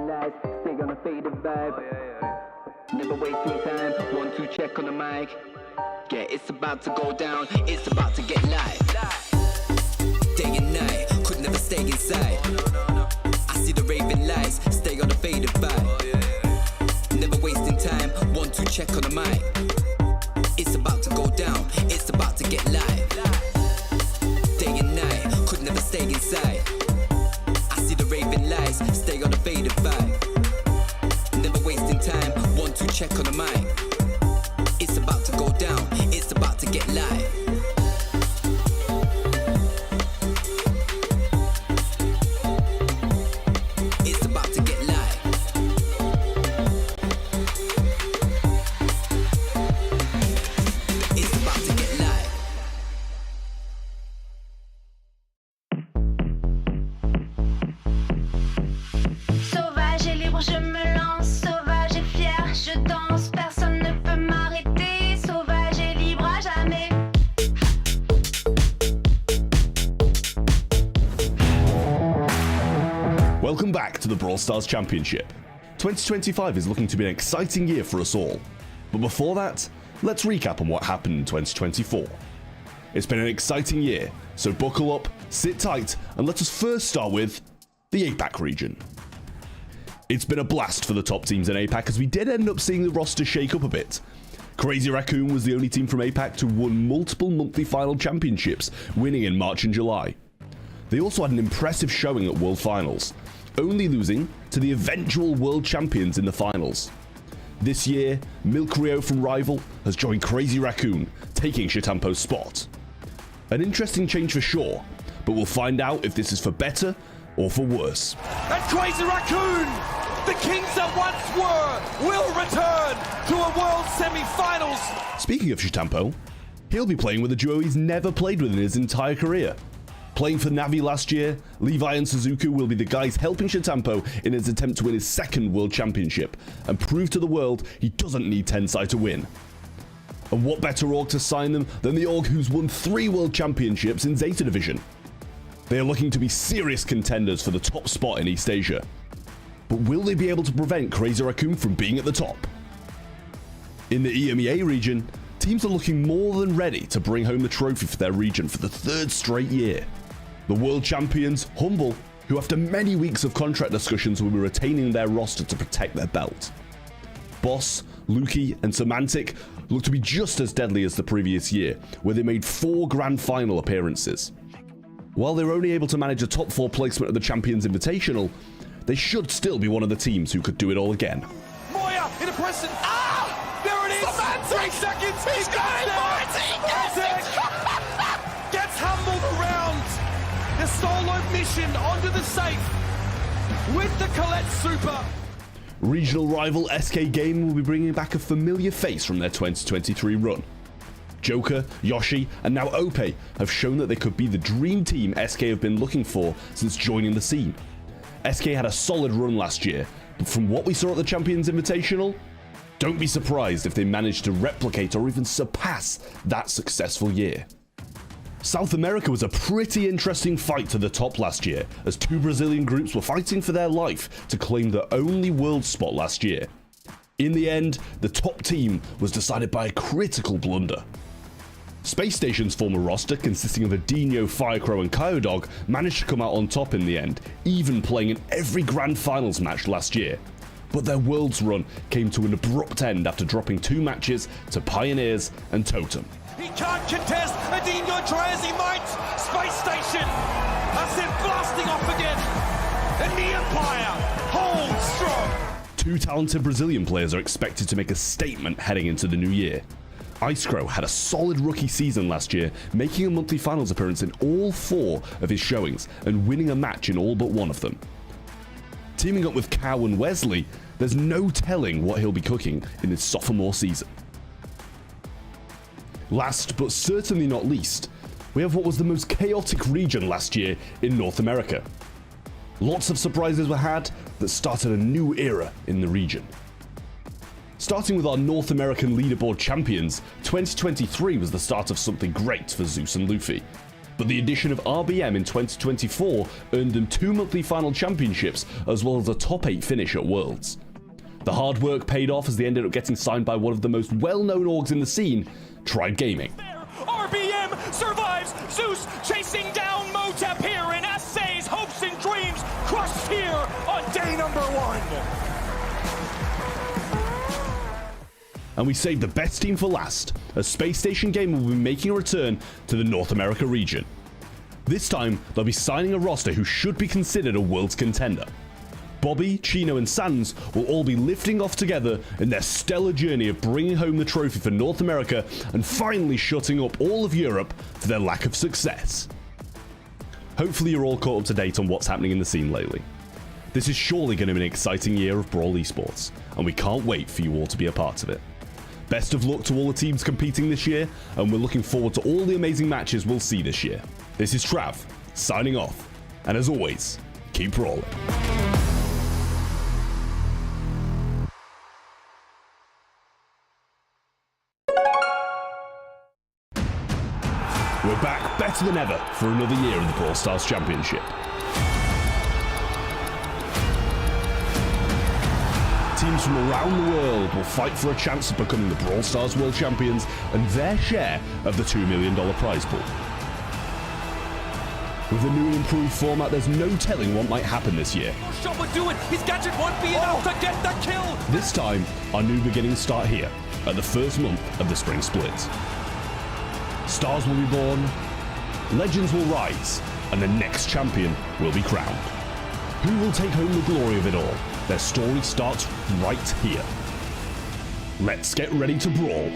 raving lights, stay on a faded vibe. Never wasting time, 1, 2 check on the mic. Yeah, it's about to go down, it's about to get live. Day and night, could never stay inside. I see the raving lights, stay on the faded vibe. Never wasting time, 1, 2 check on the mic. It's about to go down, it's about to get live. Day and night, could never stay inside. I see the raving lights, stay on the faded vibe. Never wasting time, 1, 2 check on the mic. It's about to go down, it's about to get live. It's about to get live. It's about to get live. Sauvage et libre, je me lance, sauvage et fier, je danse, personne ne peut m'arrêter, sauvage et libre à jamais. Welcome back to the Brawl Stars Championship. 2025 is looking to be an exciting year for us all. But before that, let's recap on what happened in 2024. It's been an exciting year, so buckle up, sit tight, and let us first start with the APAC region. It's been a blast for the top teams in APAC as we did end up seeing the roster shake up a bit. Crazy Raccoon was the only team from APAC to win multiple monthly final championships, winning in March and July. They also had an impressive showing at World Finals, only losing to the eventual world champions in the finals. This year, Milk Rio from Rival has joined Crazy Raccoon, taking Shitampo's spot. An interesting change for sure, but we'll find out if this is for better or for worse. And Crazy Raccoon, the kings that once were, will return to a world semi-finals. Speaking of Shitampo, he'll be playing with a duo he's never played with in his entire career. Playing for Navi last year, Levi and Suzuku will be the guys helping Shitampo in his attempt to win his second world championship and prove to the world he doesn't need Tensai to win. And what better org to sign them than the org who's won 3 world championships in Zeta Division? They are looking to be serious contenders for the top spot in East Asia. But will they be able to prevent Crazy Raccoon from being at the top? In the EMEA region, teams are looking more than ready to bring home the trophy for their region for the 3rd straight year. The world champions, Humble, who after many weeks of contract discussions will be retaining their roster to protect their belt. Boss, Luki, and Semantic look to be just as deadly as the previous year, where they made 4 grand final appearances. While they were only able to manage a top 4 placement at the Champions Invitational, they should still be one of the teams who could do it all again. Moya in a present. Ah! There it is! Semantic! 3 seconds! He's got it! Gets humbled around the solo mission onto the safe with the Colette Super. Regional rival SK Gaming will be bringing back a familiar face from their 2023 run. Joker, Yoshi, and now Ope have shown that they could be the dream team SK have been looking for since joining the scene. SK had a solid run last year, but from what we saw at the Champions Invitational, don't be surprised if they manage to replicate or even surpass that successful year. South America was a pretty interesting fight to the top last year, as 2 Brazilian groups were fighting for their life to claim the only world spot last year. In the end, the top team was decided by a critical blunder. Space Station's former roster, consisting of Adinho, Firecrow and Kyodog, managed to come out on top in the end, even playing in every Grand Finals match last year. But their Worlds run came to an abrupt end after dropping 2 matches to Pioneers and Totem. He can't contest. Adinho try as he might. Space Station are sent blasting off again. And the Empire holds strong. 2 talented Brazilian players are expected to make a statement heading into the new year. Icecrow had a solid rookie season last year, making a monthly finals appearance in all 4 of his showings and winning a match in all but 1 of them. Teaming up with Cow and Wesley, there's no telling what he'll be cooking in his sophomore season. Last but certainly not least, we have what was the most chaotic region last year in North America. Lots of surprises were had that started a new era in the region. Starting with our North American leaderboard champions, 2023 was the start of something great for Zeus and Luffy. but the addition of RBM in 2024 earned them 2 monthly final championships as well as a top 8 finish at Worlds. The hard work paid off as they ended up getting signed by one of the most well-known orgs in the scene, Tribe Gaming. RBM survives. Zeus chasing down Motep here, and Assay's hopes and dreams crushed here on day number 1. And we saved the best team for last, as Space Station Gaming will be making a return to the North America region. This time, they'll be signing a roster who should be considered a Worlds contender. Bobby, Chino and Sans will all be lifting off together in their stellar journey of bringing home the trophy for North America and finally shutting up all of Europe for their lack of success. Hopefully you're all caught up to date on what's happening in the scene lately. This is surely going to be an exciting year of Brawl Esports, and we can't wait for you all to be a part of it. Best of luck to all the teams competing this year, and we're looking forward to all the amazing matches we'll see this year. This is Trav, signing off, and as always, keep brawling. We're back better than ever for another year of the Brawl Stars Championship. Teams from around the world will fight for a chance of becoming the Brawl Stars World Champions and their share of the $2 million prize pool. With a new and improved format, there's no telling what might happen this year. Shot would do it. His gadget won't be enough to get the kill. This time, our new beginnings start here, at the first month of the Spring Split. Stars will be born, legends will rise, and the next champion will be crowned. Who will take home the glory of it all? Their story starts right here. Let's get ready to brawl.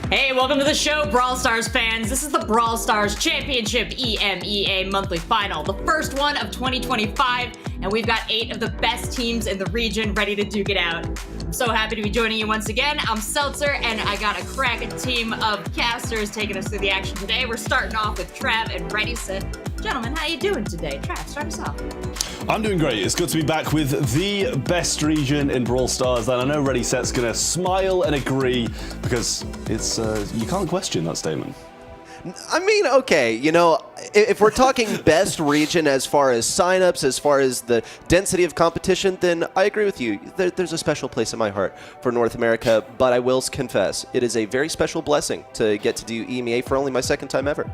Hey, welcome to the show, Brawl Stars fans. This is the Brawl Stars Championship EMEA monthly final, the first one of 2025, and we've got 8 of the best teams in the region ready to duke it out. I'm so happy to be joining you once again. I'm Seltzer, and I got a cracking team of casters taking us through the action today. We're starting off with Trav and Ready Set. Gentlemen, how you doing today? Trav, start us off. I'm doing great. It's good to be back with the best region in Brawl Stars, and I know Ready Set's gonna smile and agree because it's you can't question that statement. I mean, okay, you know, if we're talking best region as far as signups, as far as the density of competition, then I agree with you. There's a special place in my heart for North America, but I will confess, it is a very special blessing to get to do EMEA for only my second time ever.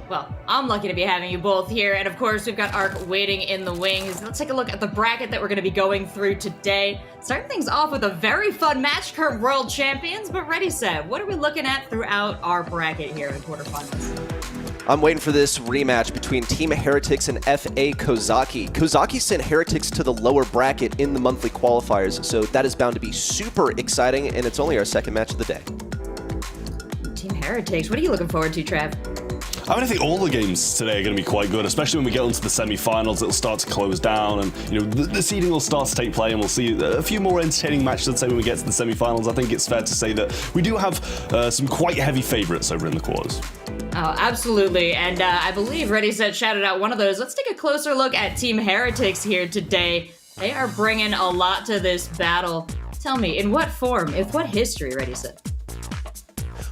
Well, I'm lucky to be having you both here, and of course, we've got Ark waiting in the wings. Let's take a look at the bracket that we're going to be going through today. Starting things off with a very fun match, current world champions, but Ready Set, what are we looking at throughout our bracket here in quarterfinals? I'm waiting for this rematch between Team Heretics and FA Kozaki. Kozaki sent Heretics to the lower bracket in the monthly qualifiers, so that is bound to be super exciting, and it's only our second match of the day. Team Heretics, what are you looking forward to, Trav? I mean, I think all the games today are going to be quite good, especially when we get onto the semi-finals. It'll start to close down, and you know the seeding will start to take play, and we'll see a few more entertaining matches. I'd say when we get to the semi-finals, I think it's fair to say that we do have some quite heavy favourites over in the quarters. Oh, absolutely, and I believe Ready Set shouted out one of those. Let's take a closer look at Team Heretics here today. They are bringing a lot to this battle. Tell me, in what form, with what history, Ready Set?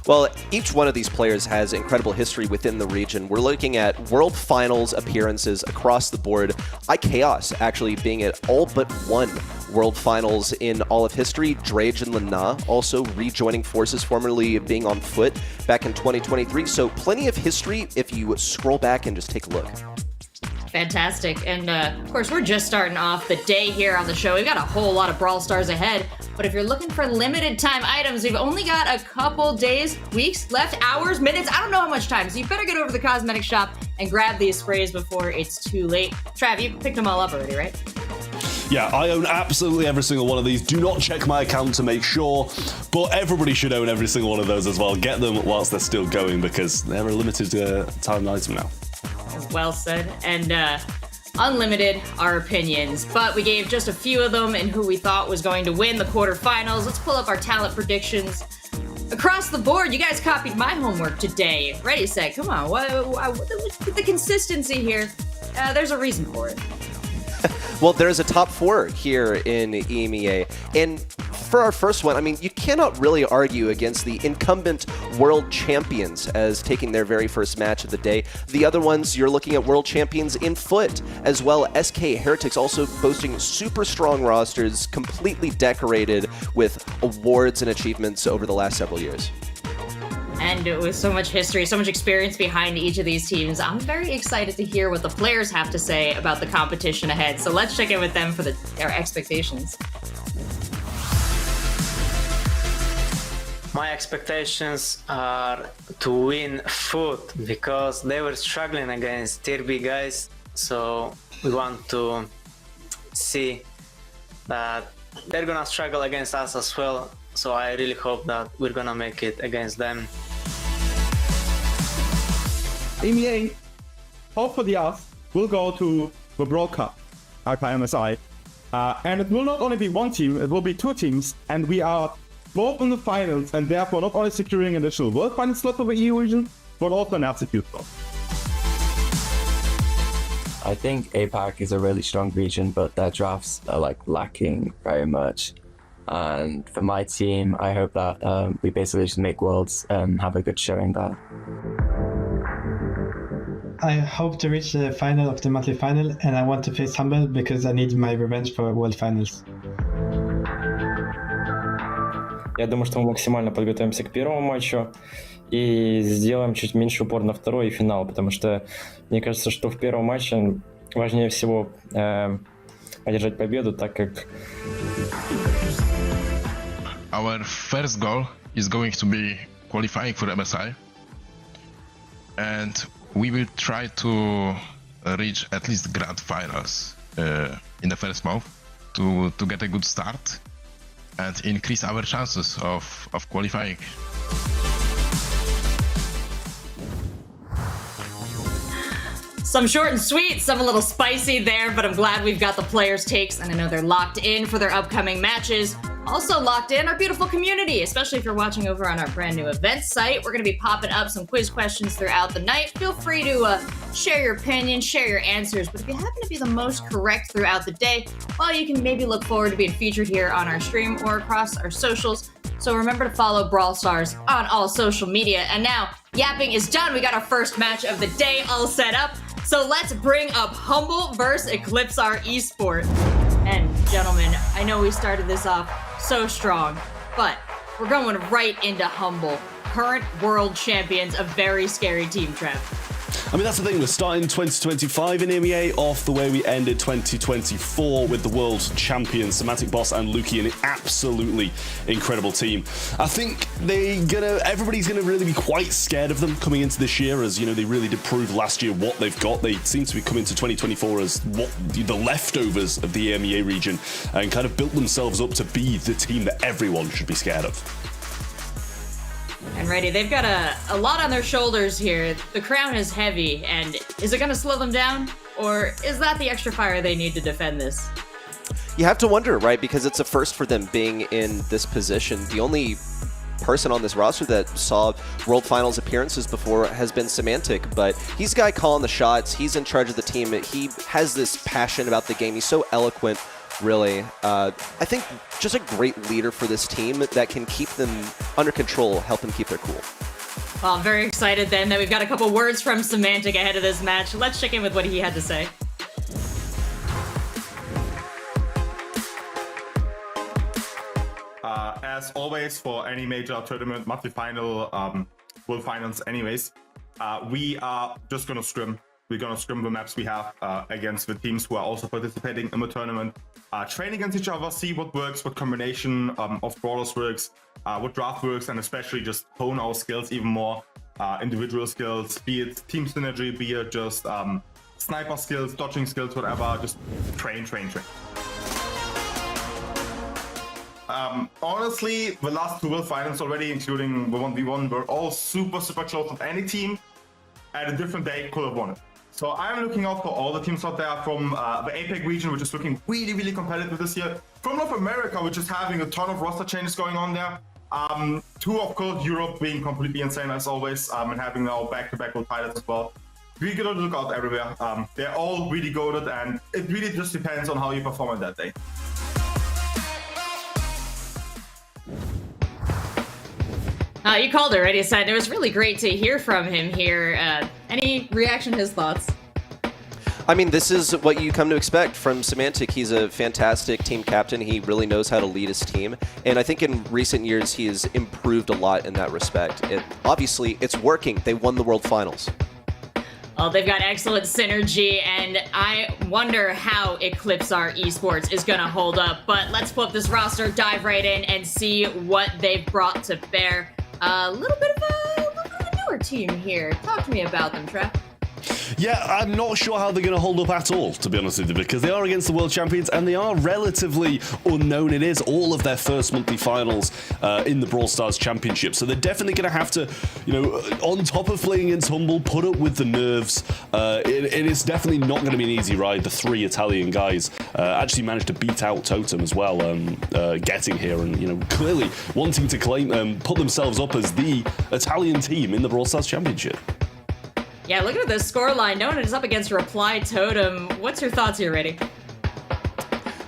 Well, each one of these players has incredible history within the region. We're looking at World Finals appearances across the board. iChaos actually being at all but one World Finals in all of history. Drage and Lana also rejoining forces, formerly being on FUT back in 2023. So plenty of history if you scroll back and just take a look. Fantastic, and of course we're just starting off the day here on the show. We've got a whole lot of Brawl Stars ahead, but if you're looking for limited time items, we've only got a couple days, weeks left, hours, minutes, I don't know how much time, so you better get over to the cosmetic shop and grab these sprays before it's too late. Trav, you picked them all up already, right? Yeah, I own absolutely every single one of these. Do not check my account to make sure, but everybody should own every single one of those as well. Get them whilst they're still going because they're a limited time item now. Well said, and unlimited our opinions, but we gave just a few of them and who we thought was going to win the quarterfinals. Let's pull up our talent predictions. Across the board, you guys copied my homework today. Ready, set, come on, what the consistency here? There's a reason for it. Well, there's a top 4 here in EMEA, and for our first one, I mean, you cannot really argue against the incumbent world champions as taking their very first match of the day. The other ones, you're looking at world champions in FUT as well. SK Heretics also boasting super strong rosters, completely decorated with awards and achievements over the last several years. And with so much history, so much experience behind each of these teams, I'm very excited to hear what the players have to say about the competition ahead. So let's check in with them for their expectations. My expectations are to win FUT because they were struggling against tier B guys. So we want to see that they're gonna struggle against us as well. So I really hope that we're gonna make it against them. EMEA, hopefully us, will go to the Brawl Cup at MSI. And it will not only be one team, it will be two teams. And we are both in the finals and therefore not only securing an additional World Final slot for the EU region, but also an altitude slot. I think APAC is a really strong region, but their drafts are lacking very much. And for my team, I hope that we basically just make Worlds and have a good showing there. I hope to reach the final of the monthly final, and I want to face Humble because I need my revenge for World Finals. Я думаю, что мы максимально подготовимся к первому матчу и сделаем чуть меньше упор на второй и финал, потому что мне кажется, что в первом матче важнее всего одержать победу, так как Our first goal is going to be qualifying for MSI, and we will try to reach at least grand finals in the first month to get a good start and increase our chances of qualifying. Some short and sweet, some a little spicy there, but I'm glad we've got the players' takes, and I know they're locked in for their upcoming matches. Also locked in our beautiful community, especially if you're watching over on our brand new events site. We're going to be popping up some quiz questions throughout the night. Feel free to share your opinion, share your answers, but if you happen to be the most correct throughout the day, well, you can maybe look forward to being featured here on our stream or across our socials. So remember to follow Brawl Stars on all social media. And now, yapping is done. We got our first match of the day all set up. So let's bring up Humble versus Eclipser Esports. And gentlemen, I know we started this off so strong, but we're going right into Humble. Current world champions, a very scary team, Trev. I mean, that's the thing. We're starting 2025 in EMEA off the way we ended 2024 with the world champions, Semantic Boss and Luki, an absolutely incredible team. I think everybody's gonna really be quite scared of them coming into this year, as you know, they really did prove last year what they've got. They seem to be coming to 2024 as what the leftovers of the EMEA region, and kind of built themselves up to be the team that everyone should be scared of. And ready, they've got a lot on their shoulders here. The crown is heavy, and is it going to slow them down? Or is that the extra fire they need to defend this? You have to wonder, right? Because it's a first for them being in this position. The only person on this roster that saw World Finals appearances before has been Semantic, but he's the guy calling the shots. He's in charge of the team. He has this passion about the game. He's so eloquent. Really, I think just a great leader for this team that can keep them under control, help them keep their cool. Well, I'm very excited then that we've got a couple words from Semantic ahead of this match. Let's check in with what he had to say. As always, for any major tournament, monthly final, world finals anyways, we are just going to scrim. We're going to scrim the maps we have against the teams who are also participating in the tournament. Train against each other, see what works, what combination of brawlers works, what draft works, and especially just hone our skills even more. Individual skills, be it team synergy, be it just sniper skills, dodging skills, whatever. Just train. Honestly, the last two World Finals already, including the 1v1, were all super close with any team. At a different day, could have won it. So I'm looking out for all the teams out there from the APAC region, which is looking really competitive this year. From North America, which is having a ton of roster changes going on there. To, of course, Europe being completely insane as always, and having now back-to-back world titles as well. We gotta look out everywhere. They're all really goated, and it really just depends on how you perform on that day. You called it already, said it was really great to hear from him here. Any reaction, his thoughts? I mean, this is what you come to expect from Semantic. He's a fantastic team captain. He really knows how to lead his team. And I think in recent years, he has improved a lot in that respect. Obviously, it's working. They won the World Finals. Well, they've got excellent synergy, and I wonder how Eclipser Esports is going to hold up. But let's pull up this roster, dive right in, and see what they've brought to bear. A little bit of a newer team here. Talk to me about them, Trev. Yeah, I'm not sure how they're going to hold up at all, to be honest with you, because they are against the world champions and they are relatively unknown. It is all of their first monthly finals in the Brawl Stars Championship, so they're definitely going to have to, on top of playing against Humble, put up with the nerves. It is definitely not going to be an easy ride. The 3 Italian guys actually managed to beat out Totem as well, getting here and clearly wanting to claim, put themselves up as the Italian team in the Brawl Stars Championship. Yeah, looking at this scoreline, no one is up against Reply Totem. What's your thoughts here, Reddy?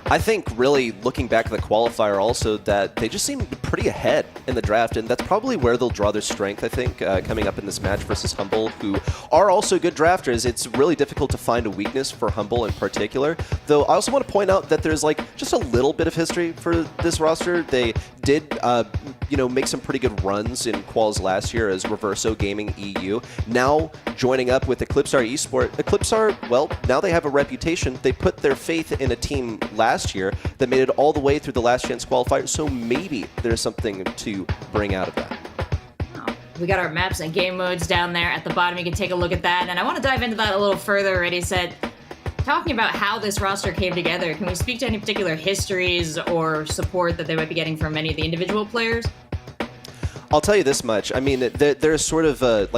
I think really looking back at the qualifier also that they just seem pretty ahead in the draft, and that's probably where they'll draw their strength, I think, coming up in this match versus Humble, who are also good drafters. It's really difficult to find a weakness for Humble in particular, though I also want to point out that there's just a little bit of history for this roster. They did make some pretty good runs in quals last year as Reverso Gaming EU. Now joining up with Eclipser Esports. Eclipser, well, now they have a reputation. They put their faith in a team last year that made it all the way through the last chance qualifier, so maybe there's something to bring out of that. We got our maps and game modes down there at the bottom. You can take a look at that, and I want to dive into that a little further. Already said, talking about how this roster came together, can we speak to any particular histories or support that they might be getting from any of the individual players? I'll tell you this much. I mean, there's sort of the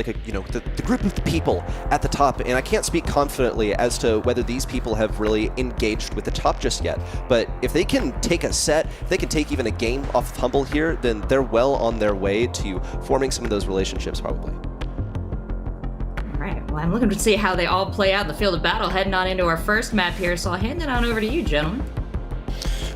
group of the people at the top, and I can't speak confidently as to whether these people have really engaged with the top just yet. But if they can take a set, if they can take even a game off of Humble here, then they're well on their way to forming some of those relationships, probably. All right. Well, I'm looking to see how they all play out in the field of battle, heading on into our first map here. So I'll hand it on over to you, gentlemen.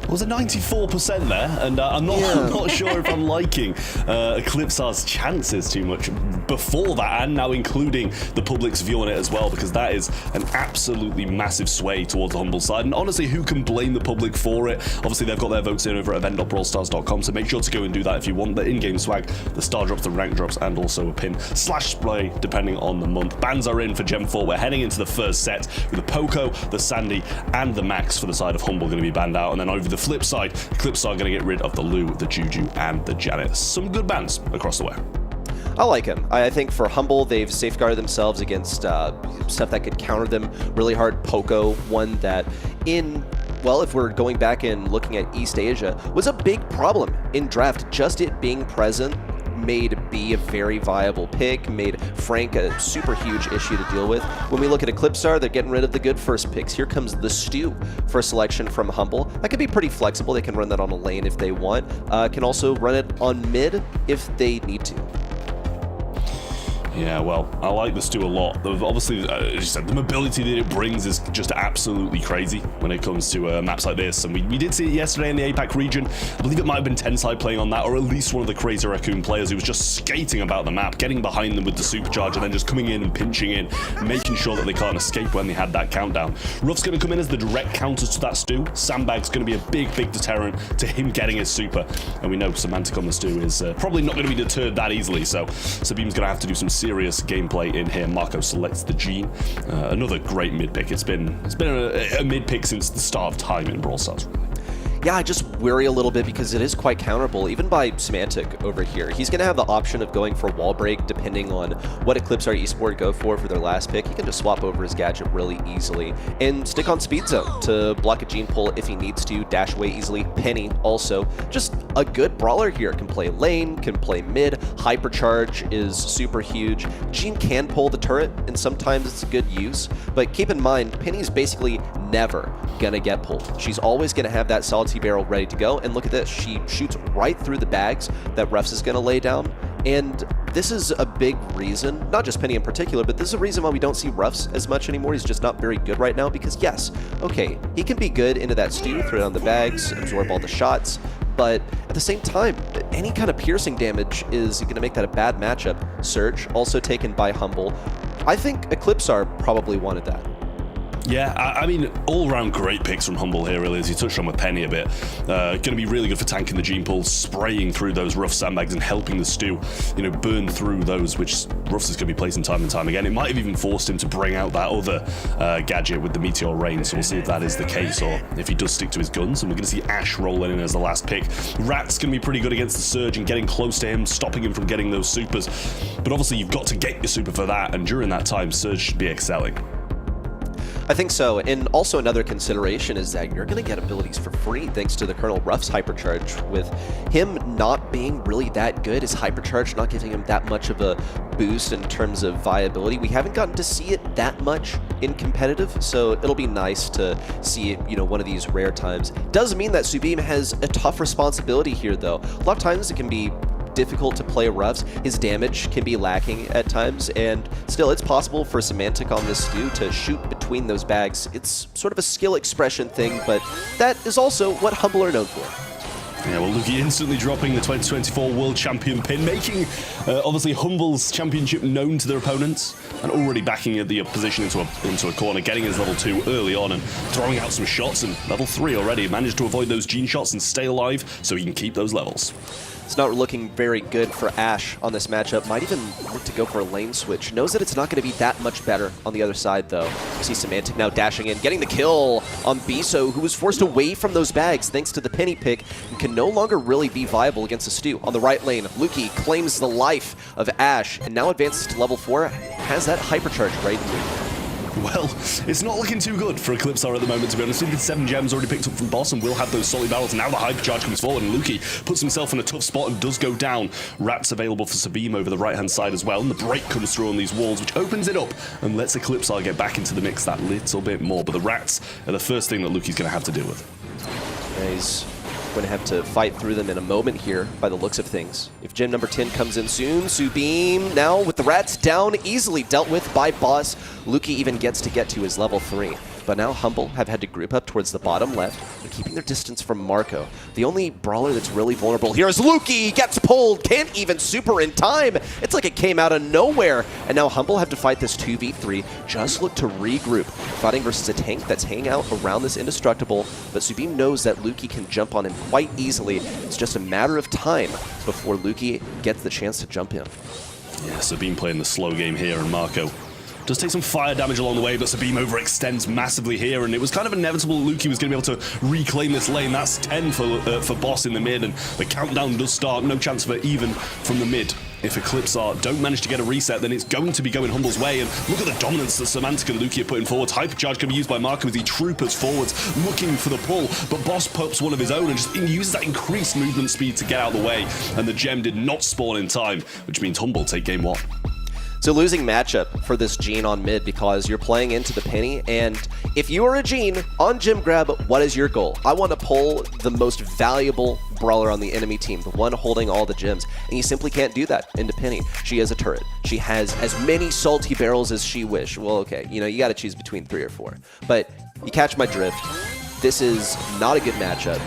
It was a 94% there, and I'm not sure if I'm liking Eclipser's chances too much before that, and now including the public's view on it as well, because that is an absolutely massive sway towards the Humble side. And honestly, who can blame the public for it? Obviously, they've got their votes in over at event.brawlstars.com, so make sure to go and do that if you want the in-game swag, the star drops, the rank drops, and also a pin / spray, depending on the month. Bans are in for Gen 4. We're heading into the first set with the Poco, the Sandy, and the Max for the side of Humble going to be banned out, and then over the flip side, Eclipser are going to get rid of the Lou, the Juju, and the Janet. Some good bans across the way. I like him. I think for Humble, they've safeguarded themselves against stuff that could counter them really hard. Poco, one that if we're going back and looking at East Asia, was a big problem in draft. Just it being present made B a very viable pick, made Frank a super huge issue to deal with. When we look at Eclipser, they're getting rid of the good first picks. Here comes the Stew for selection from Humble. That could be pretty flexible. They can run that on a lane if they want. Can also run it on mid if they need to. Yeah, well, I like the Stew a lot. Obviously, as you said, the mobility that it brings is just absolutely crazy when it comes to maps like this. And we did see it yesterday in the APAC region. I believe it might have been Tensai playing on that, or at least one of the Crazy Raccoon players who was just skating about the map, getting behind them with the supercharge, and then just coming in and pinching in, making sure that they can't escape when they had that countdown. Ruff's going to come in as the direct counter to that Stew. Sandbag's going to be a big deterrent to him getting his super. And we know Semantic on the Stew is probably not going to be deterred that easily, so Sabim's going to have to do some serious gameplay in here. Marco selects the Gene. Another great mid pick. It's been a mid pick since the start of time in Brawl Stars, really. Yeah, I just worry a little bit because it is quite counterable, even by Semantic over here. He's going to have the option of going for wall break depending on what Eclipser Esports go for their last pick. He can just swap over his gadget really easily and stick on speed zone to block a Gene pull if he needs to, dash away easily. Penny also just a good brawler here. Can play lane, can play mid. Hypercharge is super huge. Gene can pull the turret and sometimes it's a good use, but keep in mind, Penny's basically never gonna get pulled. She's always gonna have that solid barrel ready to go, and look at this, she shoots right through the bags that Refs is going to lay down, and this is a big reason, not just Penny in particular, but this is a reason why we don't see Refs as much anymore. He's just not very good right now, because yes, okay, he can be good into that Stew, throw down the bags, absorb all the shots, but at the same time, any kind of piercing damage is going to make that a bad matchup. Surge, also taken by Humble. I think Eclipser probably wanted that. Yeah, I mean, all-round great picks from Humble here, really, as you touched on with Penny a bit. Going to be really good for tanking the Gene Pool, spraying through those rough sandbags and helping the Stu, burn through those, which Ruffs is going to be placing time and time again. It might have even forced him to bring out that other gadget with the Meteor Rain, so we'll see if that is the case, or if he does stick to his guns. And we're going to see Ash rolling in as the last pick. Rat's going to be pretty good against the Surge and getting close to him, stopping him from getting those supers. But obviously, you've got to get your super for that, and during that time, Surge should be excelling. I think so, and also another consideration is that you're going to get abilities for free thanks to the Colonel Ruff's Hypercharge. With him not being really that good, his Hypercharge not giving him that much of a boost in terms of viability, we haven't gotten to see it that much in competitive, so it'll be nice to see it, one of these rare times. Does mean that Subeam has a tough responsibility here, though. A lot of times it can be difficult to play Ruffs. His damage can be lacking at times, and still it's possible for Semantic on this Stu to shoot between those bags. It's sort of a skill expression thing, but that is also what Humble are known for. Yeah, well, Luki instantly dropping the 2024 World Champion pin, making obviously Humble's championship known to their opponents, and already backing the opposition into a corner, getting his level 2 early on and throwing out some shots, and level 3 already. Managed to avoid those Gene shots and stay alive so he can keep those levels. It's not looking very good for Ash on this matchup. Might even look to go for a lane switch. Knows that it's not going to be that much better on the other side, though. You see Semantic now dashing in, getting the kill on Biso, who was forced away from those bags thanks to the penny pick and can no longer really be viable against a Stu. On the right lane, Luki claims the life of Ash and now advances to level 4. Has that Hypercharge right in the Well, it's not looking too good for Eclipser at the moment, to be honest. The 7 gems already picked up from Boss and will have those solid barrels. Now the Hypercharge comes forward and Luki puts himself in a tough spot and does go down. Rat's available for Subeam over the right-hand side as well. And the break comes through on these walls, which opens it up and lets Eclipser get back into the mix that little bit more. But the Rats are the first thing that Luki's going to have to deal with. Yeah, he's going to have to fight through them in a moment here by the looks of things. If gem number 10 comes in soon, Subeam now with the Rats down, easily dealt with by Boss. Luki even gets to his level 3. But now Humble have had to group up towards the bottom left and keeping their distance from Marco. The only brawler that's really vulnerable here is Luki, gets pulled, can't even super in time. It's like it came out of nowhere. And now Humble have to fight this 2v3, just look to regroup. Fighting versus a tank that's hanging out around this indestructible, but Subeam knows that Luki can jump on him quite easily. It's just a matter of time before Luki gets the chance to jump in. Yeah, Subeam playing the slow game here, and Marco does take some fire damage along the way, but Subeam overextends massively here, and it was kind of inevitable Luki was going to be able to reclaim this lane. That's 10 for Boss in the mid, and the countdown does start. No chance for even from the mid. If Eclipser don't manage to get a reset, then it's going to be going Humble's way, and look at the dominance that Semantic and Luki are putting forwards. Hypercharge can be used by Marco as he troopers forwards, looking for the pull, but Boss pops one of his own and just uses that increased movement speed to get out of the way, and the gem did not spawn in time, which means Humble take game 1. So losing matchup for this Gene on mid because you're playing into the penny, and if you are a Gene on gem grab, what is your goal? I want to pull the most valuable brawler on the enemy team, the one holding all the gems, and you simply can't do that into Penny. She has a turret. She has as many salty barrels as she wish. Well, okay, you got to choose between 3 or 4, but you catch my drift. This is not a good matchup,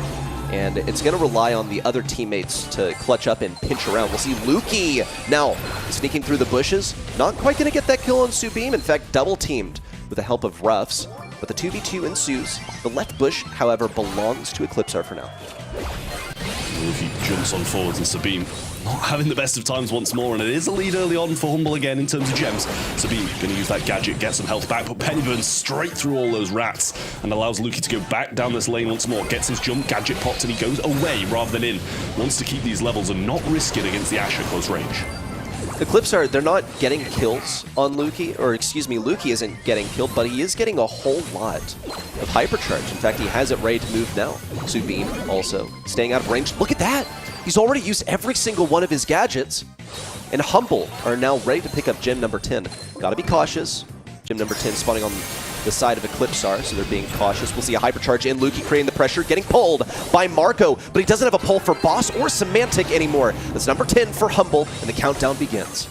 and it's going to rely on the other teammates to clutch up and pinch around. We'll see Luki now sneaking through the bushes. Not quite going to get that kill on Subeam. In fact, double-teamed with the help of Ruffs. But the 2v2 ensues. The left bush, however, belongs to Eclipser for now. Luki jumps on forwards, and Subeam not having the best of times once more, and it is a lead early on for Humble again in terms of gems. Subeam going to use that gadget, get some health back, but Penny burns straight through all those Rats and allows Luki to go back down this lane once more. Gets his jump, gadget popped, and he goes away rather than in. Wants to keep these levels and not risk it against the Ashe at close range. Eclipser, they're not getting kills on Luki, or excuse me, Luki isn't getting killed, but he is getting a whole lot of Hypercharge. In fact, he has it ready to move now. Subeam also staying out of range. Look at that! He's already used every single one of his gadgets, and Humble are now ready to pick up gem number 10. Gotta be cautious. Gem number 10 spawning on the side of Eclipser, so they're being cautious. We'll see a Hypercharge in. Luki creating the pressure, getting pulled by Marco, but he doesn't have a pull for Boss or Semantic anymore. That's number 10 for Humble, and the countdown begins.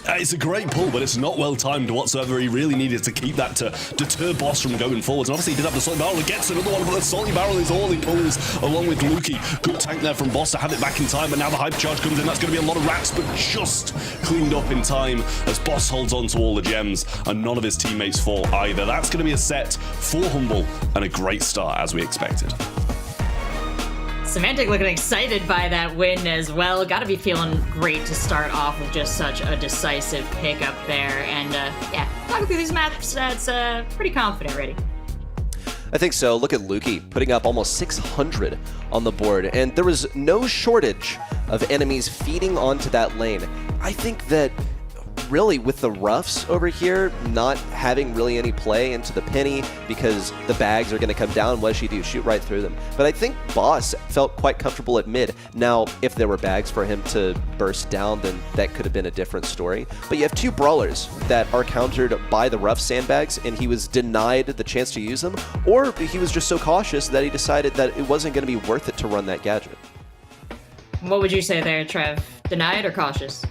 It's a great pull, but it's not well timed whatsoever. He really needed to keep that to deter Boss from going forwards. And obviously, he did have the Salty Barrel. He gets another one, but the Salty Barrel is all he pulls, along with Lukey. Good tank there from Boss to have it back in time, but now the Hypercharge comes in. That's going to be a lot of rats, but just cleaned up in time as Boss holds on to all the gems, and none of his teammates fall either. That's going to be a set for Humble, and a great start, as we expected. Semantic looking excited by that win as well. Got to be feeling great to start off with just such a decisive pickup there. And yeah, talking through these maps, that's pretty confident already. I think so. Look at Lukey putting up almost 600 on the board, and there was no shortage of enemies feeding onto that lane. I think that really with the roughs over here not having really any play into the penny because the bags are going to come down, what does she do? Shoot right through them. But I think Boss felt quite comfortable at mid. Now, if there were bags for him to burst down, then that could have been a different story. But you have two brawlers that are countered by the rough sandbags, and he was denied the chance to use them, or he was just so cautious that he decided that it wasn't going to be worth it to run that gadget. What would you say there, Trev? Denied or cautious?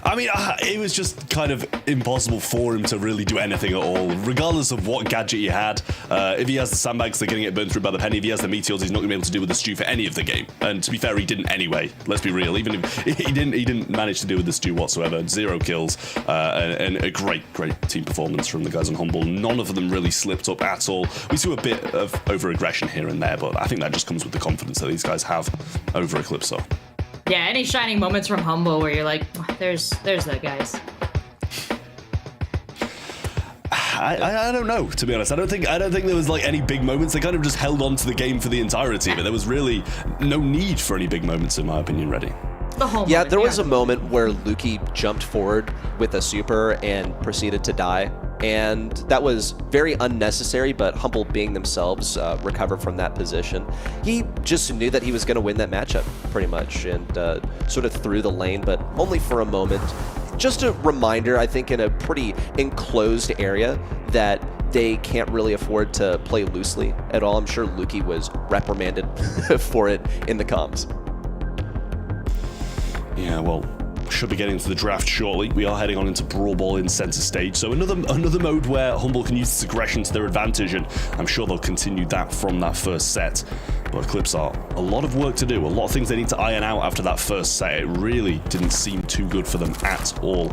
I mean, it was just kind of impossible for him to really do anything at all, regardless of what gadget he had. If he has the sandbags, they're going to get burned through by the penny. If he has the meteors, he's not going to be able to deal with the stew for any of the game. And to be fair, he didn't anyway. Let's be real. Even if he didn't manage to deal with the stew whatsoever. 0 kills, and a great team performance from the guys on Humble. None of them really slipped up at all. We saw a bit of over-aggression here and there, but I think that just comes with the confidence that these guys have over Eclipser. Yeah, any shining moments from Humble where you're like, there's that, guys. I don't know, to be honest. I don't think there was like any big moments. They kind of just held on to the game for the entirety of it. There was really no need for any big moments, in my opinion, Reddy. Yeah, there was a moment where Lukey jumped forward with a super and proceeded to die. And that was very unnecessary, but Humble being themselves recovered from that position. He just knew that he was going to win that matchup, pretty much, and sort of threw the lane, but only for a moment. Just a reminder, I think, in a pretty enclosed area that they can't really afford to play loosely at all. I'm sure Lukey was reprimanded for it in the comms. Yeah, well, should be getting into the draft shortly. We are heading on into Brawl Ball in center stage, so another mode where Humble can use this aggression to their advantage, and I'm sure they'll continue that from that first set. But Eclipser, a lot of work to do, a lot of things they need to iron out after that first set. It really didn't seem too good for them at all.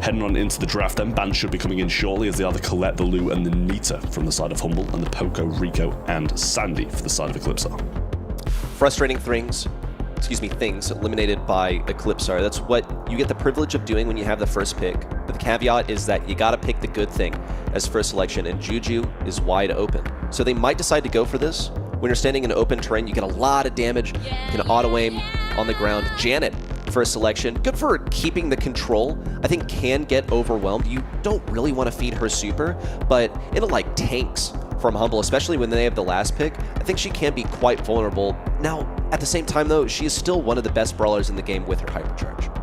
Heading on into the draft, then bans should be coming in shortly as they are the Colette, the Lou, and the Nita from the side of Humble, and the Poco, Rico, and Sandy for the side of Eclipser. Frustrating things eliminated by Eclipser. That's what you get the privilege of doing when you have the first pick. But the caveat is that you gotta pick the good thing as first selection, and Juju is wide open. So they might decide to go for this. When you're standing in open terrain, you get a lot of damage. You can auto-aim on the ground. Janet, first selection, good for keeping the control. I think can get overwhelmed. You don't really want to feed her super, but it'll like tanks from Humble, especially when they have the last pick. I think she can be quite vulnerable. Now, at the same time though, she is still one of the best brawlers in the game with her hypercharge.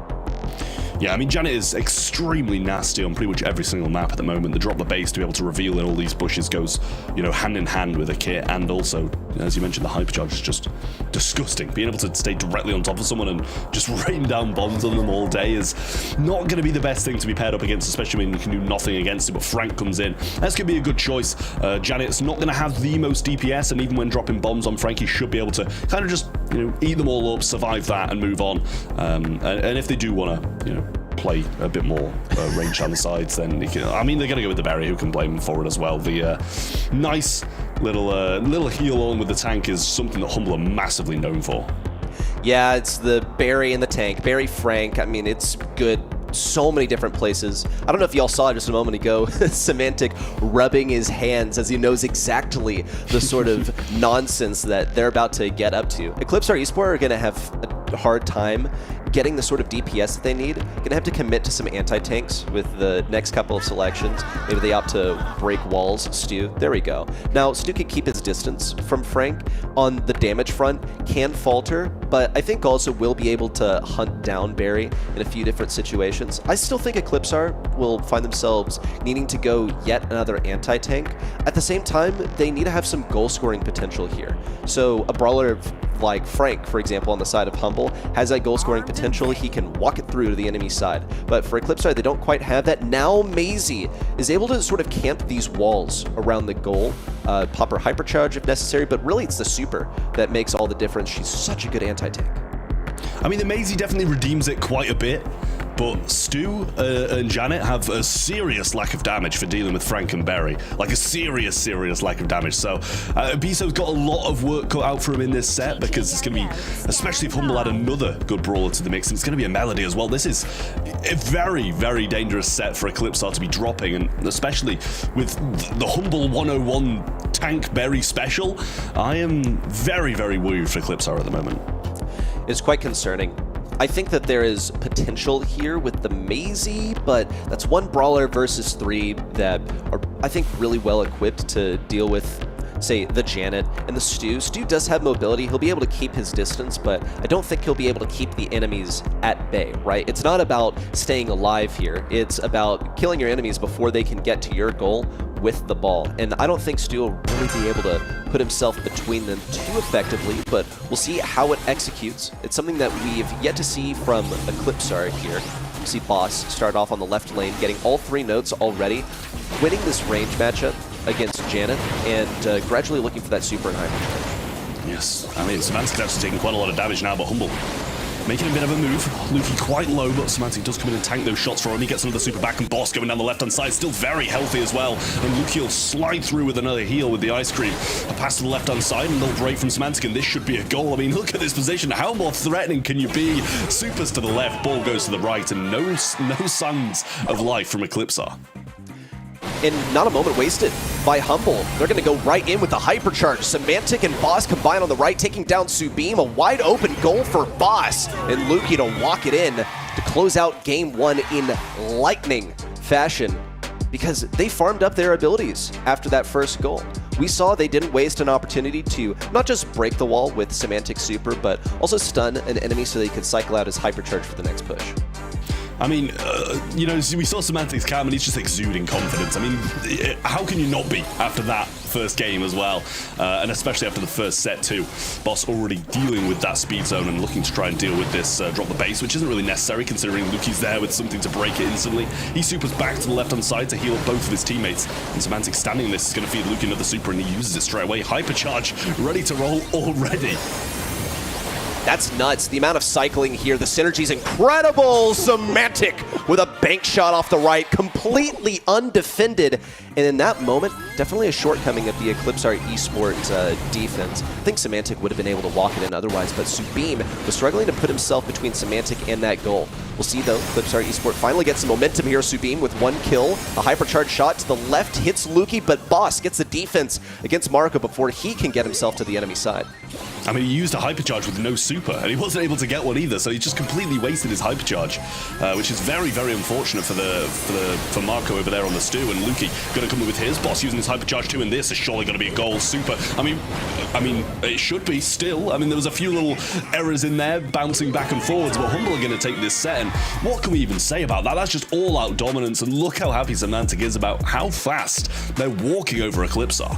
Yeah, I mean, Janet is extremely nasty on pretty much every single map at the moment. The drop the base to be able to reveal in all these bushes goes, you know, hand in hand with a kit, and also, as you mentioned, the hypercharge is just disgusting. Being able to stay directly on top of someone and just rain down bombs on them all day is not going to be the best thing to be paired up against, especially when you can do nothing against it, but Frank comes in. That's going to be a good choice. Janet's not going to have the most DPS, and even when dropping bombs on Frank, he should be able to kind of just, you know, eat them all up, survive that, and move on. And if they do want to, you know, play a bit more range on the sides, then you can, I mean, they're going to go with the Berry, who can play them forward as well. The nice little heal on with the tank is something that Humble are massively known for. Yeah, it's the Berry and the tank. Berry Frank, I mean, it's good so many different places. I don't know if y'all saw it just a moment ago, Semantic rubbing his hands as he knows exactly the sort of nonsense that they're about to get up to. Eclipser Esports are going to have a hard time getting the sort of DPS that they need. Gonna have to commit to some anti-tanks with the next couple of selections. Maybe they opt to break walls. Stu, there we go. Now, Stu can keep his distance from Frank on the damage front, can falter, but I think also will be able to hunt down Barry in a few different situations. I still think Eclipser will find themselves needing to go yet another anti-tank. At the same time, they need to have some goal-scoring potential here. So a brawler of like Frank, for example, on the side of Humble, has that goal-scoring potential. He can walk it through to the enemy side. But for Eclipser, they don't quite have that. Now Maisie is able to sort of camp these walls around the goal, pop her hypercharge if necessary, but really it's the super that makes all the difference. She's such a good anti-tank. I mean, the Maisie definitely redeems it quite a bit, but Stu and Janet have a serious lack of damage for dealing with Frank and Berry. Like a serious lack of damage. So Biso's got a lot of work cut out for him in this set, because it's going to be, especially if Humble add another good brawler to the mix, and it's going to be a Melody as well. This is a very dangerous set for Eclipser to be dropping, and especially with the Humble 101 tank Berry special. I am very worried for Eclipser at the moment. It's quite concerning. I think that there is potential here with the Maisie, but that's one brawler versus 3 that are, I think, really well equipped to deal with, say, the Janet and the Stu. Stu does have mobility. He'll be able to keep his distance, but I don't think he'll be able to keep the enemies at bay, right? It's not about staying alive here. It's about killing your enemies before they can get to your goal with the ball. And I don't think Stu will really be able to put himself between them too effectively, but we'll see how it executes. It's something that we've yet to see from Eclipser here. You see Boss start off on the left lane, getting all 3 notes already, winning this range matchup against Janet, and gradually looking for that super and hypercharge. Yes, I mean, Semantic actually taking quite a lot of damage now, but Humble making a bit of a move. Luki quite low, but Semantic does come in and tank those shots for him. He gets another super back, and Boss going down the left-hand side, still very healthy as well. And Luki will slide through with another heal with the ice cream. A pass to the left-hand side, and a little break from Semantic, and this should be a goal. I mean, look at this position. How more threatening can you be? Supers to the left, ball goes to the right, and no signs of life from Eclipser. And not a moment wasted by Humble. They're going to go right in with the hypercharge. Semantic and Boss combine on the right, taking down Subeam. A wide open goal for Boss. And Luki to walk it in to close out game 1 in lightning fashion, because they farmed up their abilities after that first goal. We saw they didn't waste an opportunity to not just break the wall with Semantic Super, but also stun an enemy so they could cycle out his hypercharge for the next push. I mean, you know, we saw Semantic's cam and he's just exuding confidence. I mean, how can you not be after that first game as well? And especially after the first set too. Boss already dealing with that speed zone and looking to try and deal with this drop the base, which isn't really necessary considering Luki's there with something to break it instantly. He supers back to the left-hand side to heal both of his teammates. And Semantic standing this is going to feed Luki another super, and he uses it straight away. Hypercharge ready to roll already. That's nuts. The amount of cycling here, the synergy's incredible. Semantic with a bank shot off the right, completely undefended. And in that moment, definitely a shortcoming of the Eclipser Esports defense. I think Semantic would have been able to walk it in otherwise, but Subeam was struggling to put himself between Semantic and that goal. We'll see though, Eclipser Esports finally gets some momentum here. Subeam with 1 kill, a hypercharge shot to the left, hits Luki, but Boss gets the defense against Marco before he can get himself to the enemy side. I mean, he used a hypercharge with no super, and he wasn't able to get one either, so he just completely wasted his hypercharge, which is very unfortunate for Marco over there on the Stu. And Luki going to come in with his. Boss using his hypercharge too, and this is surely going to be a goal. Super. I mean, it should be still. I mean, there was a few little errors in there, bouncing back and forwards, but Humble are going to take this set, and what can we even say about that? That's just all-out dominance, and look how happy Semantic is about how fast they're walking over Eclipser.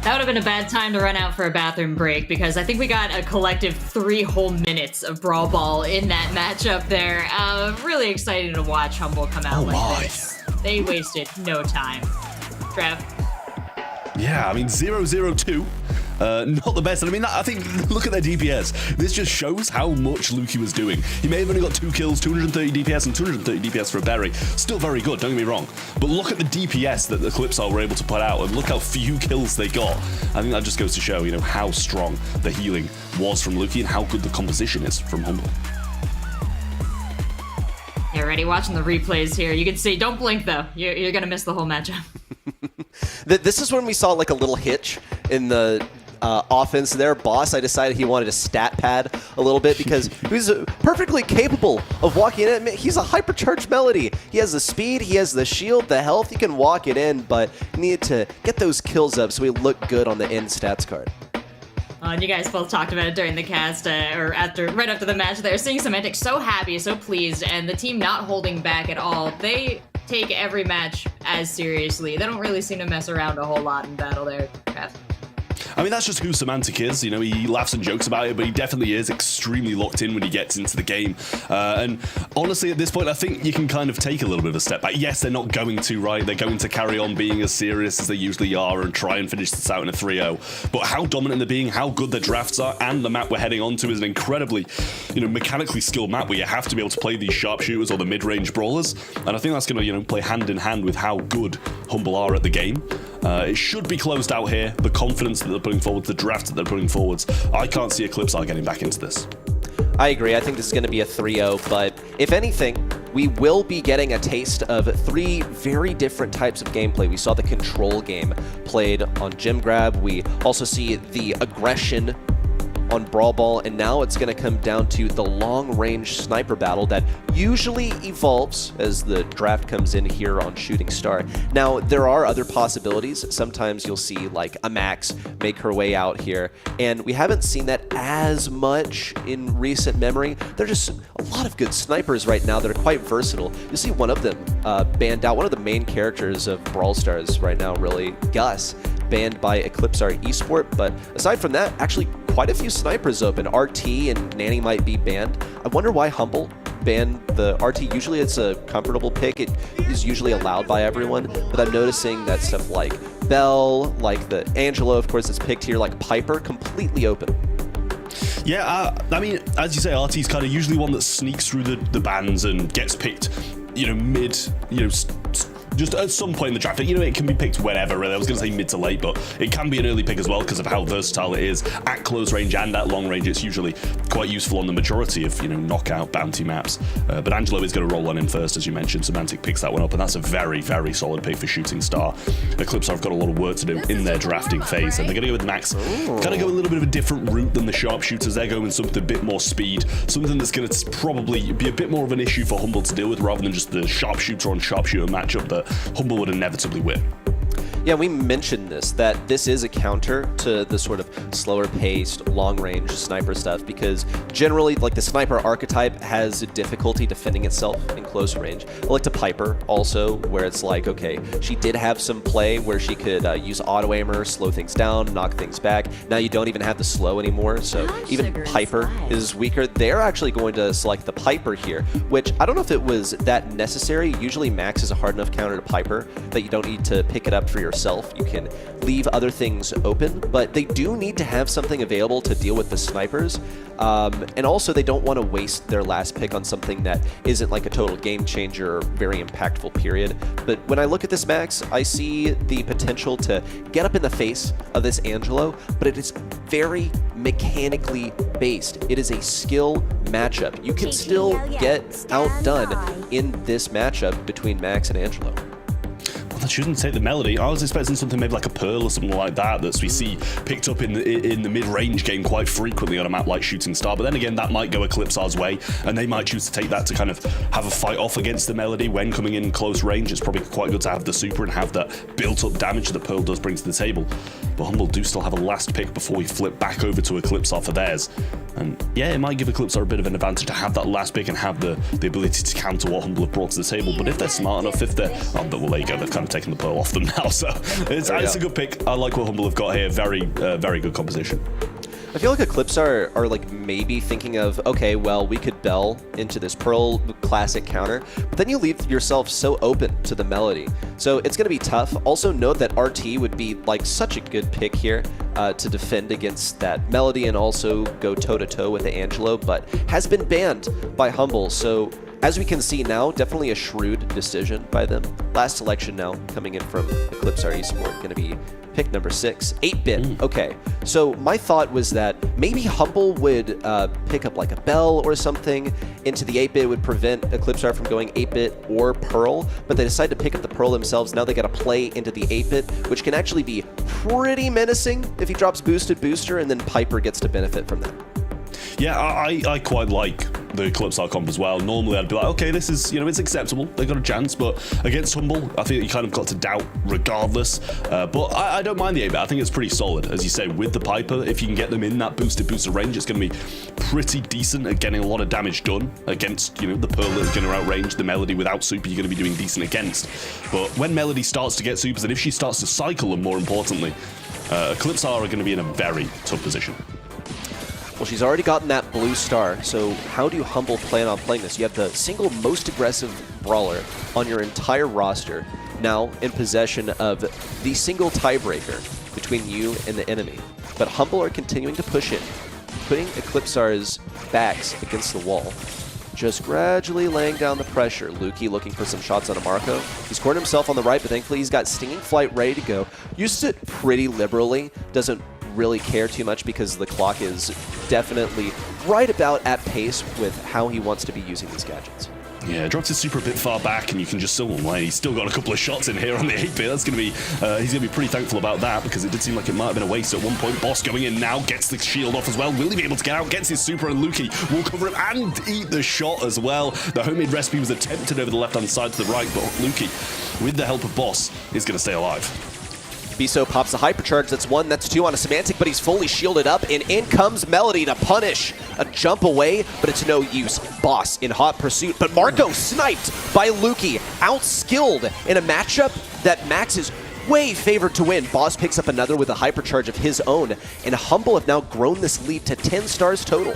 That would have been a bad time to run out for a bathroom break, because I think we got a collective 3 whole minutes of Brawl Ball in that matchup there. Really excited to watch Humble come out this. They wasted no time. Trev? Yeah, I mean, 0-0-2. Not the best. And I mean, I think, look at their DPS. This just shows how much Luki was doing. He may have only got 2 kills, 230 DPS, and 230 DPS for a Berry. Still very good, don't get me wrong. But look at the DPS that the Eclipser were able to put out, and look how few kills they got. I think that just goes to show, you know, how strong the healing was from Luki and how good the composition is from Humble. Yeah, ready? Watching the replays here. You can see, don't blink though. You're going to miss the whole matchup. This is when we saw like a little hitch in the offense there. Boss, I decided he wanted to stat pad a little bit because he's perfectly capable of walking in. He's a hypercharged Melody. He has the speed, he has the shield, the health, he can walk it in, but he needed to get those kills up so he looked good on the end stats card. And you guys both talked about it during the cast, or right after the match there. Seeing Semantic so happy, so pleased, and the team not holding back at all. They take every match as seriously. They don't really seem to mess around a whole lot in battle there. I mean, that's just who Semantic is. You know, he laughs and jokes about it, but he definitely is extremely locked in when he gets into the game. And honestly, at this point, I think you can kind of take a little bit of a step back. Yes, they're not going to, right? They're going to carry on being as serious as they usually are and try and finish this out in a 3-0. But how dominant they're being, how good their drafts are, and the map we're heading onto is an incredibly, you know, mechanically skilled map where you have to be able to play these sharpshooters or the mid-range brawlers. And I think that's going to, you know, play hand in hand with how good Humble are at the game. It should be closed out here. The confidence that they're putting forward, the draft that they're putting forwards, I can't see Eclipser getting back into this. I agree. I think this is going to be a 3-0, but if anything, we will be getting a taste of 3 very different types of gameplay. We saw the control game played on Gym Grab. We also see the aggression on Brawl Ball, and now it's going to come down to the long-range sniper battle that usually evolves as the draft comes in here on Shooting Star. Now, there are other possibilities. Sometimes you'll see, like, a Max make her way out here, and we haven't seen that as much in recent memory. There are just a lot of good snipers right now that are quite versatile. You'll see one of them banned out, one of the main characters of Brawl Stars right now, really, Gus, banned by FUT Esports, but aside from that, actually quite a few snipers open. RT and Nanny might be banned. I wonder why Humble banned the RT. Usually it's a comfortable pick. It is usually allowed by everyone, but I'm noticing that stuff like Bell, like the Angelo, of course, is picked here, like Piper, completely open. Yeah, I mean, as you say, RT's kind of usually one that sneaks through the bans and gets picked, you know, mid, you know, just at some point in the draft. You know, it can be picked whenever, really. I was going to say mid to late, but it can be an early pick as well because of how versatile it is. At close range and at long range, it's usually quite useful on the majority of, you know, knockout bounty maps. But Angelo is going to roll on in first, as you mentioned. Semantic picks that one up, and that's a very, very solid pick for Shooting Star. Eclipser have got a lot of work to do in their drafting phase, and they're going to go with Max. Kind of go a little bit of a different route than the sharpshooters. They're going with something a bit more speed, something that's going to probably be a bit more of an issue for Humble to deal with rather than just the sharpshooter on sharpshooter matchup that Humble would inevitably win. Yeah, we mentioned this, that this is a counter to the sort of slower-paced, long-range sniper stuff, because generally, like, the sniper archetype has a difficulty defending itself in close range. I like to Piper, also, where it's like, okay, she did have some play where she could use auto-aimer, slow things down, knock things back. Now you don't even have the slow anymore, so even Piper is weaker. They're actually going to select the Piper here, which I don't know if it was that necessary. Usually Max is a hard enough counter to Piper that you don't need to pick it up for yourself. You can leave other things open, but they do need to have something available to deal with the snipers. And also, they don't want to waste their last pick on something that isn't like a total game changer or very impactful period. But when I look at this Max, I see the potential to get up in the face of this Angelo, but it is very mechanically based. It is a skill matchup. You can still get outdone in this matchup between Max and Angelo. I shouldn't take the melody. I was expecting something maybe like a Pearl or something like that we see picked up in the mid-range game quite frequently on a map like Shooting Star. But then again, that might go Eclipser's way, and they might choose to take that to kind of have a fight off against the melody when coming in close range. It's probably quite good to have the super and have that built-up damage that Pearl does bring to the table. But Humble do still have a last pick before we flip back over to Eclipser for theirs. And yeah, it might give Eclipser a bit of an advantage to have that last pick and have the ability to counter what Humble have brought to the table. But if they're smart enough, if they're... Oh, well, there you go. They've kind of taken the Pearl off them now. So it's a good pick. I like what Humble have got here. Very good composition. I feel like Eclipser are like maybe thinking of, okay, well, we could Bell into this Pearl classic counter, but then you leave yourself so open to the melody. So it's going to be tough. Also note that RT would be like such a good pick here to defend against that melody and also go toe-to-toe with the Angelo, but has been banned by Humble. So as we can see now, definitely a shrewd decision by them. Last selection now coming in from Eclipser Esports, going to be pick number 6, 8-bit. Okay, so my thought was that maybe Humble would pick up like a Bell or something into the 8-bit, would prevent Eclipser from going 8-bit or Pearl, but they decide to pick up the Pearl themselves. Now they got to play into the 8-bit, which can actually be pretty menacing if he drops boosted booster, and then Piper gets to benefit from that. Yeah, I quite like the Eclipser comp as well. Normally I'd be like, okay, this is, you know, it's acceptable. They got a chance, but against Humble, I think you kind of got to doubt regardless. But I don't mind the 8-bit. I think it's pretty solid. As you say, with the Piper, if you can get them in that boosted booster range, it's going to be pretty decent at getting a lot of damage done against, you know, the Pearl that's going to outrange the Melody without super. You're going to be doing decent against. But when Melody starts to get supers, and if she starts to cycle them, more importantly, Eclipser are going to be in a very tough position. Well, she's already gotten that blue star, so how do Humble plan on playing this? You have the single most aggressive brawler on your entire roster, now in possession of the single tiebreaker between you and the enemy. But Humble are continuing to push it, putting Eclipser's backs against the wall, just gradually laying down the pressure. Luki looking for some shots on a Marco. He's cornered himself on the right, but thankfully he's got Stinging Flight ready to go. Uses it pretty liberally, doesn't really care too much because the clock is definitely right about at pace with how he wants to be using these gadgets. Yeah, drops his super a bit far back, and you can just he's still got a couple of shots in here on the 8-bit. That's going to be, he's going to be pretty thankful about that, because it did seem like it might have been a waste at one point. Boss going in now, gets the shield off as well. Will he be able to get out? Gets his super, and Luki will cover him and eat the shot as well. The homemade recipe was attempted over the left-hand side to the right, but Luki, with the help of Boss, is going to stay alive. Biso pops the hypercharge. That's one, that's two on a Semantic, but he's fully shielded up, and in comes Melody to punish. A jump away, but it's no use. Boss in hot pursuit, but Marco sniped by Luki, outskilled in a matchup that Max is way favored to win. Boss picks up another with a hypercharge of his own, and Humble have now grown this lead to 10 stars total.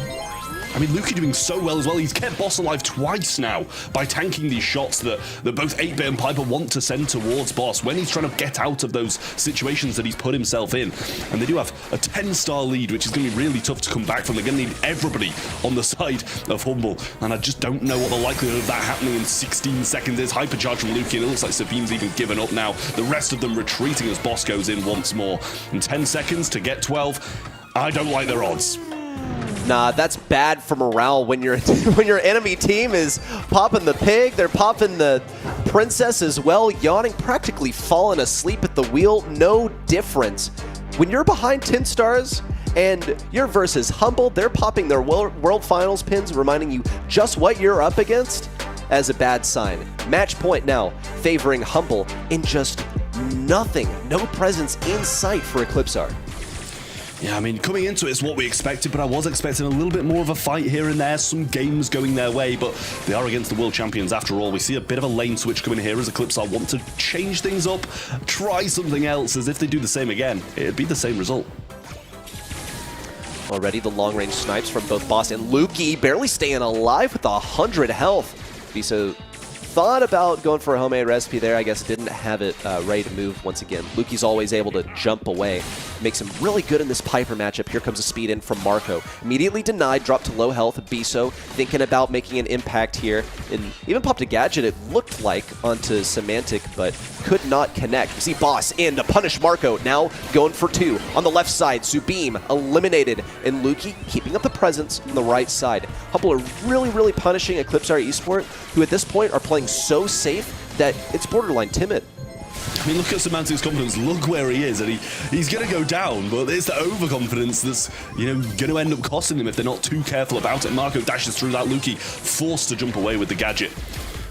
I mean, Luki doing so well as well. He's kept Boss alive twice now by tanking these shots that both 8-bit and Piper want to send towards Boss when he's trying to get out of those situations that he's put himself in. And they do have a 10-star lead, which is going to be really tough to come back from. They're going to need everybody on the side of Humble. And I just don't know what the likelihood of that happening in 16 seconds is. Hypercharge from Luki, and it looks like Sabim's even given up now. The rest of them retreating as Boss goes in once more. In 10 seconds to get 12, I don't like their odds. Nah, that's bad for morale when your enemy team is popping the pig, they're popping the princess as well, yawning, practically falling asleep at the wheel. No difference. When you're behind 10 stars and you're versus Humble, they're popping their World Finals pins, reminding you just what you're up against, as a bad sign. Match point now favoring Humble in just nothing. No presence in sight for Eclipser. Yeah, I mean, coming into it is what we expected, but I was expecting a little bit more of a fight here and there, some games going their way, but they are against the world champions after all. We see a bit of a lane switch coming here as Eclipser want to change things up, try something else, as if they do the same again, it'd be the same result. Already the long-range snipes from both Boss and Luki, barely staying alive with 100 health. Biso thought about going for a homemade recipe there. I guess didn't have it ready to move once again. Luki's always able to jump away. Makes him really good in this Piper matchup. Here comes a speed in from Marco. Immediately denied, dropped to low health. Biso thinking about making an impact here. And even popped a gadget, it looked like, onto Semantic, but could not connect. We see Boss in to punish Marco. Now going for two. On the left side, Subim eliminated. And Luki keeping up the presence on the right side. Humble are really, really punishing Eclipser Esports, who at this point are playing so safe that it's borderline timid. I mean, look at Semantic's confidence. Look where he is, and he's going to go down, but it's the overconfidence that's, going to end up costing him if they're not too careful about it. Marco dashes through that. Luki forced to jump away with the gadget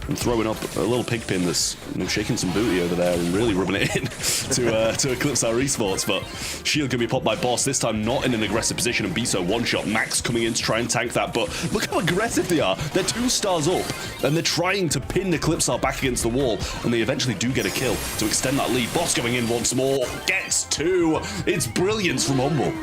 and throwing up a little pig pin that's shaking some booty over there and really rubbing it in to Eclipser Esports. But shield can be popped by Boss, this time not in an aggressive position, and Biso one-shot. Max coming in to try and tank that, but look how aggressive they are. They're 2 stars up, and they're trying to pin Eclipser back against the wall, and they eventually do get a kill to extend that lead. Boss going in once more, gets 2. It's brilliance from Humble.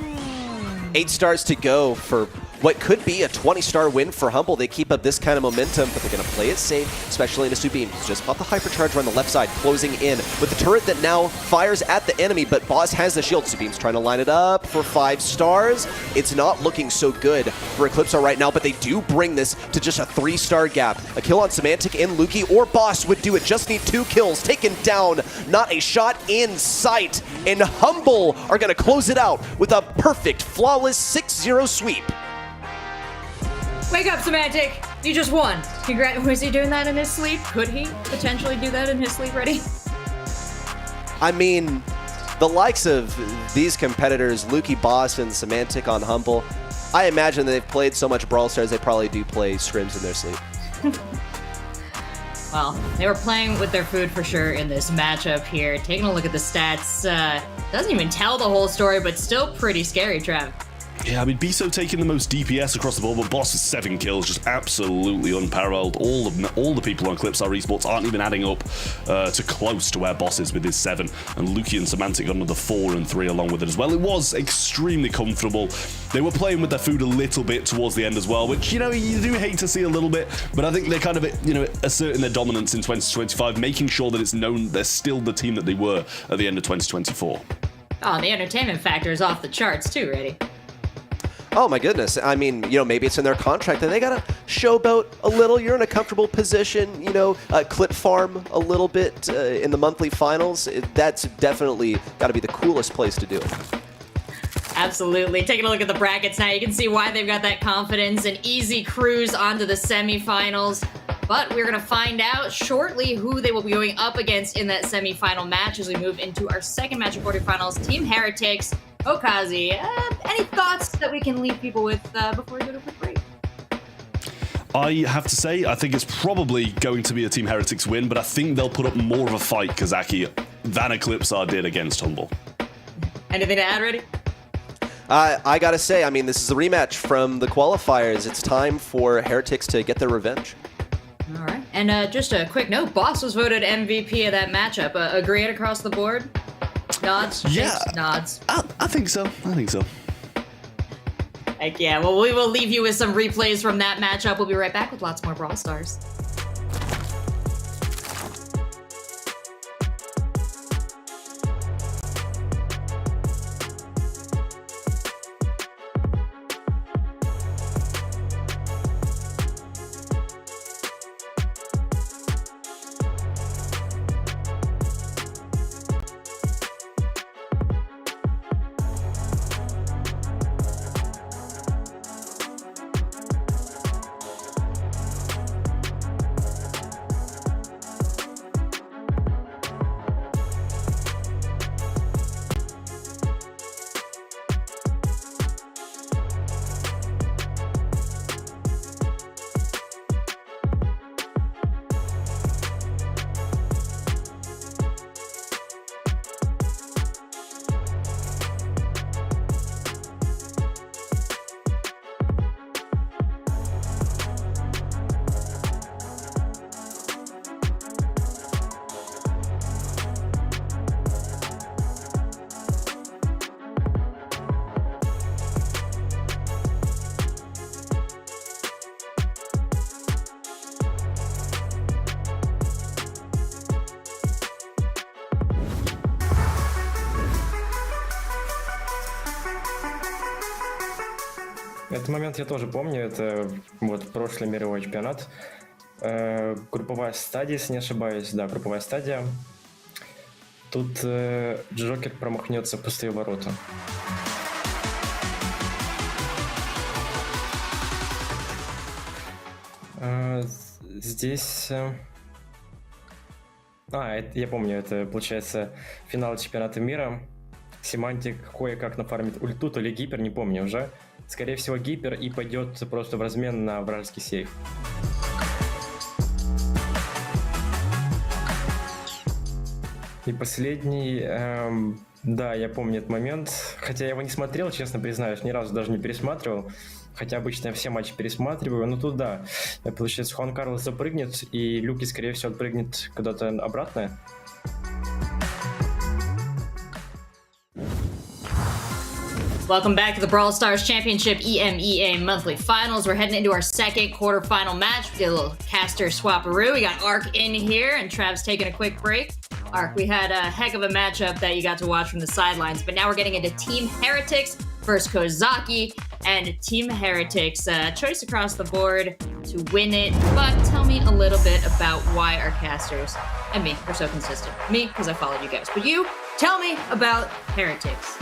8 stars to go for what could be a 20-star win for Humble. They keep up this kind of momentum, but they're going to play it safe, especially in a Subim. He's just popped the hypercharge on the left side, closing in with the turret that now fires at the enemy, but Boss has the shield. Subim's trying to line it up for 5 stars. It's not looking so good for Eclipser right now, but they do bring this to just a 3-star gap. A kill on Semantic and Luki or Boss would do it. Just need 2 kills. Taken down, not a shot in sight. And Humble are going to close it out with a perfect, flawless 6-0 sweep. Wake up, Semantic! You just won! Was he doing that in his sleep? Could he potentially do that in his sleep, Ready? I mean, the likes of these competitors, Luki, Boss, and Semantic on Humble, I imagine they've played so much Brawl Stars, they probably do play scrims in their sleep. Well, they were playing with their food for sure in this matchup here. Taking a look at the stats, doesn't even tell the whole story, but still pretty scary, Trev. Yeah, I mean, Biso taking the most DPS across the board, but Boss is 7 kills, just absolutely unparalleled. All the people on Eclipser Esports aren't even adding up to close to where Boss is with his 7, and Luki and Semantic got another 4 and 3 along with it as well. It was extremely comfortable. They were playing with their food a little bit towards the end as well, which, you know, you do hate to see a little bit, but I think they're kind of, you know, asserting their dominance in 2025, making sure that it's known they're still the team that they were at the end of 2024. Oh, the entertainment factor is off the charts too, Ready? Oh my goodness. I mean, you know, maybe it's in their contract that they gotta showboat a little. You're in a comfortable position, you know, clip farm a little bit in the monthly finals. That's definitely gotta be the coolest place to do it. Absolutely. Taking a look at the brackets now, you can see why they've got that confidence, an easy cruise onto the semifinals. But we're going to find out shortly who they will be going up against in that semifinal match as we move into our second match of quarterfinals. Team Heretics, Kozaki, any thoughts that we can leave people with before we go to a quick break? I have to say, I think it's probably going to be a Team Heretics win, but I think they'll put up more of a fight, Kozaki, than Eclipser did against Humble. Anything to add, Ready? I gotta say, I mean, this is a rematch from the qualifiers. It's time for Heretics to get their revenge. All right. And just a quick note, Boss was voted MVP of that matchup. Agreed across the board? Nods? Yeah. Shakes, nods. I think so. I think so. Heck yeah. Well, we will leave you with some replays from that matchup. We'll be right back with lots more Brawl Stars. Этот момент я тоже помню, это вот прошлый мировой чемпионат. Групповая стадия, если не ошибаюсь, да, групповая стадия. Тут Джокер промахнется в пустые ворота. Здесь... я помню, это получается финал чемпионата мира. Семантик кое-как нафармит ульту, то ли гипер, не помню уже. Скорее всего гипер и пойдет просто в размен на вражеский сейф. И последний, да, я помню этот момент, хотя я его не смотрел, честно признаюсь, ни разу даже не пересматривал, хотя обычно я все матчи пересматриваю, но тут да, получается Хуан Карлос запрыгнет, и Люки, скорее всего, отпрыгнет куда-то обратно. Welcome back to the Brawl Stars Championship EMEA Monthly Finals. We're heading into our second quarterfinal match. We did a little caster swapperoo. We got Ark in here, and Trav's taking a quick break. Ark, we had a heck of a matchup that you got to watch from the sidelines, but now we're getting into Team Heretics versus Kozaki, and Team Heretics, choice across the board to win it, but tell me a little bit about why our casters, and me, are so consistent. Me, because I followed you guys, but you, tell me about Heretics.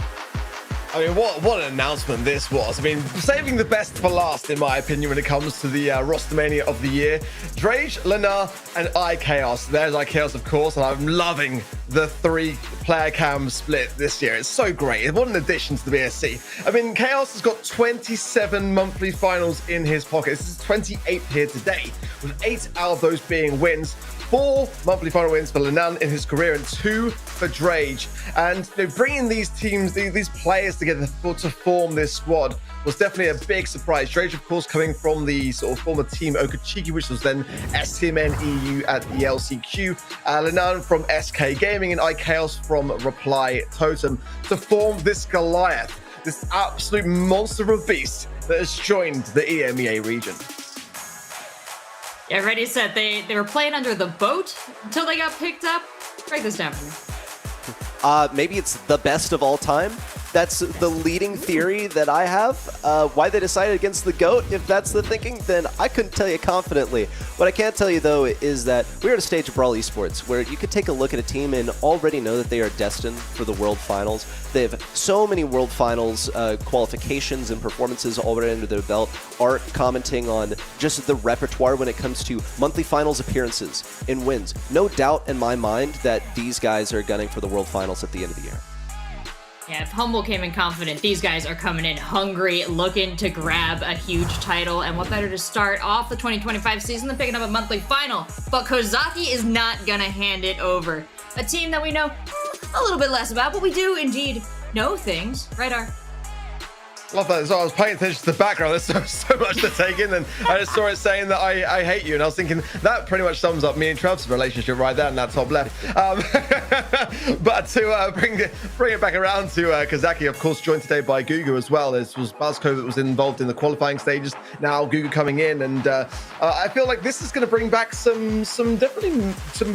I mean, what an announcement this was. I mean, saving the best for last, in my opinion, when it comes to the roster mania of the year. Drage, Lena, and iKaos. There's iKaos, of course, and I'm loving the 3-player cam split this year. It's so great. What an addition to the BSC. I mean, Chaos has got 27 monthly finals in his pocket. This is 28th here today, with 8 out of those being wins. 4 monthly final wins for Lenan in his career and 2 for Drage. And bringing these teams, these players together to form this squad was definitely a big surprise. Drage, of course, coming from the sort of former team Kozaki, which was then STMN EU at the LCQ. Lenan from SK Gaming and iChaos from Reply Totem to form this Goliath, this absolute monster of a beast that has joined the EMEA region. Yeah, Ready Set, they were playing under the boat until they got picked up. Break this down for me. Maybe it's the best of all time. That's the leading theory that I have. Why they decided against the GOAT, if that's the thinking, then I couldn't tell you confidently. What I can tell you, though, is that we're at a stage of Brawl Esports where you could take a look at a team and already know that they are destined for the World Finals. They have so many World Finals qualifications and performances already under their belt. Art commenting on just the repertoire when it comes to monthly finals appearances and wins. No doubt in my mind that these guys are gunning for the World Finals at the end of the year. Yeah, if Humble came in confident, these guys are coming in hungry, looking to grab a huge title, and what better to start off the 2025 season than picking up a monthly final. But Kozaki is not gonna hand it over. A team that we know a little bit less about, but we do indeed know things. Right, Art? Love that. So I was paying attention to the background. There's so much to take in, and I just saw it saying that I hate you, and I was thinking that pretty much sums up me and Travis' relationship right there in that top left. But to bring it back around to Kozaki, of course, joined today by Gugu as well. This was Buzzco that was involved in the qualifying stages. Now Gugu coming in, and I feel like this is going to bring back some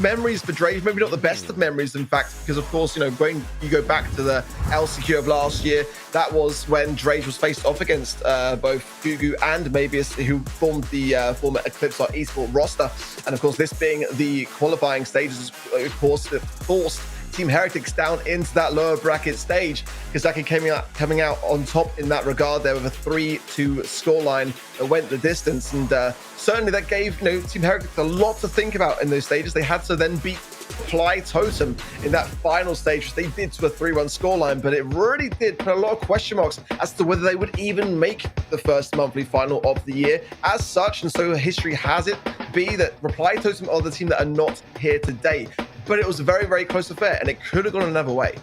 memories for Drage. Maybe not the best of memories, in fact, because of course, when you go back to the LCQ of last year, that was when Drage was faced off against both Gugu and Mabius, who formed the former FUT Esports roster. And of course, this being the qualifying stages, of course, it forced Team Heretics down into that lower bracket stage. Kozaki coming out on top in that regard there with a 3-2 scoreline that went the distance. And certainly that gave Team Heretics a lot to think about in those stages. They had to then beat Reply Totem in that final stage, which they did to a 3-1 scoreline, but it really did put a lot of question marks as to whether they would even make the first monthly final of the year as such. And so history has it be that Reply Totem are the team that are not here today. But it was a very, very close affair, and it could have gone another way.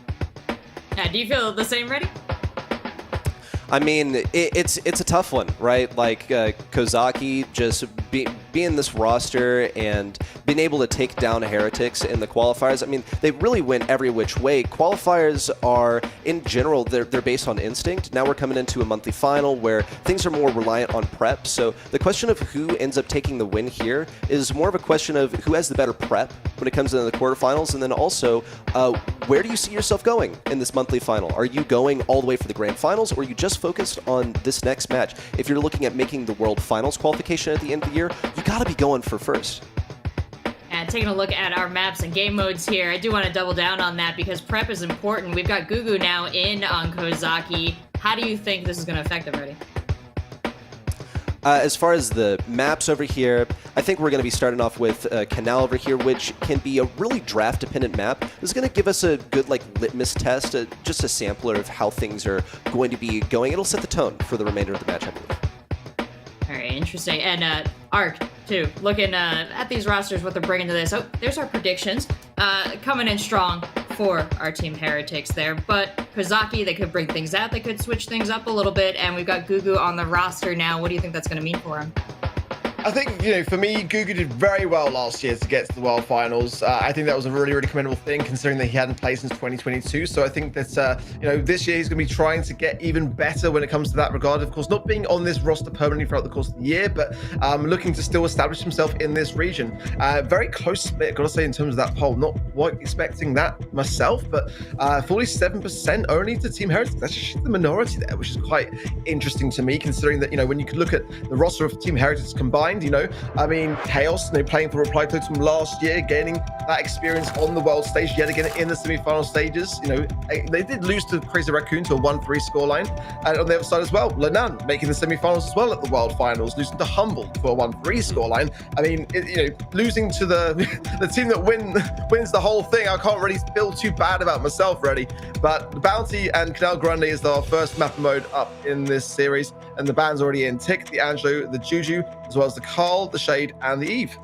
Yeah, do you feel the same, Ready? I mean, it's a tough one, right? Like Kozaki just being this roster and being able to take down Heretics in the qualifiers. I mean, they really went every which way. Qualifiers are, in general, they're based on instinct. Now we're coming into a monthly final where things are more reliant on prep. So the question of who ends up taking the win here is more of a question of who has the better prep when it comes to the quarterfinals, and then also where do you see yourself going in this monthly final? Are you going all the way for the grand finals, or are you just focused on this next match? If you're looking at making the World Finals qualification at the end of the year, you gotta be going for first. And taking a look at our maps and game modes here, I do want to double down on that because prep is important. We've got Gugu now in on Kozaki. How do you think this is going to affect them, Ready? As far as the maps over here, I think we're going to be starting off with Canal over here, which can be a really draft-dependent map. This is going to give us a good litmus test, just a sampler of how things are going to be going. It'll set the tone for the remainder of the match, I believe. All right, interesting. And Arc, too, looking at these rosters, what they're bringing to this. Oh, there's our predictions. Coming in strong for our Team Heretics there. But Kozaki, they could bring things out. They could switch things up a little bit. And we've got Gugu on the roster now. What do you think that's going to mean for him? I think, for me, Gugu did very well last year to get to the World Finals. I think that was a really, really commendable thing, considering that he hadn't played since 2022. So I think that, this year he's going to be trying to get even better when it comes to that regard. Of course, not being on this roster permanently throughout the course of the year, but looking to still establish himself in this region. Very close split, got to say, in terms of that poll. Not quite expecting that myself, but 47% only to Team Heretics. That's just the minority there, which is quite interesting to me, considering that, when you could look at the roster of Team Heretics combined, Chaos, playing for Reply Totem last year, gaining that experience on the world stage yet again in the semi-final stages. They did lose to Crazy Raccoon to a 1-3 scoreline. And on the other side as well, Lenan making the semi-finals as well at the world finals, losing to Humble to a 1-3 scoreline. I mean, losing to the team that wins the whole thing, I can't really feel too bad about myself, really. But the Bounty and Canal Grande is our first map mode up in this series, and the band's already in Tick, the Angelo, the Juju, as well as the Carl, the Shade, and the Eve.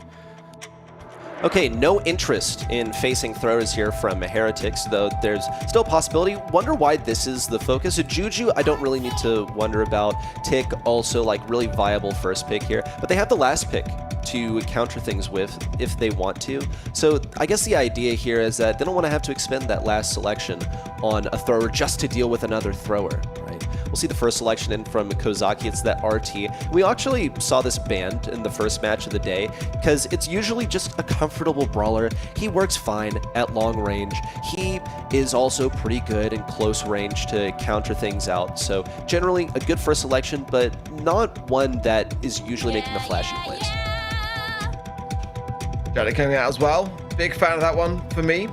Okay, no interest in facing throwers here from Heretics, though there's still a possibility. Wonder why this is the focus. Juju, I don't really need to wonder about. Tick, also like really viable first pick here, but they have the last pick to counter things with if they want to. So I guess the idea here is that they don't want to have to expend that last selection on a thrower just to deal with another thrower, right? We'll see the first selection in from Kozaki. It's that RT. We actually saw this banned in the first match of the day because it's usually just a comfortable brawler. He works fine at long range. He is also pretty good in close range to counter things out. So generally a good first selection, but not one that is usually making the flashy plays. Jelly coming out as well. Big fan of that one for me.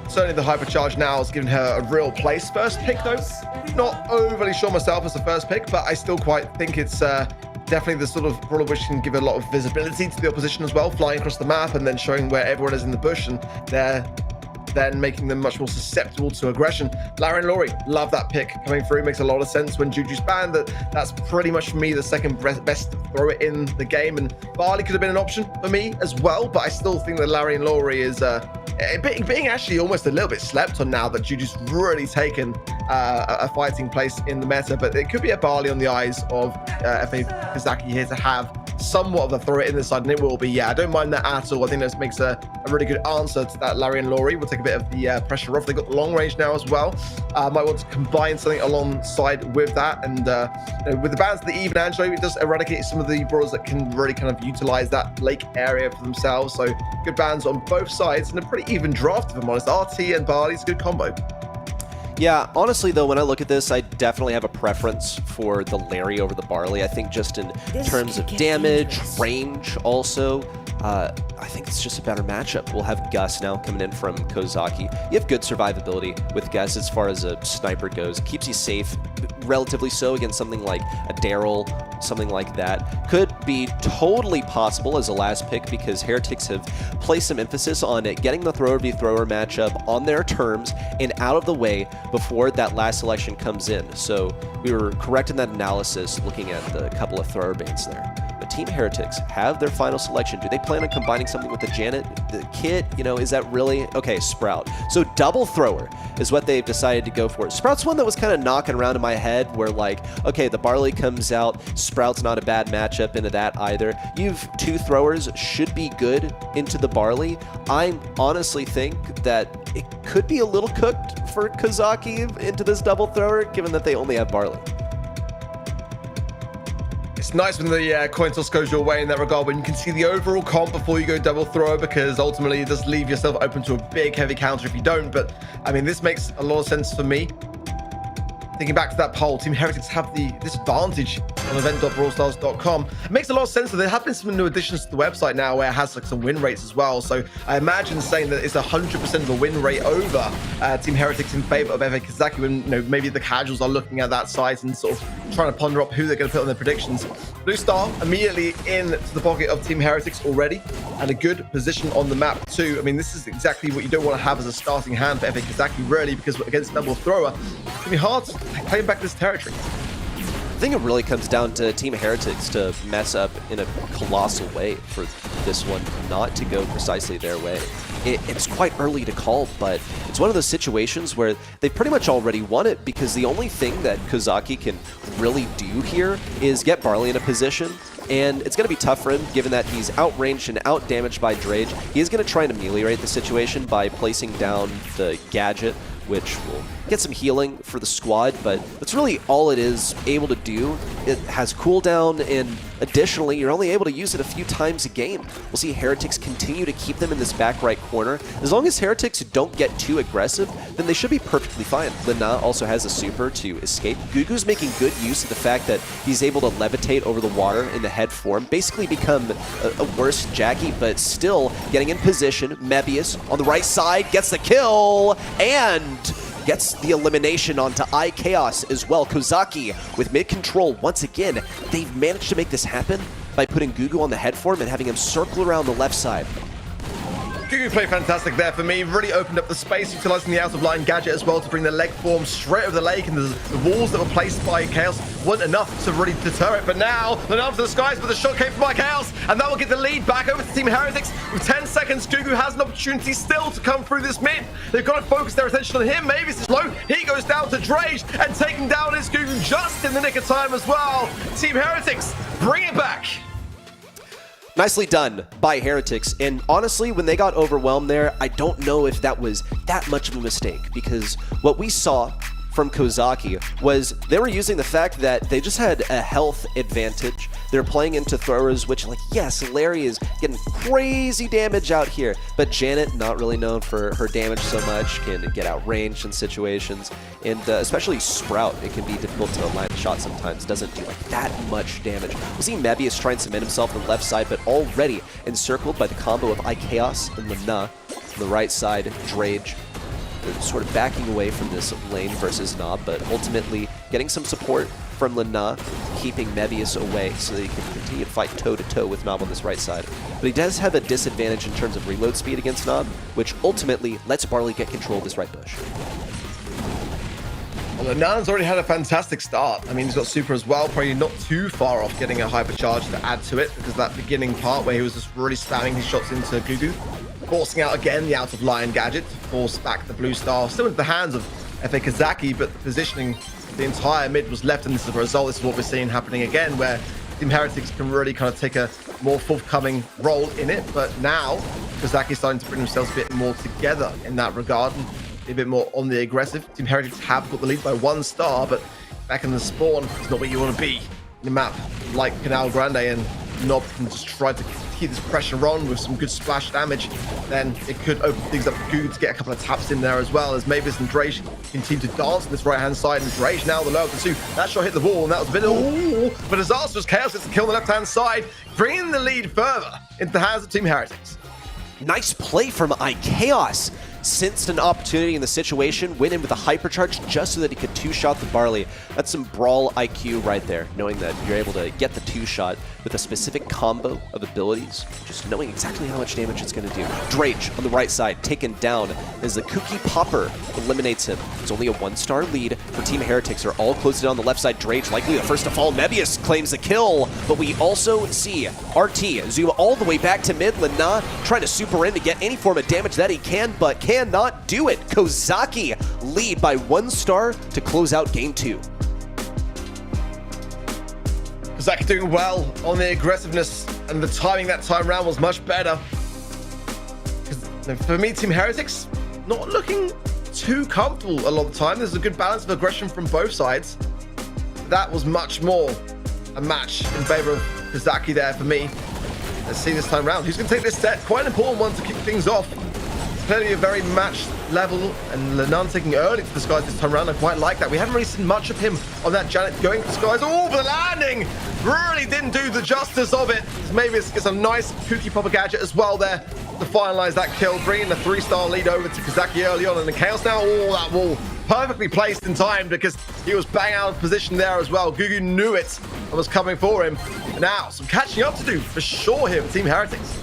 Certainly the Hypercharge now has given her a real place. First pick though, not overly sure myself as the first pick, but I still quite think it's definitely the sort of brawler which can give a lot of visibility to the opposition as well, flying across the map and then showing where everyone is in the bush, and they're then making them much more susceptible to aggression. Larian Laurie, love that pick coming through. Makes a lot of sense when Juju's banned. That's pretty much for me the second best thrower in the game, and Barley could have been an option for me as well, but I still think that Larian Laurie is being actually almost a little bit slept on now that Juju's really taken a fighting place in the meta. But it could be a Barley on the eyes of FA Kozaki here to have somewhat of a thrower in the side, and it will be. Yeah, I don't mind that at all. I think this makes a really good answer to that Larian Laurie. We'll take a bit of the pressure off. They've got long range now as well. Might want to combine something alongside with that, and you know, with the bans of the Eve and Angelo, it does eradicate some of the brawlers that can really kind of utilize that lake area for themselves. So good bans on both sides, and a pretty even draft, if I'm honest. RT and Barley's a good combo. Yeah, honestly though, when I look at this, I definitely have a preference for the Larry over the Barley. I think just in terms of damage, range also, I think it's just a better matchup. We'll have Gus now coming in from Kozaki. You have good survivability with Gus as far as a sniper goes. Keeps you safe, relatively so, against something like a Daryl, something like that. Could be totally possible as a last pick because Heretics have placed some emphasis on it, getting the thrower v thrower matchup on their terms and out of the way before that last selection comes in. So we were correct in that analysis looking at the couple of thrower bans there. But Team Heretics have their final selection. Do they plan on combining something with the Janet, the Kit? You know, is that really? Okay, Sprout. So double thrower is what they've decided to go for. Sprout's one that was kind of knocking around in my head where like, okay, the Barley comes out, Sprout's not a bad matchup into that either. You've two throwers, should be good into the Barley. I honestly think that it could be a little cooked for Kozaki into this double thrower, given that they only have Barley. It's nice when the coin toss goes your way in that regard, when you can see the overall comp before you go double thrower, because ultimately it does leave yourself open to a big heavy counter if you don't. But I mean, this makes a lot of sense for me. Thinking back to that poll, Team Heretics have this advantage on event.brawlstars.com. It makes a lot of sense that there have been some new additions to the website now where it has like some win rates as well. So I imagine saying that it's 100% of a win rate over Team Heretics in favor of FA Kozaki, when you know, maybe the casuals are looking at that site and sort of trying to ponder up who they're going to put on their predictions. Blue Star immediately into the pocket of Team Heretics already, and a good position on the map too. I mean, this is exactly what you don't want to have as a starting hand for FA Kozaki, really, because against double thrower, it can be hard to claim back this territory. I think it really comes down to Team Heretics to mess up in a colossal way for this one not to go precisely their way. It's quite early to call, but it's one of those situations where they pretty much already won it, because the only thing that Kozaki can really do here is get Barley in a position, and it's going to be tough for him given that he's outranged and outdamaged by Drage. He is going to try and ameliorate the situation by placing down the gadget, which will get some healing for the squad, but that's really all it is able to do. It has cooldown, and additionally, you're only able to use it a few times a game. We'll see Heretics continue to keep them in this back right corner. As long as Heretics don't get too aggressive, then they should be perfectly fine. Lina also has a super to escape. Gugu's making good use of the fact that he's able to levitate over the water in the head form, basically become a worse Jackie, but still getting in position. Mebius on the right side gets the kill, and gets the elimination onto iChaos as well. Kozaki with mid control once again. They've managed to make this happen by putting Gugu on the head form and having him circle around the left side. Gugu played fantastic there for me. Really opened up the space, utilizing the out-of-line gadget as well to bring the leg form straight over the lake, and the walls that were placed by Chaos weren't enough to really deter it. But now, they're up to the skies, but the shot came from by Chaos, and that will get the lead back over to Team Heretics. With 10 seconds, Gugu has an opportunity still to come through this mid. They've got to focus their attention on him. Maybe it's low. He goes down to Drage, and taking down his Gugu just in the nick of time as well. Team Heretics, bring it back. Nicely done by Heretics, and honestly, when they got overwhelmed there, I don't know if that was that much of a mistake, because what we saw from Kozaki was they were using the fact that they just had a health advantage. They're playing into throwers, which, like, yes, Larry is getting crazy damage out here, but Janet, not really known for her damage so much, can get outranged in situations, and especially Sprout, it can be difficult to line the shot sometimes, doesn't do like that much damage. We'll see Mebius try and cement himself on the left side, but already encircled by the combo of iChaos and Lana. On the right side, Drage, sort of backing away from this lane versus Nob, but ultimately getting some support from Lana, keeping Mebius away so that he can continue to fight toe-to-toe with Nob on this right side. But he does have a disadvantage in terms of reload speed against Nob, which ultimately lets Barley get control of this right bush. Well, Lanan's already had a fantastic start. I mean, he's got super as well, probably not too far off getting a hypercharge to add to it, because that beginning part where he was just really spamming his shots into Gugu, forcing out again the out-of-line gadget to force back the blue star. Still into the hands of FA Kozaki, but the positioning, the entire mid was left, and this is a result. This is what we're seeing happening again, where Team Heretics can really kind of take a more forthcoming role in it. But now, Kozaki's starting to bring themselves a bit more together in that regard, and be a bit more on the aggressive. Team Heretics have got the lead by 1 star, but back in the spawn is not where you want to be in a map like Canal Grande, and Nob can just try to keep this pressure on with some good splash damage. Then it could open things up for Gugu to get a couple of taps in there as well, as Mavis and Drage continue to dance on this right-hand side, and Drage now the low of the 2. That shot hit the wall, and that was a bit of but disastrous. Chaos gets the kill on the left-hand side, bringing the lead further into the hands of Team Heretics. Nice play from iChaos. Sensed an opportunity in the situation, went in with a hypercharge just so that he could 2-shot the Barley. That's some Brawl IQ right there, knowing that you're able to get the 2-shot with a specific combo of abilities, just knowing exactly how much damage it's going to do. Drage on the right side, taken down as the Kooky Popper eliminates him. It's only a 1-star lead for Team Heretics. They're all closed in on the left side. Drage likely the first to fall. Mebius claims the kill, but we also see RT zoom all the way back to mid. Lana trying to super in to get any form of damage that he can, but cannot do it. Kozaki lead by 1 star to close out game 2. Kozaki doing well on the aggressiveness, and the timing that time round was much better. For me, Team Heretics not looking too comfortable a lot of the time. There's a good balance of aggression from both sides. That was much more a match in favor of Kozaki there for me. Let's see this time round. Who's going to take this set? Quite an important one to kick things off. Clearly a very matched level, and Lenan taking early to the skies this time around. I quite like that. We haven't really seen much of him on that Janet going to the skies. Oh, the landing really didn't do the justice of it. Maybe it's a nice Kooky Popper gadget as well there to finalize that kill, bringing the 3-star lead over to Kozaki early on. And the Chaos now, oh, that wall perfectly placed in time, because he was bang out of position there as well. Gugu knew it and was coming for him. Now, some catching up to do for sure here for Team Heretics.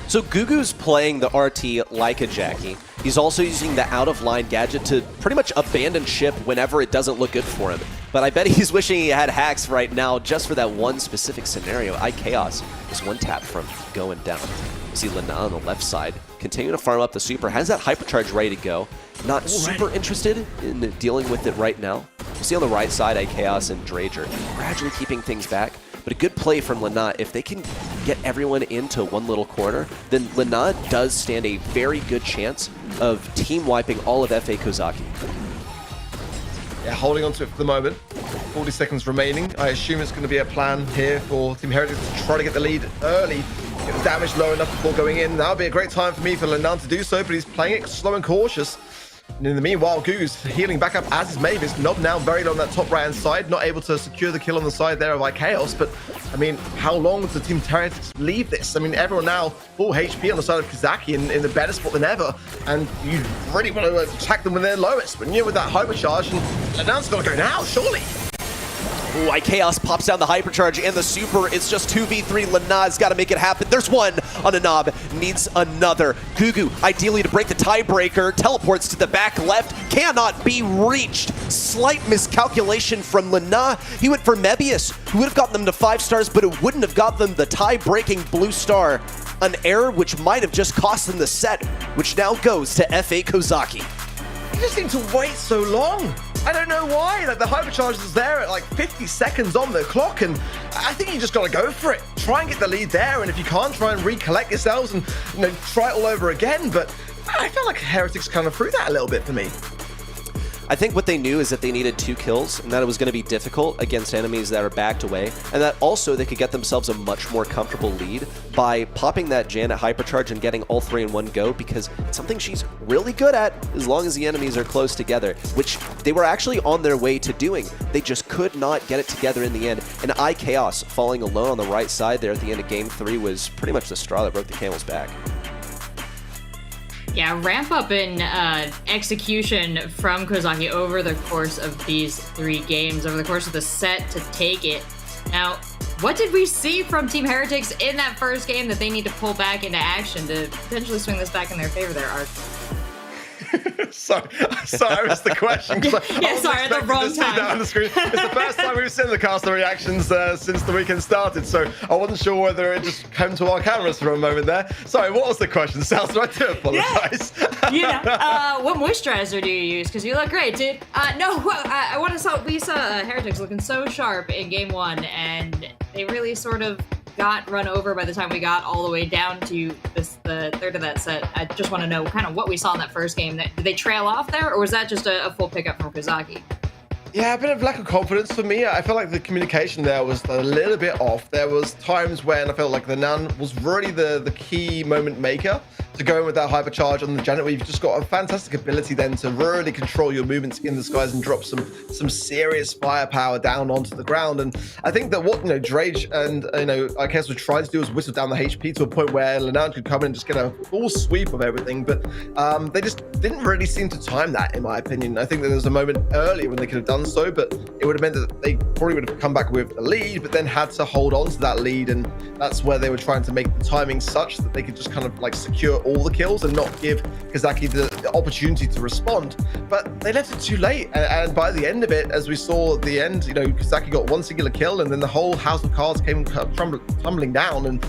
So Gugu's playing the RT like a Jackie. He's also using the out-of-line gadget to pretty much abandon ship whenever it doesn't look good for him. But I bet he's wishing he had hacks right now just for that one specific scenario. iChaos is 1 tap from going down. You see Lana on the left side continuing to farm up the super. Has that hypercharge ready to go. Not super interested in dealing with it right now. You see on the right side, iChaos and Drage are gradually keeping things back. But a good play from Lana. If they can get everyone into one little corner, then Lana does stand a very good chance of team wiping all of FA Kozaki. Yeah, holding on to it for the moment. 40 seconds remaining. I assume it's going to be a plan here for Team Heretics to try to get the lead early, get the damage low enough before going in. That would be a great time for me for Lana to do so, but he's playing it slow and cautious. And in the meanwhile, Gugu's healing back up as is Mavis. Nob now very low on that top right-hand side, not able to secure the kill on the side there of iChaos. But, I mean, how long does the Team Heretics leave this? I mean, everyone now full HP on the side of Kozaki in a better spot than ever. And you really want to attack them when they're lowest. When you're with that hypercharge, and Lanan's got to go now, surely. Ooh, Chaos pops down the hypercharge and the super. It's just 2v3. Lena's got to make it happen. There's one on a knob. Needs another. Gugu, ideally to break the tiebreaker, teleports to the back left. Cannot be reached. Slight miscalculation from Lena. He went for Mebius, who would have gotten them to 5 stars, but it wouldn't have got them the tie-breaking blue star. An error which might have just cost them the set, which now goes to F8 Kozaki. You just seem to wait so long. I don't know why. Like, the hypercharge is there at like 50 seconds on the clock, and I think you just got to go for it. Try and get the lead there, and if you can't, try and recollect yourselves and try it all over again. But I felt like Heretics kind of threw that a little bit for me. I think what they knew is that they needed 2 kills and that it was going to be difficult against enemies that are backed away, and that also they could get themselves a much more comfortable lead by popping that Janet hypercharge and getting all 3 in one go, because it's something she's really good at as long as the enemies are close together, which they were actually on their way to doing. They just could not get it together in the end, and Chaos falling alone on the right side there at the end of Game 3 was pretty much the straw that broke the camel's back. Yeah, ramp up in execution from Kozaki over the course of these 3 games, over the course of the set to take it. Now, what did we see from Team Heretics in that first game that they need to pull back into action to potentially swing this back in their favor there, Ark? Sorry, I missed the question. Sorry, at the wrong time. On the screen. It's the first time we've seen the caster reactions since the weekend started, so I wasn't sure whether it just came to our cameras for a moment there. Sorry, what was the question, Sal? So I do apologize. What moisturizer do you use? Because you look great, dude. We saw Heretics looking so sharp in Game 1, and they really sort of got run over by the time we got all the way down to the third of that set. I just want to know kind of what we saw in that first game. Did they trail off there, or was that just a full pickup from Kozaki? Yeah, a bit of lack of confidence for me. I felt like the communication there was a little bit off. There was times when I felt like the Nan was really the key moment maker to go in with that hypercharge on the Janet, where you've just got a fantastic ability then to really control your movements in the skies and drop some serious firepower down onto the ground. And I think that what Drage and Chaos were trying to do was whistle down the HP to a point where Lenan could come in and just get a full sweep of everything. But they just didn't really seem to time that, in my opinion. I think that there was a moment earlier when they could have done so, but it would have meant that they probably would have come back with a lead, but then had to hold on to that lead, and that's where they were trying to make the timing such that they could just kind of like secure all the kills and not give Kozaki the opportunity to respond. But they left it too late, and by the end of it, as we saw at the end, Kozaki got one singular kill, and then the whole house of cards came tumbling down, and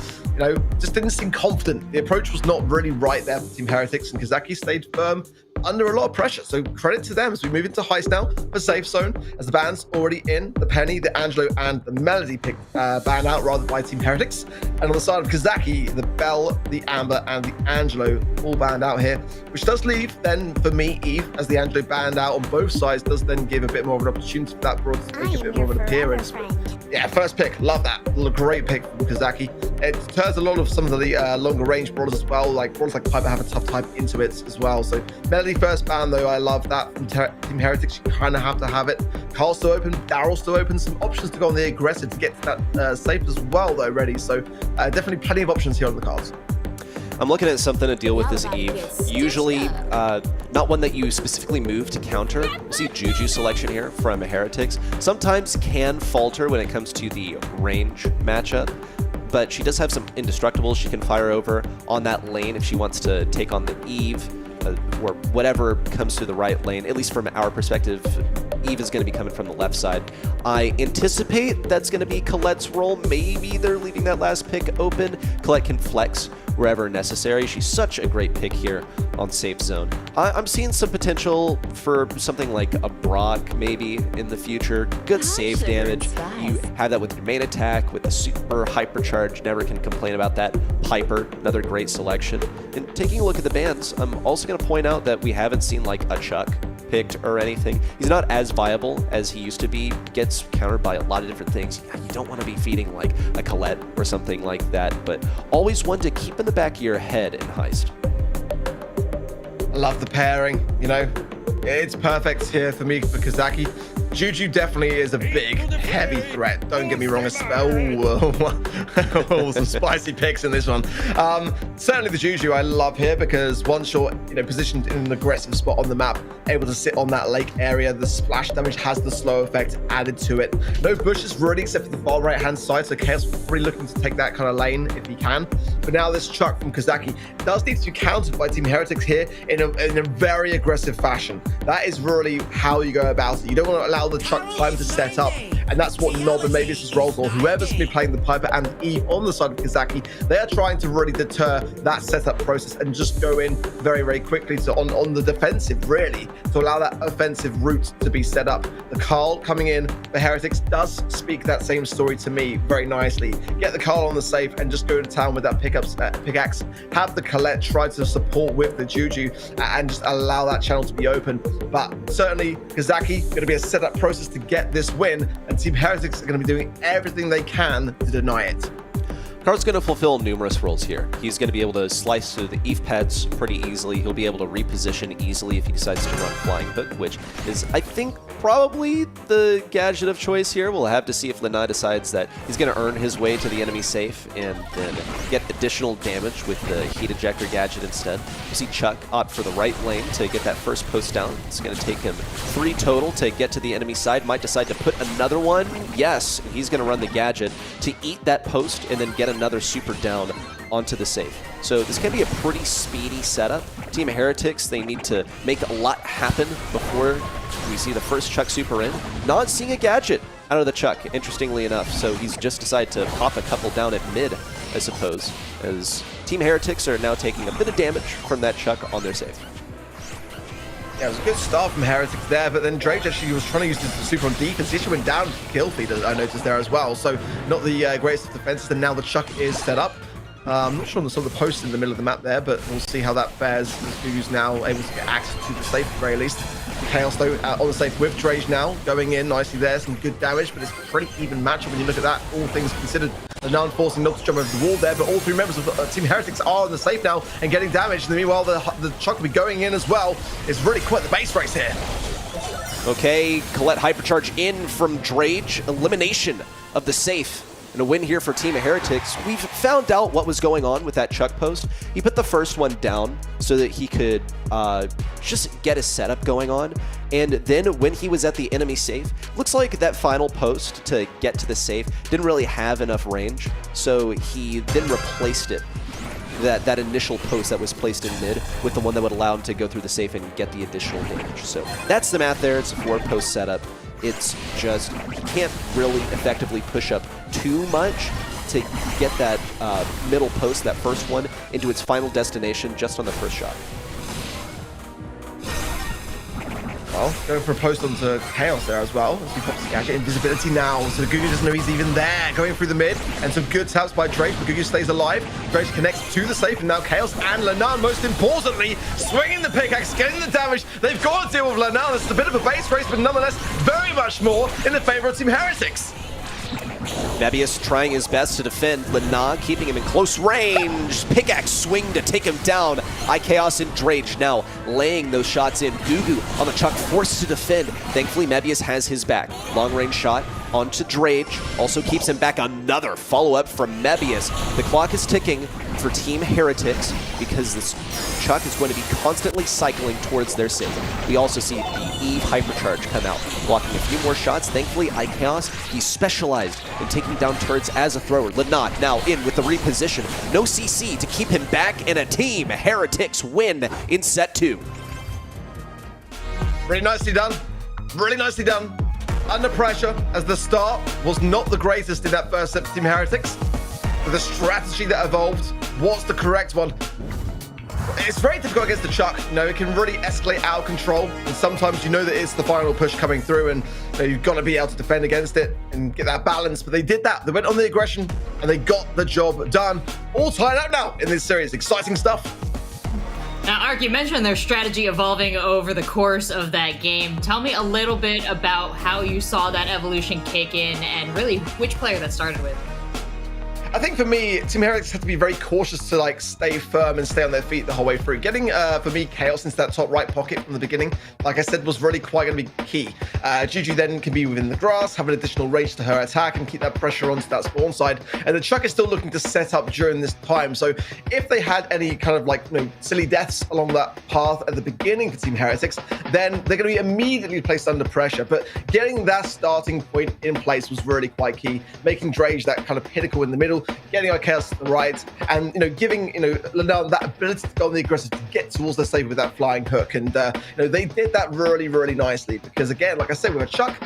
just didn't seem confident. The approach was not really right there for Team Heretics, and Kozaki stayed firm under a lot of pressure. So credit to them as we move into Heist now for Safe Zone, as the ban's already in. The Penny, the Angelo, and the Melody picked ban out rather by Team Heretics. And on the side of Kozaki, the Bell, the Amber, and the Angelo all banned out here, which does leave then for me Eve, as the Angelo banned out on both sides, does then give a bit more of an opportunity for that Brawl to make a bit more of an appearance. But yeah, first pick, love that. Great pick from Kozaki. It turns a lot of some of the longer range brawlers as well, like brawlers like Piper have a tough time into it as well. So Melody first ban though, I love that from Team Heretics. You kind of have to have it. Carl's still open, Daryl's still open, some options to go on the aggressive to get to that safe as well though ready. So definitely plenty of options here on the cards. I'm looking at something to deal with this Eve. Usually, not one that you specifically move to counter. You see Juju selection here from Heretics. Sometimes can falter when it comes to the range matchup, but she does have some indestructibles she can fire over on that lane if she wants to take on the Eve, or whatever comes to the right lane. At least from our perspective, Eve is going to be coming from the left side. I anticipate that's going to be Colette's role. Maybe they're leaving that last pick open. Colette can flex wherever necessary. She's such a great pick here on Safe Zone. I'm seeing some potential for something like a Brock maybe in the future. Good save damage. You have that with your main attack, with the super hypercharge. Never can complain about that. Piper, another great selection. And taking a look at the bans, I'm also going to point out that we haven't seen like a Chuck picked or anything. He's not as viable as he used to be. Gets countered by a lot of different things. You don't want to be feeding like a Colette or something like that, but always one to keep in the back of your head in Heist. I love the pairing, it's perfect here for me for Kozaki. Juju definitely is a big, heavy threat. Don't get me wrong. Some spicy picks in this one. Certainly the Juju I love here because once you're positioned in an aggressive spot on the map, able to sit on that lake area, the splash damage has the slow effect added to it. No bushes really except for the far right hand side, so Chaos really looking to take that kind of lane if he can. But now this chuck from Kozaki does need to be countered by Team Heretics here in a very aggressive fashion. That is really how you go about it. You don't want to allow the chuck time to set up, and that's what Nob and Mabius' roles, or whoever's going to be playing the Piper and Eve on the side of Kozaki, they are trying to really deter that setup process and just go in very, very quickly on the defensive, really, to allow that offensive route to be set up. The Carl coming in for Heretics does speak that same story to me very nicely. Get the Carl on the safe and just go to town with that pickaxe. Have the Colette try to support with the Juju and just allow that channel to be open. But certainly Kozaki going to be a setup process to get this win, and Team Heretics are going to be doing everything they can to deny it. Carl's going to fulfill numerous roles here. He's going to be able to slice through the Eve pads pretty easily. He'll be able to reposition easily if he decides to run Flying Hook, which is, I think, probably the gadget of choice here. We'll have to see if Lena decides that he's going to earn his way to the enemy safe and then get additional damage with the Heat Ejector gadget instead. You see Chuck opt for the right lane to get that first post down. It's going to take him 3 total to get to the enemy side. Might decide to put another one. Yes, he's going to run the gadget to eat that post and then get another super down onto the safe. So this can be a pretty speedy setup. Team Heretics, they need to make a lot happen before we see the first Chuck super in. Not seeing a gadget out of the Chuck, interestingly enough. So he's just decided to pop a couple down at mid, I suppose, as Team Heretics are now taking a bit of damage from that Chuck on their safe. Yeah, it was a good start from Heretics there, but then Drake actually was trying to use the super on defense. He actually went down to kill feed, I noticed there as well. So not the greatest of defenses, and now the Chuck is set up. I'm not sure on the sort of the post in the middle of the map there, but we'll see how that fares. Who's now able to get access to the safe at the very least. Chaos though on the safe with Drage now going in nicely there, some good damage, but it's a pretty even matchup when you look at that, all things considered. The now forcing Nob to jump over the wall there, but all 3 members of Team Heretics are on the safe now and getting damaged. And meanwhile, the Chuck will be going in as well. It's really quite the base race here. Okay, Colette Hypercharge in from Drage. Elimination of the safe. And a win here for Team Heretics. We've found out what was going on with that Chuck post. He put the first one down so that he could just get his setup going on. And then when he was at the enemy safe, looks like that final post to get to the safe didn't really have enough range. So he then replaced it, that initial post that was placed in mid, with the one that would allow him to go through the safe and get the additional damage. So that's the math there. It's a 4-post setup. It's just, you can't really effectively push up too much to get that middle post, that first one, into its final destination just on the first shot. Well, going for a post onto Chaos there as well. As he pops the gadget. Invisibility now, so the Gugu doesn't know he's even there. Going through the mid, and some good taps by Drake. The Gugu stays alive. Drake connects to the safe, and now Chaos and Lenan, most importantly, swinging the pickaxe, getting the damage. They've got to deal with Lenan. This is a bit of a base race, but nonetheless, very much more in the favor of Team Heretics. Mebius trying his best to defend Lena, keeping him in close range. Pickaxe swing to take him down. iKaos and Drage now laying those shots in. Gugu on the Chuck, forced to defend. Thankfully, Mebius has his back. Long range shot onto Drage. Also keeps him back. Another follow-up from Mebius. The clock is ticking for Team Heretics because this Chuck is going to be constantly cycling towards their safe. We also see the Eve Hypercharge come out, blocking a few more shots. Thankfully, iKaos, he's specialized in taking down turrets as a thrower. Lenat now in with the reposition. No CC to keep him back, and a Team Heretics win in set 2. Really nicely done. Really nicely done. Under pressure, as the start was not the greatest in that first set for Team Heretics. But the strategy that evolved was the correct one. It's very difficult against the Chuck. You know, it can really escalate out of control, and sometimes you know that it's the final push coming through, and you've got to be able to defend against it and get that balance. But they did that. They went on the aggression, and they got the job done. All tied up now in this series. Exciting stuff. Now, Ark, you mentioned their strategy evolving over the course of that game. Tell me a little bit about how you saw that evolution kick in, and really which player that started with. I think for me, Team Heretics have to be very cautious to like stay firm and stay on their feet the whole way through. Getting, for me, Chaos into that top right pocket from the beginning, like I said, was really quite going to be key. Juju then can be within the grass, have an additional range to her attack, and keep that pressure onto that spawn side. And the Chuck is still looking to set up during this time. So if they had any kind of like, silly deaths along that path at the beginning for Team Heretics, then they're going to be immediately placed under pressure. But getting that starting point in place was really quite key, making Drage that kind of pinnacle in the middle, getting our Chaos to the right, and giving Lennart that ability to go on the aggressive, to get towards the safe with that flying hook. And they did that really, really nicely, because again, like I said, with a Chuck,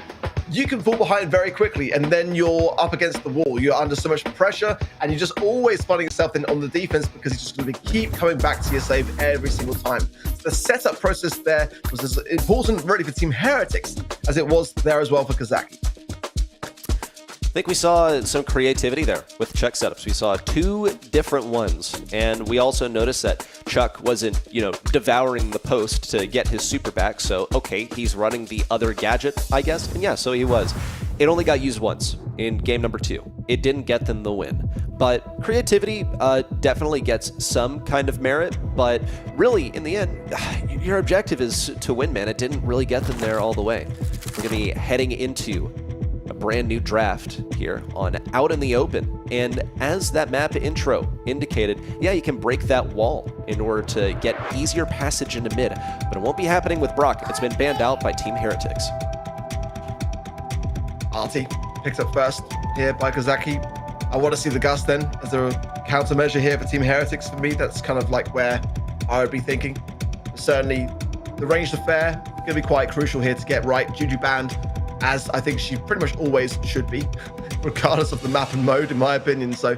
you can fall behind very quickly, and then you're up against the wall. You're under so much pressure, and you're just always finding yourself on the defense, because you're just going to keep coming back to your save every single time. So the setup process there was as important really for Team Heretics as it was there as well for Kozaki. I think we saw some creativity there with Chuck setups. We saw 2 different ones, and we also noticed that Chuck wasn't, devouring the post to get his super back. So, okay, he's running the other gadget, I guess. And yeah, so he was. It only got used once in game number 2. It didn't get them the win. But creativity definitely gets some kind of merit. But really, in the end, your objective is to win, man. It didn't really get them there all the way. We're going to be heading into a brand new draft here on Out in the Open, and as that map intro indicated, yeah, you can break that wall in order to get easier passage into mid, but it won't be happening with Brock. It's been banned out by Team Heretics. Artie picked up first here by Kozaki. I want to see the Gust then as a countermeasure here for Team Heretics. For me, that's kind of like where I would be thinking. Certainly the range of fair going to be quite crucial here to get right. Juju banned, as I think she pretty much always should be, regardless of the map and mode, in my opinion. So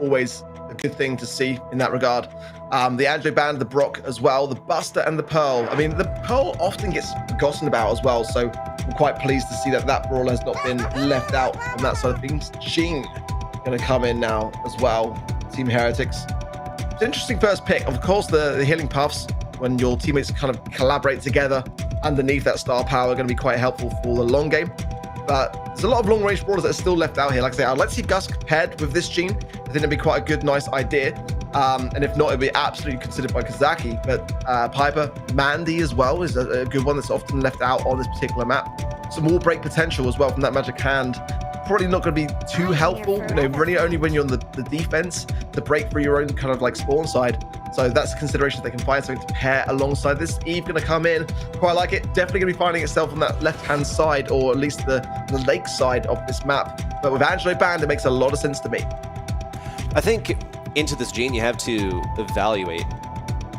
always a good thing to see in that regard. The Angelo banned, the Brock as well, the Buster and the Pearl. I mean, the Pearl often gets forgotten about as well, so I'm quite pleased to see that that Brawl has not been left out on that side of things. Jean going to come in now as well, Team Heretics. It's an interesting first pick. Of course, the healing puffs, when your teammates kind of collaborate together underneath that star power, are going to be quite helpful for the long game. But there's a lot of long-range brawlers that are still left out here. Like I say, I'd like to see Gus paired with this Jean. I think it'd be quite a good, nice idea. And if not, it'd be absolutely considered by Kozaki. But Piper, Mandy as well is a good one that's often left out on this particular map. Some wall break potential as well from that magic hand. Probably not going to be too helpful, really only when you're on the defense to break through your own kind of like spawn side. So that's a consideration. They can find something to pair alongside this. Eve going to come in, quite like it. Definitely going to be finding itself on that left-hand side, or at least the lake side of this map. But with Angelo banned, it makes a lot of sense to me. I think into this Jean, you have to evaluate,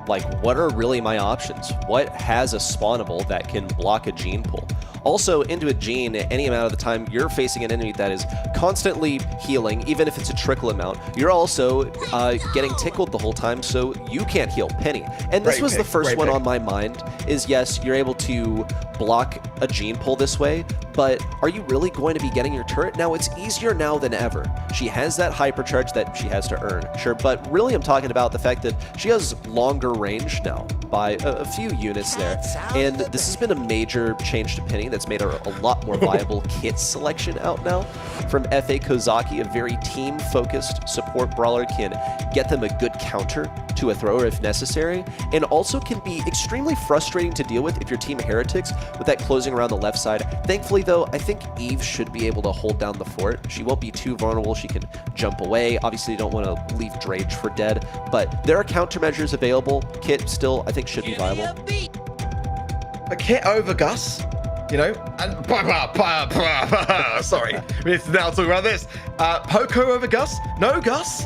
like, what are really my options? What has a spawnable that can block a Jean pull? Also, into a Jean, any amount of the time you're facing an enemy that is constantly healing, even if it's a trickle amount, you're also getting tickled the whole time, so you can't heal Penny. And this was the first one on my mind, is yes, you're able to block a Jean pull this way, but are you really going to be getting your turret? Now, it's easier now than ever. She has that hypercharge that she has to earn, sure, but really I'm talking about the fact that she has longer range now by a few units there, and this has been a major change to Penny that's made her a lot more viable kit selection out now. From FA Kozaki, a very team-focused support brawler, can get them a good counter to a thrower if necessary, and also can be extremely frustrating to deal with if you're Team Heretics with that closing around the left side. Thankfully, though, I think Eve should be able to hold down the fort. She won't be too vulnerable. She can jump away. Obviously, you don't want to leave Drage for dead, but there are countermeasures available. Kit still, I think, should be viable. A Kit over Gus, and sorry, we need to now talk about this. Poco over Gus? No, Gus?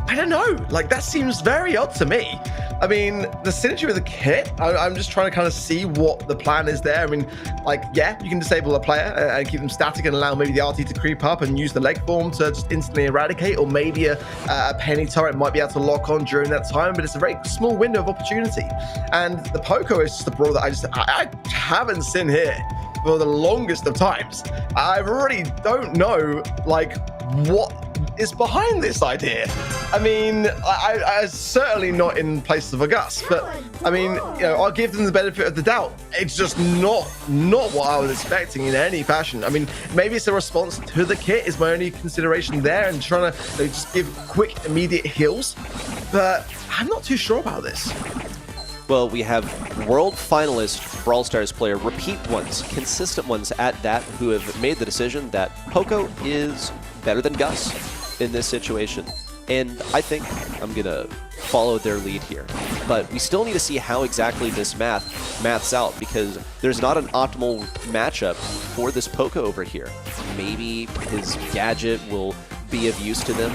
I don't know. Like, that seems very odd to me. I mean, the synergy with the Kit, I'm just trying to kind of see what the plan is there. I mean, like, yeah, you can disable a player and keep them static and allow maybe the RT to creep up and use the leg form to just instantly eradicate, or maybe a Penny turret might be able to lock on during that time, but it's a very small window of opportunity. And the Poco is just a brawl that I haven't seen here for the longest of times. I really don't know, like, what is behind this idea. I mean, I certainly not in place of a Gus, but I mean, you know, I'll give them the benefit of the doubt. It's just not what I was expecting in any fashion. I mean, maybe it's a response to the kit is my only consideration there, and trying to just give quick, immediate heals, but I'm not too sure about this. Well, we have world finalist Brawl Stars player, repeat ones, consistent ones at that, who have made the decision that Poco is better than Gus in this situation. And I think I'm going to follow their lead here. But we still need to see how exactly this maths out, because there's not an optimal matchup for this Poco over here. Maybe his gadget will be of use to them,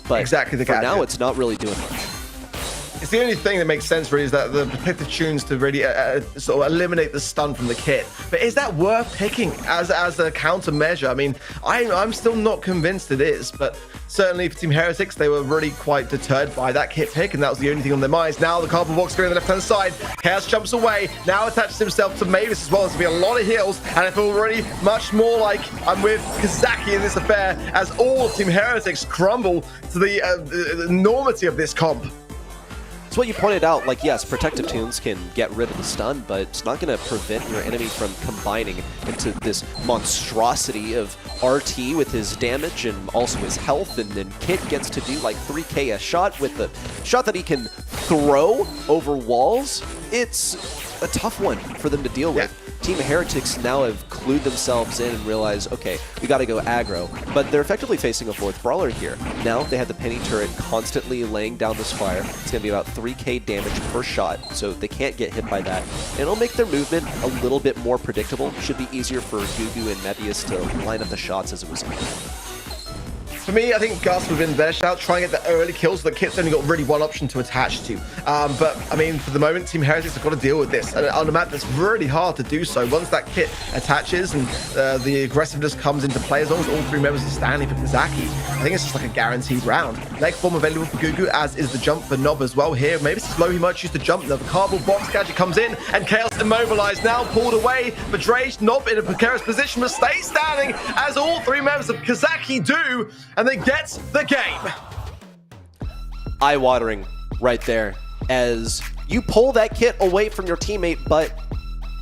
but exactly the for gadget. now it's not really doing much. It's the only thing that makes sense really is that the protective tunes to really sort of eliminate the stun from the kit. But is that worth picking as a countermeasure? I mean, I'm still not convinced it is, but certainly for Team Heretics, they were really quite deterred by that kit pick, and that was the only thing on their minds. Now the cardboard box going on the left-hand side. Chaos jumps away, now attaches himself to Mavis as well. There's going to be a lot of heals, and I feel already much more like I'm with Kozaki in this affair as all of Team Heretics crumble to the enormity of this comp. It's what you pointed out, like, yes, protective tunes can get rid of the stun, but it's not going to prevent your enemy from combining into this monstrosity of RT with his damage and also his health, and then Kit gets to do like 3k a shot with the shot that he can throw over walls. It's a tough one for them to deal with. Team Heretics now have clued themselves in and realized, okay, we got to go aggro, but they're effectively facing a fourth brawler here. Now they have the penny turret constantly laying down this fire. It's going to be about 3k damage per shot, so they can't get hit by that. And it'll make their movement a little bit more predictable. Should be easier for Gugu and Mebius to line up the shots as a result. For me, I think Gus would have been the better shout, trying to get the early kills. The kit's only got really one option to attach to. But, I mean, for the moment, Team Heretics have got to deal with this. And on a map that's really hard to do so. Once that kit attaches and the aggressiveness comes into play, as long as all three members are standing for Kozaki, I think it's just like a guaranteed round. Next form available for Gugu, as is the jump for Nob as well here. Maybe it's slow, he might choose to jump. Now the cardboard box gadget comes in, and Chaos immobilized, now pulled away. But Drage, Nob in a precarious position, but stays standing, as all three members of Kozaki do, and they get the game. Eye-watering right there, as you pull that kit away from your teammate, but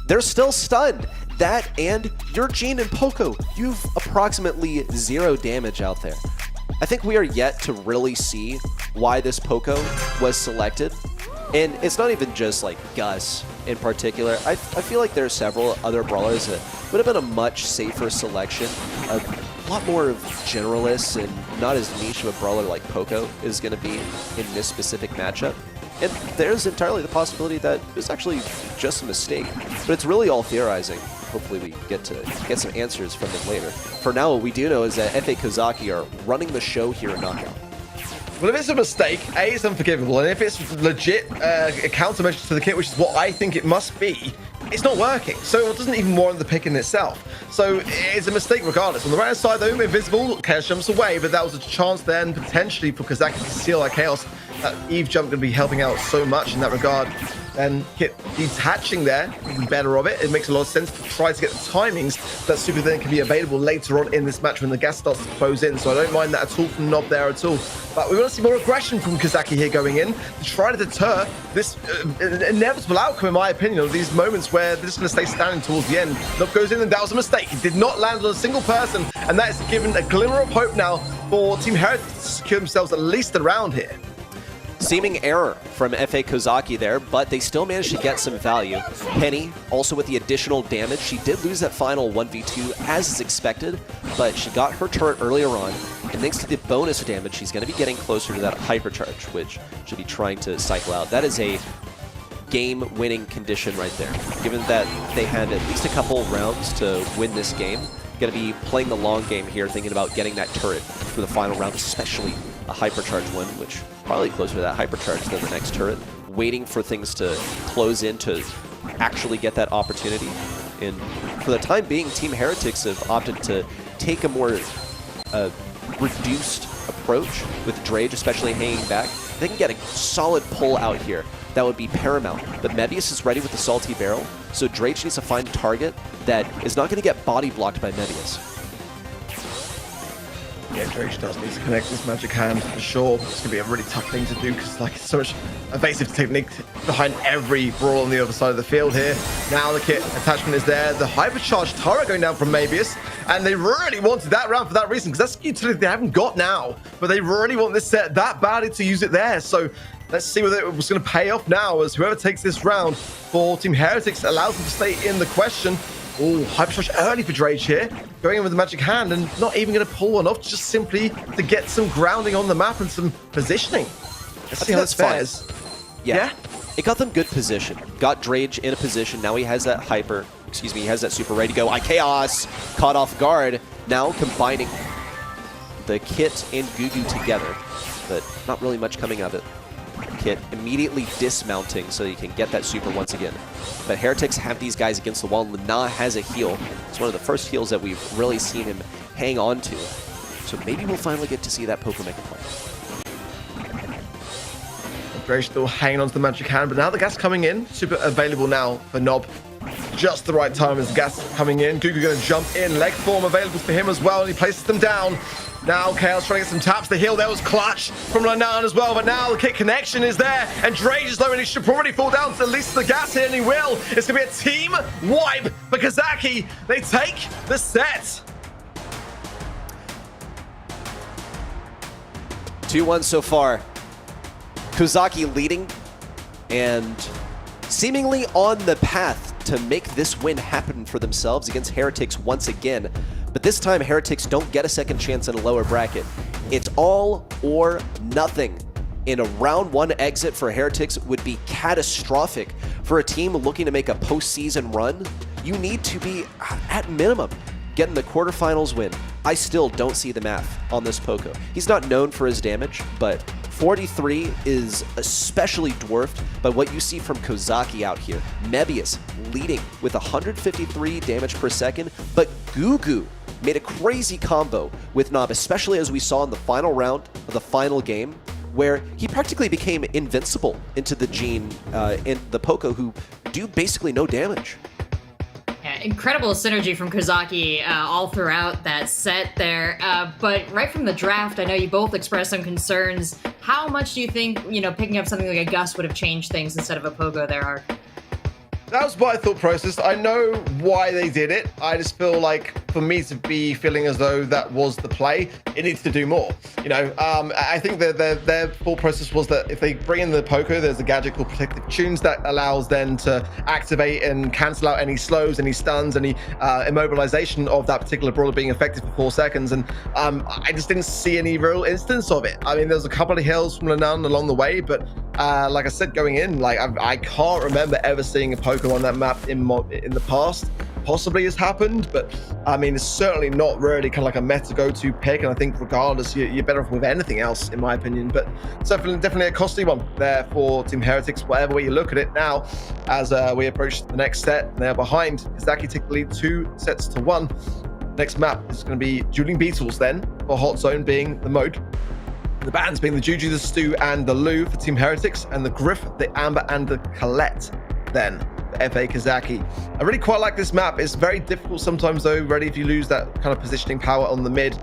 they're still stunned. That and your Gene and Poco, you've approximately 0 damage out there. I think we are yet to really see why this Poco was selected. And it's not even just like Gus in particular. I feel like there are several other brawlers that would have been a much safer selection. A lot more of generalists and not as niche of a brawler like Poco is going to be in this specific matchup. And there's entirely the possibility that it was actually just a mistake. But it's really all theorizing. Hopefully we get to get some answers from them later. For now, what we do know is that FA Kozaki are running the show here in Knockout. Well, if it's a mistake, A, it's unforgivable, and if it's legit a countermeasure to the kit, which is what I think it must be, it's not working. So it doesn't even warrant the pick in itself. So it's a mistake regardless. On the right side, though, invisible, Chaos jumps away, but that was a chance then potentially for Kozaki to seal that Chaos. That Eve jump going to be helping out so much in that regard. And Kit detaching there, better of it. It makes a lot of sense to try to get the timings that Super then can be available later on in this match when the gas starts to close in. So I don't mind that at all from Nob there at all. But we want to see more aggression from Kozaki here going in to try to deter this inevitable outcome, in my opinion, of these moments where they're just going to stay standing towards the end. Nob goes in, and that was a mistake. He did not land on a single person, and that is given a glimmer of hope now for Team Heretics to secure themselves at least a round here. Seeming error from FA Kozaki there, but they still managed to get some value. Penny, also with the additional damage, she did lose that final 1v2 as is expected, but she got her turret earlier on, and thanks to the bonus damage, she's going to be getting closer to that hypercharge, which she'll be trying to cycle out. That is a game-winning condition right there. Given that they had at least a couple rounds to win this game, going to be playing the long game here, thinking about getting that turret for the final round, especially a hypercharge one, which probably closer to that hypercharge than the next turret, waiting for things to close in to actually get that opportunity. And for the time being, Team Heretics have opted to take a more reduced approach with Drage, especially hanging back. They can get a solid pull out here. That would be paramount. But Mebius is ready with the Salty Barrel, so Drage needs to find a target that is not going to get body blocked by Mebius. Yeah, Drake does need to connect this magic hand for sure. It's gonna be a really tough thing to do because like it's so much evasive technique behind every Brawl on the other side of the field here. Now the kit attachment is there. The hypercharged turret going down from Mabius, and they really wanted that round for that reason because that's the utility they haven't got now. But they really want this set that badly to use it there. So let's see whether it was going to pay off now as whoever takes this round for Team Heretics allows them to stay in the question. Oh, hypercharge early for Drage here, going in with the magic hand and not even going to pull one off, just simply to get some grounding on the map and some positioning. Let's see how this fares. Yeah. It got them good position. Got Drage in a position. Now he has that he has that super ready to go. Chaos caught off guard. Now combining the Kit and Gugu together, but not really much coming of it. Kit immediately dismounting so you can get that super once again. But Heretics have these guys against the wall. Lana has a heal. It's one of the first heals that we've really seen him hang on to. So maybe we'll finally get to see that poker make a play. Drage still hanging on to the magic hand, but now the gas coming in. Super available now for Nob. Just the right time as the gas coming in. Gugu going to jump in. Leg form available for him as well, and he places them down. Now Chaos trying to get some taps. The heal there was clutch from Lanan as well, but now the kit connection is there, and Drage is low, and he should probably fall down to at least the gas here, and he will. It's going to be a team wipe for Kozaki. They take the set. 2-1 so far. Kozaki leading and seemingly on the path to make this win happen for themselves against Heretics once again. But this time, Heretics don't get a second chance in a lower bracket. It's all or nothing. In a round 1 exit for Heretics would be catastrophic. For a team looking to make a postseason run, you need to be, at minimum, getting the quarterfinals win. I still don't see the math on this Poco. He's not known for his damage, but 43 is especially dwarfed by what you see from Kozaki out here. Mebius leading with 153 damage per second, but Gugu made a crazy combo with Nob, especially as we saw in the final round of the final game, where he practically became invincible into the Gene and the Poco, who do basically no damage. Yeah, incredible synergy from Kozaki all throughout that set there. But right from the draft, I know you both expressed some concerns. How much do you think, picking up something like a Gus would have changed things instead of a Pogo there, Ark? That was my thought process. I know why they did it. I just feel like for me to be feeling as though that was the play, it needs to do more. I think that their thought process was that if they bring in the Poco, there's a gadget called Protective Tunes that allows them to activate and cancel out any slows, any stuns, any immobilization of that particular brawler being effective for 4 seconds. And I just didn't see any real instance of it. I mean, there's a couple of hills from Lanan along the way, but like I said, going in, I can't remember ever seeing a Poco on that map in the past. Possibly has happened, but I mean, it's certainly not really kind of like a meta go-to pick, and I think regardless, you're better off with anything else, in my opinion. But it's definitely a costly one there for Team Heretics, whatever way you look at it now, as we approach the next set. They're behind. Kozaki take the lead 2-1. Next map is going to be Dueling Beetles then, for Hot Zone being the mode. The bans being the Juju, the Stu, and the Lou for Team Heretics, and the Griff, the Amber, and the Colette then for FA Kozaki. I really quite like this map. It's very difficult sometimes though, really, if you lose that kind of positioning power on the mid.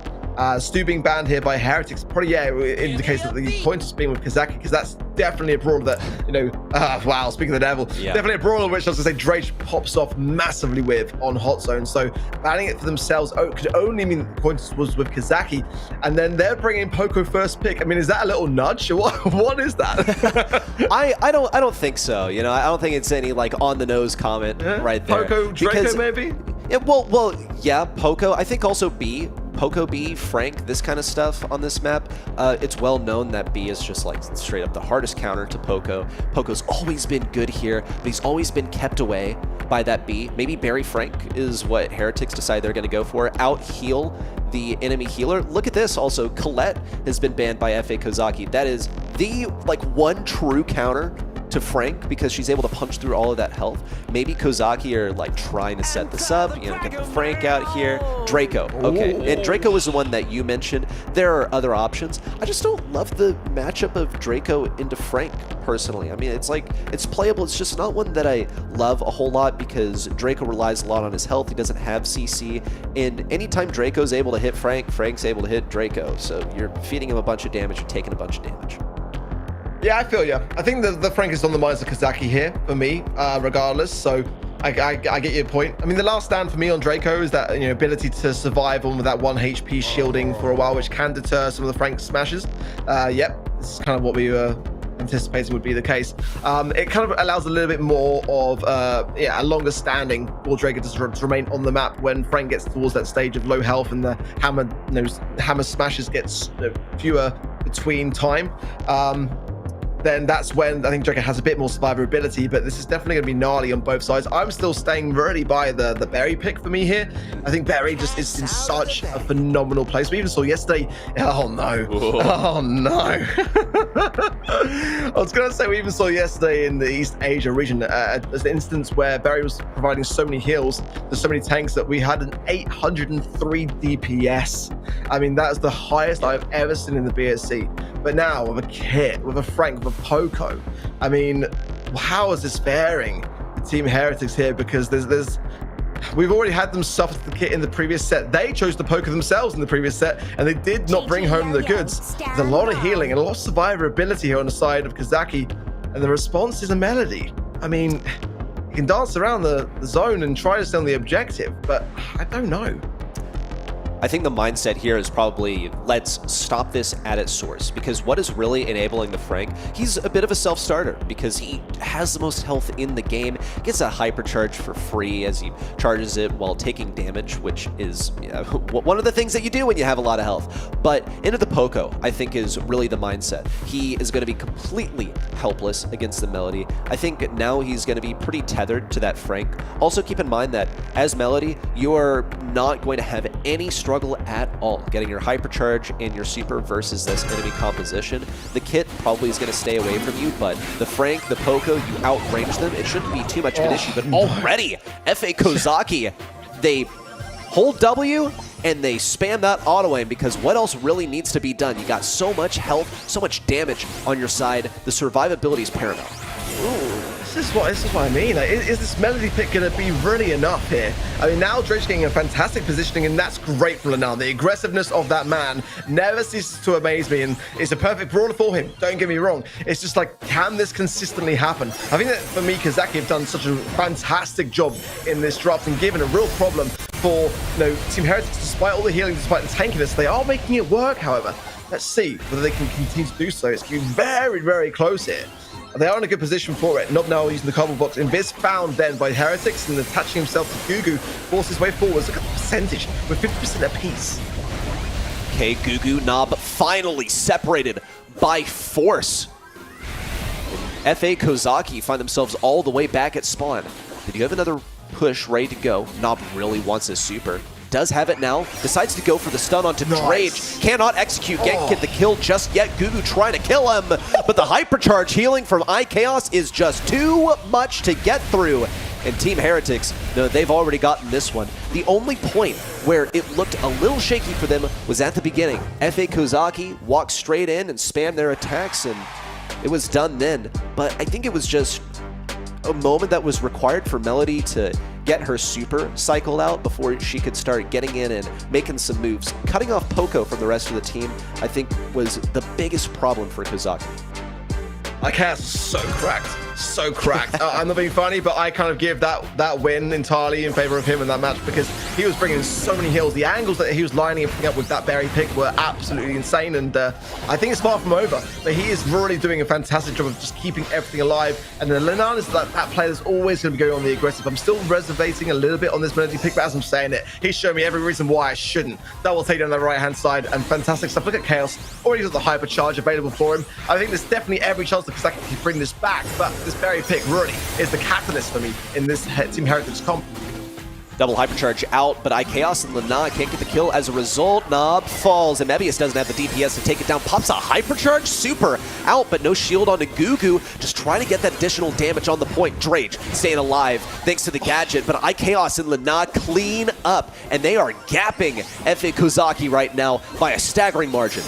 Stu being banned here by Heretics probably, it indicates that the point is being with Kozaki, because that's definitely a brawler that, wow, speaking of the devil, definitely a brawler which I was going to say Drake pops off massively with on Hot Zone. So banning it for themselves could only mean that the point was with Kozaki, and then they're bringing Poco first pick. I mean, is that a little nudge? What is that? I don't think so. I don't think it's any on the nose comment right there. Poco, Draco maybe? Yeah, well, yeah, Poco. I think also B. Poco B, Frank, this kind of stuff on this map. It's well known that B is just straight up the hardest counter to Poco. Poco's always been good here, but he's always been kept away by that B. Maybe Barry Frank is what Heretics decide they're going to go for. Out heal the enemy healer. Look at this also. Colette has been banned by FA Kozaki. That is the one true counter to Frank because she's able to punch through all of that health. Maybe Kozaki are like trying to set this up, you know, get the Frank out here. Draco, okay, and Draco was the one that you mentioned. There are other options. I just don't love the matchup of Draco into Frank personally. I mean, it's like, it's playable. It's just not one that I love a whole lot because Draco relies a lot on his health. He doesn't have CC, and anytime Draco's able to hit Frank, Frank's able to hit Draco. So you're feeding him a bunch of damage, you're taking a bunch of damage. Yeah, I feel you. I think the Frank is on the minds of Kozaki here for me, regardless. So I get your point. I mean, the last stand for me on Draco is that, you know, ability to survive on with that 1 HP shielding for a while, which can deter some of the Frank smashes. Yep, this is kind of what we were anticipating would be the case. It kind of allows a little bit more of a longer standing for Draco to remain on the map when Frank gets towards that stage of low health and the hammer smashes gets fewer between time. Then that's when I think Draco has a bit more survivability, but this is definitely going to be gnarly on both sides. I'm still staying really by the Berry pick for me here. I think Berry just is in such a phenomenal place. We even saw yesterday, oh no, oh no. I was going to say we even saw yesterday in the East Asia region as an instance where Berry was providing so many heals to so many tanks that we had an 803 DPS. I mean, that is the highest I've ever seen in the BSC. But now with a Kit, with a Frank, with a Poco, I mean, how is this faring the Team Heretics here? Because we've already had them suffer the Kit in the previous set. They chose the Poco themselves in the previous set, and they did not bring home the goods. There's a lot of healing and a lot of survivability here on the side of Kozaki, and the response is a Melody. I mean, you can dance around the zone and try to stay on the objective, but I don't know. I think the mindset here is probably, let's stop this at its source, because what is really enabling the Frank, he's a bit of a self-starter because he has the most health in the game, gets a hypercharge for free as he charges it while taking damage, which is one of the things that you do when you have a lot of health. But into the Poco, I think, is really the mindset. He is going to be completely helpless against the Melody. I think now he's going to be pretty tethered to that Frank. Also keep in mind that as Melody, you are not going to have any struggle at all getting your hypercharge and your super versus this enemy composition. The Kit probably is going to stay away from you, but the Frank, the Poco, you outrange them. It shouldn't be too much of an issue, but already FA Kozaki, they hold W and they spam that auto aim because what else really needs to be done? You got so much health, so much damage on your side. The survivability is paramount. Ooh, this is what I mean. Like, is this Melody pick going to be really enough here? I mean, now Drake's getting a fantastic positioning, and that's great for Lennart. The aggressiveness of that man never ceases to amaze me, and it's a perfect brawler for him. Don't get me wrong. It's just like, can this consistently happen? I think that for me, Kozaki have done such a fantastic job in this draft and given a real problem for Team Heretics, despite all the healing, despite the tankiness. They are making it work, however. Let's see whether they can continue to do so. It's going to be very, very close here. They are in a good position for it. Nob now using the cardboard box. Invis found then by Heretics and attaching himself to Gugu. Forces his way forwards. Look at the percentage. We're 50% apiece. Okay, Gugu, Nob finally separated by force. FA Kozaki find themselves all the way back at spawn. Did you have another push ready to go? Nob really wants his super. Does have it now, decides to go for the stun onto Drage, cannot execute, can't get the kill just yet. Gugu trying to kill him, but the hypercharge healing from iKaos is just too much to get through. And Team Heretics, no, they've already gotten this one. The only point where it looked a little shaky for them was at the beginning. FA Kozaki walked straight in and spammed their attacks, and it was done then. But I think it was just a moment that was required for Melody to get her super cycled out before she could start getting in and making some moves. Cutting off Poco from the rest of the team, I think, was the biggest problem for Kozaki. iKaos is so cracked. So cracked. I'm not being funny, but I kind of give that win entirely in favor of him in that match because he was bringing so many heals. The angles that he was lining up with that Berry pick were absolutely insane, and I think it's far from over. But he is really doing a fantastic job of just keeping everything alive. And then Lennart is that player that's always going to be going on the aggressive. I'm still reservating a little bit on this Melody pick, but as I'm saying it, he's showing me every reason why I shouldn't. Double take down the right-hand side and fantastic stuff. Look at Chaos. Already got the hypercharge available for him. I think there's definitely every chance that Kozaki can bring this back, but this Berry pick really is the catalyst for me in this Team Heretics comp. Double hypercharge out, but iKaos and Lana can't get the kill. As a result, Nob falls, and Mebius doesn't have the DPS to take it down. Pops a hypercharge, super out, but no shield onto Gugu. Just trying to get that additional damage on the point. Drage staying alive thanks to the gadget, but iKaos and Lana clean up, and they are gapping FUT Kozaki right now by a staggering margin.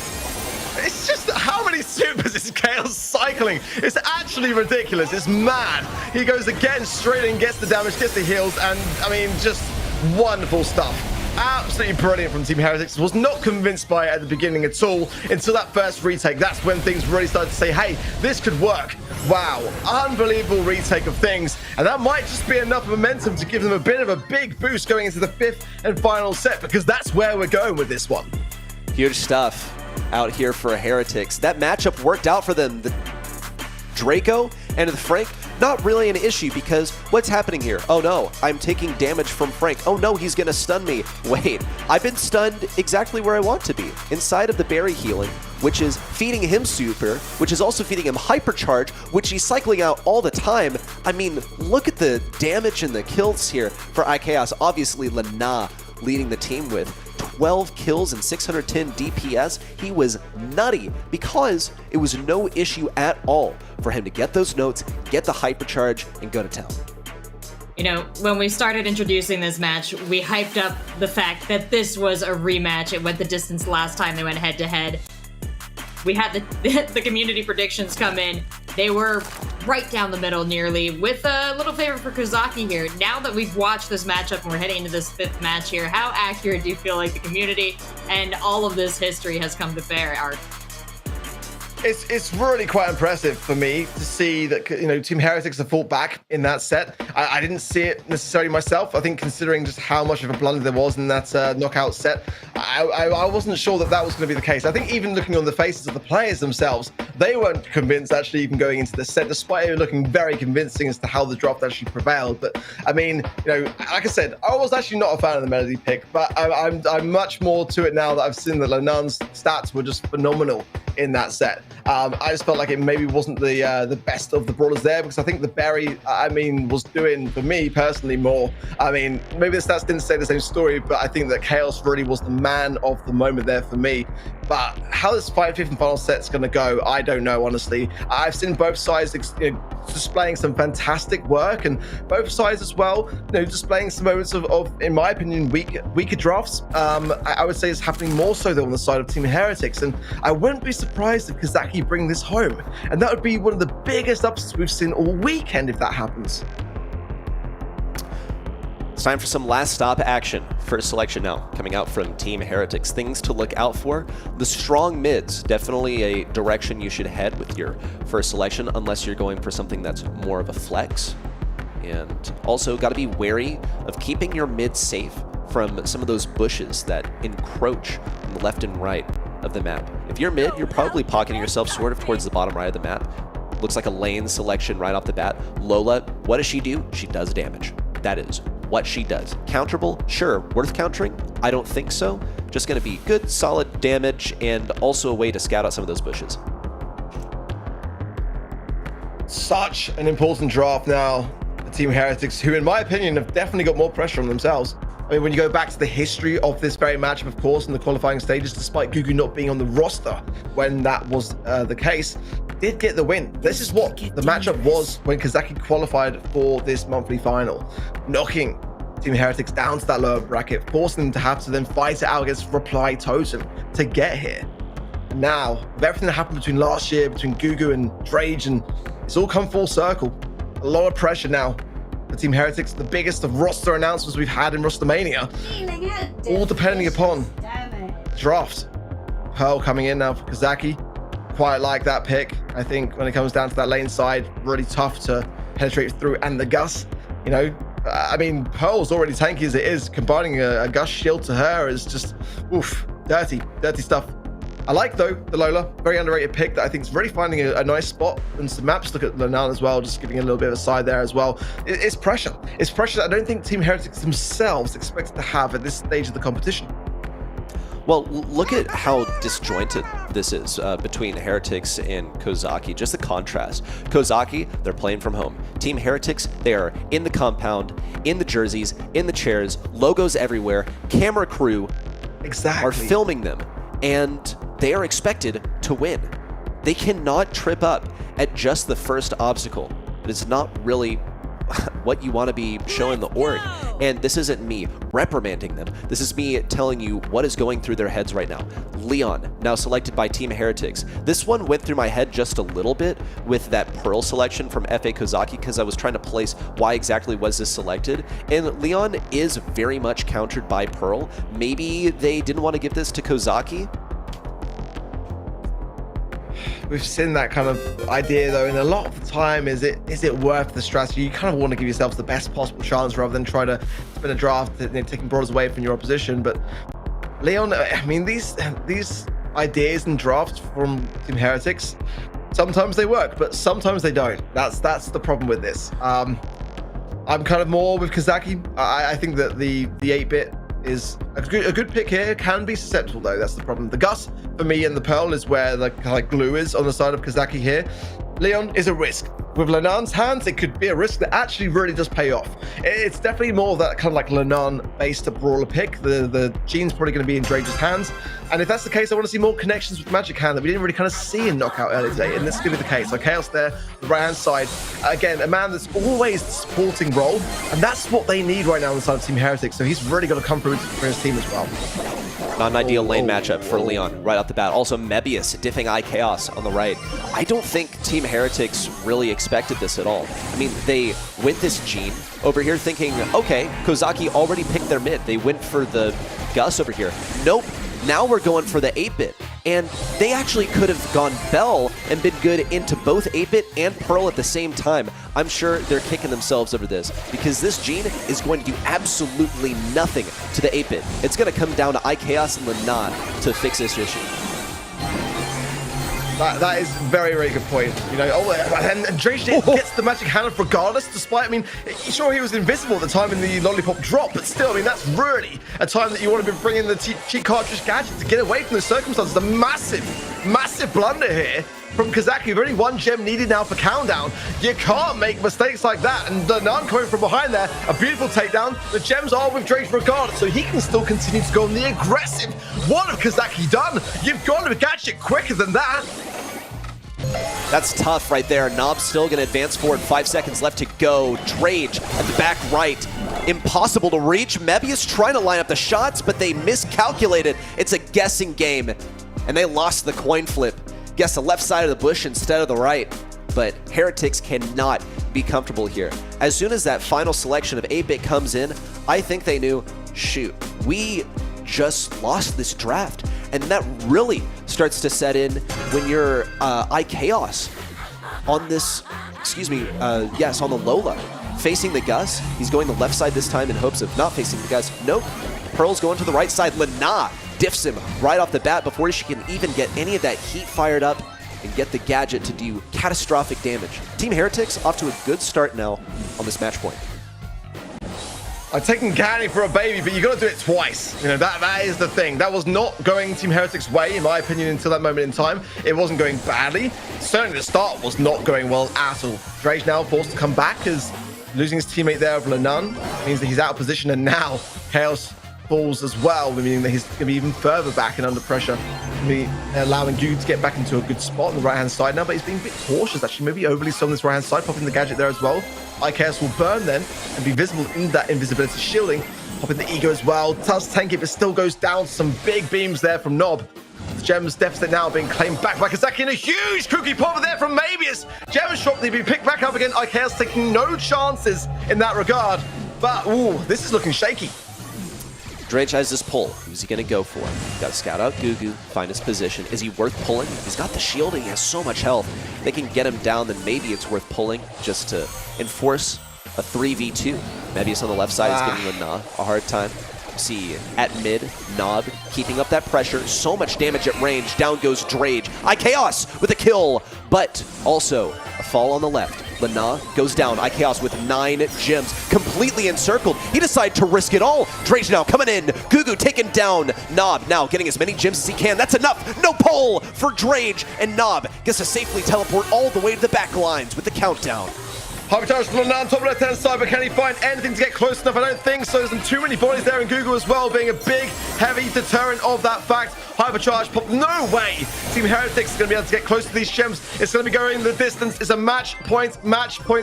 It's just how many supers is Chaos cycling? It's actually ridiculous. It's mad. He goes again straight in, gets the damage, gets the heals, and I mean, just wonderful stuff. Absolutely brilliant from Team Heretics. Was not convinced by it at the beginning at all until that first retake. That's when things really started to say, hey, this could work. Wow, unbelievable retake of things. And that might just be enough momentum to give them a bit of a big boost going into the 5th and final set, because that's where we're going with this one. Huge stuff out here for Heretics. That matchup worked out for them. The Draco and the Frank, not really an issue, because what's happening here? Oh no, I'm taking damage from Frank. Oh no, he's gonna stun me. Wait, I've been stunned exactly where I want to be, inside of the berry healing, which is feeding him super, which is also feeding him hypercharge, which he's cycling out all the time. I mean, look at the damage and the kills here for iKaos. Obviously, Lana leading the team with 12 kills and 610 DPS. He was nutty because it was no issue at all for him to get those notes, get the hypercharge, and go to town. You know, when we started introducing this match, we hyped up the fact that this was a rematch. It went the distance last time they went head-to-head. We had the community predictions come in. They were right down the middle nearly, with a little favor for Kozaki here. Now that we've watched this matchup and we're heading into this 5th match here, how accurate do you feel like the community and all of this history has come to bear, Art? It's really quite impressive for me to see that, you know, Team Heretics have fought back in that set. I didn't see it necessarily myself. I think considering just how much of a blunder there was in that knockout set, I wasn't sure that was going to be the case. I think even looking on the faces of the players themselves, they weren't convinced actually even going into the set, despite it looking very convincing as to how the draft actually prevailed. But I mean, you know, like I said, I was actually not a fan of the Melody pick, but I'm much more to it now that I've seen that Lanan's stats were just phenomenal in that set. I just felt like it maybe wasn't the best of the brawlers there, because I think the Berry, I mean, was doing, for me personally, more. I mean, maybe the stats didn't say the same story, but I think that Chaos really was the man of the moment there for me. But how this 5th and final set's going to go, I don't know, honestly. I've seen both sides displaying some fantastic work, and both sides as well, you know, displaying some moments of in my opinion, weaker drafts. I would say it's happening more so though on the side of Team Heretics, and I wouldn't be surprised if Kozaki bring this home, and that would be one of the biggest upsets we've seen all weekend if that happens. It's time for some last stop action. First selection now coming out from Team Heretics. Things to look out for. The strong mids, definitely a direction you should head with your first selection, unless you're going for something that's more of a flex. And also got to be wary of keeping your mid safe from some of those bushes that encroach on the left and right of the map. If you're mid, you're probably pocketing yourself sort of towards the bottom right of the map. Looks like a lane selection right off the bat. Lola, what does she do? She does damage. That is what she does. Counterable? Sure. Worth countering? I don't think so. Just going to be good, solid damage, and also a way to scout out some of those bushes. Such an important draft now for Team Heretics, who in my opinion have definitely got more pressure on themselves. I mean, when you go back to the history of this very matchup, of course, in the qualifying stages, despite Gugu not being on the roster when that was the case, did get the win. This is what the matchup was when Kozaki qualified for this monthly final, knocking Team Heretics down to that lower bracket, forcing them to have to then fight it out against Reply Totem to get here. Now, with everything that happened between last year, between Gugu and Drage, and it's all come full circle. A lot of pressure now for Team Heretics, the biggest of roster announcements we've had in Rostermania, all depending upon draft. Pearl coming in now for Kozaki. Quite like that pick. I think when it comes down to that lane side, really tough to penetrate through. And the Gus, you know, I mean, Pearl's already tanky as it is. Combining a Gus shield to her is just, oof, dirty stuff. I like, though, the Lola. Very underrated pick that I think is really finding a nice spot in some maps. Look at Lanan as well, just giving a little bit of a side there as well. It's pressure. It's pressure that I don't think Team Heretics themselves expected to have at this stage of the competition. Well, look at how disjointed this is between Heretics and Kozaki. Just the contrast. Kozaki, they're playing from home. Team Heretics, they are in the compound, in the jerseys, in the chairs, logos everywhere, camera crew are filming them, and they are expected to win. They cannot trip up at just the first obstacle. It is not really what you want to be showing the org. And this isn't me reprimanding them. This is me telling you what is going through their heads right now. Leon, now selected by Team Heretics. This one went through my head just a little bit with that Pearl selection from FA Kozaki, because I was trying to place why exactly was this selected. And Leon is very much countered by Pearl. Maybe they didn't want to give this to Kozaki. We've seen that kind of idea though, and a lot of the time, is it worth the strategy? You kind of want to give yourself the best possible chance rather than try to spin a draft, taking brawlers away from your opposition. But Leon, I mean, these ideas and drafts from Team Heretics, sometimes they work, but sometimes they don't. That's the problem with this. I'm kind of more with Kozaki. I think that the 8-bit is a good pick here. Can be susceptible though, that's the problem. The Gus for me and the Pearl is where the kind of glue is on the side of Kozaki here. Leon is a risk. With Lenan's hands, it could be a risk that actually really does pay off. It's definitely more of that kind of like Lenan-based brawler pick. The gene's probably going to be in Drage's hands. And if that's the case, I want to see more connections with Magic Hand that we didn't really kind of see in Knockout earlier today. And this is going to be the case. So Chaos there, the right-hand side. Again, a man that's always supporting Brawl. And that's what they need right now on the side of Team Heretics. So he's really got to come through for his team as well. Not an ideal lane matchup for Leon right off the bat. Also, Mebius diffing iChaos on the right. I don't think Team Heretics really expected this at all. I mean, they went this Gene over here thinking, okay, Kozaki already picked their mid. They went for the Gus over here. Nope. Now we're going for the 8-bit. And they actually could have gone Bell and been good into both 8-bit and Pearl at the same time. I'm sure they're kicking themselves over this, because this Gene is going to do absolutely nothing to the 8-bit. It's going to come down to iChaos and Lenan to fix this issue. That is a very, very good point. You know, and Drage gets the magic hand regardless, despite, I mean, sure, he was invisible at the time in the Lollipop drop, but still, I mean, that's really a time that you want to be bringing the cheat cartridge gadget to get away from the circumstances. A massive, massive blunder here from Kozaki. With only one gem needed now for countdown. You can't make mistakes like that. And Lenan coming from behind there, a beautiful takedown. The gems are with Drake regardless, so he can still continue to go on the aggressive. What have Kozaki done? You've got to catch it quicker than that. That's tough right there. Nob's still going to advance forward. 5 seconds left to go. Drage at the back right. Impossible to reach. Mebius trying to line up the shots, but they miscalculated. It's a guessing game, and they lost the coin flip. Guess the left side of the bush instead of the right. But Heretics cannot be comfortable here. As soon as that final selection of 8-bit comes in, I think they knew, shoot, we just lost this draft. And that really starts to set in when you're iChaos on this, yes, on the Lola. Facing the Gus, he's going the left side this time in hopes of not facing the Gus. Nope, Pearl's going to the right side. Lena diffs him right off the bat before she can even get any of that heat fired up and get the gadget to do catastrophic damage. Team Heretics off to a good start now on this match point. I'm taking candy for a baby, but you got to do it twice. You know, that is the thing. That was not going Team Heretics' way, in my opinion, until that moment in time. It wasn't going badly. Certainly the start was not going well at all. Drage now forced to come back, as losing his teammate there of Lenan means that he's out of position, and now Chaos falls as well, meaning that he's going to be even further back and under pressure. Allowing you to get back into a good spot on the right-hand side now, but he's being a bit cautious, actually, maybe overly so on this right-hand side, popping the gadget there as well. iChaos will burn then and be visible in that invisibility shielding. Popping the ego as well. Does tank it, but still goes down. Some big beams there from Nob. The gems deficit now being claimed back by Kozaki, and a huge cookie popper there from Mebius. Gems shot to be picked back up again. iChaos taking no chances in that regard. But, ooh, this is looking shaky. Drage has this pull. Who's he going to go for? Got to scout out Gugu, find his position. Is he worth pulling? He's got the shielding. He has so much health. If they can get him down, then maybe it's worth pulling just to enforce a 3v2. Mebius on the left side is giving Lena a hard time. See at mid, Nob keeping up that pressure. So much damage at range. Down goes Drage. iChaos with a kill, but also a fall on the left Lana goes down. IKaos with 9 gems, completely encircled. He decided to risk it all. Drage now coming in. Gugu taken down. Nob now getting as many gems as he can. That's enough. No pull for Drage, and Nob gets to safely teleport all the way to the back lines with the countdown. Hypercharge from Lana on top of the left-hand side, but can he find anything to get close enough? I don't think so. There's too many bodies there, and Google as well being a big, heavy deterrent of that fact. Hypercharge pop. No way! Team Heretics is going to be able to get close to these gems. It's going to be going the distance. It's a match point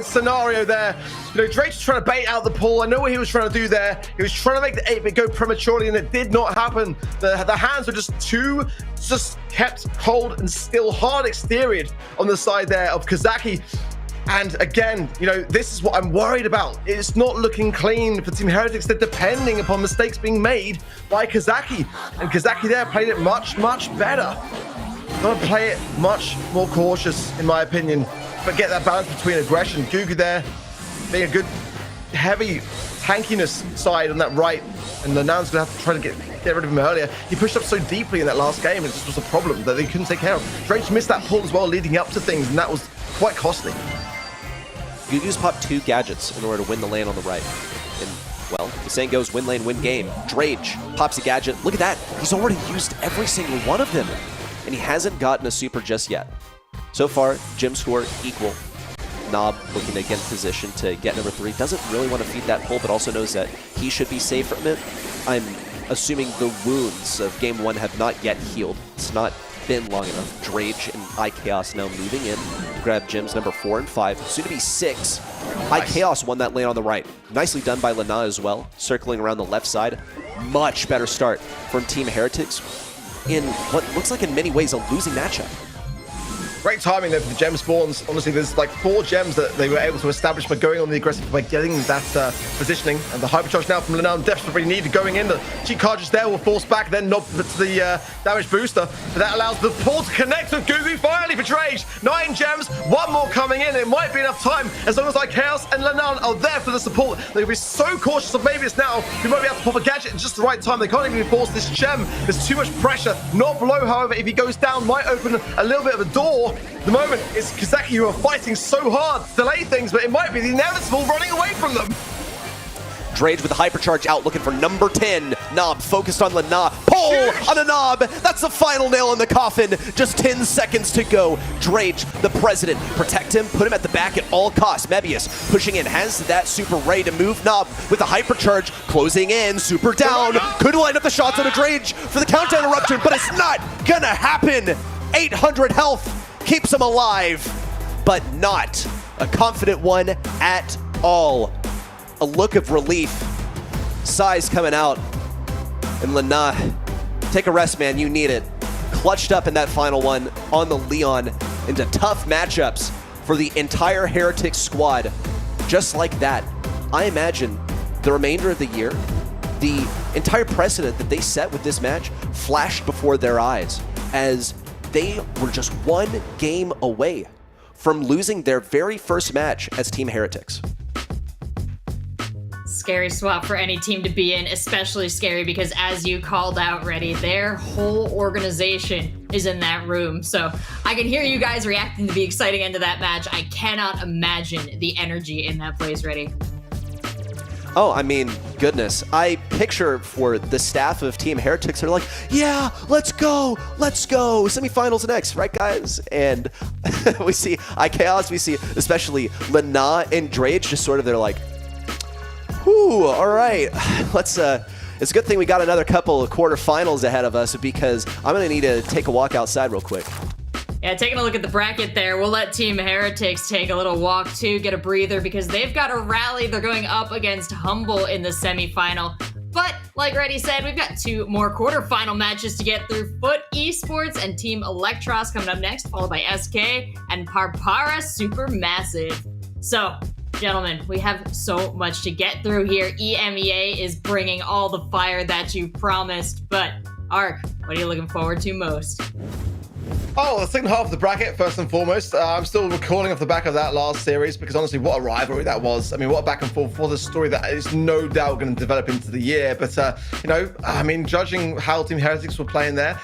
scenario there. You know, Drake's trying to bait out the pull. I know what he was trying to do there. He was trying to make the 8-bit go prematurely, and it did not happen. The hands were just kept cold and still hard exterior on the side there of Kozaki. And again, you know, this is what I'm worried about. It's not looking clean for Team Heretics. They're depending upon mistakes being made by Kozaki. And Kozaki there played it much, much better. Gotta play it much more cautious, in my opinion. But get that balance between aggression. Gugu there being a good, heavy tankiness side on that right. And Lanan's gonna have to try to get rid of him earlier. He pushed up so deeply in that last game, it just was a problem that they couldn't take care of. Drake missed that pull as well, leading up to things, and that was quite costly. Gugu's popped 2 gadgets in order to win the lane on the right. And, well, the saying goes, win lane, win game. Drage pops a gadget. Look at that. He's already used every single one of them. And he hasn't gotten a super just yet. So far, gem score equal. Nob looking to get in position to get number 3. Doesn't really want to feed that pull, but also knows that he should be safe from it. I'm assuming the wounds of game 1 have not yet healed. It's not been long enough. Drage and IKaos now moving in. Grab gems number 4 and 5. Soon to be 6. Nice. IKaos won that lane on the right. Nicely done by Lana as well. Circling around the left side. Much better start from Team Heretics in what looks like in many ways a losing matchup. Great timing there for the gem spawns. Honestly, there's like 4 gems that they were able to establish by going on the aggressive, by getting that positioning. And the hypercharge now from Lana desperately needed going in. The cheat cartridge there will force back, then knob to the damage booster. But that allows the pull to connect with Gugu finally for Drage. 9 gems, 1 more coming in. It might be enough time as long as IKaos and Lana are there for the support. They'll be so cautious of maybe it's now. We might be able to pop a gadget at just the right time. They can't even force this gem. There's too much pressure. Not below, however, if he goes down, might open a little bit of a door. The moment is Kozaki who are fighting so hard to delay things, but it might be the inevitable running away from them. Drage with the hypercharge out, looking for number 10. Nob focused on Lana. Pull on a Nob. That's the final nail in the coffin. Just 10 seconds to go. Drage, the president. Protect him, put him at the back at all costs. Mebius pushing in, has that super ready to move. Nob with the hypercharge, closing in, super down. Could line up the shots on a Drage for the countdown eruption, but it's not gonna happen. 800 health. Keeps him alive, but not a confident one at all. A look of relief. Sighs coming out. And Lana, take a rest, man. You need it. Clutched up in that final one on the Leon into tough matchups for the entire Heretics squad. Just like that, I imagine the remainder of the year, the entire precedent that they set with this match flashed before their eyes as they were just 1 game away from losing their very first match as Team Heretics. Scary swap for any team to be in, especially scary because as you called out, Reddy, their whole organization is in that room. So I can hear you guys reacting to the exciting end of that match. I cannot imagine the energy in that place, Reddy. Oh, I mean, goodness. I picture for the staff of Team Heretics, they're like, yeah, let's go. Semifinals next, right, guys? And we see IKaos, we see especially Lana and Drage just sort of, they're like, whew, all right. Let's, it's a good thing we got another couple of quarterfinals ahead of us because I'm going to need to take a walk outside real quick. Yeah, taking a look at the bracket there, we'll let Team Heretics take a little walk too, get a breather, because they've got a rally. They're going up against Humble in the semifinal. But, like Reddy said, we've got 2 more quarterfinal matches to get through. FUT Esports and Team Elektros coming up next, followed by SK and Parpara Supermassive. So, gentlemen, we have so much to get through here. EMEA is bringing all the fire that you promised. But, Ark, what are you looking forward to most? Oh, the second half of the bracket, first and foremost. I'm still recalling off the back of that last series because honestly, what a rivalry that was. I mean, what a back and forth for the story that is no doubt going to develop into the year. But, you know, I mean, judging how Team Heretics were playing there,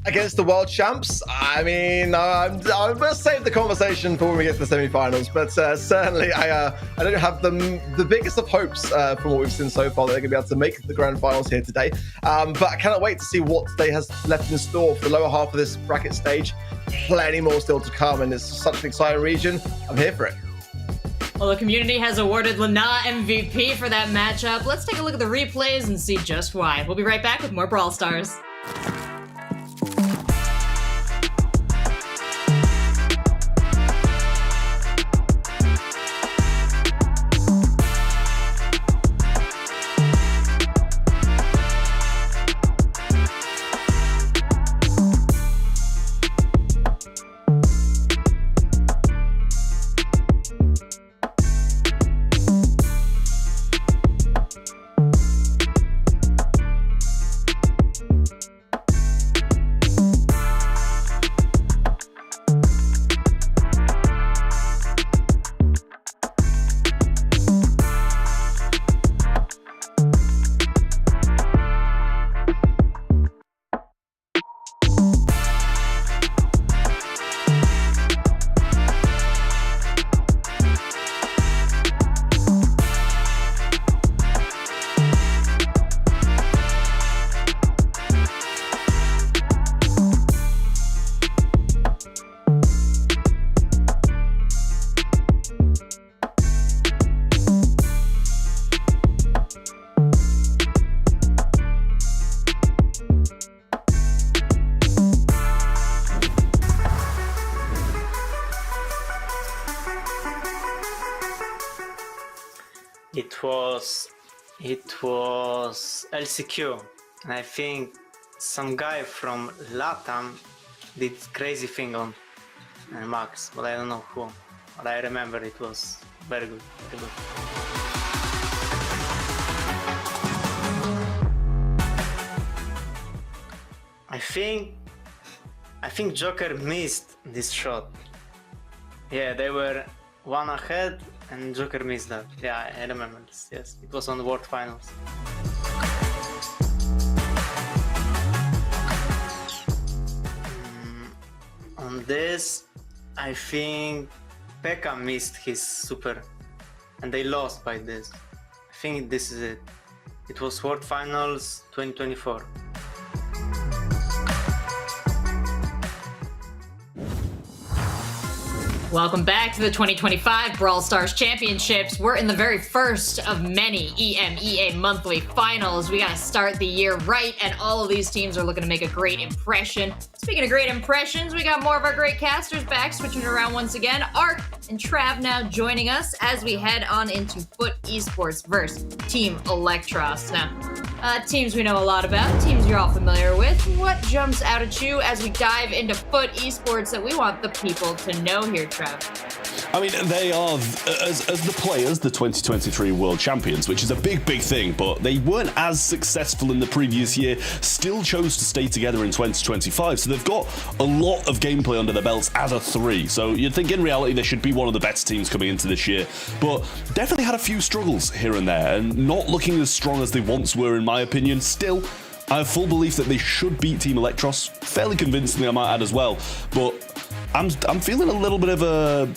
against the world champs. I mean, I'm going to save the conversation for when we get to the semi-finals, but certainly I don't have the biggest of hopes from what we've seen so far that they're going to be able to make the grand finals here today. But I cannot wait to see what today has left in store for the lower half of this bracket stage. Plenty more still to come, and it's such an exciting region. I'm here for it. Well, the community has awarded Lana MVP for that matchup. Let's take a look at the replays and see just why. We'll be right back with more Brawl Stars. It was LCQ, and I think some guy from Latam did crazy thing on Max, but I don't know who. But I remember it was very good, very good. I think Joker missed this shot. Yeah, they were one ahead and Joker missed that. Yeah, I remember this. Yes, it was on the World Finals. On this, I think Pekka missed his super and they lost by this. I think this is it. It was World Finals 2024. Welcome back to the 2025 Brawl Stars Championships. We're in the very first of many EMEA monthly finals. We gotta start the year right, and all of these teams are looking to make a great impression. Speaking of great impressions, we got more of our great casters back, switching it around once again. Ark and Trav now joining us as we head on into FUT Esports versus Team Elektros. Now, teams we know a lot about, teams you're all familiar with. What jumps out at you as we dive into FUT Esports that we want the people to know here, Trav? I mean, they are, as the players, the 2023 World Champions, which is a big thing, but they weren't as successful in the previous year, still chose to stay together in 2025, so they've got a lot of gameplay under their belts as a 3, so you'd think in reality they should be one of the better teams coming into this year, but definitely had a few struggles here and there, and not looking as strong as they once were in my opinion. Still, I have full belief that they should beat Team Elektros, fairly convincingly I might add as well, but I'm feeling a little bit of a,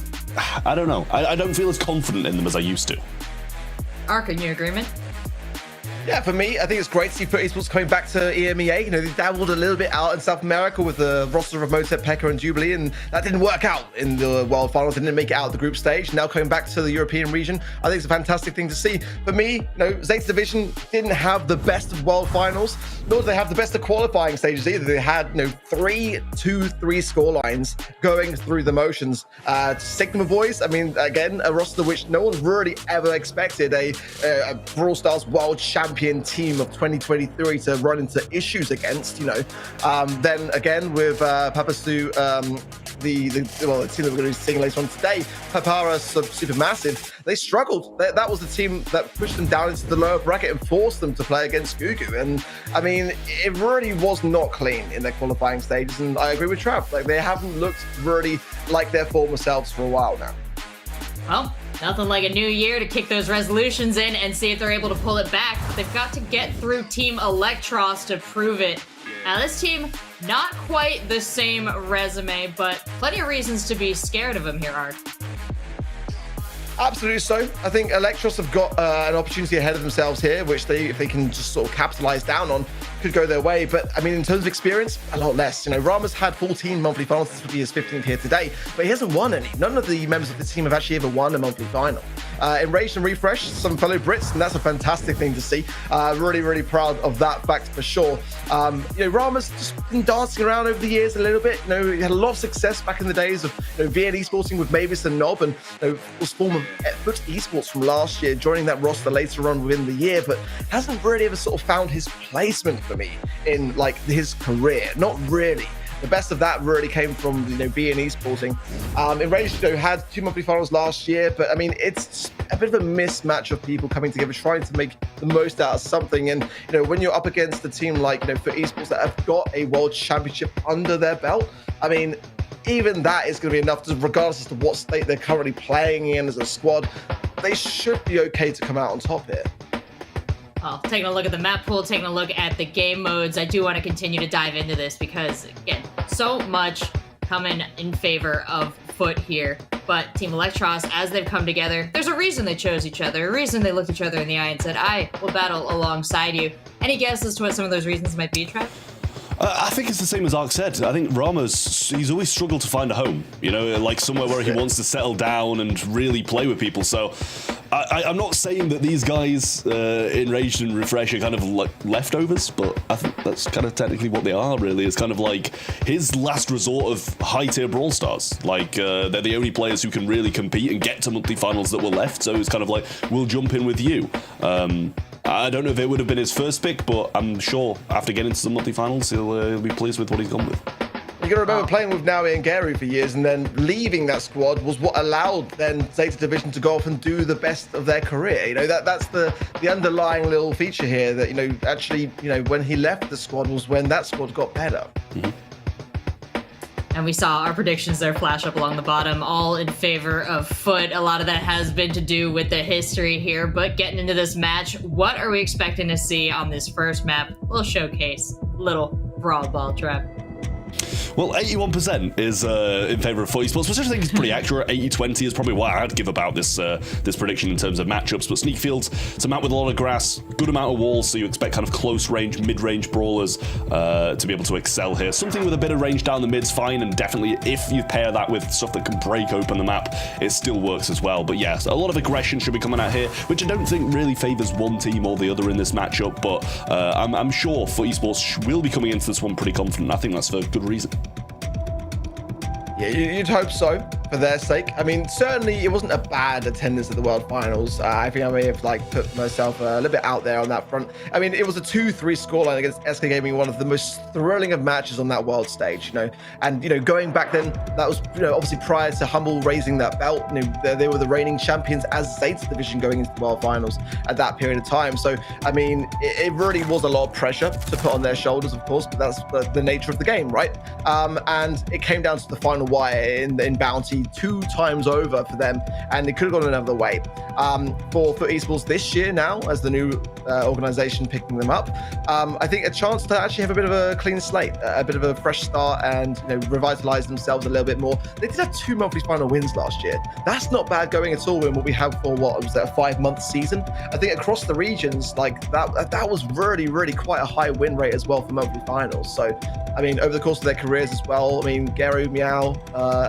I don't know, I don't feel as confident in them as I used to. Ark, in your agreement? Yeah, for me, I think it's great to see FUT Esports coming back to EMEA. You know, they dabbled a little bit out in South America with the roster of Motep, Pekka, and Jubilee, and that didn't work out in the World Finals. They didn't make it out of the group stage. Now coming back to the European region, I think it's a fantastic thing to see. For me, you know, Zeta Division didn't have the best of World Finals, nor did they have the best of qualifying stages either. They had, you know, 3-2-3 scorelines going through the motions. Sigma Boys, I mean, again, a roster which no one really ever expected a Brawl Stars World Champion team of 2023 to run into issues against, you know. Then again with Papasu, the team that we're going to be seeing later on today, Papara Supermassive, they struggled. That was the team that pushed them down into the lower bracket and forced them to play against Gugu. And I mean, it really was not clean in their qualifying stages. And I agree with Trav, like they haven't looked really like their former selves for a while now. Well, nothing like a new year to kick those resolutions in and see if they're able to pull it back. But they've got to get through Team Elektros to prove it. Now, this team Not quite the same resume, but plenty of reasons to be scared of him here, Art. Absolutely so. I think Elektros have got an opportunity ahead of themselves here, which if they can just sort of capitalize down on, could go their way. But I mean, in terms of experience, a lot less. You know, Rama's had 14 monthly finals. This would be his 15th here today, but he hasn't won any. None of the members of the team have actually ever won a monthly final. Enraged and Refresh, some fellow Brits, and that's a fantastic thing to see. Really, really proud of that fact for sure. You know, Rama's just been dancing around over the years a little bit. You know, he had a lot of success back in the days of VN Esporting with Mavis and Nob, and was form of FUT Esports from last year, joining that roster later on within the year, but hasn't really ever sort of found his placement for me in like his career. Not really. The best of that really came from VN Esporting. Enraged had 2 monthly finals last year, but I mean it's a bit of a mismatch of people coming together, trying to make the most out of something. And when you're up against a team like FUT Esports that have got a world championship under their belt, I mean, even that is going to be enough, regardless as to what state they're currently playing in as a squad. They should be okay to come out on top here. Well, taking a look at the map pool, taking a look at the game modes, I do want to continue to dive into this because, again, so much coming in favor of FUT here. But Team Elektros, as they've come together, there's a reason they chose each other, a reason they looked each other in the eye and said, I will battle alongside you. Any guess as to what some of those reasons might be, Trav? I think it's the same as Ark said. I think he's always struggled to find a home, like somewhere where he wants to settle down and really play with people. So I'm not saying that these guys, Enraged and Refresh, are kind of like leftovers, but I think that's kind of technically what they are, really. It's kind of like his last resort of high-tier Brawl stars. Like, they're the only players who can really compete and get to monthly finals that were left, so it's kind of like, we'll jump in with you. I don't know if it would have been his first pick, but I'm sure after getting to the monthly finals, he'll be pleased with what he's gone with. You got to remember playing with Naui and Garu for years, and then leaving that squad was what allowed then Zeta Division to go off and do the best of their career. That's the underlying little feature here. That actually, when he left the squad was when that squad got better. Mm-hmm. And we saw our predictions there flash up along the bottom, all in favor of FUT. A lot of that has been to do with the history here, but getting into this match, what are we expecting to see on this first map? Little showcase, little Brawl Ball trap. Well, 81% is in favor of FUT Esports, which I think is pretty accurate. 80-20 is probably what I'd give about this prediction in terms of matchups. But Sneak Fields, it's a map with a lot of grass, good amount of walls, so you expect kind of close range, mid-range brawlers to be able to excel here. Something with a bit of range down the mid's fine, and definitely if you pair that with stuff that can break open the map, it still works as well. But yes, a lot of aggression should be coming out here, which I don't think really favors one team or the other in this matchup. But I'm sure FUT Esports will be coming into this one pretty confident. I think that's for good reason. Yeah, you'd hope so, for their sake. I mean, certainly it wasn't a bad attendance at the World Finals. I think I may have put myself a little bit out there on that front. I mean, it was a 2-3 scoreline against SK Gaming, one of the most thrilling of matches on that world stage, And, going back then, that was, obviously prior to Humble raising that belt. They were the reigning champions as Zeta Division going into the World Finals at that period of time. So, I mean, it really was a lot of pressure to put on their shoulders, of course, but that's the nature of the game, right? And it came down to the final wire in Bounty 2 times over for them, and it could have gone another way. For FUT Esports this year now, as the new organization picking them up, I think a chance to actually have a bit of a clean slate, a bit of a fresh start, and revitalize themselves a little bit more. They did have 2 monthly final wins last year. That's not bad going at all in what we have for, what was that, a 5-month season? I think across the regions, that was really quite a high win rate as well for monthly finals. So, I mean, over the course of their careers as well, I mean, Garu, Meow,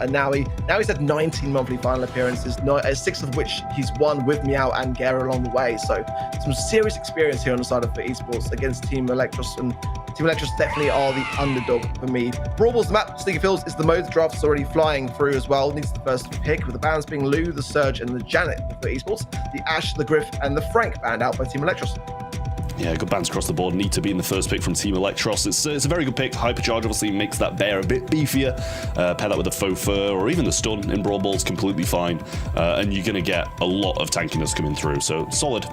and Nowie's had 19 monthly final appearances, 6 of which he's won with Meow and Garu along the way. So some serious experience here on the side of FUT Esports against Team Elektros, and Team Elektros definitely are the underdog for me. Brawl Ball's the map, Sneaky Fields is the mode. The draft's already flying through as well. Needs the first pick, with the bans being Lou, the Surge, and the Janet for FUT Esports. The Ash, the Griff, and the Frank banned out by Team Elektros. Yeah, good bans across the board. Need to be in the first pick from Team Elektros. It's a very good pick. Hypercharge obviously makes that bear a bit beefier. Pair that with the faux fur or even the stun in Brawl Ball's completely fine. And you're going to get a lot of tankiness coming through. So solid.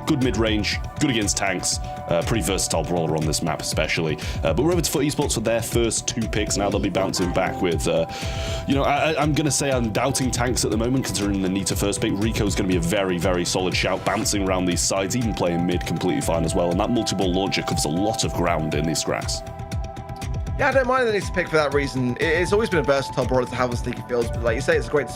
Good mid-range, good against tanks, pretty versatile brawler on this map especially. But we're over to FUT Esports for their first 2 picks. Now they'll be bouncing back with, I'm going to say I'm doubting tanks at the moment, considering the need to first pick. Rico's going to be a very solid shout, bouncing around these sides, even playing mid completely fine as well. And that multi-ball launcher covers a lot of ground in this grass. Yeah, I don't mind the need to pick for that reason. It's always been a versatile brawler to have on sneaky fields, but like you say, it's a great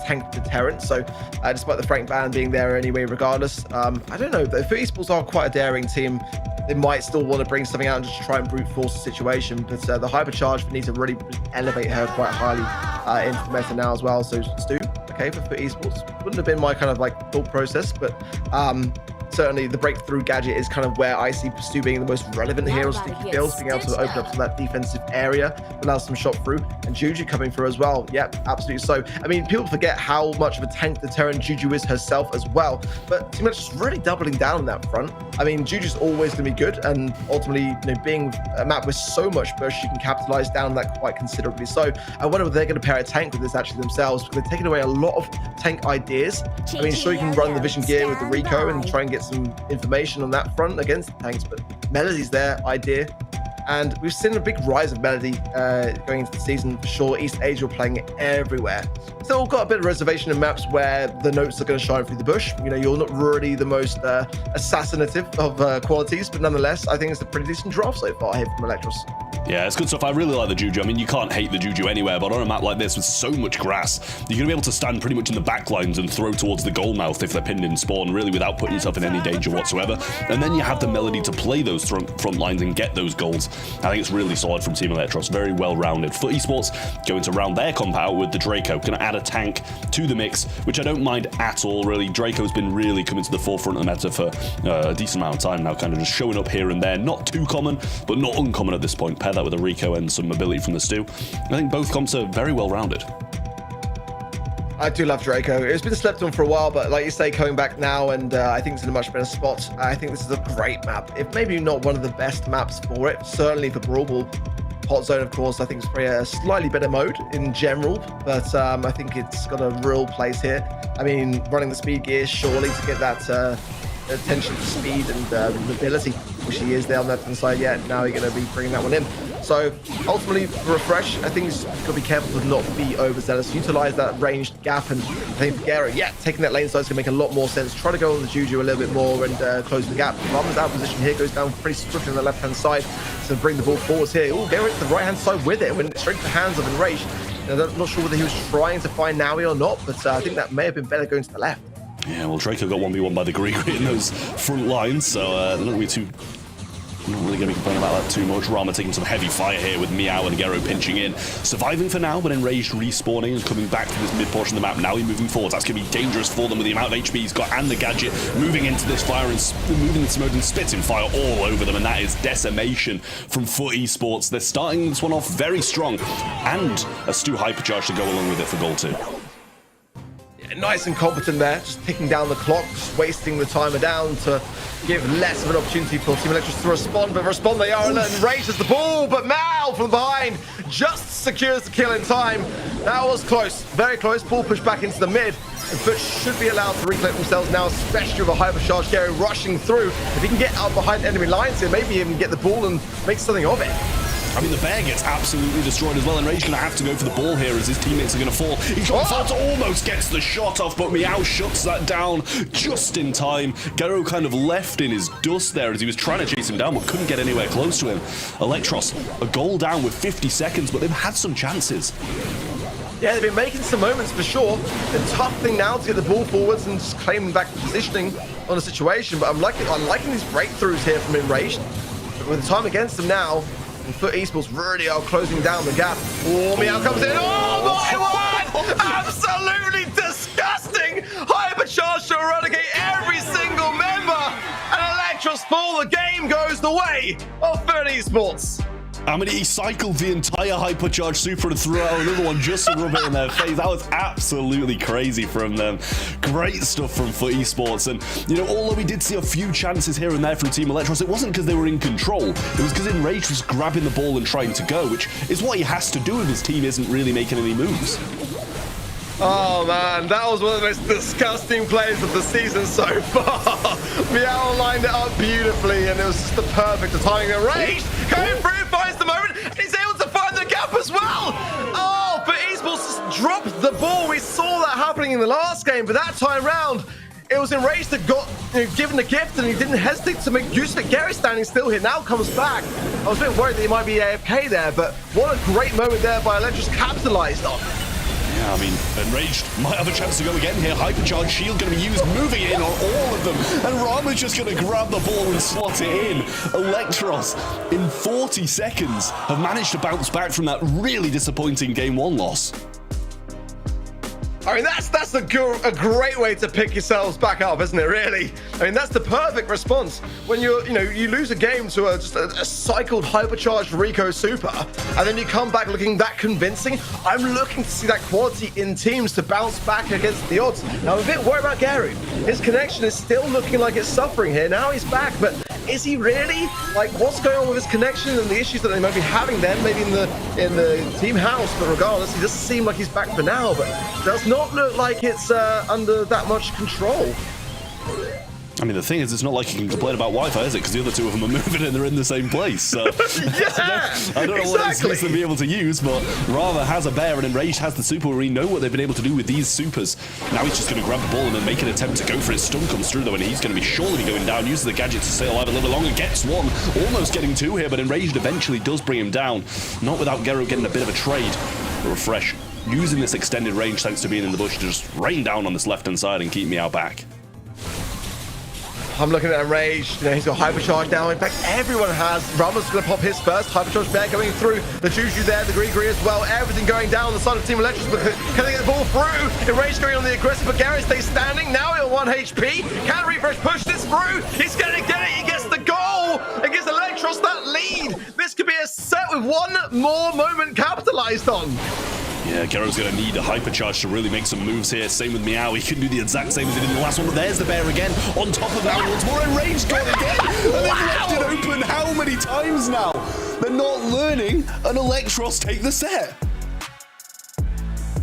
tank deterrent. So despite the Frank ban being there anyway, regardless, I don't know. The FUT Esports are quite a daring team. They might still want to bring something out and just try and brute force the situation, but the hypercharge need to really elevate her quite highly into the meta now as well. So Stu, okay, for FUT Esports, wouldn't have been my kind of like thought process, but certainly the breakthrough gadget is kind of where I see Stu being the most relevant here on sneaky fields, being able to open up some of that defensive area, allow some shot through, and Juju coming through as well. Yep, absolutely. So, I mean, people forget how much of a tank deterrent Juju is herself as well, but Team Elektros just really doubling down on that front. I mean, Juju's always going to be good, and ultimately, you know, being a map with so much bush, you can capitalize down on that quite considerably. So, I wonder if they're going to pair a tank with this actually themselves, because they're taking away a lot of tank ideas. I mean, sure, you can run the Vision Gear with the Rico and try and get some information on that front against the tanks, but Melody's their idea. And we've seen a big rise of Melody going into the season for sure. East Asia playing it everywhere. Still got a bit of reservation in maps where the notes are going to shine through the bush. You know, you're not really the most assassinative of qualities, but nonetheless, I think it's a pretty decent draft so far here from Elektros. Yeah, it's good stuff. I really like the Juju. I mean, you can't hate the Juju anywhere, but on a map like this with so much grass, you're going to be able to stand pretty much in the back lines and throw towards the goal mouth if they're pinned in spawn, really without putting yourself in any danger whatsoever. And then you have the Melody to play those front lines and get those goals. I think it's really solid from Team Elektros. Very well-rounded. FUT Esports going to round their comp out with the Draco. Going to add a tank to the mix, which I don't mind at all, really. Draco's been really coming to the forefront of the meta for a decent amount of time now, kind of just showing up here and there. Not too common, but not uncommon at this point. Pair that with a Rico and some mobility from the Stu. I think both comps are very well-rounded. I do love Draco. It's been slept on for a while, but like you say, coming back now, and I think it's in a much better spot. I think this is a great map. If maybe not one of the best maps for it, certainly for Brawl. Hot Zone, of course, I think it's a slightly better mode in general, but I think it's got a real place here. I mean, running the speed gear, surely to get that attention to speed and mobility, which he is there on the left-hand side. Yeah, now you're going to be bringing that one in. So ultimately, for Refresh, I think he's got to be careful to not be overzealous. Utilize that ranged gap, and I think for Garo, yeah, taking that lane side is going to make a lot more sense. Try to go on the Juju a little bit more and close the gap. Rum's out of position here, goes down pretty swiftly on the left-hand side to bring the ball forwards here. Oh, Garo to the right-hand side with it, went straight to the hands of Enraged. I'm not sure whether he was trying to find Naui or not, but I think that may have been better going to the left. Yeah, well, Draco got 1v1 by the Greek in those front lines, so I'm not really going to be complaining about that too much. Rama taking some heavy fire here with Meow and Gero pinching in. Surviving for now, but Enraged respawning and coming back to this mid portion of the map. Now he's moving forwards. That's going to be dangerous for them with the amount of HP he's got and the gadget moving into this fire and moving into mode and spitting fire all over them. And that is decimation from FUT Esports. They're starting this one off very strong, and a Stu hypercharge to go along with it for goal 2. Nice and competent there, just ticking down the clock, just wasting the timer down to give less of an opportunity for Team Elektros to respond, but respond they are, and Enraged has the ball, but Mal from behind just secures the kill in time. That was close, very close. Ball pushed back into the mid, and FUT should be allowed to recollect themselves now, especially with a hypercharge Gary rushing through. If he can get out behind enemy lines here, maybe even get the ball and make something of it. I mean, the bear gets absolutely destroyed as well. Enraged going to have to go for the ball here as his teammates are going to fall. He's got fall to almost gets the shot off, but Meow shuts that down just in time. Gero kind of left in his dust there as he was trying to chase him down, but couldn't get anywhere close to him. Elektros, a goal down with 50 seconds, but they've had some chances. Yeah, they've been making some moments for sure. The tough thing now to get the ball forwards and just claiming back the positioning on the situation, but I'm liking these breakthroughs here from Enraged. But with the time against them now, and FUT Esports really are closing down the gap. Oh, Meow comes in. Oh, my word! Absolutely disgusting! Hypercharge to eradicate every single member! And Elektros fall, the game goes the way of FUT Esports. I mean, he cycled the entire hypercharge super and threw out another one just to rub it in their face. That was absolutely crazy from them. Great stuff from FUT Esports. And, you know, although we did see a few chances here and there from Team Elektros, it wasn't because they were in control. It was because Enraged was grabbing the ball and trying to go, which is what he has to do if his team isn't really making any moves. Oh man, that was one of the most disgusting plays of the season so far. Meow lined it up beautifully, and it was just the perfect timing. Enraged going through, finds the moment, and he's able to find the gap as well. Oh, but Esports just dropped the ball. We saw that happening in the last game, but that time round, It was Enraged that got given the gift, and he didn't hesitate to make use of it. Gary standing still here now comes back. I was a bit worried that he might be AFK there, but what a great moment there by Elektros, capitalized on. Yeah, I mean, Enraged might have a chance to go again here. Hypercharge shield going to be used, moving in on all of them. And Rama's just going to grab the ball and slot it in. Elektros, in 40 seconds, have managed to bounce back from that really disappointing Game 1 loss. I mean, that's a great way to pick yourselves back up, isn't it, really? I mean, that's the perfect response. When you lose a game to just a cycled, hypercharged Rico Super, and then you come back looking that convincing. I'm looking to see that quality in teams to bounce back against the odds. Now, I'm a bit worried about Gary. His connection is still looking like it's suffering here. Now he's back, but is he really? Like, what's going on with his connection and the issues that they might be having then, maybe in the team house? But regardless, he doesn't seem like he's back for now, but does not look like it's under that much control. I mean, the thing is, it's not like you can complain about Wi-Fi, is it? Because the other two of them are moving and they're in the same place. So yeah, I don't know what excuse they'll be able to use, but Rava has a bear and Enraged has the super. We know what they've been able to do with these supers. Now he's just going to grab the ball and then make an attempt to go for it. Stun comes through though, and he's going to be surely going down. Uses the gadget to stay alive a little bit longer. Gets one, almost getting two here, but Enraged eventually does bring him down. Not without Gero getting a bit of a trade. A refresh. Using this extended range thanks to being in the bush to just rain down on this left-hand side and keep me out back. I'm looking at Enraged. He's got Hypercharge now. In fact, everyone has. Rama's going to pop his first. Hypercharge Bear going through. The Juju there, the Gree as well. Everything going down on the side of Team Elektros. But can they get the ball through? Enraged going on the aggressive, but Gary stays standing. Now he'll 1 HP. Can Refresh push this through? He's going to get it. He gets the goal. It gives Elektros that lead. This could be a set with one more moment capitalized on. Yeah, Gero's going to need a hypercharge to really make some moves here. Same with Meow. He can do the exact same as he did in the last one, but there's the bear again. On top of that, once more Enraged gone again. And they've left it open how many times now? They're not learning, and Elektros take the set.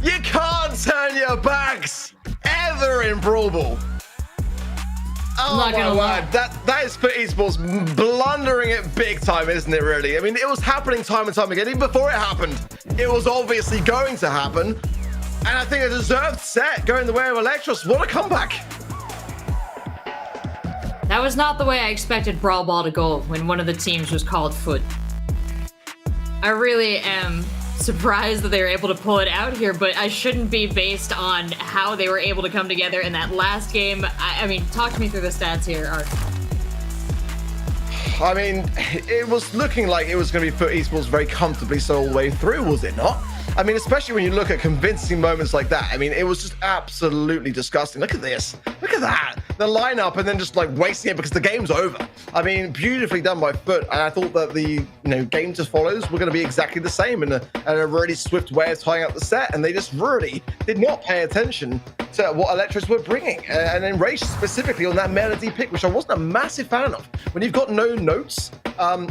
You can't turn your backs ever in Brawl Ball. Oh my word, that is FUT Esports blundering it big time, isn't it, really? I mean, it was happening time and time again. Even before it happened, it was obviously going to happen. And I think a deserved set going the way of Elektros. What a comeback. That was not the way I expected Brawl Ball to go when one of the teams was called FUT. I really am surprised that they were able to pull it out here, but I shouldn't be based on how they were able to come together in that last game. I mean, talk to me through the stats here, Art. I mean, it was looking like it was going to be FUT Esports very comfortably so all the way through, was it not? I mean, especially when you look at convincing moments like that. I mean, it was just absolutely disgusting. Look at this. Look at that. The lineup and then just like wasting it because the game's over. I mean, beautifully done by FUT. And I thought that the game to follows were going to be exactly the same in a really swift way of tying up the set. And they just really did not pay attention to what Elektros were bringing. And Enraged specifically on that melody pick, which I wasn't a massive fan of. When you've got no notes,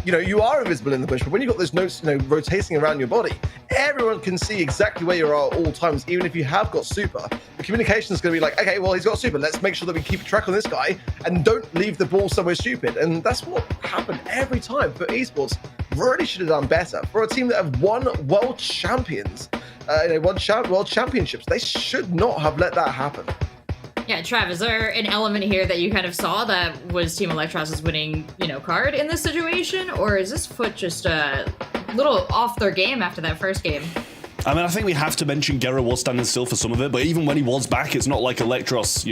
you are invisible in the bush, but when you've got those notes, rotating around your body, everyone can see exactly where you are at all times, even if you have got super. The communication is going to be like, okay, well, he's got super. Let's make sure that we keep track on this guy and don't leave the ball somewhere stupid. And that's what happened every time. But esports really should have done better. For a team that have won world champions, world championships, they should not have let that happen. Yeah, Trav, is there an element here that you kind of saw that was Team Elektros' winning, card in this situation? Or is this FUT just a little off their game after that first game? I mean, I think we have to mention Gero was standing still for some of it, but even when he was back, it's not like Elektros,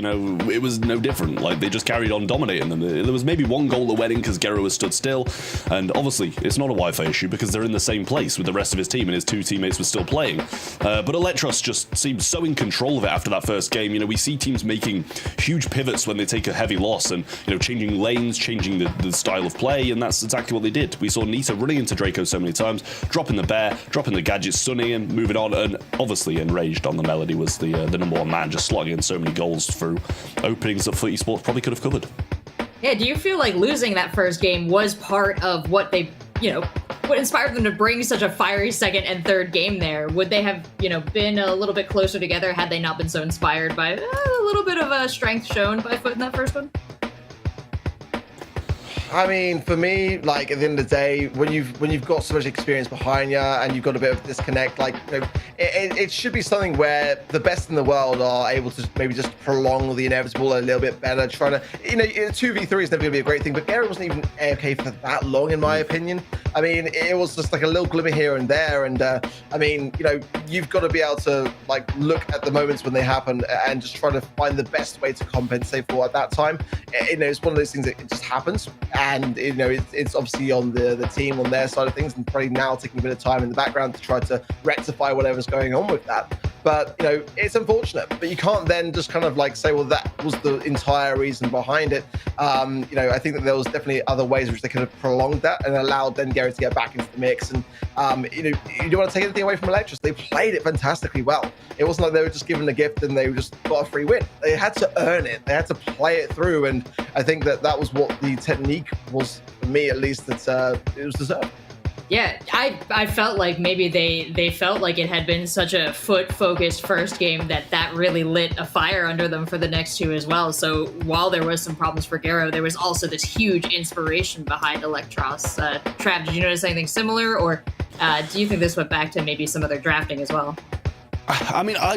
it was no different. Like, they just carried on dominating them. There was maybe one goal that went in because Gero was stood still, and obviously, it's not a Wi-Fi issue because they're in the same place with the rest of his team, and his two teammates were still playing. But Elektros just seemed so in control of it after that first game. We see teams making huge pivots when they take a heavy loss and, changing lanes, changing the style of play, and that's exactly what they did. We saw Nita running into Draco so many times, dropping the bear, dropping the gadget, stunning him, moving on, and obviously Enraged on the melody was the number one man, just slotting in so many goals through openings that FUT Esports probably could have covered. Yeah, do you feel like losing that first game was part of what they, what inspired them to bring such a fiery second and third game there? Would they have, been a little bit closer together had they not been so inspired by a little bit of a strength shown by FUT in that first one? I mean, for me, like at the end of the day, when you've got so much experience behind you and you've got a bit of disconnect, like it should be something where the best in the world are able to maybe just prolong the inevitable a little bit better. Trying to, 2v3 is never going to be a great thing, but Gary wasn't even AFK for that long, in my opinion. I mean, it was just like a little glimmer here and there, and I mean, you've got to be able to like look at the moments when they happen and just try to find the best way to compensate for at that time. It's one of those things that it just happens, and it's obviously on the team on their side of things, and probably now taking a bit of time in the background to try to rectify whatever's going on with that. But it's unfortunate, but you can't then just kind of like say, well, that was the entire reason behind it. I think that there was definitely other ways which they could have prolonged that and allowed then Gary to get back into the mix. And you don't want to take anything away from Elektros. They played it fantastically well. It wasn't like they were just given a gift and they just got a free win. They had to earn it. They had to play it through, and I think that was what the technique was, for me at least, that it was deserved. Yeah, I felt like maybe they felt like it had been such a FUT-focused first game that really lit a fire under them for the next two as well. So while there was some problems for Garo, there was also this huge inspiration behind Elektros. Trav, did you notice anything similar, or do you think this went back to maybe some of their drafting as well? I mean, I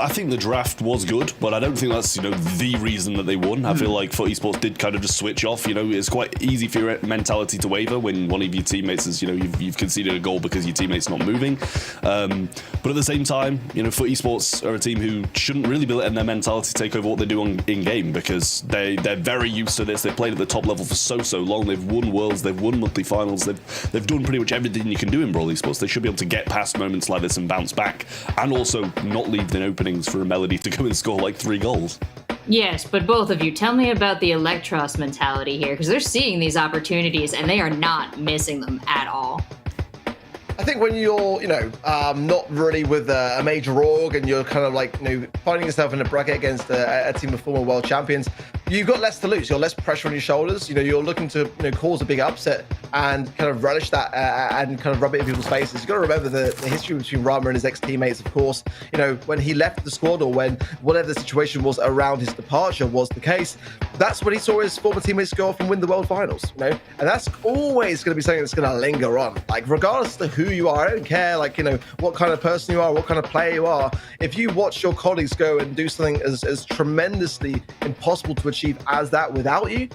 think the draft was good, but I don't think that's, the reason that they won. I feel like FUT Esports did kind of just switch off. It's quite easy for your mentality to waver when one of your teammates is, you've conceded a goal because your teammate's not moving. But at the same time, FUT Esports are a team who shouldn't really be letting their mentality take over what they do in game, because they're very used to this. They've played at the top level for so long. They've won Worlds, they've won monthly finals, they've done pretty much everything you can do in Brawl Esports. They should be able to get past moments like this and bounce back, and also not leave in openings for a Melody to go and score like 3 goals. Yes, but both of you, tell me about the Elektros mentality here, because they're seeing these opportunities and they are not missing them at all. I think when you're, not really with a major org and you're kind of like, finding yourself in a bracket against a team of former world champions, you've got less to lose. You're less pressure on your shoulders. You're looking to, cause a big upset and kind of relish that and kind of rub it in people's faces. You've got to remember the history between Rama and his ex-teammates, of course. When he left the squad, or when whatever the situation was around his departure was the case, that's when he saw his former teammates go off and win the world finals, And that's always going to be something that's going to linger on. Like, regardless of who you are, I don't care, what kind of person you are, what kind of player you are. If you watch your colleagues go and do something as tremendously impossible to achieve as that without you,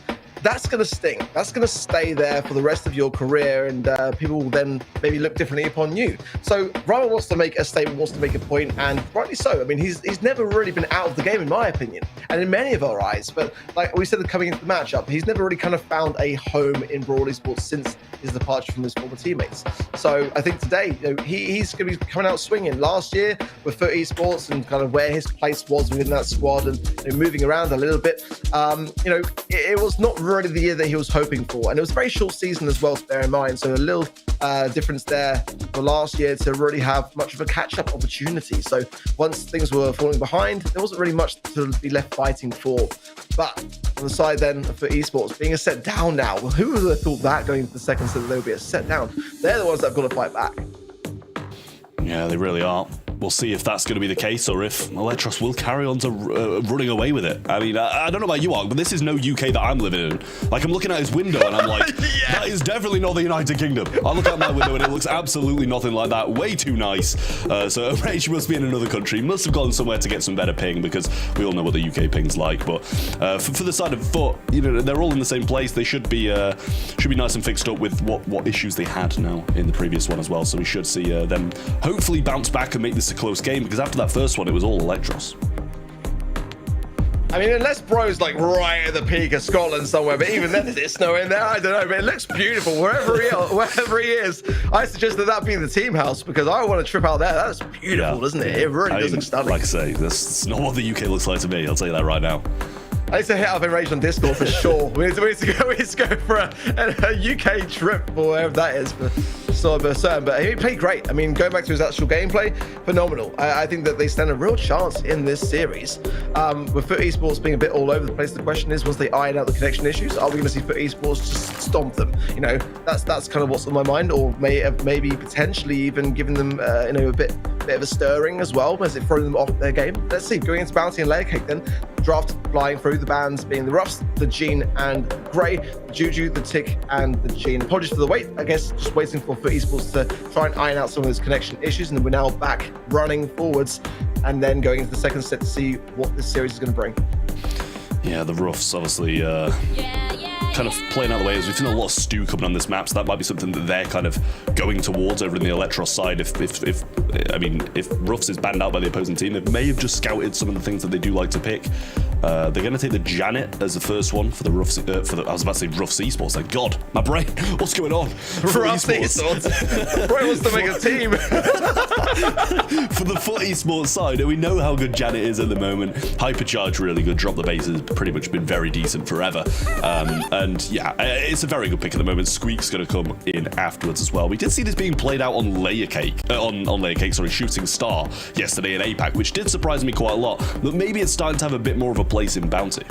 that's going to sting. That's going to stay there for the rest of your career, and people will then maybe look differently upon you. So Rama wants to make a statement, wants to make a point, and rightly so. I mean, he's never really been out of the game, in my opinion, and in many of our eyes. But like we said, coming into the matchup, he's never really kind of found a home in Brawl Esports since his departure from his former teammates. So I think today, he's going to be coming out swinging. Last year with FUT Esports and kind of where his place was within that squad, and moving around a little bit, it was not really the year that he was hoping for, and it was a very short season as well, to bear in mind. So a little difference there for last year to really have much of a catch-up opportunity. So once things were falling behind, there wasn't really much to be left fighting for. But on the side then for esports, being a set down now, well, who would have thought that going into the second set that there would be a set down? They're the ones that have got to fight back. Yeah, they really are. We'll see if that's going to be the case, or if Elektros will carry on to running away with it. I mean, I don't know about you, Ark, but this is no UK that I'm living in. Like, I'm looking at his window and I'm like, that is definitely not the United Kingdom. I look out my window and it looks absolutely nothing like that. Way too nice. So Rage must be in another country. Must have gone somewhere to get some better ping, because we all know what the UK ping's like. But for the side of FUT, they're all in the same place. They should be nice and fixed up with what issues they had now in the previous one as well. So we should see them hopefully bounce back and make this a close game, because after that first one, it was all Elektros. I mean, unless bro's like right at the peak of Scotland somewhere, but even then, is it snowing there? I don't know, but it looks beautiful wherever he is. I suggest that be the team house, because I want to trip out there. That's beautiful, doesn't it? It really does look stunning. Like I say, that's not what the UK looks like to me. I'll tell you that right now. I need to hit up Enraged on Discord for sure. We need to go for a UK trip, or whatever that is. Sort of certain, but he played great. I mean, going back to his actual gameplay, phenomenal. I think that they stand a real chance in this series. With FUT Esports being a bit all over the place, the question is, once they iron out the connection issues, are we going to see FUT Esports just stomp them? That's kind of what's on my mind, or maybe potentially even giving them a bit of a stirring as well, as it throwing them off their game. Let's see, going into Bounty and Layer Cake then, draft flying through, the bands being the Ruffs, the Gene, and Grey, the Juju, the Tick, and the Gene. Apologies for the wait, I guess just waiting for FUT Esports to try and iron out some of those connection issues, and then we're now back running forwards and then going into the second set to see what this series is going to bring. Yeah, the Ruffs obviously kind of playing out the way as we've seen a lot of stew coming on this map, so that might be something that they're kind of going towards over in the Elektros side. If Ruffs is banned out by the opposing team, they may have just scouted some of the things that they do like to pick. They're going to take the Janet as the first one for the Ruffs. I was about to say Ruffs Esports. Like, God, my brain, what's going on? Ruffs Esports. Roy wants to make a team. For the FUT Esports side, we know how good Janet is at the moment. Hypercharge, really good. Drop the base has pretty much been very decent forever. And yeah, it's a very good pick at the moment. Squeak's going to come in afterwards as well. We did see this being played out on Layer Cake, Shooting Star yesterday in APAC, which did surprise me quite a lot. But maybe it's starting to have a bit more of a place in Bounty.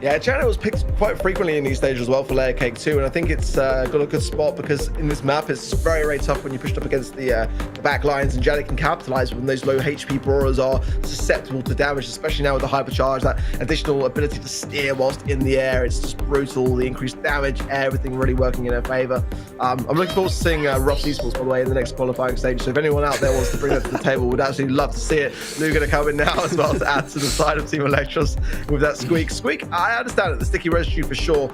Yeah, Janet was picked quite frequently in these stages as well for Layer Cake too, and I think it's got a good spot because in this map it's very, very tough when you're pushed up against the back lines, and Janet can capitalize when those low HP brawlers are susceptible to damage, especially now with the hypercharge, that additional ability to steer whilst in the air. It's just brutal, the increased damage, everything really working in her favor. I'm looking forward to seeing Ruffs Esports, by the way, in the next qualifying stage, so if anyone out there wants to bring that to the table, would actually love to see it. Lou going to come in now as well to add to the side of Team Elektros with that Squeak. Squeak, I understand it, the sticky residue for sure,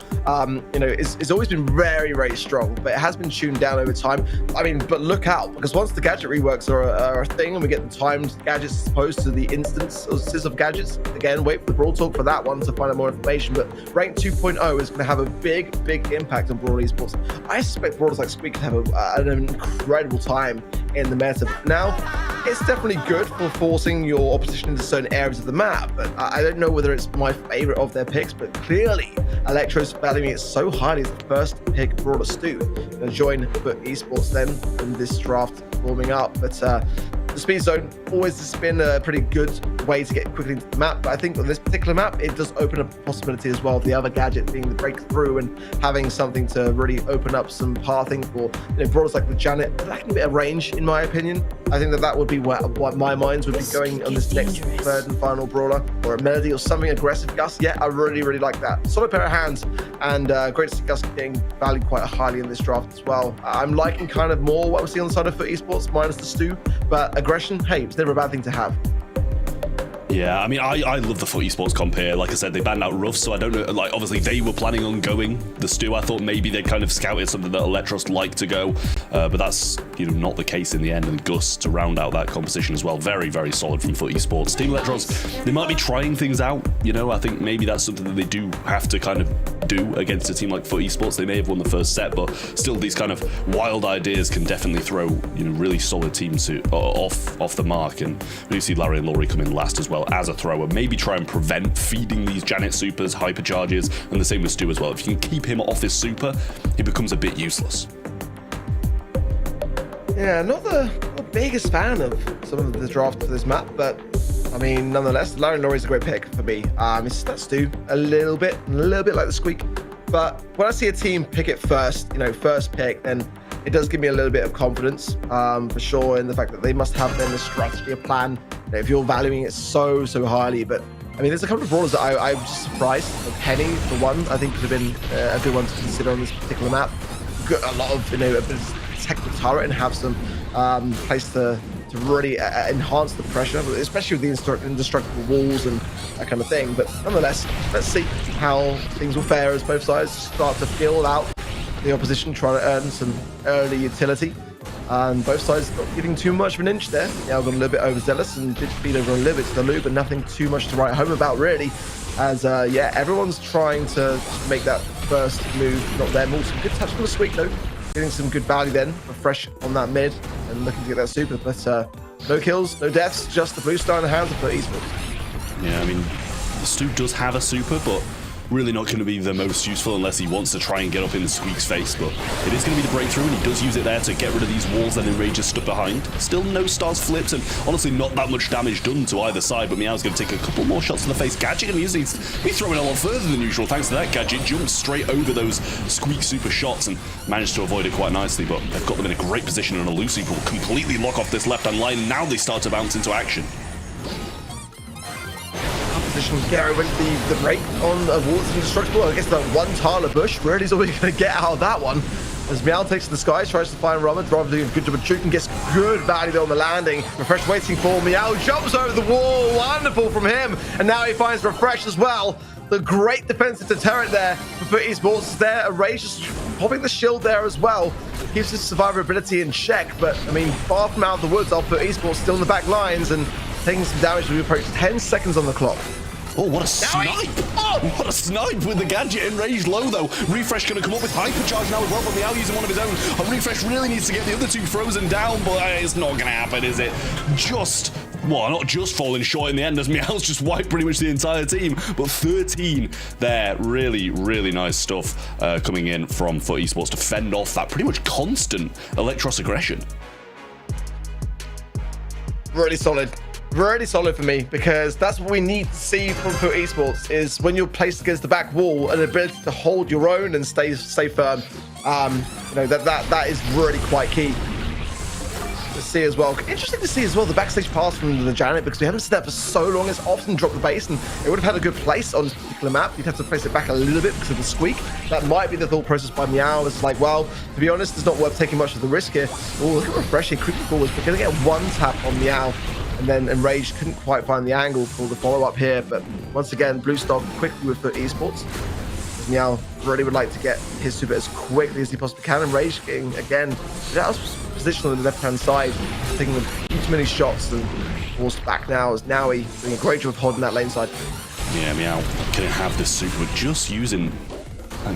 it's always been very, very strong, but it has been tuned down over time. I mean, but look out, because once the gadget reworks are a thing and we get the timed gadgets as opposed to the instances of gadgets, again, wait for the Brawl Talk for that one to find out more information, but Rank 2.0 is going to have a big, big impact on Brawl Esports. I suspect brawlers like Squeak can have an incredible time in the meta. Now, it's definitely good for forcing your opposition into certain areas of the map, but I don't know whether it's my favorite of their picks, but clearly Elektros valuing it so highly as the first pick brawler Stu. Gonna join FUT Esports then in this draft warming up, but the speed zone always has been a pretty good way to get quickly into the map, but I think on this particular map it does open up a possibility as well of the other gadget being the breakthrough and having something to really open up some pathing for brawlers like the Janet, lacking a bit of range in my opinion. I think that would be what my minds would be going on this next third and final brawler, or a Melody or something aggressive. Gus, yeah, I really, really like that. Solid pair of hands, and great to see Gus getting valued quite highly in this draft as well. I'm liking kind of more what we see on the side of FUT Esports minus the Stu, but aggression, hey, it's never a bad thing to have. Yeah, I mean, I love the FUT Esports comp here. Like I said, they banned out Ruffs, so I don't know, like, obviously they were planning on going the Stu. I thought maybe they kind of scouted something that Elektros like to go, but that's, not the case in the end, and Gus to round out that composition as well. Very, very solid from FUT Esports. Team Elektros, they might be trying things out, I think maybe that's something that they do have to kind of do against a team like FUT Esports. They may have won the first set, but still these kind of wild ideas can definitely throw, really solid teams off the mark, and we do see Larry and Laurie come in last as well as a thrower. Maybe try and prevent feeding these Janet supers, hypercharges, and the same with Stu as well. If you can keep him off his super, he becomes a bit useless. Yeah, not the biggest fan of some of the draft for this map, but I mean, nonetheless, Larry and Laurie's a great pick for me. It's just that Stu a little bit like the Squeak, but when I see a team pick it first, first pick, then it does give me a little bit of confidence, for sure, in the fact that they must have then a strategy, a plan. If you're valuing it so highly, but I mean, there's a couple of brawlers that I'm just surprised. Penny, for one, I think could have been a good one to consider on this particular map. Got a lot of, ability to protect the turret and have some place to really enhance the pressure, especially with the indestructible walls and that kind of thing. But nonetheless, let's see how things will fare as both sides start to fill out the opposition, trying to earn some early utility. And both sides not giving too much of an inch there. Yeah, I got a little bit overzealous and did feed over a little bit to the loop, but nothing too much to write home about really. As everyone's trying to make that first move, not them. Also, good touch from the Squeak though, getting some good value then, fresh on that mid and looking to get that super. But no kills, no deaths, just the blue star in the hands of FUT Esports. Yeah, I mean, the Stu does have a super, but really not going to be the most useful unless he wants to try and get up in the Squeak's face, but it is going to be the breakthrough, and he does use it there to get rid of these walls that Enrage is stuck behind. Still no stars flips, and honestly not that much damage done to either side, but Meow's going to take a couple more shots in the face. Gadget going to use these, be throwing a lot further than usual thanks to that. Gadget jumps straight over those Squeak super shots and managed to avoid it quite nicely, but they've got them in a great position, and a Lucy will completely lock off this left-hand line. Now they start to bounce into action. position. Gary went the break on Water's Indestructible. I guess that one Tyler Bush really is all we're going to get out of that one. As Meow takes to the skies, tries to find Rama. Driver doing a good job of shooting, gets good value there on the landing. Refresh waiting for Meow, jumps over the wall. Wonderful from him. And now he finds Refresh as well. The great defensive deterrent there for FUT Esports. There, Rage just popping the shield there as well. Keeps his survivability in check, but I mean, far from out of the woods, our FUT Esports still in the back lines and taking some damage as we approach 10 seconds on the clock. Oh, what a snipe! Oh, what a snipe with the gadget enraged low, though. Refresh going to come up with hypercharge now as well from Meow using one of his own. And Refresh really needs to get the other two frozen down, but it's not going to happen, is it? Not just falling short in the end, as Meow's just wiped pretty much the entire team, but 13 there. Really, really nice stuff coming in from FUT Esports to fend off that pretty much constant Elektros aggression. Really solid. Really solid for me, because that's what we need to see from FUT Esports, is when you're placed against the back wall, an ability to hold your own and stay firm. You know, that is really quite key to see as well. Interesting to see as well the backstage pass from the Janet, because we haven't seen that for so long. It's often dropped the base, and it would have had a good place on this particular map. You'd have to place it back a little bit because of the squeak. That might be the thought process by Meow. It's like, well, to be honest, it's not worth taking much of the risk here. Oh, look at Refresh here, creeping forwards. We're going to get one tap on Meow. And then Enraged couldn't quite find the angle for the follow-up here. But once again, Blue Stock quickly with FUT Esports. Meow really would like to get his super as quickly as he possibly can. Enraged getting, again, out of position on the left-hand side, taking too many shots and forced back now as Nowie doing a great job of holding that lane side. Yeah, Meow couldn't have this super, just using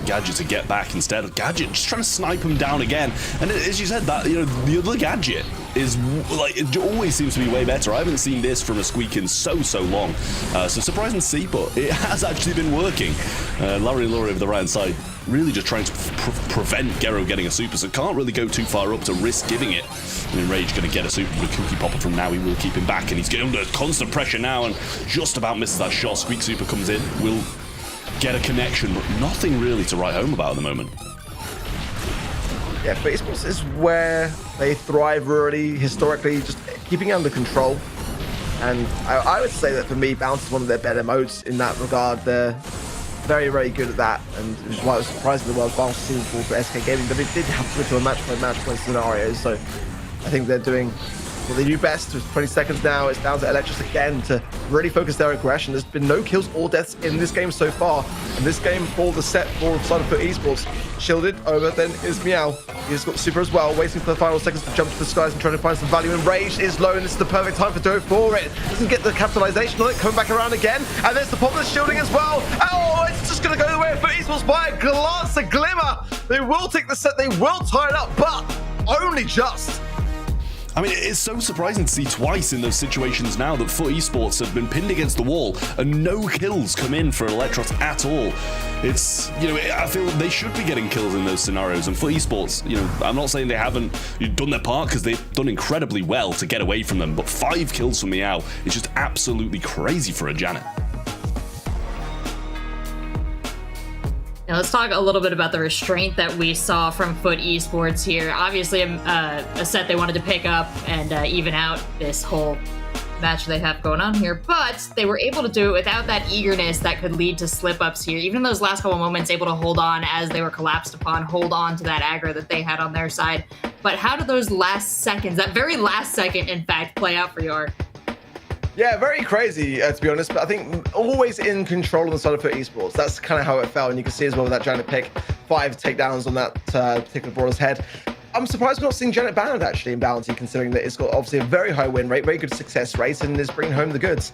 Gadget to get back instead of Gadget just trying to snipe him down again. And as you said, that, you know, the other Gadget is like, it always seems to be way better. I haven't seen this from a Squeak in so long, so surprising to see, but it has actually been working. Larry over the right hand side really just trying to prevent Gero getting a super, so can't really go too far up to risk giving it. And Rage going to get a super, but Cookie Popper from now, he will keep him back, and he's getting under constant pressure now and just about misses that shot. Squeak super comes in, will get a connection, but nothing really to write home about at the moment. Yeah, FUT Esports is where they thrive really, historically, just keeping it under control. And I would say that for me, Bounce is one of their better modes in that regard. They're very, very good at that, and which is why I was surprised in the world Bounce seemed for SK Gaming, but it did have to go to a match point scenario, so I think they're doing what they do best. With 20 seconds now, it's down to Elektros again to really focus their aggression. There's been no kills or deaths in this game so far. And this game for the set for side of FUT Esports. Shielded over then is Meow. He's got super as well, waiting for the final seconds to jump to the skies and trying to find some value. And Rage is low, and this is the perfect time for Doe for it. Doesn't get the capitalization on it, coming back around again. And there's the pop of the shielding as well. Oh, it's just going to go the way of FUT Esports by a glance, a glimmer. They will take the set, they will tie it up, but only just. I mean, it's so surprising to see twice in those situations now that FUT Esports have been pinned against the wall and no kills come in for Elektros at all. It's, you know, I feel they should be getting kills in those scenarios, and FUT Esports, you know, I'm not saying they haven't done their part, because they've done incredibly well to get away from them, but 5 kills from Meow is just absolutely crazy for a Janet. Now let's talk a little bit about the restraint that we saw from FUT Esports here. Obviously a set they wanted to pick up and even out this whole match they have going on here, but they were able to do it without that eagerness that could lead to slip-ups here. Even in those last couple moments, able to hold on as they were collapsed upon, hold on to that aggro that they had on their side. But how did those last seconds, that very last second, in fact, play out for York? Yeah, very crazy, to be honest, but I think always in control on the side of FUT Esports. That's kind of how it felt, and you can see as well with that Janet pick, 5 takedowns on that particular brawler's head. I'm surprised we're not seeing Janet banned actually in Bounty, considering that it's got obviously a very high win rate, very good success rate, and is bringing home the goods.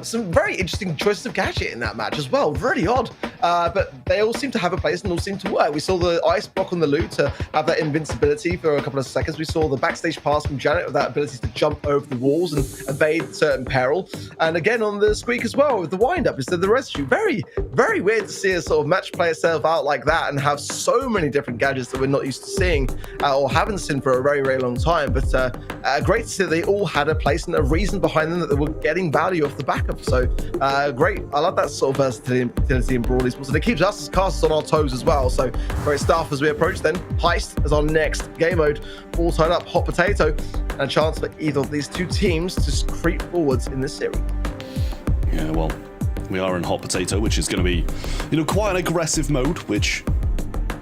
Some very interesting choices of gadget in that match as well, really odd. But they all seem to have a place and all seem to work. We saw the ice block on the loot to have that invincibility for a couple of seconds. We saw the backstage pass from Janet with that ability to jump over the walls and evade certain peril. And again on the Squeak as well with the wind-up instead of the residue. Very, very weird to see a sort of match play itself out like that and have so many different gadgets that we're not used to seeing or haven't seen for a very, very long time. But great to see that they all had a place and a reason behind them, that they were getting value off the back of. So great. I love that sort of versatility in Brawl Esports, and it keeps us as casters on our toes as well. So great stuff as we approach then Heist as our next game mode, all tied up, hot potato, and a chance for either of these two teams to creep forwards in this series. Yeah, well, We are in Hot Potato, which is going to be, you know, quite an aggressive mode, which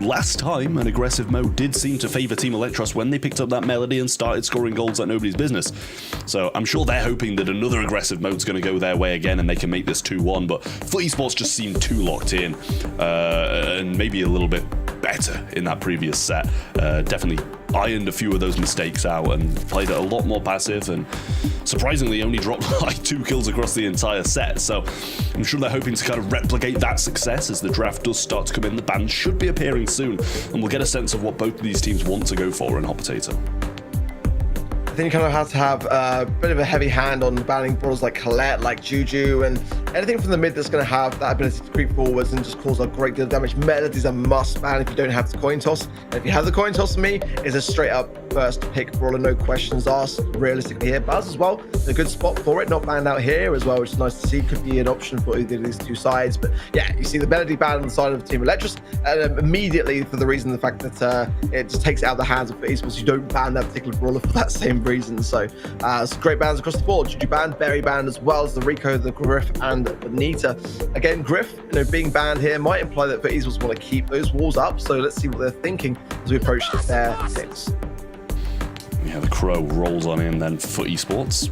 last time an aggressive mode did seem to favor Team Elektros when they picked up that melody and started scoring goals like nobody's business. So I'm sure they're hoping that another aggressive mode's going to go their way again and they can make this 2-1, but FUT Esports just seemed too locked in, and maybe a little bit better in that previous set. Definitely ironed a few of those mistakes out and played it a lot more passive, and surprisingly only dropped like 2 kills across the entire set. So I'm sure they're hoping to kind of replicate that success as the draft does start to come in. The bans should be appearing soon, and we'll get a sense of what both of these teams want to go for in Hot Potato. I think you kind of have to have a bit of a heavy hand on banning brawlers like Colette, like Juju, and anything from the mid that's going to have that ability to creep forwards and just cause a great deal of damage. Melody's a must ban if you don't have the coin toss. And if you have the coin toss, for me, is a straight up first pick brawler, no questions asked. Realistically here, Buzz as well, a good spot for it, not banned out here as well, which is nice to see. Could be an option for either of these two sides. But yeah, you see the Melody ban on the side of Team Elektros, and immediately for the reason, the fact that it just takes it out of the hands of FUT Esports. You don't ban that particular brawler for that same reason. So some great bans across the board. Juju banned, Berry banned, as well as the Rico, the Griff, and the Nita. Again, Griff, you know, being banned here might imply that FUT Esports want to keep those walls up. So let's see what they're thinking as we approach their picks. Yeah, the Crow rolls on in then for FUT Esports.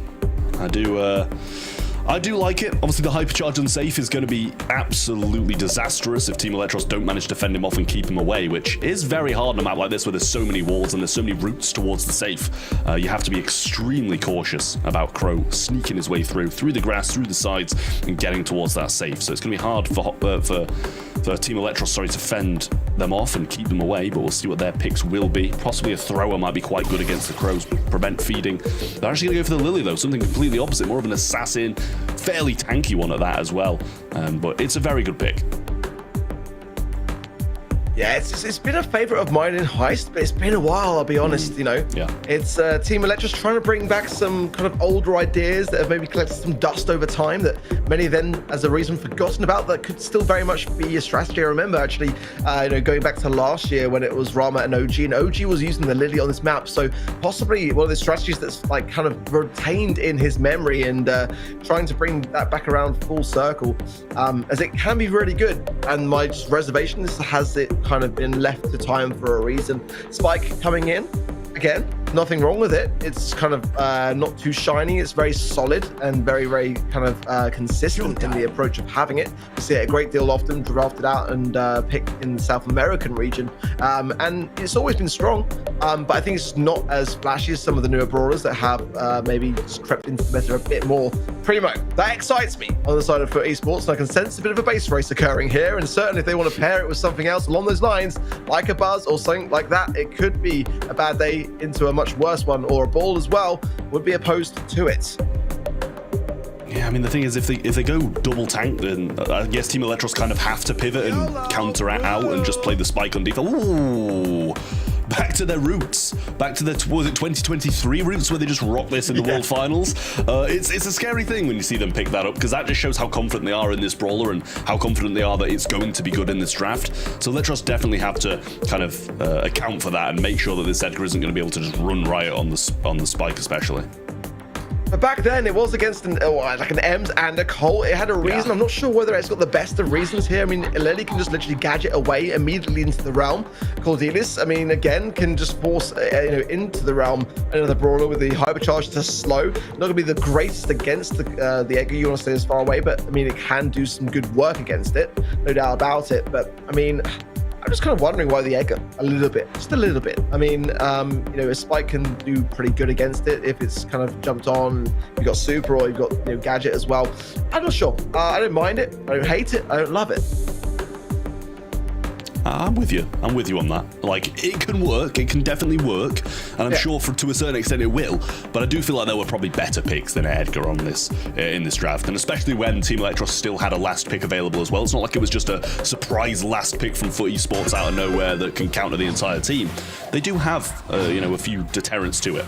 I do like it. Obviously, the hypercharge unsafe is going to be absolutely disastrous if Team Elektros don't manage to fend him off and keep him away, which is very hard on a map like this where there's so many walls and there's so many routes towards the safe. You have to be extremely cautious about Crow sneaking his way through the grass, through the sides, and getting towards that safe. So it's going to be hard for Team Elektros, to fend them off and keep them away, but we'll see what their picks will be. Possibly a thrower might be quite good against the Crows, prevent feeding. They're actually going to go for the Lily, though, something completely opposite, more of an assassin, fairly tanky one at that as well, but it's a very good pick. Yeah, it's been a favorite of mine in Heist, but it's been a while, I'll be honest, you know. Yeah. It's Team Elektros trying to bring back some kind of older ideas that have maybe collected some dust over time that many then, as a reason, forgotten about, that could still very much be a strategy. I remember actually, you know, going back to last year when it was Rama and OG was using the Lily on this map, so possibly one of the strategies that's like kind of retained in his memory, and trying to bring that back around full circle, as it can be really good. And my reservation is, has it kind of been left to time for a reason? Spike coming in again, nothing wrong with it. It's kind of not too shiny. It's very solid and very, very kind of consistent in the approach of having it. We see it a great deal often drafted out and picked in the South American region, and it's always been strong, but I think it's not as flashy as some of the newer brawlers that have maybe just crept into the meta a bit more. Primo, that excites me on the side of FUT Esports, and I can sense a bit of a base race occurring here, and certainly if they want to pair it with something else along those lines, like a Buzz or something like that, it could be a bad day into a much worse one, or a Ball as well would be opposed to it. Yeah, I mean, the thing is, if they go double tank, then I guess Team Elektros kind of have to pivot and counter out and just play the Spike on defense. Ooh, back to their roots, back to the 2023 roots where they just rock this in the World Finals. It's a scary thing when you see them pick that up, because that just shows how confident they are in this brawler and how confident they are that it's going to be good in this draft. So Elektros definitely have to kind of account for that and make sure that this Edgar isn't going to be able to just run riot on the Spike, especially. But back then, it was against like an Ems and a Colt. It had a reason. Yeah. I'm not sure whether it's got the best of reasons here. I mean, Lily can just literally gadget away immediately into the realm. Cordelis, I mean, again, can just force into the realm another brawler with the hypercharge to slow. Not going to be the greatest against the Edgar. You want to stay as far away, but I mean, it can do some good work against it. No doubt about it. But I mean, I'm just kind of wondering why the Edgar, just a little bit. I mean, a Spike can do pretty good against it if it's kind of jumped on. You've got Super, or you've got Gadget as well. I'm not sure. I don't mind it. I don't hate it. I don't love it. I'm with you on that. Like, it can work, it can definitely work, and I'm sure to a certain extent it will, but I do feel like there were probably better picks than Edgar on this in this draft, and especially when Team Elektros still had a last pick available as well. It's not like it was just a surprise last pick from FUT Esports out of nowhere that can counter the entire team. They do have a few deterrents to it.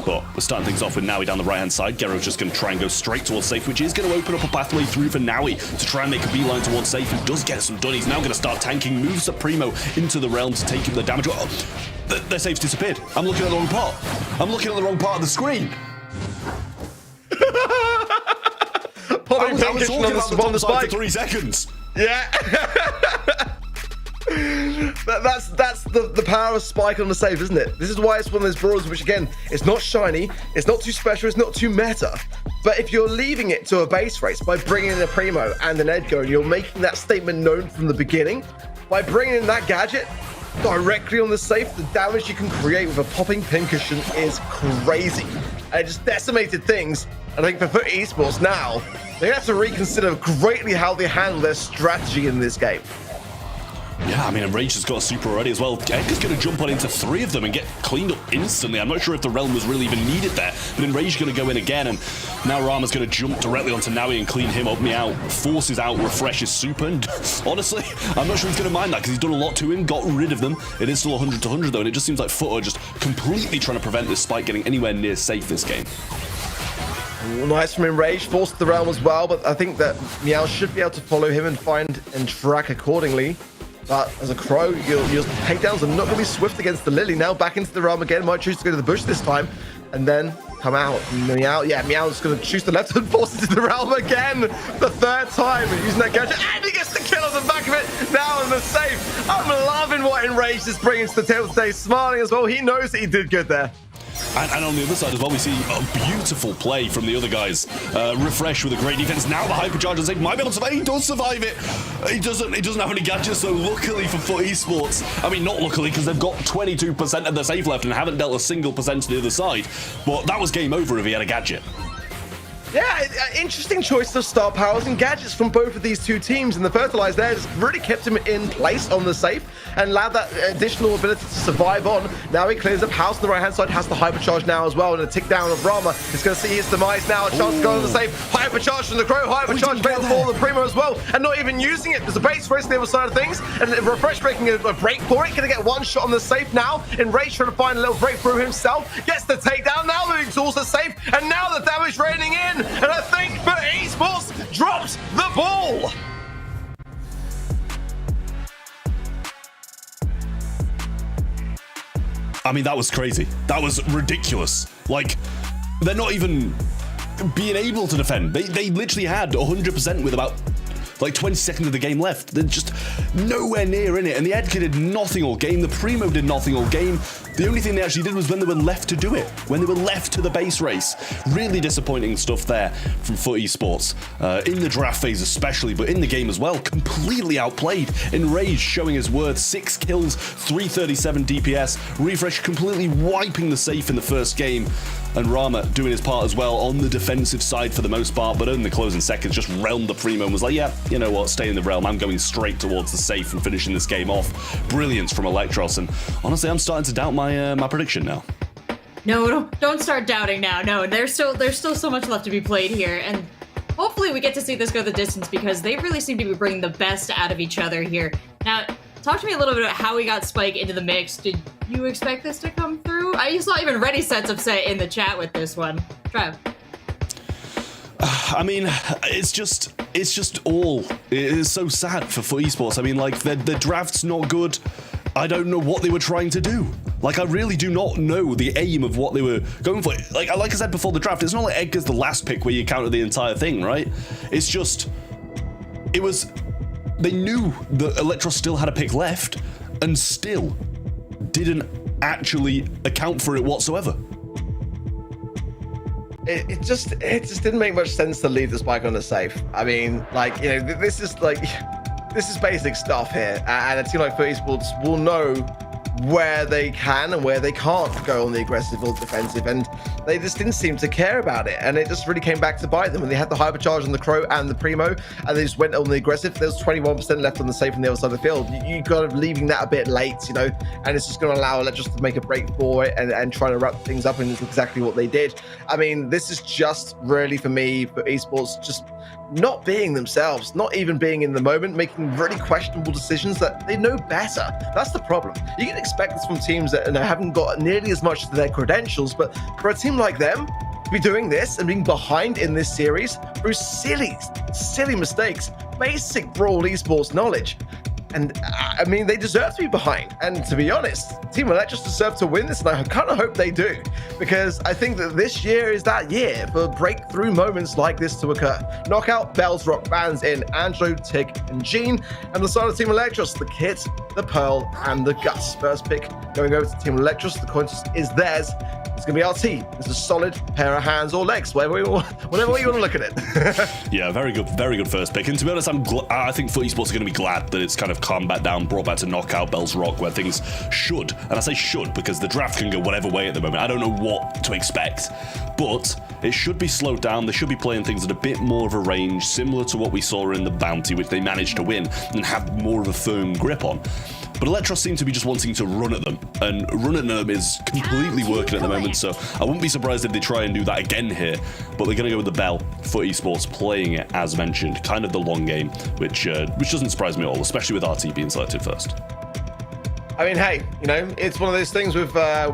But we're starting things off with Naui down the right-hand side. Gero's just going to try and go straight towards safe, which is going to open up a pathway through for Naui to try and make a beeline towards safe, who does get some done. He's now going to start tanking, moves up Primo into the realm to take him the damage. Oh, their safe's disappeared. I'm looking at the wrong part. I'm looking at the wrong part of the screen. popping I was talking about the top side for 3 seconds. Yeah. That's the power of Spike on the save, isn't it? This is why it's one of those brawlers which, again, it's not shiny, it's not too special, it's not too meta. But if you're leaving it to a base race by bringing in a Primo and an Edgar, and you're making that statement known from the beginning, by bringing in that gadget directly on the safe, the damage you can create with a popping pincushion is crazy. And it just decimated things. And I think for FUT Esports now, they have to reconsider greatly how they handle their strategy in this game. Yeah, I mean, Rage has got a super already as well. Edgar's going to jump on into 3 of them and get cleaned up instantly. I'm not sure if the Realm was really even needed there, but then Rage is going to go in again, and now Rama's going to jump directly onto Nawi and clean him up. Meow forces out Refresh's super, and honestly, I'm not sure he's going to mind that because he's done a lot to him, got rid of them. It is still 100 to 100 though, and it just seems like FUT are just completely trying to prevent this Spike getting anywhere near safe this game. Nice from Enrage, forced the Realm as well, but I think that Meow should be able to follow him and find and track accordingly. But as a Crow, your takedowns are not going to be swift against the Lily. Now back into the Realm again, might choose to go to the bush this time, and then come out. Meow, yeah, Meow's going to choose the left and force into the Realm again, the 3rd time, using that gadget, and he gets the kill on the back of it, now in the safe. I'm loving what Enrage is bringing to the table today, smiling as well. He knows that he did good there. And on the other side as well, we see a beautiful play from the other guys. Refresh with a great defense. Now the hypercharge on safe might be able to survive. He does survive it. He doesn't have any gadgets, so luckily for FUT Esports. I mean, not luckily, because they've got 22% of their safe left and haven't dealt a single percent to the other side. But that was game over if he had a gadget. Yeah, interesting choice of star powers and gadgets from both of these two teams, and the fertilizer there just really kept him in place on the safe and allowed that additional ability to survive on. Now he clears up house on the right hand side, has the hypercharge now as well, and a tick down of Rama is going to see his demise now. A chance to go on the safe. Hypercharge from the Crow, hypercharge available for the Primo as well, and not even using it. There's a base race on the other side of things, and Refresh making a break for it. Going to get one shot on the safe now. Enrage trying to find a little breakthrough himself, gets the takedown, now moving towards the safe, and now the damage raining in. And I think FUT Esports drops the ball. I mean, that was crazy. That was ridiculous. Like, they're not even being able to defend. They literally had 100% with about like 20 seconds of the game left. They're just nowhere near in it. And the Edgar did nothing all game. The Primo did nothing all game. The only thing they actually did was when they were left to do it, when they were left to the base race. Really disappointing stuff there from FUT Esports. In the draft phase especially, but in the game as well, completely outplayed. Enrage showing his worth, 6 kills, 337 DPS. Refresh completely wiping the safe in the first game. And Rama doing his part as well on the defensive side for the most part, but in the closing seconds just realmed the Primo and was like, yeah, you know what, stay in the realm. I'm going straight towards the safe and finishing this game off. Brilliance from Elektros, and honestly, I'm starting to doubt my prediction now. No, don't start doubting now. No, there's still so much left to be played here, and hopefully we get to see this go the distance because they really seem to be bringing the best out of each other here. Now, talk to me a little bit about how we got Spike into the mix. Did you expect this to come through? I saw even Ready Set's upset in the chat with this one. Trev. I mean, it's just all. It is so sad for FUT Esports. I mean, like, the draft's not good. I don't know what they were trying to do. Like, I really do not know the aim of what they were going for. Like I said before the draft, it's not like Edgar's the last pick where you counter the entire thing, right? It's just, it was, they knew that Elektros still had a pick left and still didn't actually account for it whatsoever. It just didn't make much sense to leave the Spike on the safe. I mean, like, you know, this is basic stuff here, and a team like FUT Esports will know where they can and where they can't go on the aggressive or defensive, and they just didn't seem to care about it, and it just really came back to bite them. And they had the hypercharge on the Crow and the Primo, and they just went on the aggressive. There was 21% left on the safe on the other side of the field. You kind of leaving that a bit late, you know, and it's just going to allow Elektros to make a break for it and trying to wrap things up, and it's exactly what they did. I mean, this is just really, for me, for esports, just not being themselves, not even being in the moment, making really questionable decisions that they know better. That's the problem. You can expect this from teams that haven't got nearly as much to their credentials, but for a team like them to be doing this and being behind in this series through silly mistakes, basic Brawl esports knowledge, And I mean, they deserve to be behind. And to be honest, Team Elektros deserve to win this, and I kind of hope they do, because I think that this year is that year for breakthrough moments like this to occur. Knockout, Bells, Rock bans in Angelo, Tig, and Gene. And the side of Team Elektros, the Kit, the Pearl, and the Gus. First pick going over to Team Elektros. The coin is theirs. It's going to be RT. It's a solid pair of hands or legs, whatever you want to look at it. Yeah, very good first pick. And to be honest, I think FUT Esports are going to be glad that it's kind of calmed back down, brought back to Knockout, Bells, Rock, where things should, and I say should because the draft can go whatever way at the moment. I don't know what to expect, but it should be slowed down. They should be playing things at a bit more of a range, similar to what we saw in the Bounty, which they managed to win and have more of a firm grip on. But Elektros seem to be just wanting to run at them, and running at them is completely working at the moment, so I wouldn't be surprised if they try and do that again here. But they're going to go with the Bell. FUT Esports playing it, as mentioned, kind of the long game, which doesn't surprise me at all, especially with RT being selected first. I mean, hey, you know, it's one of those things with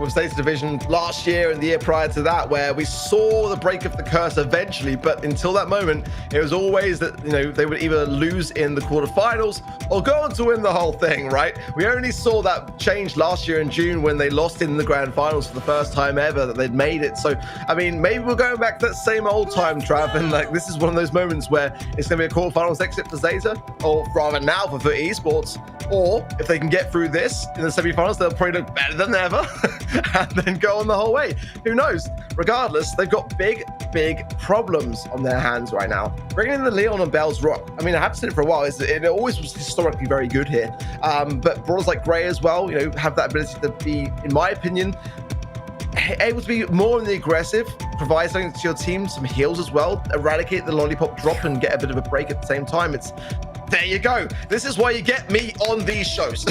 States Division last year and the year prior to that, where we saw the break of the curse eventually, but until that moment, it was always that, you know, they would either lose in the quarterfinals or go on to win the whole thing, right? We only saw that change last year in June when they lost in the grand finals for the first time ever that they'd made it. So, I mean, maybe we're going back to that same old time, Trav, and like this is one of those moments where it's going to be a quarterfinals exit for Zeta, or rather now for FUT Esports, or if they can get through this in the semi-finals, they'll probably look better than ever and then go on the whole way. Who knows? Regardless, they've got big problems on their hands right now. Bringing in the Leon and Bells Rock, I mean, I have said it for a while, it always was historically very good here. But brawlers like Grey as well, you know, have that ability to be, in my opinion, able to be more on the aggressive, provide something to your team, some heals as well, eradicate the lollipop drop and get a bit of a break at the same time. There you go. This is why you get me on these shows.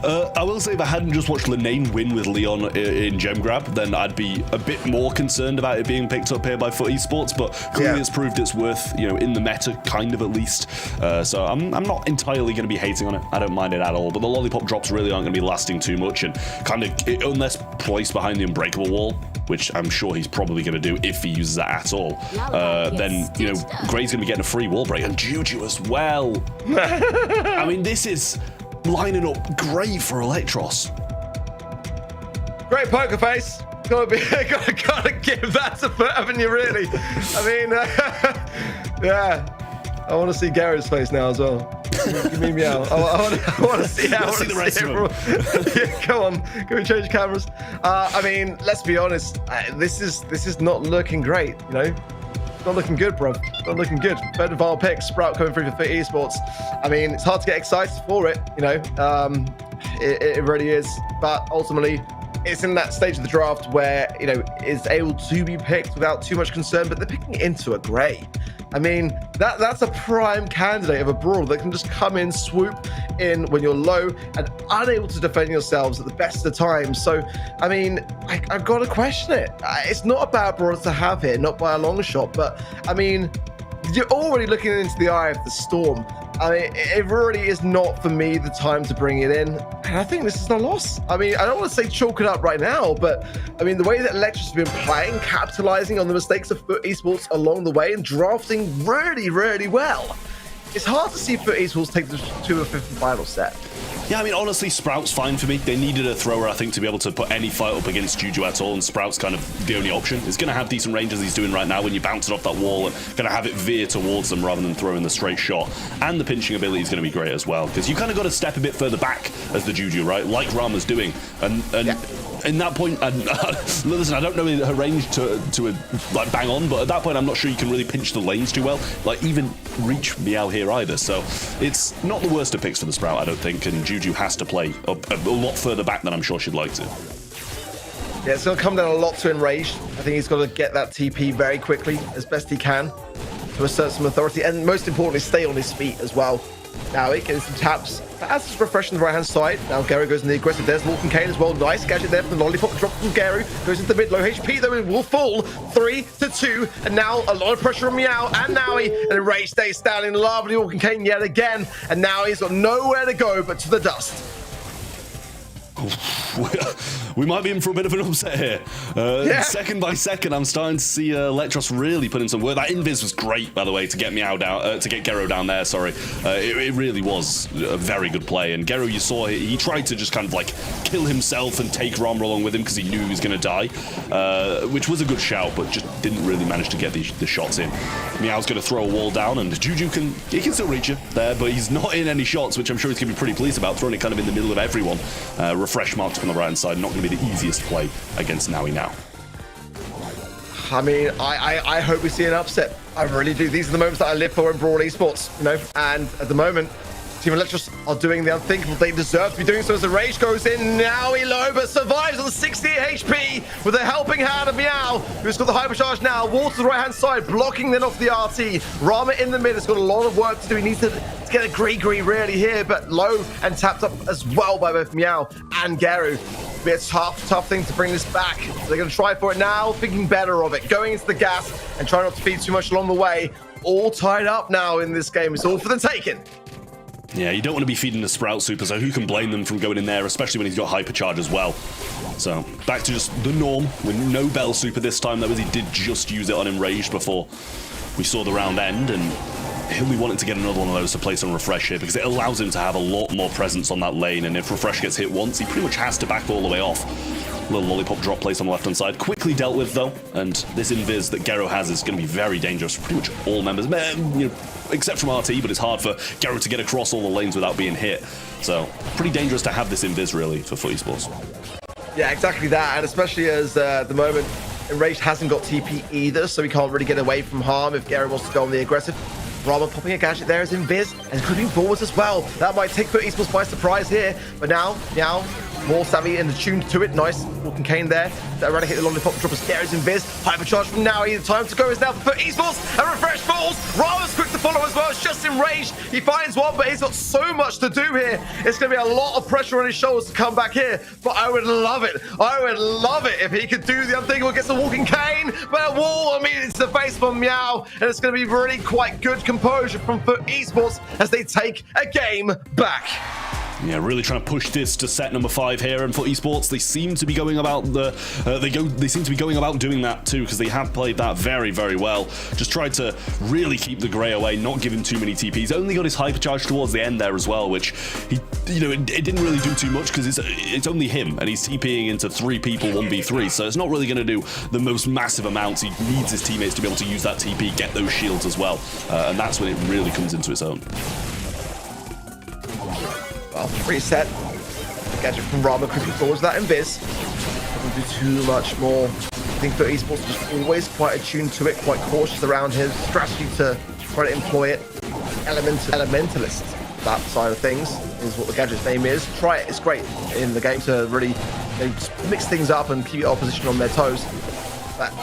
I will say if I hadn't just watched Linane win with Leon in Gem Grab, then I'd be a bit more concerned about it being picked up here by FUT Esports, but clearly it's proved its worth, you know, in the meta, kind of at least. So I'm not entirely going to be hating on it. I don't mind it at all, but the lollipop drops really aren't going to be lasting too much, and kind of, unless placed behind the unbreakable wall, which I'm sure he's probably going to do if he uses that at all, then, you know, Grey's going to be getting a free wall break, and Juju as well. I mean, this is lining up great for Elektros. Great poker face. Gotta give that to FUT, haven't you, really? I mean, yeah. I want to see Gary's face now as well. Give me meow. I want to see how. Let's see the rest of them. Yeah, go on. Can we change cameras? I mean, let's be honest. This is not looking great. You know, not looking good, bro. Not looking good. Third and final pick, Sprout coming through for FUT Esports. I mean, it's hard to get excited for it. You know, it really is. But ultimately, it's in that stage of the draft where, you know, it's able to be picked without too much concern. But they're picking it into a Grey. I mean, that's a prime candidate of a brawler that can just come in, swoop in when you're low and unable to defend yourselves at the best of the times. So, I mean, I've got to question it. It's not a bad brawler to have here, not by a long shot, but I mean, you're already looking into the eye of the storm. I mean, it really is not, for me, the time to bring it in. And I think this is a loss. I mean, I don't want to say chalk it up right now, but I mean, the way that Elektros has been playing, capitalizing on the mistakes of FUT Esports along the way and drafting really well. It's hard to see FUT Esports take this to a fifth and final set. Yeah, I mean, honestly, Sprout's fine for me. They needed a thrower, I think, to be able to put any fight up against Juju at all, and Sprout's kind of the only option. He's going to have decent range as he's doing right now when you bounce it off that wall and going to have it veer towards them rather than throwing the straight shot. And the pinching ability is going to be great as well, because you kind of got to step a bit further back as the Juju, right? Like Rama's doing. And in that point, listen, I don't know her range to like bang on, but at that point, I'm not sure you can really pinch the lanes too well, like even reach Meow here either. So it's not the worst of picks for the Sprout, I don't think, and Juju has to play a lot further back than I'm sure she'd like to. Yeah, it's going to come down a lot to Enraged. I think he's got to get that TP very quickly, as best he can, to assert some authority, and most importantly, stay on his feet as well. Now he gets some taps. That's just refreshing the right-hand side. Now Gary goes in the aggressive. There's Morgan Kane as well. Nice gadget there from the lollipop drop from Gary. Goes into the mid. Low HP though. It will fall. 3-2. And now a lot of pressure on Meow and Naui. And Ray stays standing. Lovely Morgan Kane yet again. And now he's got nowhere to go but to the dust. we might be in for a bit of an upset here. Second by second, I'm starting to see Elektros really put in some work. That invis was great, by the way, to get Meow down, to get Gero down there. Sorry, it really was a very good play. And Gero, you saw he tried to just kind of like kill himself and take Rama along with him because he knew he was going to die, which was a good shout, but just didn't really manage to get the shots in. Meow's going to throw a wall down, and Juju can still reach you there, but he's not in any shots, which I'm sure he's going to be pretty pleased about, throwing it kind of in the middle of everyone. Refresh marked from the right hand side, not going to be the easiest play against Naui now. I mean, I hope we see an upset. I really do. These are the moments that I live for in Brawl Esports, you know, and at the moment, Team Elektros are doing the unthinkable. They deserve to be doing so as the rage goes in. Now Loba survives on 68 HP with a helping hand of Meow, who's got the hypercharge now. Wall to the right-hand side, blocking then off the RT. Rama in the mid has got a lot of work to do. He needs to get a gree really here, but low and tapped up as well by both Meow and Gero. Be a tough thing to bring this back. They're going to try for it now, thinking better of it, going into the gas and trying not to feed too much along the way. All tied up now in this game. It's all for the taking. Yeah, you don't want to be feeding the Sprout Super, so who can blame them from going in there, especially when he's got Hypercharge as well. So, back to just the norm, with no Bell Super this time. That was, he did just use it on Enraged before we saw the round end, and he'll be wanting to get another one of those to place on Refresh here, because it allows him to have a lot more presence on that lane, and if Refresh gets hit once, he pretty much has to back all the way off. Little lollipop drop place on the left-hand side. Quickly dealt with, though, and this invis that Gero has is going to be very dangerous for pretty much all members, you know, except from RT, but it's hard for Gero to get across all the lanes without being hit. So, pretty dangerous to have this invis, really, for FUT Esports. Yeah, exactly that, and especially as at the moment, Enraged hasn't got TP either, so he can't really get away from harm if Gero wants to go on the aggressive. Rama popping a gadget there as invis, and creeping forwards as well. That might take FUT Esports by surprise here, but now, more savvy and attuned to it. Nice walking cane there. That eradicate the lollipop drop as Gary's invis. Hypercharge from now. The time to go is now for FUT Esports. And Refresh falls. Rama's quick to follow as well. It's just enraged. He finds one, but he's got so much to do here. It's going to be a lot of pressure on his shoulders to come back here. But I would love it. I would love it if he could do the unthinkable. Gets the walking cane. But a wall, I mean, it's the face from Meow. And it's going to be really quite good composure from FUT Esports as they take a game back. Yeah, really trying to push this to set number 5 here, and FUT Esports, they seem to be going about they seem to be going about doing that too, because they have played that very, very well. Just tried to really keep the Grey away, not give him too many TPs. Only got his hypercharge towards the end there as well, which he, you know, it didn't really do too much because it's only him, and he's TPing into 3 people 1v3, so it's not really going to do the most massive amounts. He needs his teammates to be able to use that TP, get those shields as well, and that's when it really comes into its own. Well, reset. The gadget from Rama creeping forwards that invis. Doesn't do too much more. I think FUT Esports is just always quite attuned to it, quite cautious around his strategy to try to employ it. Elementalist, that side of things, is what the gadget's name is. Try it, it's great in the game to really, you know, mix things up and keep your opposition on their toes. That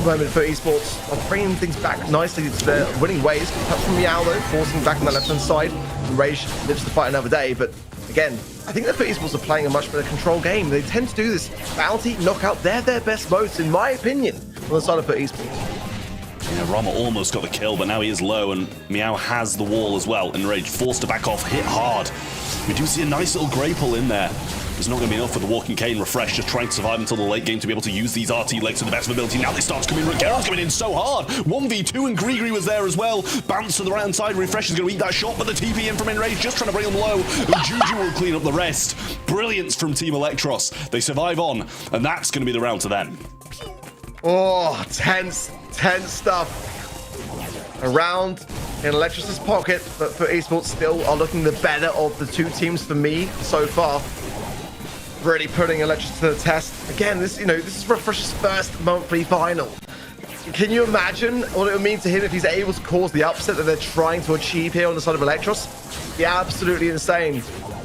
moment FUT Esports are bringing things back nicely to their winning ways. Touch from Meow though, forcing back on the left-hand side. Rage lives to fight another day, but again, I think that FUT Esports are playing a much better control game. They tend to do this bounty, knockout, they're their best modes, in my opinion, on the side of FUT Esports. Yeah, Rama almost got the kill, but now he is low, and Meow has the wall as well, and Rage forced to back off, hit hard. We do see a nice little grey pull in there. It's not going to be enough for the walking cane. Refresh just trying to survive until the late game to be able to use these RT legs to the best of ability. Now they start to come in. Gero's coming in so hard. 1v2 and Gree was there as well. Bounce to the right hand side. Refresh is going to eat that shot, but the TP in from Enrage just trying to bring him low. And Juju will clean up the rest. Brilliance from Team Elektros. They survive on, and that's going to be the round to them. Oh, tense stuff. Around in Elektros' pocket, but FUT Esports still are looking the better of the 2 teams for me so far. Really putting Elektros to the test. Again, this is Refresh's first monthly final. Can you imagine what it would mean to him if he's able to cause the upset that they're trying to achieve here on the side of Elektros? Yeah, absolutely insane.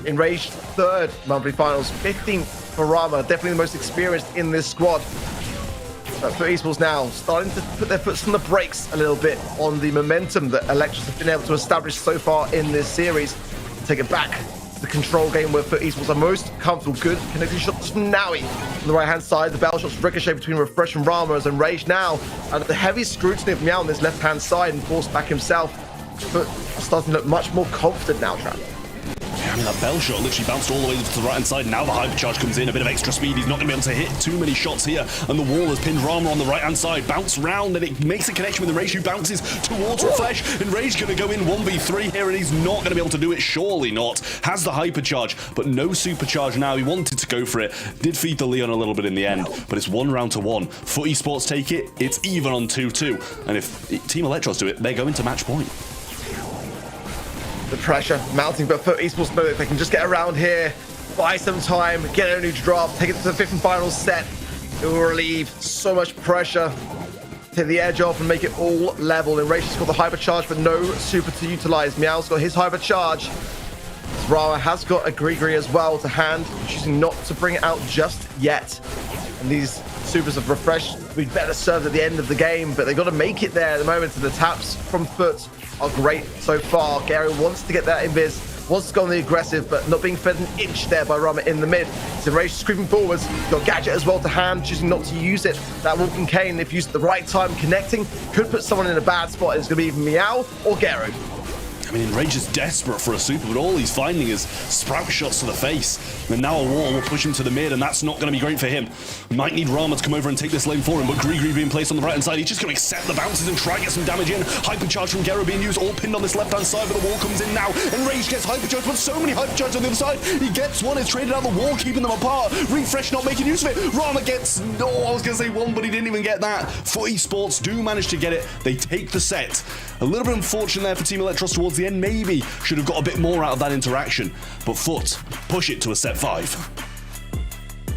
Enraged 3rd monthly finals, 15th for Rama, definitely the most experienced in this squad. But FUT Esports now starting to put their foot on the brakes a little bit on the momentum that Elektros have been able to establish so far in this series. Take it back. The control game where FUT Esports are most comfortable. Good connecting shots from Naui on the right hand side. The battle shots ricochet between Refresh and Rama as Enraged now under the heavy scrutiny of Meow on this left hand side and forced back himself. But starting to look much more confident now, Trap. I mean, that bell shot literally bounced all the way to the right-hand side. Now the hypercharge comes in, a bit of extra speed. He's not going to be able to hit too many shots here. And the wall has pinned Rama on the right-hand side. Bounce round, and it makes a connection with the Rage, who bounces towards Refresh. And Rage going to go in 1v3 here, and he's not going to be able to do it. Surely not. Has the hypercharge, but no supercharge now. He wanted to go for it. Did feed the Leon a little bit in the end, but it's 1 round to 1. FUT Esports take it. It's even on 2-2. And if Team Elektros do it, they go into match point. The pressure mounting, but FUT Esports know that they can just get around here, buy some time, get a new draft, take it to the 5th and final set. It will relieve so much pressure, take the edge off and make it all level. And Rage has got the hypercharge, but no super to utilize. Meow's got his hypercharge. Rara has got a Grigri as well to hand, choosing not to bring it out just yet. And these supers have refreshed. We'd better serve at the end of the game, but they've got to make it there at the moment. And the taps from FUT are great so far. Gary wants to get that invis, wants to go on the aggressive, but not being fed an inch there by Rama in the mid. So Rage is creeping forwards. Got Gadget as well to hand, choosing not to use it. That walking cane, if used at the right time, connecting, could put someone in a bad spot. It's going to be either Meow or Gary. I mean, Rage is desperate for a super, but all he's finding is sprout shots to the face. And now a wall will push him to the mid, and that's not going to be great for him. Might need Rama to come over and take this lane for him, but Grigri being placed on the right-hand side. He's just going to accept the bounces and try and get some damage in. Hypercharge from Gero being used, all pinned on this left-hand side, but the wall comes in now. And Rage gets hypercharge, but so many hypercharges on the other side. He gets one, it's traded out the wall, keeping them apart. Refresh not making use of it. Rama gets, no, I was going to say one, but he didn't even get that. FUT Esports do manage to get it. They take the set. A little bit unfortunate there for Team Elektros towards the end, maybe. Should have got a bit more out of that interaction, but FUT push it to a set 5.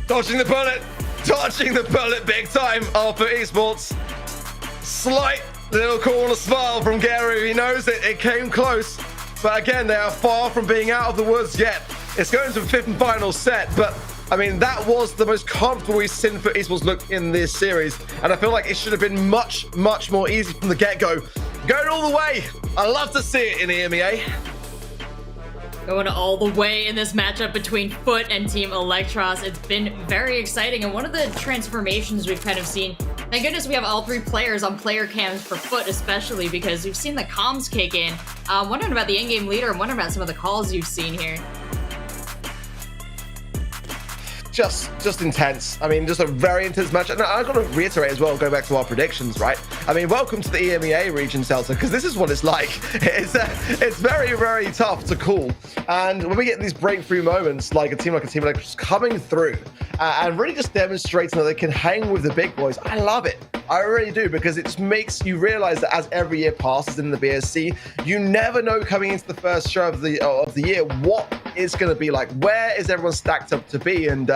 Dodging the bullet big time. FUT Esports. Slight little corner smile from Gary. He knows it came close, but again, they are far from being out of the woods yet. It's going to the 5th and final set, but I mean, that was the most comfortable we've seen FUT Esports look in this series, and I feel like it should have been much more easy from the get-go. Going all the way. I love to see it in EMEA. Going all the way in this matchup between FUT and Team Elektros. It's been very exciting, and one of the transformations we've kind of seen, thank goodness we have all 3 players on player cams for FUT, especially because we've seen the comms kick in. Wondering about the in-game leader and wondering about some of the calls you've seen here. Just intense. I mean, just a very intense match. And I've got to reiterate as well, go back to our predictions, right? I mean, welcome to the EMEA region, Celta, because this is what it's like. It's very, very tough to call. And when we get these breakthrough moments, like a team Elektros coming through and really just demonstrating that they can hang with the big boys, I love it. I really do, because it just makes you realize that as every year passes in the BSC, you never know coming into the first show of the year what it's going to be like. Where is everyone stacked up to be? And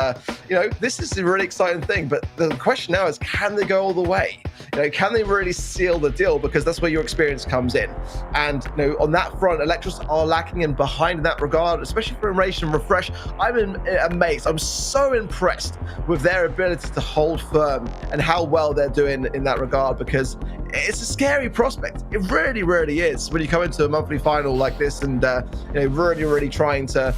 you know, this is a really exciting thing. But the question now is, can they go all the way? You know, can they really seal the deal? Because that's where your experience comes in. And you know, on that front, Elektros are lacking and behind in that regard, especially for Enraged and Refresh. I'm amazed. I'm so impressed with their ability to hold firm and how well they're doing in that regard, because it's a scary prospect. It really, really is when you come into a monthly final like this and you know, really trying to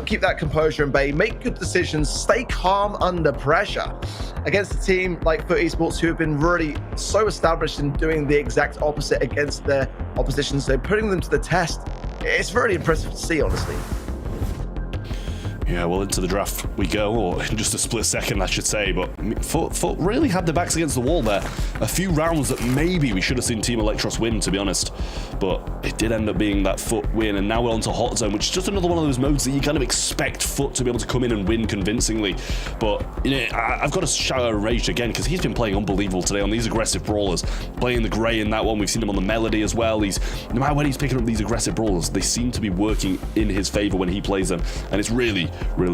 keep that composure in bay, make good decisions, stay calm under pressure against a team like FUT Esports, who have been really so established in doing the exact opposite against their opposition. So putting them to the test, it's really impressive to see, honestly. Yeah, well, into the draft we go, or in just a split second, I should say. But FUT really had their backs against the wall there. A few rounds that maybe we should have seen Team Elektros win, to be honest. But it did end up being that FUT win, and now we're on to Hot Zone, which is just another one of those modes that you kind of expect FUT to be able to come in and win convincingly. But you know, I've got to shout out Rage again, because he's been playing unbelievable today on these aggressive brawlers. Playing the Grey in that one, we've seen him on the Melody as well. No matter when he's picking up these aggressive brawlers, they seem to be working in his favor when he plays them, and it's really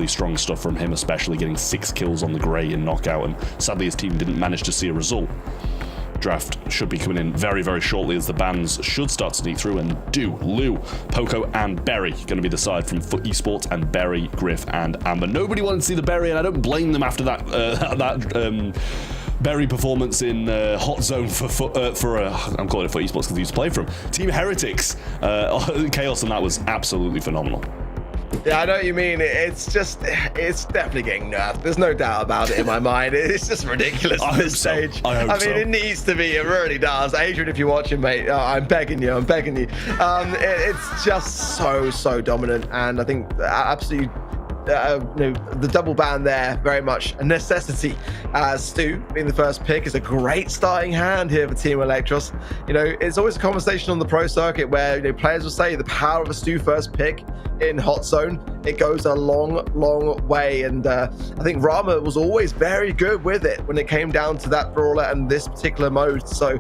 strong stuff from him, especially getting 6 kills on the Grey in knockout, and sadly his team didn't manage to see a result. Draft should be coming in very shortly, as the bans should start to sneak through, and Lou, Poco and Berry going to be the side from FUT Esports, and Berry, Griff and Amber. Nobody wanted to see the Berry, and I don't blame them after that Berry performance in Hot Zone I'm calling it FUT Esports because he used to play from Team Heretics. Chaos, and that was absolutely phenomenal. Yeah, I know what you mean. It's definitely getting nerfed. There's no doubt about it in my mind. It's just ridiculous at this stage. I hope mean, it needs to be. It really does. Adrian, if you're watching, mate, I'm begging you. It's just so dominant, and I think absolutely. The double ban there, very much a necessity. Stu being the first pick is a great starting hand here for Team Elektros. It's always a conversation on the pro circuit where players will say the power of a Stu first pick in hot zone, it goes a long way, and I think Rama was always very good with it when it came down to that brawler and this particular mode. So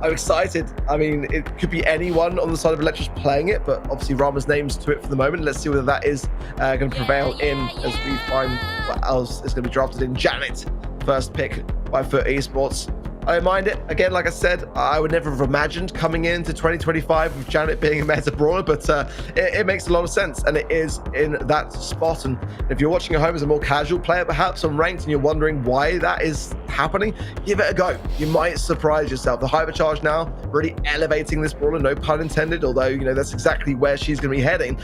I'm excited. I mean, it could be anyone on the side of Elektros playing it, but obviously Rama's name's to it for the moment. Let's see whether that is going to prevail as we find what else is going to be drafted in. Janet, first pick by FUT Esports. I don't mind it. Again, like I said, I would never have imagined coming into 2025 with Janet being a meta brawler, but it makes a lot of sense, and it is in that spot. And if you're watching at home as a more casual player, perhaps on ranked, and you're wondering why that is happening, give it a go. You might surprise yourself. The hypercharge now really elevating this brawler, no pun intended, although that's exactly where she's going to be heading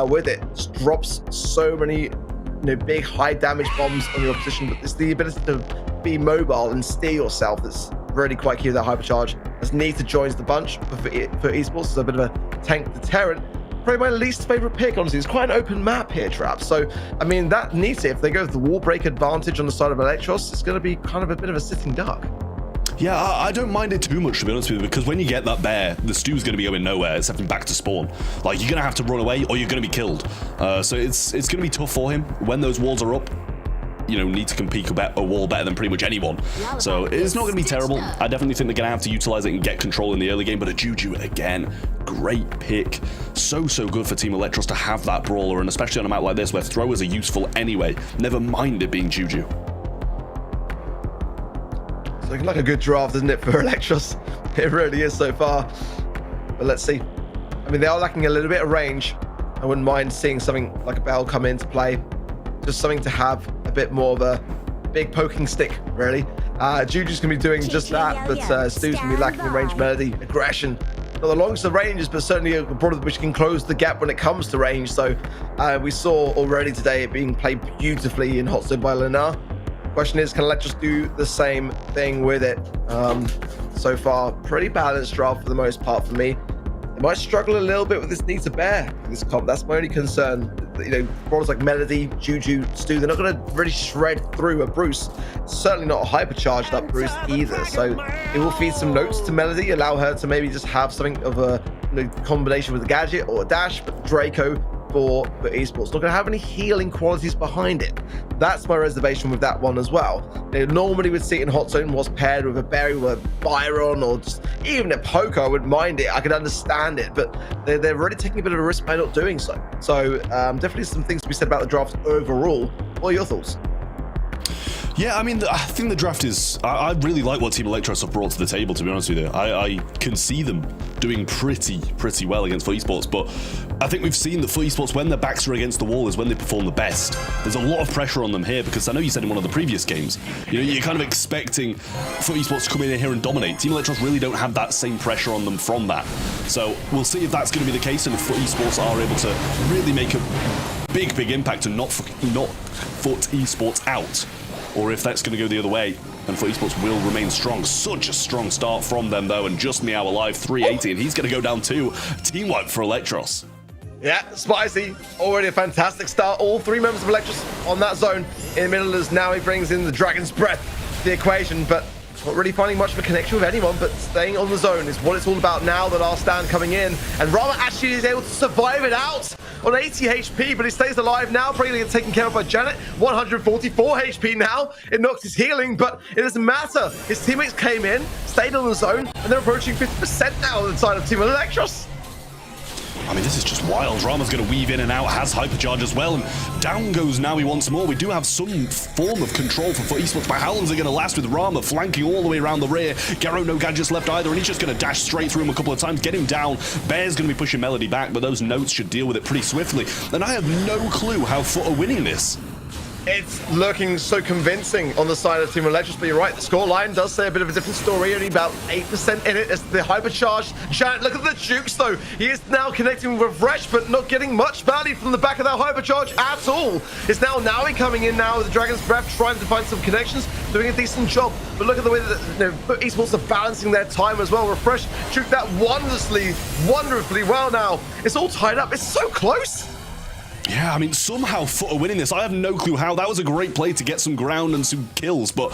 with it. Just drops so many big high damage bombs on your position, but it's the ability to be mobile and steer yourself that's really quite key with that hypercharge. As Nita joins the bunch for esports, it's a bit of a tank deterrent. Probably my least favorite pick, honestly. It's quite an open map here, Trap. So I mean, that Nita, if they go with the wall break advantage on the side of Elektros, it's going to be kind of a bit of a sitting duck. Yeah, I don't mind it too much, to be honest with you, because when you get that bear, the Stu's going to be going nowhere except back to spawn. Like, you're going to have to run away or you're going to be killed. So it's going to be tough for him when those walls are up. Nita can peek a wall better than pretty much anyone. So it's not going to be terrible. I definitely think they're going to have to utilize it and get control in the early game. But a Juju, again, great pick. So good for Team Elektros to have that brawler, and especially on a map like this where throwers are useful anyway. Never mind it being Juju. It's looking like a good draft, isn't it, for Elektros? It really is so far. But let's see. I mean, they are lacking a little bit of range. I wouldn't mind seeing something like a Bell come into play. Just something to have a bit more of a big poking stick, really. Juju's going to be doing just that, but Stu's going to be lacking in range, melody, aggression. Not the longest of ranges, but certainly a brawler which can close the gap when it comes to range. So we saw already today it being played beautifully in hot zone by Lena. Question is, can Elektros do the same thing with it? So far, pretty balanced draft for the most part for me. They might struggle a little bit with this Nita bear in this comp. That's my only concern. Brawlers like Melody, Juju, Stu, they're not going to really shred through a Bruce. Certainly not a hypercharged up Bruce either. So it will feed some notes to Melody, allow her to maybe just have something of a combination with a gadget or a dash. But Draco for esports not going to have any healing qualities behind it. That's my reservation with that one as well. Normally we'd see it in hot zone was paired with a berry, with a Byron, or just even a poker. I wouldn't mind it. I could understand it, but they're really taking a bit of a risk by not doing so. So definitely some things to be said about the draft overall. What are your thoughts? Yeah, I mean, I think the draft is... I really like what Team Elektros have brought to the table, to be honest with you. I can see them doing pretty well against FUT Esports, but I think we've seen that FUT Esports, when their backs are against the wall, is when they perform the best. There's a lot of pressure on them here, because I know you said in one of the previous games, you're kind of expecting FUT Esports to come in here and dominate. Team Elektros really don't have that same pressure on them from that. So we'll see if that's going to be the case, and if FUT Esports are able to really make a big impact and not FUT Esports out, or if that's going to go the other way and FUT Esports will remain strong. Such a strong start from them, though, and just Meow alive, 380, and he's going to go down too. Team wipe for Elektros. Yeah, spicy. Already a fantastic start. All three members of Elektros on that zone in the middle, as now he brings in the Dragon's Breath to the equation, but not really finding much of a connection with anyone, but staying on the zone is what it's all about now. The last stand coming in, and Rama actually is able to survive it out on 80 HP, but he stays alive now. Brilliantly taken care of by Janet. 144 HP now. It knocks his healing, but it doesn't matter. His teammates came in, stayed on the zone, and they're approaching 50% now on the side of Team Elektros. I mean, this is just wild. Rama's going to weave in and out, has hypercharge as well, and down goes Nawi once more. We do have some form of control for FUT Esports, but how long is it going to last with Rama flanking all the way around the rear? Garo, no gadgets left either, and he's just going to dash straight through him a couple of times, get him down. Bear's going to be pushing Melody back, but those notes should deal with it pretty swiftly. And I have no clue how FUT are winning this. It's looking so convincing on the side of Team Elektros, but you're right, the scoreline does say a bit of a different story, only about 8% in it. It's the hypercharged Giant. Look at the jukes though. He is now connecting with Refresh, but not getting much value from the back of that hypercharge at all. It's now Naui coming in now with the Dragon's Breath, trying to find some connections, doing a decent job. But look at the way that FUT Esports are balancing their time as well. Refresh juked that wonderfully well now. It's all tied up. It's so close. Yeah, I mean, somehow FUT are winning this. I have no clue how. That was a great play to get some ground and some kills, but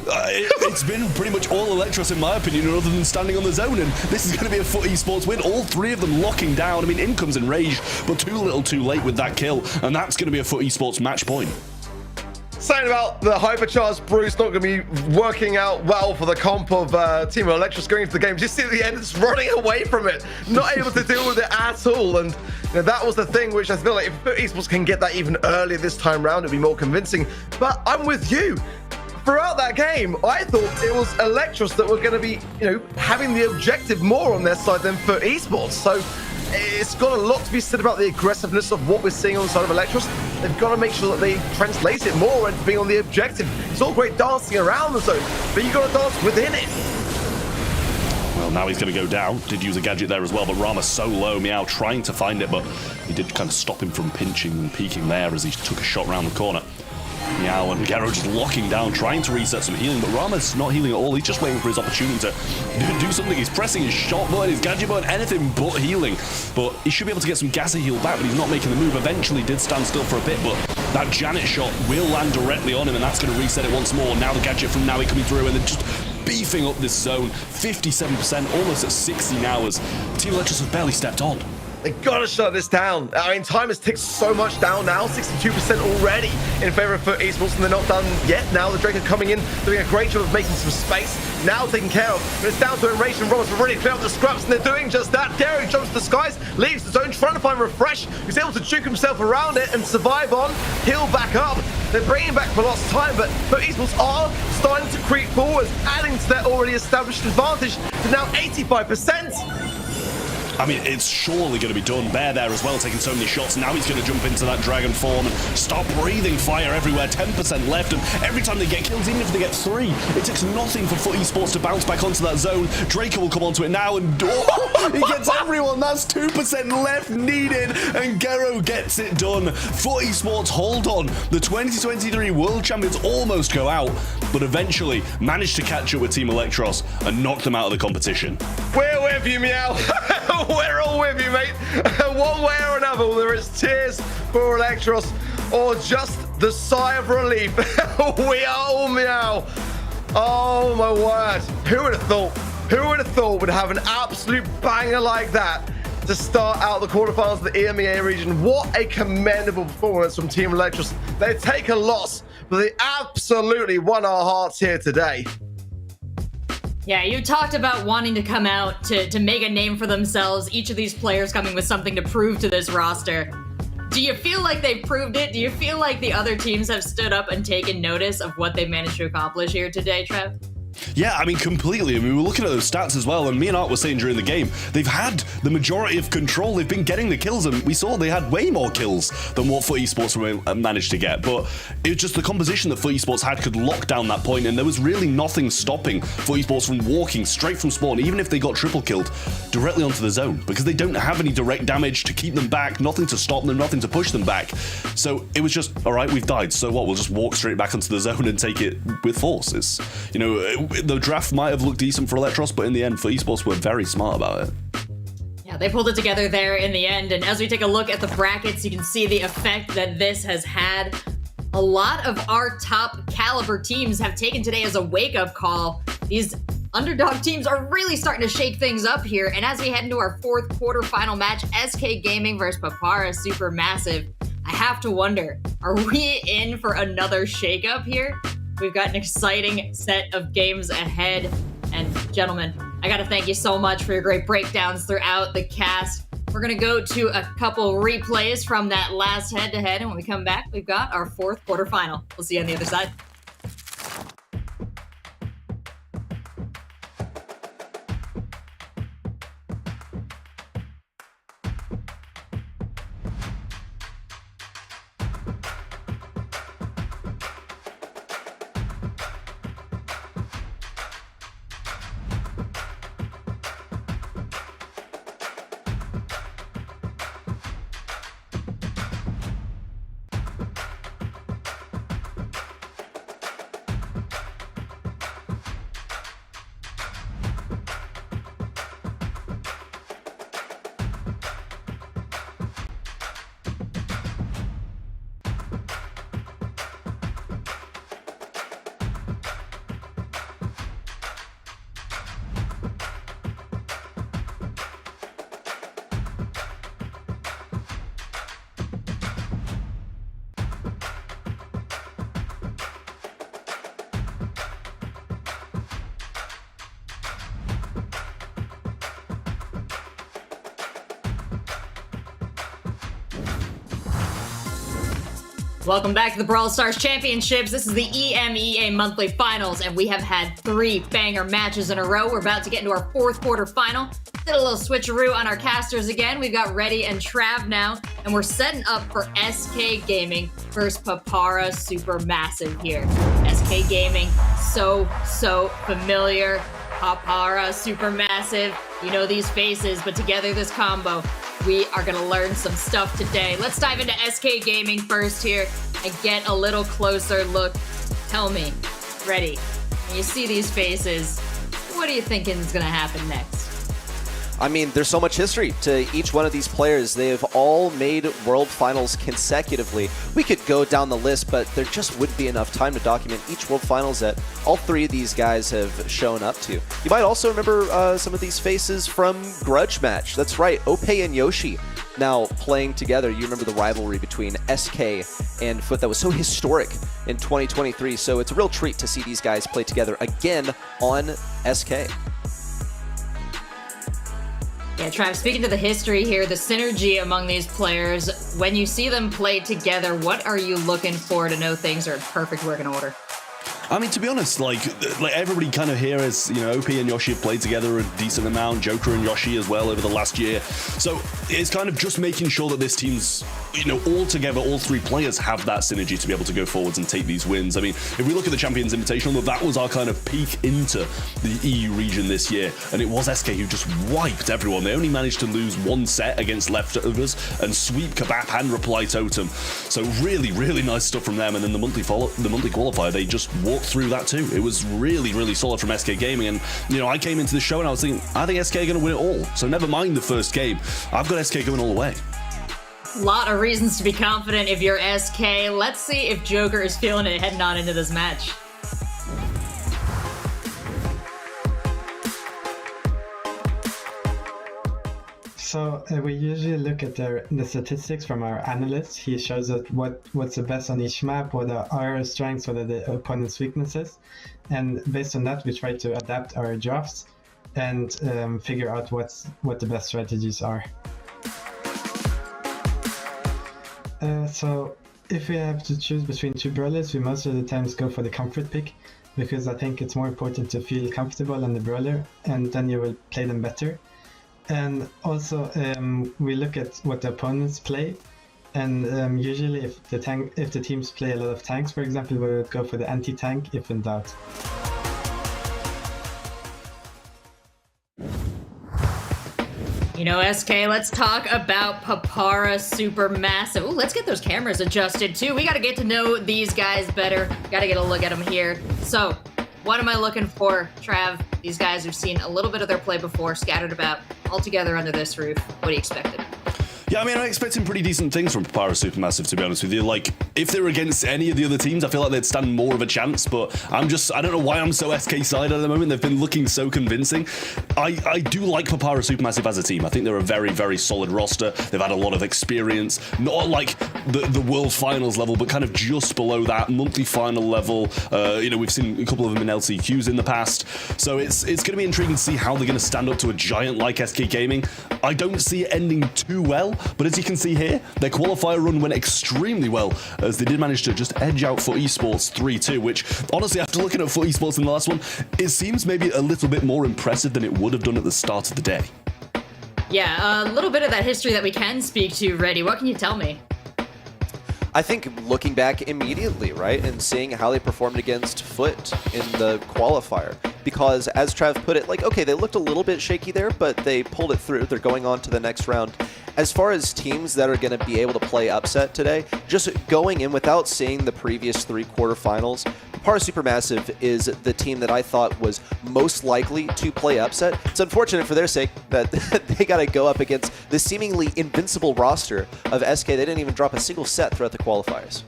it's been pretty much all Elektros, in my opinion, other than standing on the zone, and this is going to be a FUT Esports win. All three of them locking down. I mean, in comes Enrage, but too little too late with that kill, and that's going to be a FUT Esports match point. Saying about the hypercharged Bruce not going to be working out well for the comp of Team Elektros going into the game. Just see at the end, it's running away from it, not able to deal with it at all. And that was the thing which I feel like if FUT Esports can get that even earlier this time round, it'd be more convincing. But I'm with you. Throughout that game, I thought it was Elektros that were going to be, having the objective more on their side than FUT Esports. So it's got a lot to be said about the aggressiveness of what we're seeing on the side of Elektros. They've got to make sure that they translate it more into being on the objective. It's all great dancing around the zone, but you've got to dance within it. Well, now he's going to go down. Did use a gadget there as well, but Rama so low. Meow trying to find it, but he did kind of stop him from pinching and peeking there as he took a shot around the corner. Meow and Garo just locking down, trying to reset some healing, but Rama's not healing at all. He's just waiting for his opportunity to do something. He's pressing his shot button, his gadget button, anything but healing. But he should be able to get some gassy heal back, but he's not making the move. Eventually did stand still for a bit, but that Janet shot will land directly on him, and that's going to reset it once more. Now the gadget from Naui coming through, and then just beefing up this zone. 57%, almost at 60 now, as Team Elektros have barely stepped on. They gotta shut this down. I mean, time has ticked so much down now, 62% already in favor of FUT Esports, and they're not done yet. Now the Drake are coming in, doing a great job of making some space, now taken care of. But it's down to Enrage and Roberts to really clear up the scraps, and they're doing just that. Gary jumps to the skies, leaves the zone, trying to find Refresh, who's able to juke himself around it and survive on, heal back up. They're bringing back for lost time, but FUT Esports are starting to creep forward, adding to their already established advantage to now 85%. I mean, it's surely going to be done. Bear there as well, taking so many shots. Now he's going to jump into that dragon form and start breathing fire everywhere. 10% left, and every time they get kills, even if they get 3, it takes nothing for FUT Esports to bounce back onto that zone. Draco will come onto it now, and he gets everyone. That's 2% left needed, and Gero gets it done. FUT Esports hold on. The 2023 World Champions almost go out, but eventually managed to catch up with Team Elektros and knock them out of the competition. We're with you, Meow. We're all with you, mate. One way or another, whether it's tears for Elektros or just the sigh of relief, we are all Meow. Oh my word. Who would have thought? Who would have thought would have an absolute banger like that to start out the quarterfinals of the EMEA region? What a commendable performance from Team Elektros. They take a loss, but they absolutely won our hearts here today. Yeah, you talked about wanting to come out to make a name for themselves, each of these players coming with something to prove to this roster. Do you feel like they've proved it? Do you feel like the other teams have stood up and taken notice of what they managed to accomplish here today, Trev? Yeah, I mean, completely. I mean, we were looking at those stats as well, and me and Art were saying during the game, they've had the majority of control. They've been getting the kills, and we saw they had way more kills than what FUT Esports managed to get. But it was just the composition that FUT Esports had could lock down that point, and there was really nothing stopping FUT Esports from walking straight from spawn, even if they got triple killed, directly onto the zone, because they don't have any direct damage to keep them back, nothing to stop them, nothing to push them back. So it was just, all right, we've died, so what? We'll just walk straight back onto the zone and take it with force. It's, the draft might have looked decent for Elektros, but in the end, FUT Esports were very smart about it. Yeah, they pulled it together there in the end, and as we take a look at the brackets, you can see the effect that this has had. A lot of our top caliber teams have taken today as a wake-up call. These underdog teams are really starting to shake things up here, and as we head into our 4th quarterfinal match, SK Gaming versus Papara Supermassive, I have to wonder, are we in for another shake-up here? We've got an exciting set of games ahead. And gentlemen, I gotta thank you so much for your great breakdowns throughout the cast. We're gonna go to a couple replays from that last head-to-head, and when we come back, we've got our 4th quarterfinal. We'll see you on the other side. Welcome back to the Brawl Stars Championships. This is the EMEA monthly finals, and we have had 3 banger matches in a row. We're about to get into our 4th quarter final. Did a little switcheroo on our casters again. We've got Reddy and Trav now, and we're setting up for SK Gaming versus Papara Supermassive here. SK Gaming, so familiar. Papara Supermassive, you know these faces, but together this combo, we are going to learn some stuff today. Let's dive into SK Gaming first here and get a little closer look. Tell me, Reddy, when you see these faces, what are you thinking is going to happen next? I mean, there's so much history to each one of these players. They have all made World Finals consecutively. We could go down the list, but there just wouldn't be enough time to document each World Finals that all 3 of these guys have shown up to. You might also remember some of these faces from Grudge Match. That's right, Ope and Yoshi now playing together. You remember the rivalry between SK and FUT that was so historic in 2023. So it's a real treat to see these guys play together again on SK. Yeah, Trav, speaking to the history here, the synergy among these players, when you see them play together, what are you looking for to know things are in perfect working order? I mean, to be honest, like everybody kind of here is, you know, OP and Yoshi have played together a decent amount, Joker and Yoshi as well over the last year. So it's kind of just making sure that this team's, you know, all together, all 3 players have that synergy to be able to go forwards and take these wins. I mean, if we look at the Champions Invitational, that was our kind of peak into the EU region this year, and it was SK who just wiped everyone. They only managed to lose 1 set against Leftovers and sweep Kabap and Reply Totem. So really, really nice stuff from them. And then the monthly qualifier, they just walked through that too. It was really, really solid from SK Gaming. And, you know, I came into the show and I was thinking, I think SK are going to win it all. So never mind the first game. I've got SK going all the way. Lot of reasons to be confident if you're SK. Let's see if Joker is feeling it heading on into this match. So we usually look at the statistics from our analyst. He shows us what's the best on each map, what are our strengths, what are the opponent's weaknesses. And based on that, we try to adapt our drafts and figure out what the best strategies are. So if we have to choose between 2 brawlers, we most of the times go for the comfort pick, because I think it's more important to feel comfortable on the brawler, and then you will play them better. And also we look at what the opponents play, and usually if the teams play a lot of tanks, for example, we would go for the anti-tank if in doubt. You know, SK, let's talk about Papara Supermassive. Ooh, let's get those cameras adjusted too. We gotta get to know these guys better. Gotta get a look at them here. So, what am I looking for, Trav? These guys have seen a little bit of their play before, scattered about, all together under this roof. What do you expect? Yeah, I mean, I'm expecting pretty decent things from Papara Supermassive, to be honest with you. Like, if they were against any of the other teams, I feel like they'd stand more of a chance, but I don't know why I'm so SK side at the moment. They've been looking so convincing. I do like Papara Supermassive as a team. I think they're a very, very solid roster. They've had a lot of experience, not like the World Finals level, but kind of just below that, monthly final level. You know, we've seen a couple of them in LCQs in the past, so it's going to be intriguing to see how they're going to stand up to a giant like SK Gaming. I don't see it ending too well, but as you can see here, their qualifier run went extremely well, as they did manage to just edge out FUT Esports 3-2, which, honestly, after looking at FUT Esports in the last one, it seems maybe a little bit more impressive than it would have done at the start of the day. Yeah, a little bit of that history that we can speak to, Reddy. What can you tell me? I think looking back immediately, right, and seeing how they performed against FUT in the qualifier. Because, as Trav put it, like, okay, they looked a little bit shaky there, but they pulled it through. They're going on to the next round. As far as teams that are going to be able to play upset today, just going in without seeing the previous 3 quarterfinals, Papara Supermassive is the team that I thought was most likely to play upset. It's unfortunate for their sake that they got to go up against the seemingly invincible roster of SK. They didn't even drop a single set throughout the qualifiers.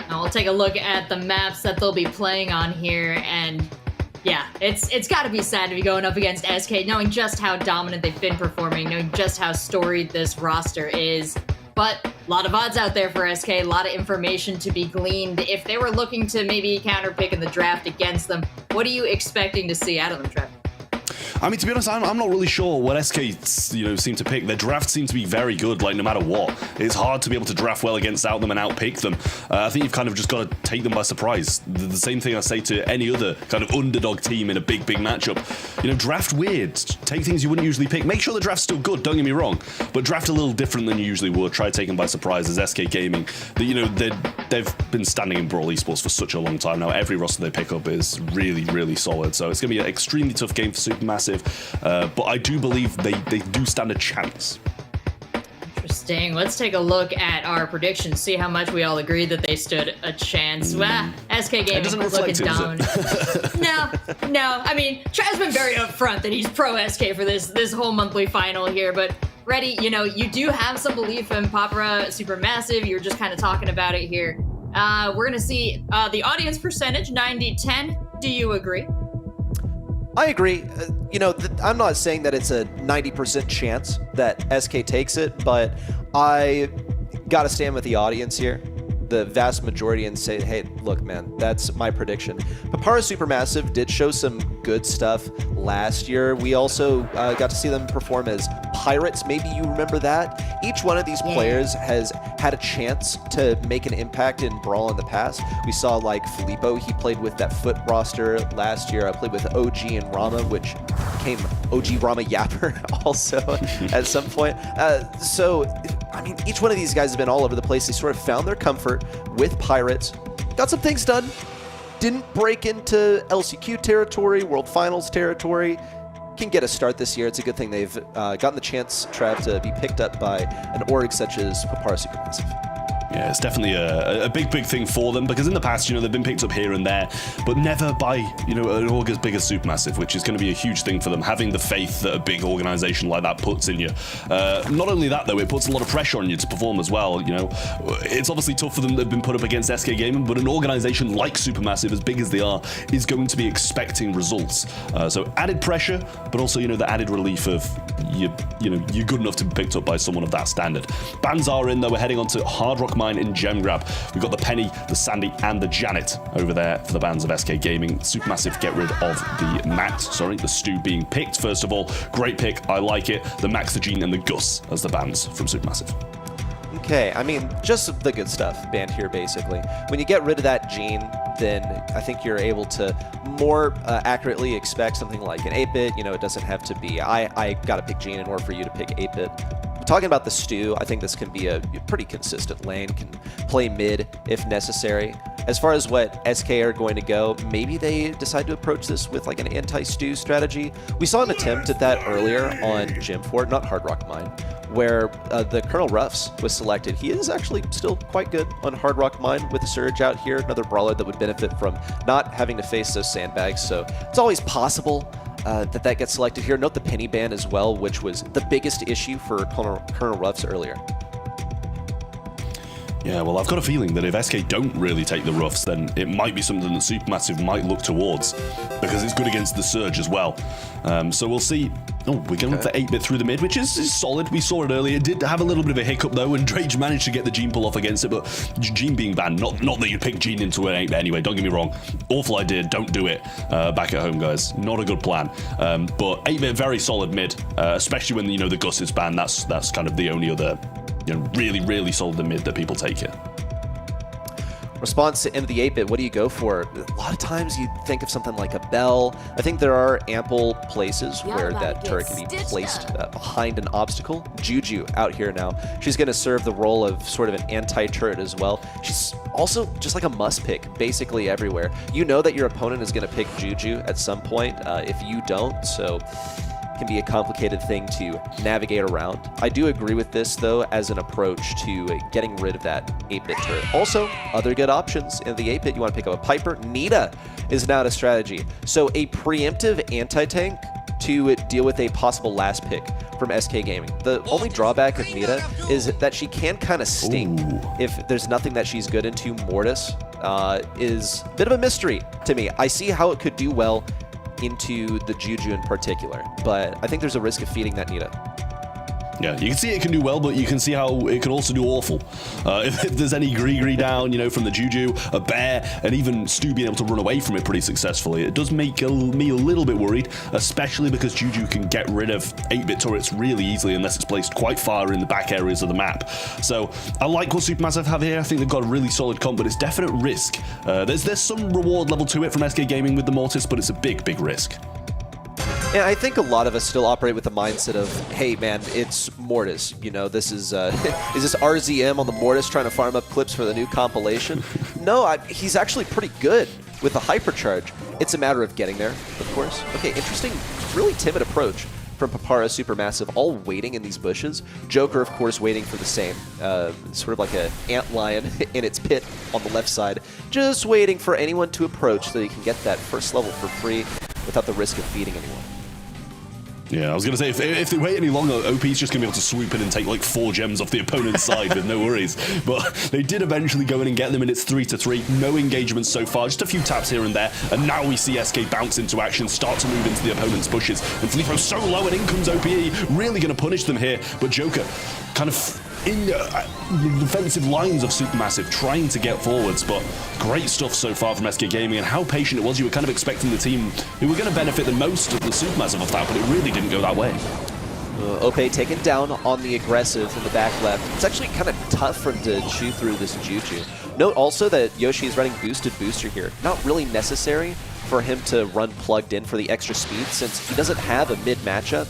Now we'll take a look at the maps that they'll be playing on here, and yeah, it's got to be sad to be going up against SK, knowing just how dominant they've been performing, knowing just how storied this roster is. But a lot of odds out there for SK, a lot of information to be gleaned. If they were looking to maybe counterpick in the draft against them, what are you expecting to see out of them, Trev? I mean, to be honest, I'm not really sure what SK, seem to pick. Their draft seems to be very good, like, no matter what. It's hard to be able to draft well against them and outpick them. I think you've kind of just got to take them by surprise. The same thing I say to any other kind of underdog team in a big matchup. Draft weird. Take things you wouldn't usually pick. Make sure the draft's still good, don't get me wrong, but draft a little different than you usually would. Try to take them by surprise as SK Gaming. They've been standing in Brawl Esports for such a long time now. Every roster they pick up is really, really solid. So it's going to be an extremely tough game for Supermassive. But I do believe they do stand a chance. Interesting. Let's take a look at our predictions, see how much we all agreed that they stood a chance. SK Gaming looking down. No. I mean, Trav's been very upfront that he's pro SK for this whole monthly final here, but Reddy, you do have some belief in Papara Supermassive. You were just kind of talking about it here. We're going to see the audience percentage, 90-10. Do you agree? I agree. I'm not saying that it's a 90% chance that SK takes it, but I got to stand with the audience here. The vast majority and say, hey, look, man, that's my prediction. Papara Supermassive did show some good stuff last year. We also got to see them perform as Pirates. Maybe you remember that. Each one of these players has had a chance to make an impact in Brawl in the past. We saw like Filippo, he played with that FUT roster last year. I played with OG and Rama, which became OG Rama Yapper also at some point. So, I mean, each one of these guys has been all over the place. They sort of found their comfort with Pirates, got some things done, didn't break into LCQ territory, World Finals territory, can get a start this year. It's a good thing they've gotten the chance, Trav, to be picked up by an org such as Papara Supermassive. Yeah, it's definitely a big thing for them, because in the past, they've been picked up here and there, but never by, an org as big as Supermassive, which is going to be a huge thing for them, having the faith that a big organization like that puts in you. Not only that, though, it puts a lot of pressure on you to perform as well. It's obviously tough for them that have been put up against SK Gaming, but an organization like Supermassive, as big as they are, is going to be expecting results. So added pressure, but also, the added relief of you're good enough to be picked up by someone of that standard. Bans are in, though. We're heading on to Hard Rock Mine in Gem Grab. We've got the Penny, the Sandy, and the Janet over there for the bans of SK Gaming. Supermassive get rid of the Stu being picked. First of all, great pick, I like it. The Max, the Gene, and the Gus as the bans from Supermassive. Okay, I mean, just the good stuff banned here, basically. When you get rid of that Gene, then I think you're able to more accurately expect something like an 8-bit. It doesn't have to be, I got to pick Gene in order for you to pick 8-bit. Talking about the Stu, I think this can be a pretty consistent lane, can play mid if necessary. As far as what SK are going to go, maybe they decide to approach this with like an anti-Stu strategy. We saw an attempt at that earlier on Gem Fort, not Hard Rock Mine, where the Colonel Ruffs was selected. He is actually still quite good on Hard Rock Mine with the Surge out here, another brawler that would benefit from not having to face those sandbags, so it's always possible that gets selected here. Note the Penny ban as well, which was the biggest issue for Colonel Ruffs earlier. Yeah, well, I've got a feeling that if SK don't really take the Ruffs, then it might be something that Supermassive might look towards, because it's good against the Surge as well. So we'll see. Oh, we're going for 8-bit through the mid, which is solid. We saw it earlier. It did have a little bit of a hiccup, though, and Drage managed to get the Gene pull off against it, but Gene being banned, not that you pick Gene into an 8-bit anyway, don't get me wrong. Awful idea, don't do it back at home, guys. Not a good plan. But 8-bit, very solid mid, especially when, the Gus is banned. That's kind of the only other, really, really solid mid that people take here. Response to end of the 8-bit, what do you go for? A lot of times you think of something like a Bell. I think there are ample places where that turret can be placed behind an obstacle. Juju out here now. She's going to serve the role of sort of an anti-turret as well. She's also just like a must pick basically everywhere. You know that your opponent is going to pick Juju at some point if you don't, so can be a complicated thing to navigate around. I do agree with this, though, as an approach to getting rid of that 8-bit turret. Also, other good options in the 8-bit. You want to pick up a Piper. Nita is now a strategy. So a preemptive anti-tank to deal with a possible last pick from SK Gaming. The only drawback of Nita is that she can kind of stink if there's nothing that she's good into. Mortis is a bit of a mystery to me. I see how it could do well into the Juju in particular, but I think there's a risk of feeding that Nita. Yeah, you can see it can do well, but you can see how it can also do awful. If there's any Gree down, you know, from the Juju, a Bear, and even Stu being able to run away from it pretty successfully, it does make me a little bit worried, especially because Juju can get rid of 8-bit turrets really easily unless it's placed quite far in the back areas of the map. So I like what Supermassive have here. I think they've got a really solid comp, but it's definite risk. There's some reward level to it from SK Gaming with the Mortis, but it's a big risk. Yeah, I think a lot of us still operate with the mindset of, hey man, it's Mortis. You know, this is this RZM on the Mortis trying to farm up clips for the new compilation? No, he's actually pretty good with the hypercharge. It's a matter of getting there, of course. Okay, interesting, really timid approach from Papara Supermassive, all waiting in these bushes. Joker, of course, waiting for the same. Sort of like an antlion in its pit on the left side, just waiting for anyone to approach so he can get that first level for free without the risk of feeding anyone. Yeah, I was going to say, if they wait any longer, OP's just going to be able to swoop in and take like 4 gems off the opponent's side with no worries. But they did eventually go in and get them, and it's 3-3. No engagements so far, just a few taps here and there. And now we see SK bounce into action, start to move into the opponent's bushes. And Filippo's so low, and in comes OPE, really going to punish them here. But Joker kind of in the defensive lines of Supermassive, trying to get forwards, but great stuff so far from SK Gaming, and how patient it was. You were kind of expecting the team who were going to benefit the most of the Supermassive of that, but it really didn't go that way. Ope taken down on the aggressive in the back left. It's actually kind of tough for him to chew through this Juju. Note also that Yoshi is running boosted booster here. Not really necessary for him to run plugged in for the extra speed, since he doesn't have a mid matchup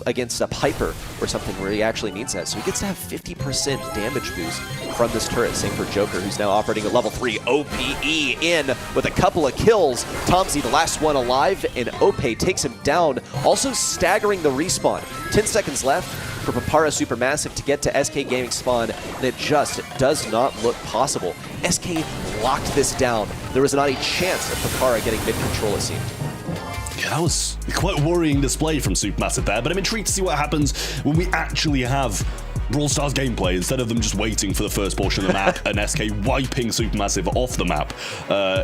against a Piper or something where he actually needs that. So he gets to have 50% damage boost from this turret. Same for Joker, who's now operating at level 3. OPE in with a couple of kills. Tomzy, the last one alive, and Ope takes him down, also staggering the respawn. 10 seconds left for Papara Supermassive to get to SK Gaming spawn, and it just does not look possible. SK locked this down. There was not a chance of Papara getting mid-control, it seemed. Yeah, that was quite a worrying display from Supermassive there, but I'm intrigued to see what happens when we actually have Brawl Stars gameplay instead of them just waiting for the first portion of the map and SK wiping Supermassive off the map.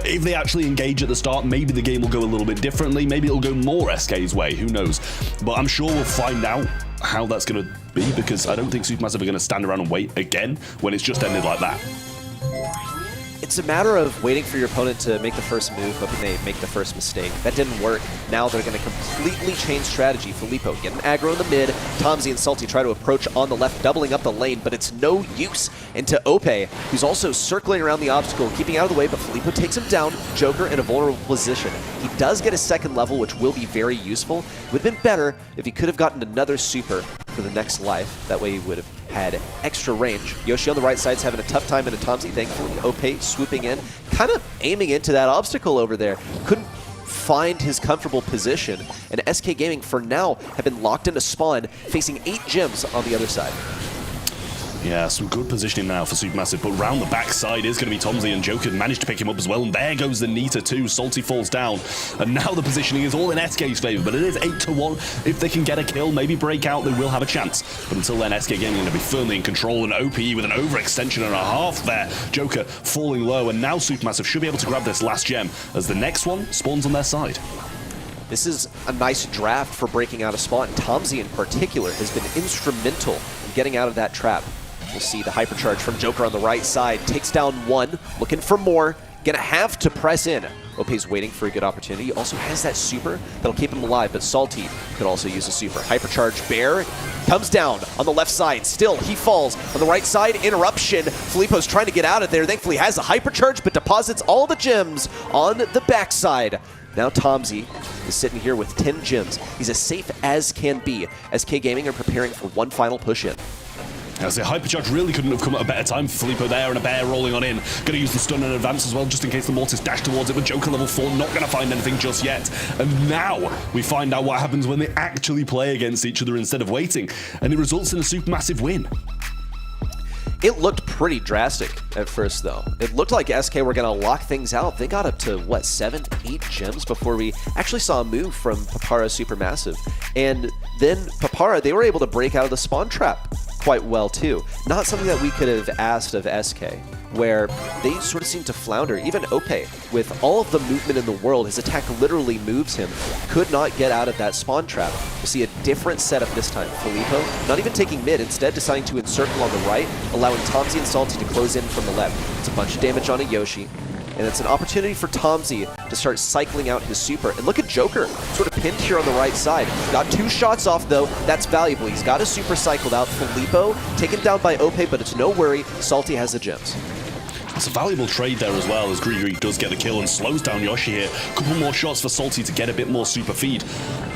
If they actually engage at the start, maybe the game will go a little bit differently. Maybe it'll go more SK's way, who knows. But I'm sure we'll find out how that's going to be, because I don't think Supermassive are going to stand around and wait again when it's just ended like that. It's a matter of waiting for your opponent to make the first move, hoping they make the first mistake. That didn't work. Now they're going to completely change strategy. Filippo getting aggro in the mid. Tomzy and Salty try to approach on the left, doubling up the lane, but it's no use. Into Ope, who's also circling around the obstacle, keeping out of the way, but Filippo takes him down. Joker in a vulnerable position. He does get a second level, which will be very useful. It would have been better if he could have gotten another super for the next life. That way he would have had extra range. Yoshi on the right side's having a tough time into Tomzy, thankfully. Ope swooping in, kind of aiming into that obstacle over there. Couldn't find his comfortable position, and SK Gaming for now have been locked into spawn, facing 8 gems on the other side. Yeah, some good positioning now for Supermassive, but round the backside is going to be Tomzy, and Joker managed to pick him up as well, and there goes the Nita too. Salty falls down, and now the positioning is all in SK's favor, but it is 8-1. If they can get a kill, maybe break out, they will have a chance. But until then, SK Gaming going to be firmly in control, and OPE with an overextension and a half there. Joker falling low, and now Supermassive should be able to grab this last gem as the next one spawns on their side. This is a nice draft for breaking out of spawn. Tomzy in particular has been instrumental in getting out of that trap. We'll see the hypercharge from Joker on the right side. Takes down one, looking for more. Gonna have to press in. Ope's waiting for a good opportunity. He also has that super that'll keep him alive, but Salty could also use a super. Hypercharge Bear comes down on the left side. Still, he falls. On the right side, interruption. Filippo's trying to get out of there. Thankfully has a hypercharge, but deposits all the gems on the backside. Now Tomzy is sitting here with 10 gems. He's as safe as can be. SK Gaming are preparing for one final push-in. I say Hypercharge really couldn't have come at a better time for Filippo there, and a Bear rolling on in. Going to use the stun and advance as well, just in case the Mortis dash towards it, but Joker level 4 not going to find anything just yet. And now we find out what happens when they actually play against each other instead of waiting, and it results in a Supermassive win. It looked pretty drastic at first, though. It looked like SK were going to lock things out. They got up to, what, 7, 8 gems before we actually saw a move from Papara Supermassive. And then Papara, they were able to break out of the spawn trap quite well, too. Not something that we could have asked of SK. where they sort of seem to flounder. Even Ope, with all of the movement in the world, his attack literally moves him, could not get out of that spawn trap. You see a different setup this time. Filippo, not even taking mid, instead deciding to encircle on the right, allowing Tomsy and Salty to close in from the left. It's a bunch of damage on a Yoshi. And it's an opportunity for Tomsy to start cycling out his super. And look at Joker, sort of pinned here on the right side. Got 2 shots off, though. That's valuable. He's got his super cycled out. Filippo taken down by Ope, but it's no worry. Salty has the gems. It's a valuable trade there as well, as Grigori does get the kill and slows down Yoshi here. A couple more shots for Salty to get a bit more super feed.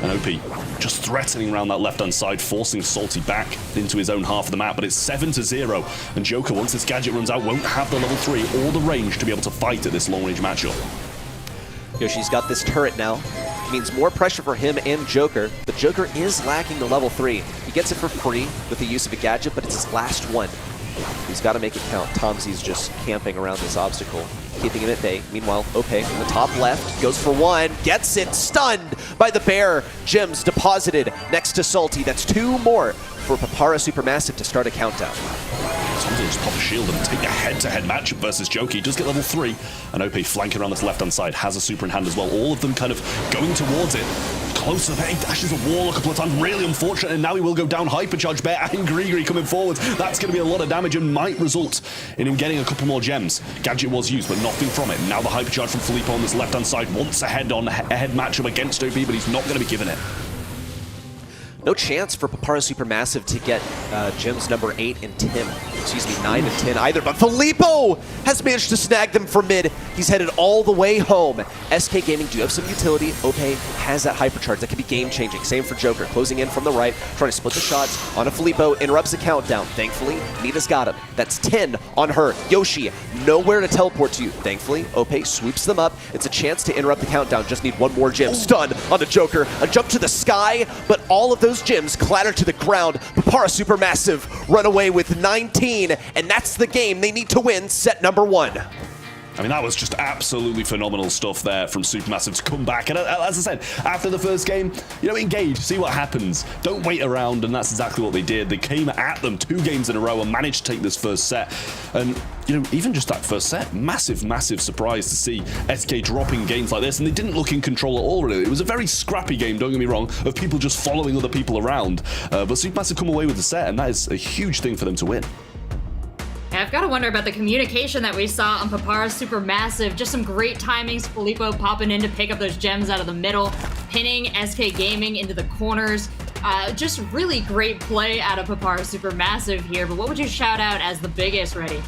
And OP just threatening around that left-hand side, forcing Salty back into his own half of the map. But it's 7-0, and Joker, once this gadget runs out, won't have the level 3 or the range to be able to fight at this long-range matchup. Yoshi's got this turret now. It means more pressure for him and Joker, but Joker is lacking the level 3. He gets it for free with the use of a gadget, but it's his last one. He's got to make it count. Tomsy's just camping around this obstacle, keeping him at bay. Meanwhile, Ope in the top left goes for one, gets it, stunned by the bear. Gems deposited next to Salty. That's 2 more for Papara Supermassive to start a countdown. Tomsy just pop a shield and take a head-to-head matchup versus Joker. He does get level 3, and Ope flanking around this left-hand side, has a super in hand as well. All of them kind of going towards it. Close up, he dashes a wall a couple of times, really unfortunate, and now he will go down. Hypercharge Bear and Grigori coming forward. That's going to be a lot of damage and might result in him getting a couple more gems. Gadget was used, but nothing from it. Now the Hypercharge from Filippo on this left-hand side wants a head-on-head matchup against OP, but he's not going to be given it. No chance for Papara Supermassive to get gems number 8 and 10. Excuse me, 9 and 10 either. But Filippo has managed to snag them from mid. He's headed all the way home. SK Gaming do have some utility. Ope has that hypercharge. That could be game-changing. Same for Joker. Closing in from the right, trying to split the shots on a Filippo. Interrupts the countdown. Thankfully, Nita's got him. That's 10 on her. Yoshi, nowhere to teleport to. Thankfully, Ope swoops them up. It's a chance to interrupt the countdown. Just need 1 more gem. Stun on the Joker. A jump to the sky, but all of those gems clatter to the ground. Papara Supermassive run away with 19, and that's the game they need to win set number 1. I mean, that was just absolutely phenomenal stuff there from Supermassive to come back. And as I said, after the first game, you know, engage, see what happens. Don't wait around, and that's exactly what they did. They came at them 2 games in a row and managed to take this first set. And, you know, even just that first set, massive, massive surprise to see SK dropping games like this. And they didn't look in control at all, really. It was a very scrappy game, don't get me wrong, of people just following other people around. But Supermassive come away with the set, and that is a huge thing for them to win. I've got to wonder about the communication that we saw on Papara's Supermassive. Just some great timings. Filippo popping in to pick up those gems out of the middle, pinning SK Gaming into the corners. Just really great play out of Papara's Supermassive here. But what would you shout out as the biggest, Ready?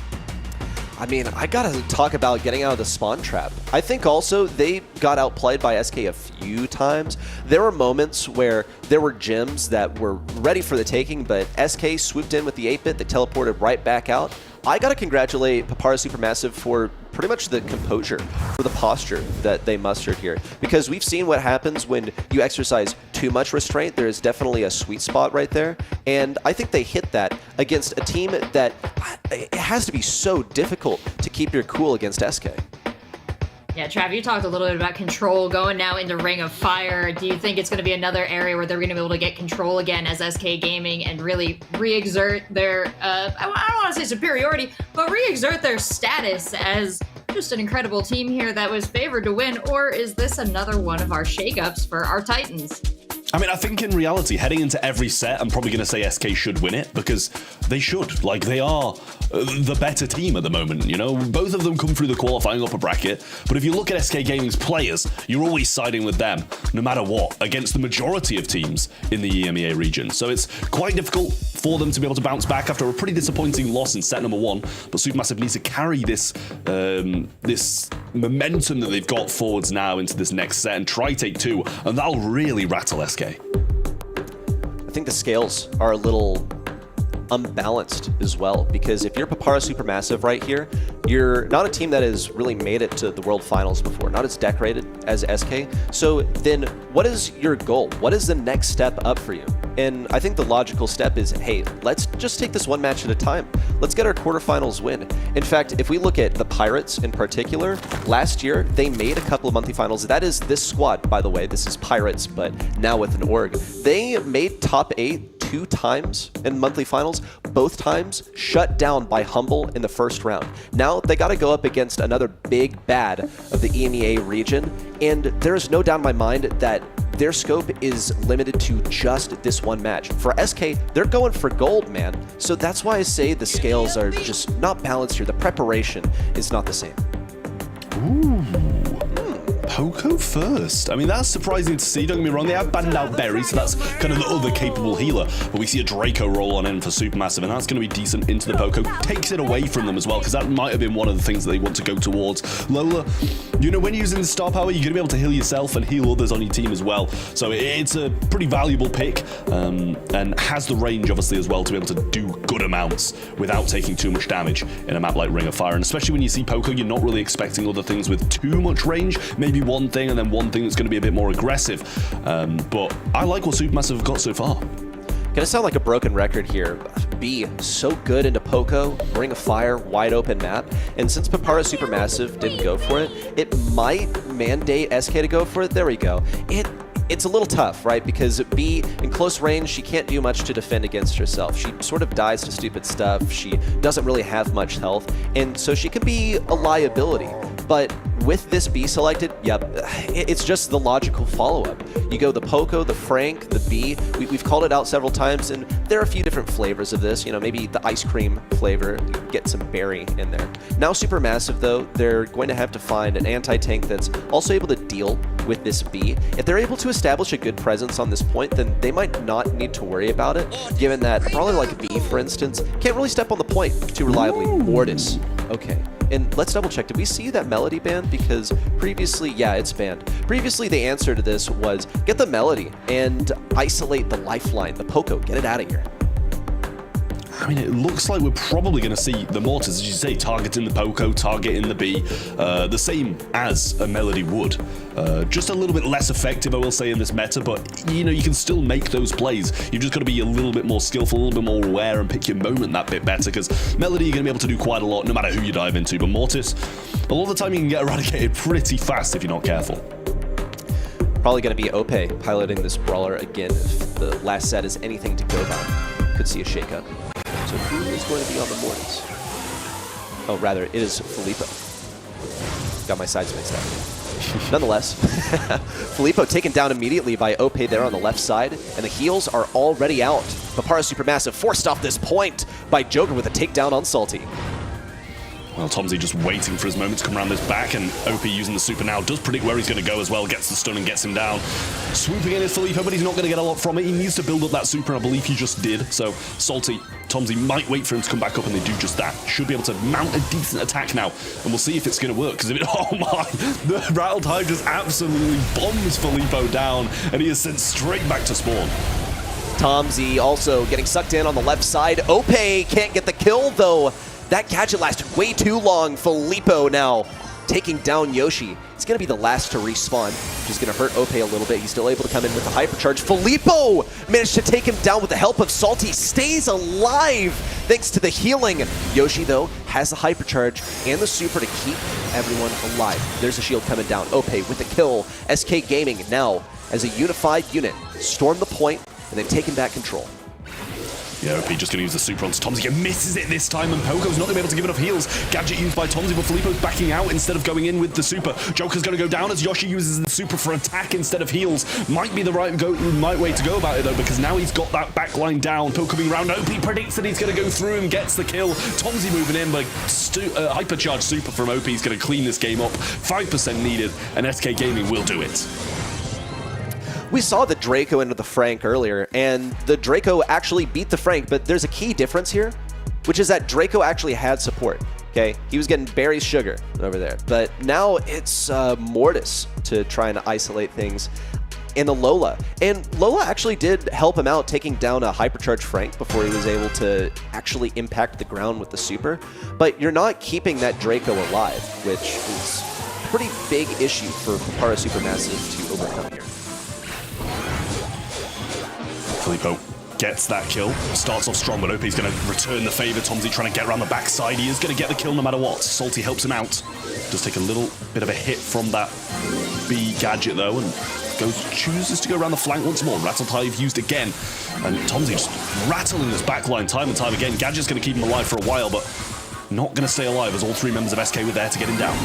I mean, I gotta talk about getting out of the spawn trap. I think also they got outplayed by SK a few times. There were moments where there were gems that were ready for the taking, but SK swooped in with the 8-bit that teleported right back out. I gotta congratulate Papara Supermassive for pretty much the composure, for the posture that they mustered here. Because we've seen what happens when you exercise too much restraint. There is definitely a sweet spot right there. And I think they hit that against a team that it has to be so difficult to keep your cool against SK. Yeah, Trav, you talked a little bit about control going now into Ring of Fire. Do you think it's going to be another area where they're going to be able to get control again as SK Gaming and really re-exert their, I don't want to say superiority, but re-exert their status as just an incredible team here that was favored to win? Or is this another one of our shakeups for our Titans? I mean, I think in reality, heading into every set, I'm probably going to say SK should win it, because they should. Like, they are the better team at the moment, you know? Both of them come through the qualifying upper bracket, but if you look at SK Gaming's players, you're always siding with them, no matter what, against the majority of teams in the EMEA region. So it's quite difficult for them to be able to bounce back after a pretty disappointing loss in set number 1, but Supermassive needs to carry this this momentum that they've got forwards now into this next set and try take 2, and that'll really rattle SK. I think the scales are a little unbalanced as well, because if you're Papara Supermassive right here, you're not a team that has really made it to the World Finals before, not as decorated as SK. So then what is your goal? What is the next step up for you? And I think the logical step is, hey, let's just take this one match at a time. Let's get our quarterfinals win. In fact, if we look at the Pirates in particular, last year, they made a couple of monthly finals. That is this squad, by the way. This is Pirates, but now with an org. They made top 8 2 times in monthly finals, both times shut down by Humble in the first round. Now they got to go up against another big bad of the EMEA region, and there's no doubt in my mind that their scope is limited to just this one match. For SK, they're going for gold, man. So that's why I say the scales are just not balanced here. The preparation is not the same. Ooh. Poco first. I mean, that's surprising to see. Don't get me wrong, they have banned out Berry, so that's kind of the other capable healer. But we see a Draco roll on in for Supermassive, and that's going to be decent into the Poco. Takes it away from them as well, because that might have been one of the things that they want to go towards. Lola, you know, when you're using the star power, you're going to be able to heal yourself and heal others on your team as well. So it's a pretty valuable pick, and has the range, obviously, as well, to be able to do good amounts without taking too much damage in a map like Ring of Fire. And especially when you see Poco, you're not really expecting other things with too much range. Maybe one thing and then one thing that's going to be a bit more aggressive. But I like what Supermassive have got so far. Gonna sound like a broken record here. B, so good into Poco, Ring of Fire, wide open map. And since Papara Supermassive didn't go for it, it might mandate SK to go for it. There we go. It's a little tough, right? Because B, in close range, she can't do much to defend against herself. She sort of dies to stupid stuff. She doesn't really have much health. And so she can be a liability. But with this B selected, yep, it's just the logical follow-up. You go the Poco, the Frank, the B. We've called it out several times, and there are a few different flavors of this. You know, maybe the ice cream flavor, get some berry in there. Now Supermassive, though, they're going to have to find an anti-tank that's also able to deal with this B. If they're able to establish a good presence on this point, then they might not need to worry about it, given that probably like B, for instance, can't really step on the point too reliably. Mortis. Okay. And let's double check, did we see that Melody banned? Because previously, yeah, it's banned. Previously, the answer to this was get the Melody and isolate the lifeline, the Poco, get it out of here. I mean, it looks like we're probably going to see the Mortis, as you say, targeting the Poco, targeting the B, the same as a Melody would. Just a little bit less effective, I will say, in this meta, but, you know, you can still make those plays. You've just got to be a little bit more skillful, a little bit more aware, and pick your moment that bit better, because Melody, you're going to be able to do quite a lot, no matter who you dive into, but Mortis, a lot of the time you can get eradicated pretty fast if you're not careful. Probably going to be Ope piloting this brawler again if the last set is anything to go by. Could see a shakeup. So who is going to be on the Mortis? Oh, rather, it is Filippo. Got my sides mixed up. Nonetheless, Filippo taken down immediately by Ope there on the left side, and the heals are already out. Papara Supermassive forced off this point by Joker with a takedown on Salty. Well, Tomsy just waiting for his moment to come around this back, and OP using the super now does predict where he's going to go as well, gets the stun and gets him down. Swooping in is Filippo, but he's not going to get a lot from it. He needs to build up that super, and I believe he just did. So Salty, Tomsy might wait for him to come back up, and they do just that. Should be able to mount a decent attack now, and we'll see if it's going to work. Because if it, oh my, the Rattled Hive just absolutely bombs Filippo down, and he is sent straight back to spawn. Tomsy also getting sucked in on the left side. Ope can't get the kill, though. That gadget lasted way too long. Filippo now taking down Yoshi. It's going to be the last to respawn, which is going to hurt Ope a little bit. He's still able to come in with the hypercharge. Filippo managed to take him down with the help of Salty. Stays alive thanks to the healing. Yoshi, though, has the hypercharge and the super to keep everyone alive. There's a shield coming down. Ope with the kill. SK Gaming now, as a unified unit, storm the point, and they've taken back control. Yeah, OP just going to use the super on Tomsy. Misses it this time, and Poco's not going to be able to give enough heals. Gadget used by Tomsy, but Filippo's backing out instead of going in with the super. Joker's going to go down as Yoshi uses the super for attack instead of heals. Might be the right way to go about it, though, because now he's got that backline down. Poco coming around. OP predicts that he's going to go through and gets the kill. Tomsy moving in, but hypercharged super from OP is going to clean this game up. 5% needed, and SK Gaming will do it. We saw the Draco into the Frank earlier, and the Draco actually beat the Frank, but there's a key difference here, which is that Draco actually had support, okay? He was getting berry sugar over there, but now it's Mortis to try and isolate things in the Lola. And Lola actually did help him out, taking down a hypercharged Frank before he was able to actually impact the ground with the super, but you're not keeping that Draco alive, which is a pretty big issue for Papara Supermassive to overcome here. Filippo gets that kill, starts off strong, but OP's going to return the favor. Tomsy trying to get around the backside. He is going to get the kill no matter what. Salty helps him out. Does take a little bit of a hit from that B gadget, though, and chooses to go around the flank once more. Rattle Hive used again. And Tomsy just rattling this backline time and time again. Gadget's going to keep him alive for a while, but not going to stay alive as all three members of SK were there to get him down.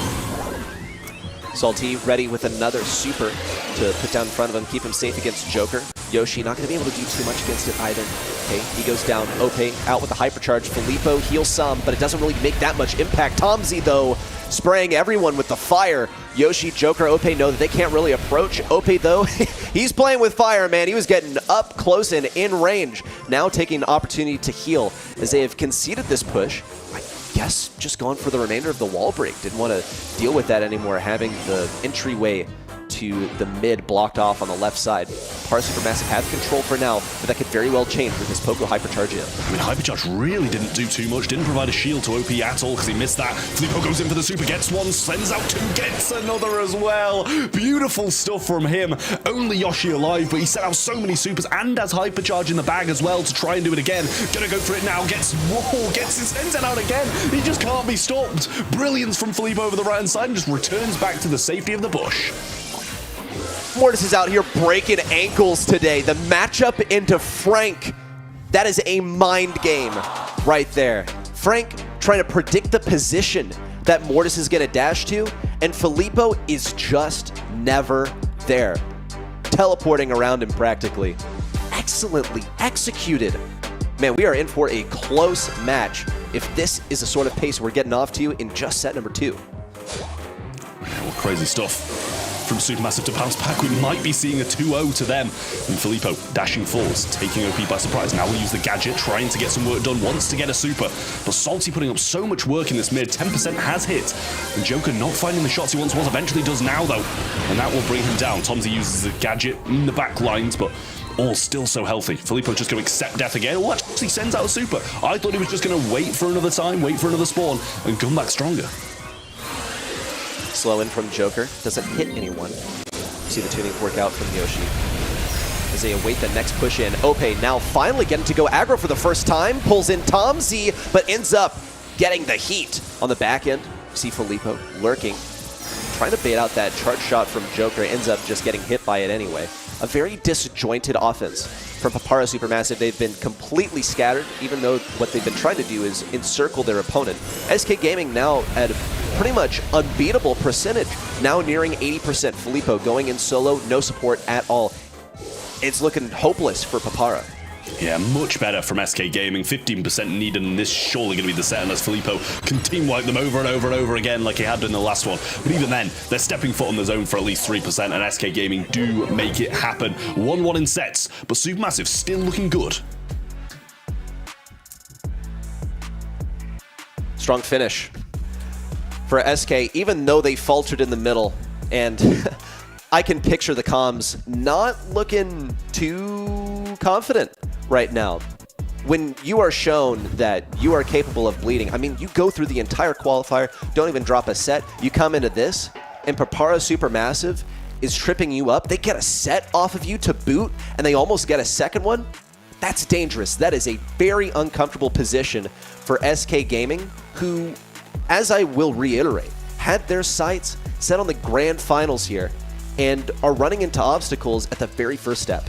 Salty ready with another super to put down in front of him, keep him safe against Joker. Yoshi not going to be able to do too much against it either. Okay, he goes down. Ope out with the hypercharge. Filippo heals some, but it doesn't really make that much impact. Tomsy, though, spraying everyone with the fire. Yoshi, Joker, Ope know that they can't really approach. Ope, though, he's playing with fire, man. He was getting up close and in range. Now taking an opportunity to heal as they have conceded this push. I guess just going for the remainder of the wall break. Didn't want to deal with that anymore, having the entryway to the mid blocked off on the left side. Supermassive have control for now, but that could very well change with this Poco Hypercharge in. I mean, Hypercharge really didn't do too much, didn't provide a shield to OP at all because he missed that. Filippo goes in for the super, gets one, sends out two, gets another as well. Beautiful stuff from him. Only Yoshi alive, but he sent out so many supers and has Hypercharge in the bag as well to try and do it again. Gonna go for it now, gets his sends out again. He just can't be stopped. Brilliance from Filippo over the right-hand side and just returns back to the safety of the bush. Mortis is out here breaking ankles today. The matchup into Frank, that is a mind game right there. Frank trying to predict the position that Mortis is going to dash to, and Filippo is just never there. Teleporting around him practically. Excellently executed. Man, we are in for a close match if this is the sort of pace we're getting off to in just set number 2. Well, crazy stuff. From Supermassive to bounce back, we might be seeing a 2-0 to them. And Filippo dashing forwards, taking OP by surprise. Now we'll use the gadget, trying to get some work done, wants to get a super. But Salty putting up so much work in this mid, 10% has hit. And Joker not finding the shots he once was, eventually does now though. And that will bring him down. Tomsy uses the gadget in the back lines, but all still so healthy. Filippo just going to accept death again. Oh, actually sends out a super. I thought he was just going to wait for another time, wait for another spawn, and come back stronger. Slow in from Joker, doesn't hit anyone. See the tuning work out from Yoshi as they await the next push in. Ope now finally getting to go aggro for the first time, pulls in Tomsy, but ends up getting the heat on the back end. See Filippo lurking, trying to bait out that charge shot from Joker, ends up just getting hit by it anyway. A very disjointed offense from Papara Supermassive. They've been completely scattered, even though what they've been trying to do is encircle their opponent. SK Gaming now at a pretty much unbeatable percentage, now nearing 80%. Filippo going in solo, no support at all. It's looking hopeless for Papara. Yeah, much better from SK Gaming. 15% needed, and this surely going to be the set unless Filippo can team wipe them over and over and over again like he had done in the last one. But even then, they're stepping foot on the zone for at least 3%, and SK Gaming do make it happen. 1-1 in sets, but Supermassive still looking good. Strong finish for SK, even though they faltered in the middle, and I can picture the comms not looking too confident right now. When you are shown that you are capable of bleeding, I mean, you go through the entire qualifier, don't even drop a set, you come into this, and Papara Supermassive is tripping you up. They get a set off of you to boot, and they almost get a second one. That's dangerous. That is a very uncomfortable position for SK Gaming, who, as I will reiterate, had their sights set on the grand finals here and are running into obstacles at the very first step.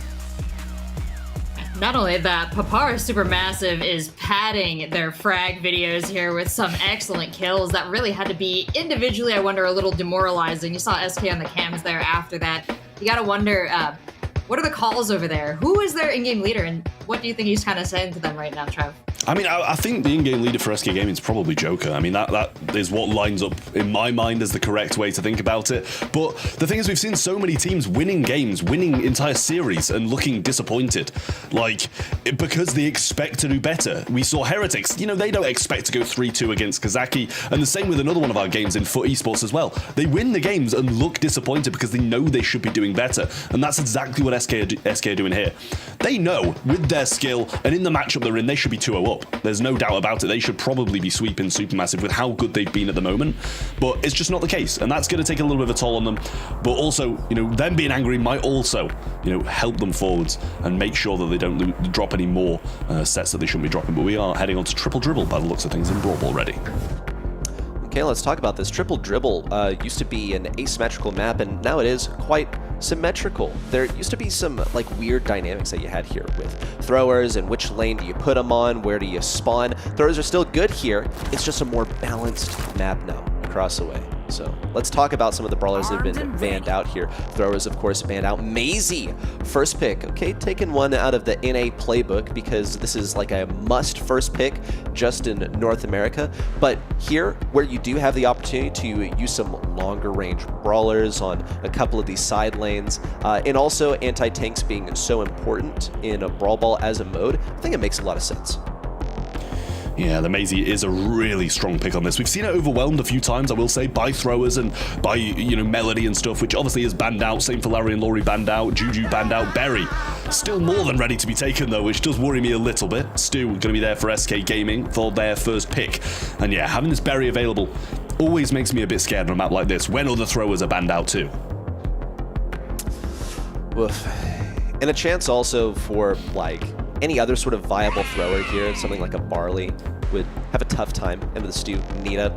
Not only that, Papara Supermassive is padding their frag videos here with some excellent kills that really had to be individually, I wonder, a little demoralizing. You saw SK on the cams there after that. You gotta wonder, what are the calls over there? Who is their in-game leader, and what do you think he's kind of saying to them right now, Trev? I mean, I think the in-game leader for SK Gaming is probably Joker. I mean, that is what lines up in my mind as the correct way to think about it. But the thing is, we've seen so many teams winning games, winning entire series, and looking disappointed. Like, because they expect to do better. We saw Heretics, you know, they don't expect to go 3-2 against Kozaki, and the same with another one of our games in FUT Esports as well. They win the games and look disappointed because they know they should be doing better, and that's exactly what SK are doing here. They know, with their skill, and in the matchup they're in, they should be 2-0 up. There's no doubt about it. They should probably be sweeping Supermassive with how good they've been at the moment, but it's just not the case, and that's going to take a little bit of a toll on them. But also, you know, them being angry might also, you know, help them forwards and make sure that they don't drop any more sets that they shouldn't be dropping. But we are heading on to Triple Dribble by the looks of things in Brawl already. Okay, let's talk about this. Triple Dribble used to be an asymmetrical map, and now it is quite symmetrical. There used to be some like weird dynamics that you had here with throwers and which lane do you put them on, where do you spawn. Throwers are still good here. It's just a more balanced map now across the way. So let's talk about some of the brawlers that have been banned out here. Throwers, of course, banned out. Maisie, first pick. Okay, taking one out of the NA playbook because this is like a must first pick just in North America. But here, where you do have the opportunity to use some longer range brawlers on a couple of these side lanes, and also anti-tanks being so important in a Brawl Ball as a mode, I think it makes a lot of sense. Yeah, the Maisie is a really strong pick on this. We've seen it overwhelmed a few times, I will say, by throwers and by, you know, Melody and stuff, which obviously is banned out. Same for Larry and Laurie banned out, Juju banned out, Berry still more than ready to be taken though, which does worry me a little bit. Stu going to be there for SK Gaming for their first pick. And yeah, having this Berry available always makes me a bit scared on a map like this when other throwers are banned out too. Oof. And a chance also for like any other sort of viable thrower here, something like a Barley, would have a tough time into the Stu. Nita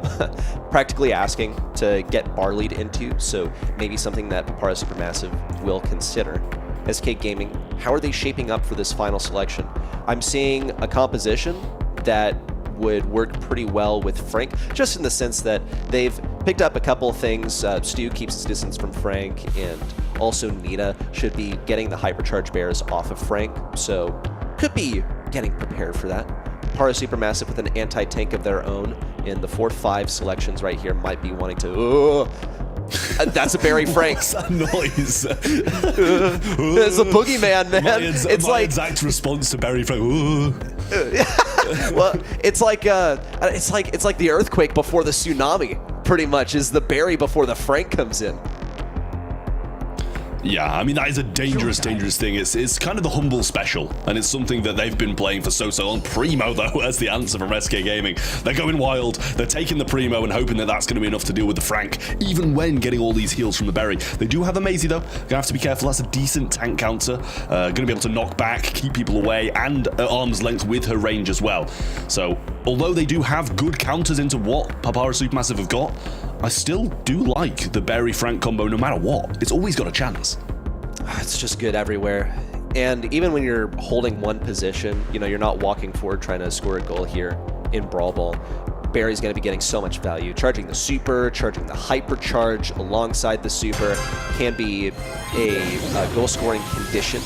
practically asking to get Barleyed into, so maybe something that Papara Supermassive will consider. SK Gaming, how are they shaping up for this final selection? I'm seeing a composition that would work pretty well with Frank, just in the sense that they've picked up a couple things. Stu keeps his distance from Frank, and also Nita should be getting the Hypercharge Bears off of Frank, so could be getting prepared for that. Papara Supermassive with an anti-tank of their own in the 4-5 selections right here might be wanting to... that's a Barry Frank. What's that noise? It's a boogeyman, man. It's my like exact response to Barry Frank. Well, it's like the earthquake before the tsunami. Pretty much is the Barry before the Frank comes in. Yeah, I mean, that is a dangerous thing. It's kind of the humble special, and it's something that they've been playing for so long. Primo, though, as the answer from SK Gaming. They're going wild. They're taking the Primo and hoping that that's going to be enough to deal with the Frank, even when getting all these heals from the Berry. They do have a Maisie, though. Gonna have to be careful. That's a decent tank counter. Gonna be able to knock back, keep people away, and at arm's length with her range as well. So, although they do have good counters into what Papara Supermassive have got, I still do like the Berry Frank combo no matter what. It's always got a chance. It's just good everywhere. And even when you're holding one position, you know, you're not walking forward trying to score a goal here in Brawl Ball. Barry's going to be getting so much value. Charging the super, charging the hypercharge alongside the super can be a goal-scoring condition.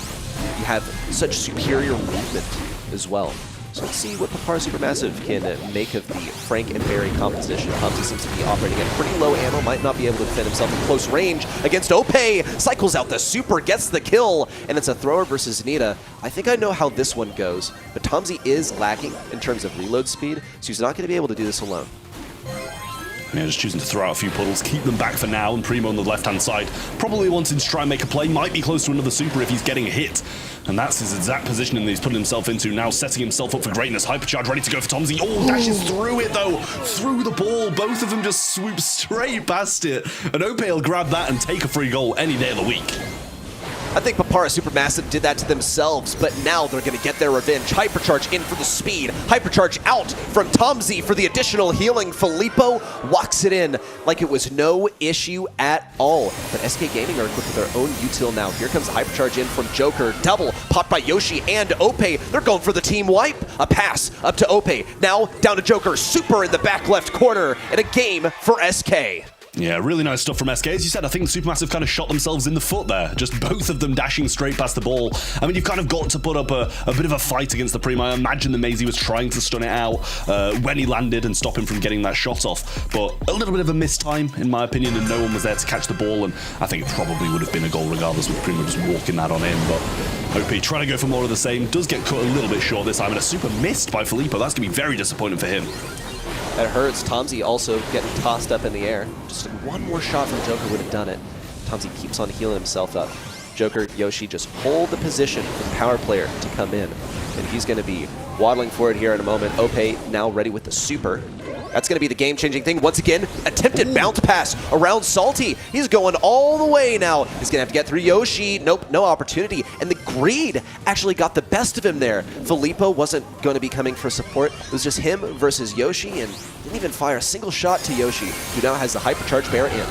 You have such superior movement as well. So let's see what Papara Supermassive can make of the Frank and Barry composition. Humsey seems to be operating at pretty low ammo, might not be able to defend himself in close range against Ope. Cycles out the super, gets the kill, and it's a thrower versus Nita. I think I know how this one goes, but Tomsy is lacking in terms of reload speed, so he's not going to be able to do this alone. Yeah, just choosing to throw out a few puddles, keep them back for now, and Primo on the left-hand side, probably wanting to try and make a play, might be close to another super if he's getting a hit. And that's his exact positioning that he's putting himself into, now setting himself up for greatness. Hypercharge ready to go for Tomsy. Oh, dashes through it though, through the ball. Both of them just swoop straight past it. And Ope will grab that and take a free goal any day of the week. I think Papara Supermassive did that to themselves, but now they're going to get their revenge. Hypercharge in for the speed. Hypercharge out from Tomsy for the additional healing. Filippo walks it in like it was no issue at all. But SK Gaming are equipped with their own util now. Here comes the Hypercharge in from Joker. Double popped by Yoshi and Ope. They're going for the team wipe. A pass up to Ope. Now down to Joker. Super in the back left corner. And a game for SK. Yeah, really nice stuff from SK. As you said, I think Supermassive kind of shot themselves in the foot there. Just both of them dashing straight past the ball. I mean, you've kind of got to put up a bit of a fight against the Primo. I imagine the Maisie was trying to stun it out when he landed and stop him from getting that shot off. But a little bit of a missed time, in my opinion, and no one was there to catch the ball. And I think it probably would have been a goal regardless with Primo just walking that on in. But OP trying to go for more of the same. Does get cut a little bit short this time. And a super missed by Filippo. That's going to be very disappointing for him. That hurts. Tomsy also getting tossed up in the air. Just one more shot from Joker would have done it. Tomsy keeps on healing himself up. Joker, Yoshi just hold the position for the power player to come in. And he's going to be waddling forward here in a moment. Ope now ready with the super. That's going to be the game-changing thing. Once again, attempted bounce pass around Salty. He's going all the way now. He's going to have to get through Yoshi. Nope, no opportunity. And the greed actually got the best of him there. Filippo wasn't going to be coming for support. It was just him versus Yoshi, and didn't even fire a single shot to Yoshi, who now has the Hypercharge Bear in.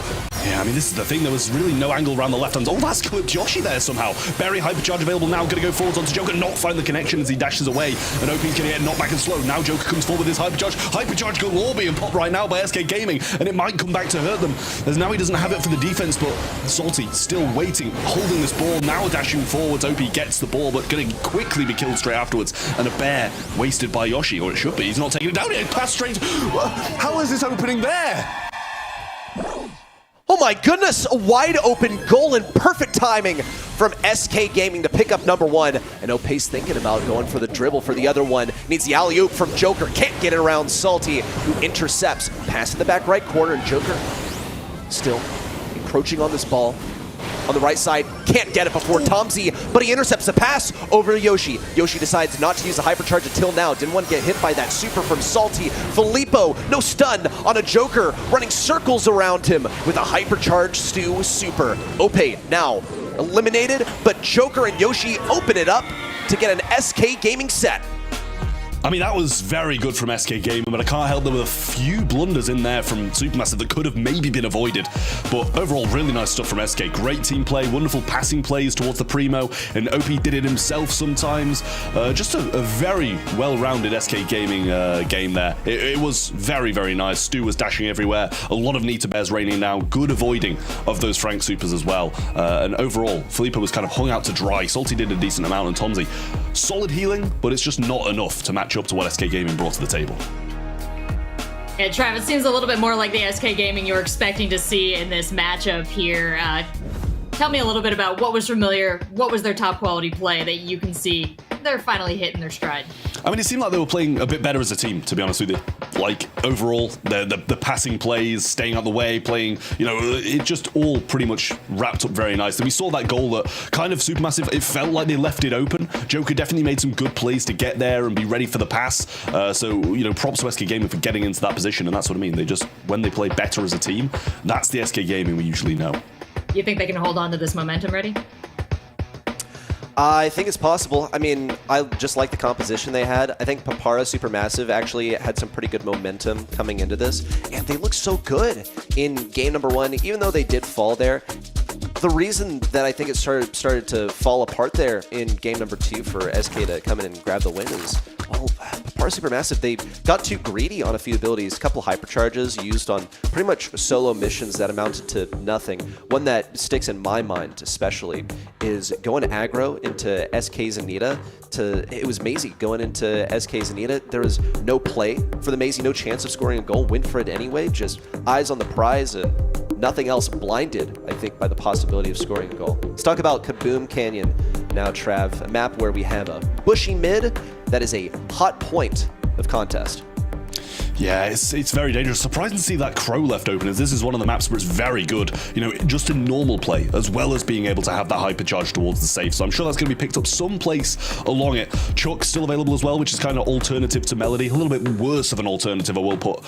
Yeah, I mean, this is the thing. There was really no angle around the left hand. Oh, that's clipped Yoshi there somehow. Berry hypercharge available now. Going to go forwards onto Joker. Not find the connection as he dashes away. And OP's going to get knocked back and slow. Now Joker comes forward with his hypercharge. Hypercharge galore being popped right now by SK Gaming. And it might come back to hurt them. As now he doesn't have it for the defense, but Salty still waiting, holding this ball. Now dashing forwards. OP gets the ball, but going to quickly be killed straight afterwards. And a bear wasted by Yoshi, or it should be. He's not taking it down. It passed straight. How is this opening there? Oh my goodness, a wide open goal and perfect timing from SK Gaming to pick up number 1. And OP's thinking about going for the dribble for the other one. Needs the alley-oop from Joker. Can't get it around Salty, who intercepts. Pass in the back right corner, and Joker still encroaching on this ball. On the right side, can't get it before Tomzy, but he intercepts the pass over to Yoshi. Yoshi decides not to use the hypercharge until now. Didn't want to get hit by that super from Salty. Filippo, no stun on a Joker, running circles around him with a hypercharge Stu super. Ope now eliminated, but Joker and Yoshi open it up to get an SK Gaming set. I mean, that was very good from SK Gaming, but I can't help there were a few blunders in there from Supermassive that could have maybe been avoided. But overall, really nice stuff from SK. Great team play, wonderful passing plays towards the Primo, and OP did it himself sometimes. Just a very well-rounded SK Gaming game there. It was very, very nice. Stu was dashing everywhere. A lot of Nita Bears raining now. Good avoiding of those Frank Supers as well. And overall, Filippo was kind of hung out to dry. Salty did a decent amount, and Tomzy, solid healing, but it's just not enough to match up to what SK Gaming brought to the table. Yeah, Trav, it seems a little bit more like the SK Gaming you were expecting to see in this matchup here. Tell me a little bit about what was familiar, what was their top quality play that you can see they're finally hitting their stride. I mean, it seemed like they were playing a bit better as a team, to be honest with you. Like, overall, the passing plays, staying out the way, playing, it just all pretty much wrapped up very nicely. We saw that goal that kind of Supermassive, it felt like they left it open. Joker definitely made some good plays to get there and be ready for the pass. So, props to SK Gaming for getting into that position, and that's what I mean. They just, when they play better as a team, that's the SK Gaming we usually know. You think they can hold on to this momentum, Ready? I think it's possible. I mean, I just like the composition they had. I think Papara Supermassive actually had some pretty good momentum coming into this, and they look so good in game number 1, even though they did fall there. The reason that I think it started to fall apart there in game number 2 for SK to come in and grab the win is, well, Papara Supermassive, they got too greedy on a few abilities. A couple hypercharges used on pretty much solo missions that amounted to nothing. One that sticks in my mind especially is going aggro into SK's Anita. It was Maisie going into SK's Anita. There was no play for the Maisie, no chance of scoring a goal. Went for it anyway, just eyes on the prize and nothing else, blinded, I think, by the possibility of scoring a goal. Let's talk about Kaboom Canyon now, Trav, a map where we have a bushy mid that is a hot point of contest. Yeah, it's very dangerous. Surprising to see that Crow left open, as this is one of the maps where it's very good, just in normal play, as well as being able to have that hypercharge towards the safe. So I'm sure that's going to be picked up someplace along it. Chuck's still available as well, which is kind of alternative to Melody. A little bit worse of an alternative, I will put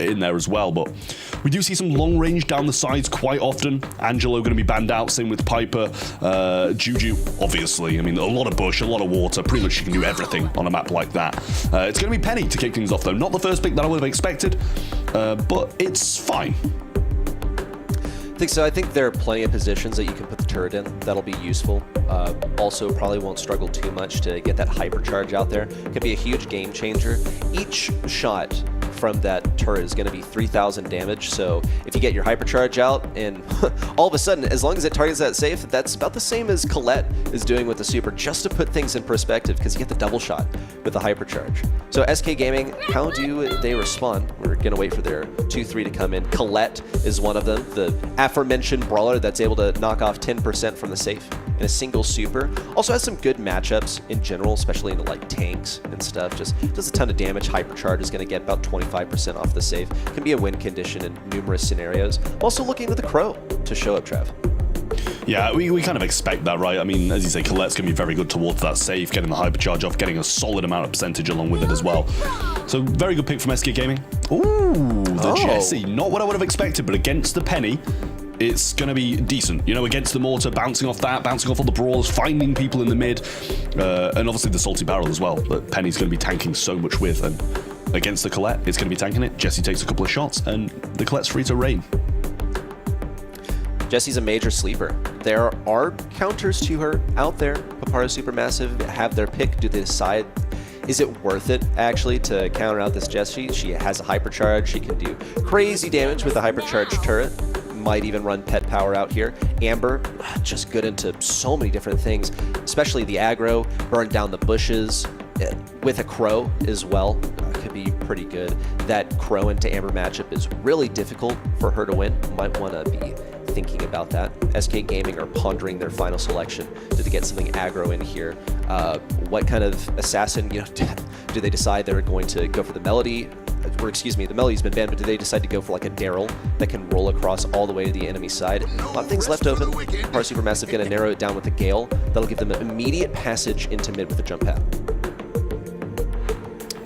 in there as well. But we do see some long range down the sides quite often. Angelo going to be banned out, same with Piper. Juju, obviously. I mean, a lot of bush, a lot of water. Pretty much you can do everything on a map like that. It's going to be Penny to kick things off, though. Not the first pick that I would have expected, but it's fine. I think so. I think there are plenty of positions that you can put the turret in that'll be useful. Also, probably won't struggle too much to get that hypercharge out there. Could be a huge game changer. Each shot from that turret is going to be 3,000 damage, so if you get your hypercharge out and all of a sudden, as long as it targets that safe, that's about the same as Colette is doing with the super, just to put things in perspective, because you get the double shot with the hypercharge. So SK Gaming, how do they respond? We're going to wait for their 2-3 to come in. Colette is one of them, the aforementioned brawler that's able to knock off 10% from the safe in a single super. Also has some good matchups in general, especially in like tanks and stuff. Just does a ton of damage. Hypercharge is going to get about 25% off the safe. Can be a win condition in numerous scenarios. Also looking to the Crow to show up, Trev. Yeah, we kind of expect that, right? I mean, as you say, Colette's going to be very good towards that safe, getting the hypercharge off, getting a solid amount of percentage along with it as well. So, very good pick from SK Gaming. Ooh, the Jessie. Not what I would have expected, but against the Penny, it's going to be decent. Against the mortar, bouncing off all the brawlers, finding people in the mid, and obviously the salty barrel as well, that Penny's going to be tanking so much with. And against the Colette, it's going to be tanking it. Jessie takes a couple of shots, and the Colette's free to reign. Jesse's a major sleeper. There are counters to her out there. Papara Supermassive have their pick. Do they decide, is it worth it actually to counter out this Jessie? She has a hypercharge. She can do crazy damage with a hypercharged turret. Might even run pet power out here. Amber, just good into so many different things, especially the aggro, burn down the bushes, with a Crow as well. Could be pretty good. That Crow into Amber matchup is really difficult for her to win. Might want to be thinking about that. SK Gaming are pondering their final selection. Do they get something aggro in here? What kind of assassin, do they decide they're going to go for the Melody? Or excuse me, the Melody's been banned, but do they decide to go for like a Daryl that can roll across all the way to the enemy side? A lot of things left open. Papara Supermassive going to narrow it down with the Gale. That'll give them an immediate passage into mid with a jump pad.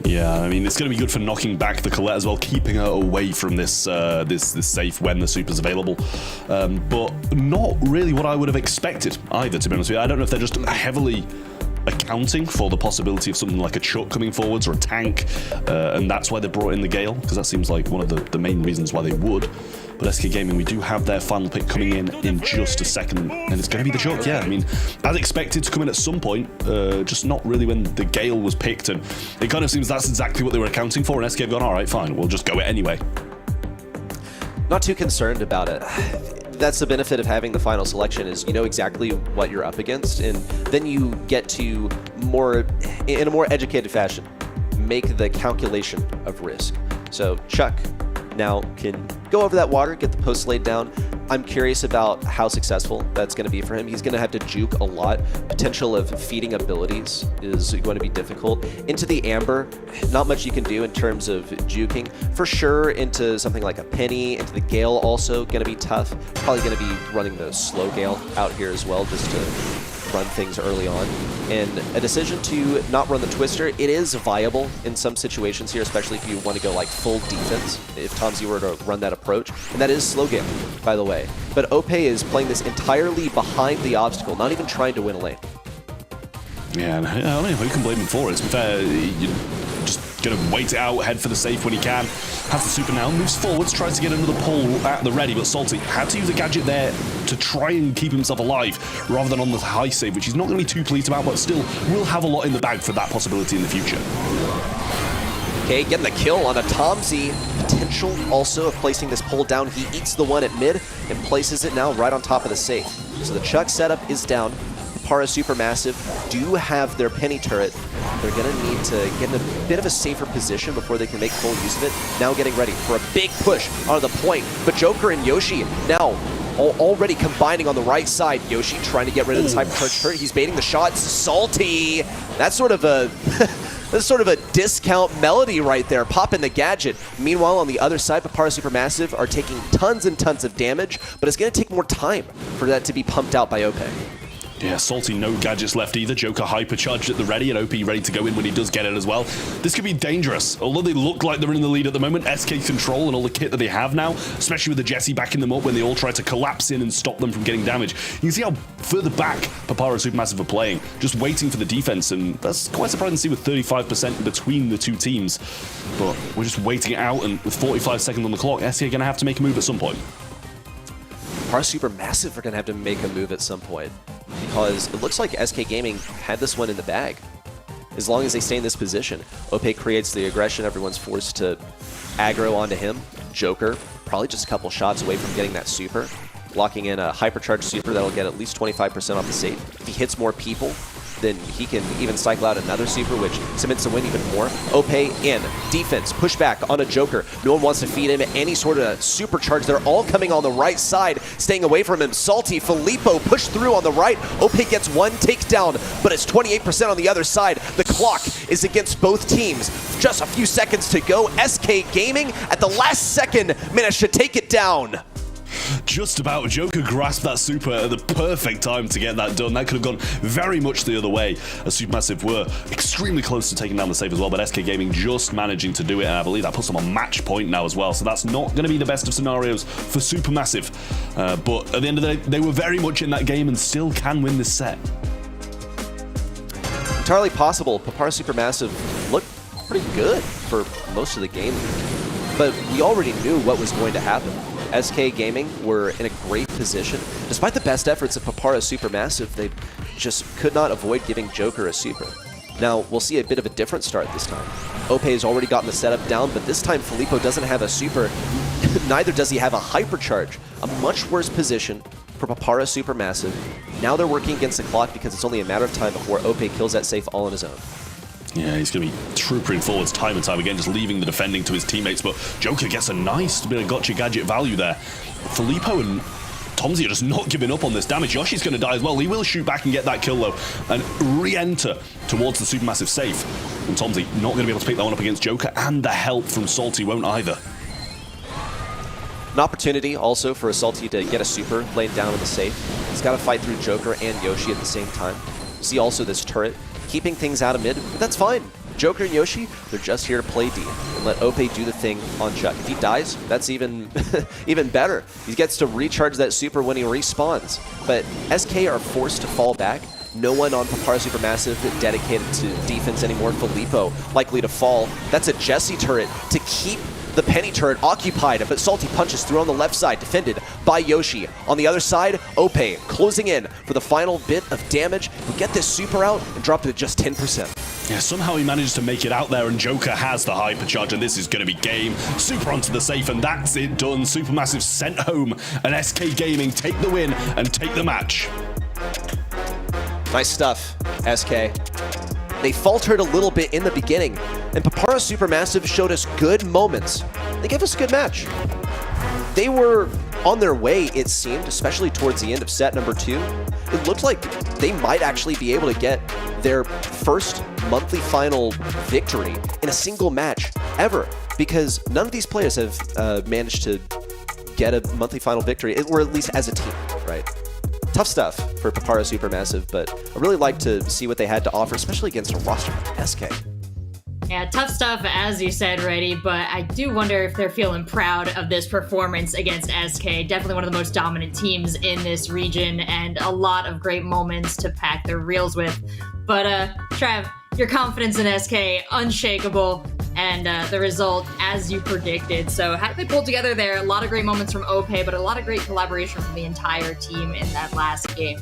Yeah, I mean, it's going to be good for knocking back the Colette as well, keeping her away from this this safe when the super's available. But not really what I would have expected either, to be honest with you. I don't know if they're just heavily accounting for the possibility of something like a Chuck coming forwards or a tank, and that's why they brought in the Gale, because that seems like one of the main reasons why they would. But SK Gaming, we do have their final pick coming in just a second, and it's going to be the Chuck. Yeah, I mean, as expected to come in at some point, just not really when the Gale was picked, and it kind of seems that's exactly what they were accounting for, and SK have gone, all right, fine, we'll just go it anyway. Not too concerned about it. That's the benefit of having the final selection, is you know exactly what you're up against, and then you get to in a more educated fashion, make the calculation of risk. So Chuck now can go over that water, get the post laid down. I'm curious about how successful that's going to be for him. He's going to have to juke a lot. Potential of feeding abilities is going to be difficult. Into the Amber, not much you can do in terms of juking. For sure, into something like a Penny, into the Gale also going to be tough. Probably going to be running the slow Gale out here as well, just to run things early on. And a decision to not run the Twister, it is viable in some situations here, especially if you want to go like full defense, if Tomzy were to run that approach. And that is slow Gale, by the way. But Ope is playing this entirely behind the obstacle, not even trying to win a lane. Yeah, and I don't know who can blame him for it. To be fair, you're just going to wait it out, head for the safe when he can. Has the super now, moves forwards, tries to get another pull at the ready, but Salty had to use a gadget there to try and keep himself alive, rather than on the high save, which he's not going to be too pleased about, but still will have a lot in the bag for that possibility in the future. Okay, getting the kill on a Tomzy. Potential also of placing this pull down. He eats the one at mid and places it now right on top of the safe. So the Chuck setup is down. Papara Supermassive do have their Penny turret. They're going to need to get in a bit of a safer position before they can make full use of it. Now getting ready for a big push on the point. But Joker and Yoshi now already combining on the right side. Yoshi trying to get rid of this hypercharged turret. He's baiting the shots. Salty. That's sort of a... That's sort of a discount Melody right there, popping the gadget. Meanwhile, on the other side, Papara Supermassive are taking tons and tons of damage, but it's going to take more time for that to be pumped out by Ope. Yeah, Salty, no gadgets left either. Joker hypercharged at the ready, and OP ready to go in when he does get it as well. This could be dangerous. Although they look like they're in the lead at the moment, SK control and all the kit that they have now, especially with the Jessie backing them up when they all try to collapse in and stop them from getting damage. You can see how further back Papara Supermassive are playing, just waiting for the defense, and that's quite surprising to see with 35% between the two teams. But we're just waiting it out, and with 45 seconds on the clock, SK are going to have to make a move at some point. Papara Supermassive are going to have to make a move at some point, because it looks like SK Gaming had this one in the bag. As long as they stay in this position, Ope creates the aggression, everyone's forced to aggro onto him. Joker, probably just a couple shots away from getting that super. Locking in a hypercharged super that'll get at least 25% off the safe. If he hits more people, then he can even cycle out another super, which cements the win even more. Ope in, defense, pushback on a Joker. No one wants to feed him any sort of supercharge. They're all coming on the right side, staying away from him. Salty, Filippo pushed through on the right. Ope gets one takedown, but it's 28% on the other side. The clock is against both teams. Just a few seconds to go. SK Gaming at the last second managed to take it down. Just about. Joker grasped that super at the perfect time to get that done. That could have gone very much the other way, as Supermassive were extremely close to taking down the save as well, but SK Gaming just managing to do it, and I believe that puts them on match point now as well, so that's not going to be the best of scenarios for Supermassive. But at the end of the day, they were very much in that game and still can win this set. Entirely possible. Papara Supermassive looked pretty good for most of the game, but we already knew what was going to happen. SK Gaming were in a great position. Despite the best efforts of Papara Supermassive, they just could not avoid giving Joker a super. Now, we'll see a bit of a different start this time. Ope has already gotten the setup down, but this time Filippo doesn't have a super. Neither does he have a hypercharge. A much worse position for Papara Supermassive. Now they're working against the clock because it's only a matter of time before Ope kills that safe all on his own. Yeah, he's going to be troopering forwards time and time again, just leaving the defending to his teammates, but Joker gets a nice bit of gotcha gadget value there. Filippo and Tomsy are just not giving up on this damage. Yoshi's going to die as well. He will shoot back and get that kill though, and re-enter towards the Supermassive safe. And Tomsy not going to be able to pick that one up against Joker, and the help from Salty won't either. An opportunity also for a Salty to get a super laid down in the safe. He's got to fight through Joker and Yoshi at the same time. See also this turret, keeping things out of mid, but that's fine. Joker and Yoshi, they're just here to play D and let Ope do the thing on Chuck. If he dies, that's even even better. He gets to recharge that super when he respawns. But SK are forced to fall back. No one on Papara Supermassive dedicated to defense anymore. Filippo likely to fall. That's a Jesse turret to keep the Penny turret occupied, but Salty punches through on the left side, defended by Yoshi. On the other side, Ope closing in for the final bit of damage. He'll get this super out and drop it to just 10%. Yeah, somehow he manages to make it out there, and Joker has the hypercharge, and this is going to be game. Super onto the safe, and that's it done. Supermassive sent home, and SK Gaming take the win and take the match. Nice stuff, SK. They faltered a little bit in the beginning, and Papara Supermassive showed us good moments. They gave us a good match. They were on their way, it seemed, especially towards the end of set number 2. It looked like they might actually be able to get their first monthly final victory in a single match ever, because none of these players have managed to get a monthly final victory, or at least as a team, right? Tough stuff for Papara Supermassive, but I really like to see what they had to offer, especially against a roster like SK. Yeah, tough stuff, as you said, Reddy, but I do wonder if they're feeling proud of this performance against SK. Definitely one of the most dominant teams in this region, and a lot of great moments to pack their reels with. But, Trav, your confidence in SK, unshakable, and the result, as you predicted. So how did they pull together there? A lot of great moments from Ope, but a lot of great collaboration from the entire team in that last game.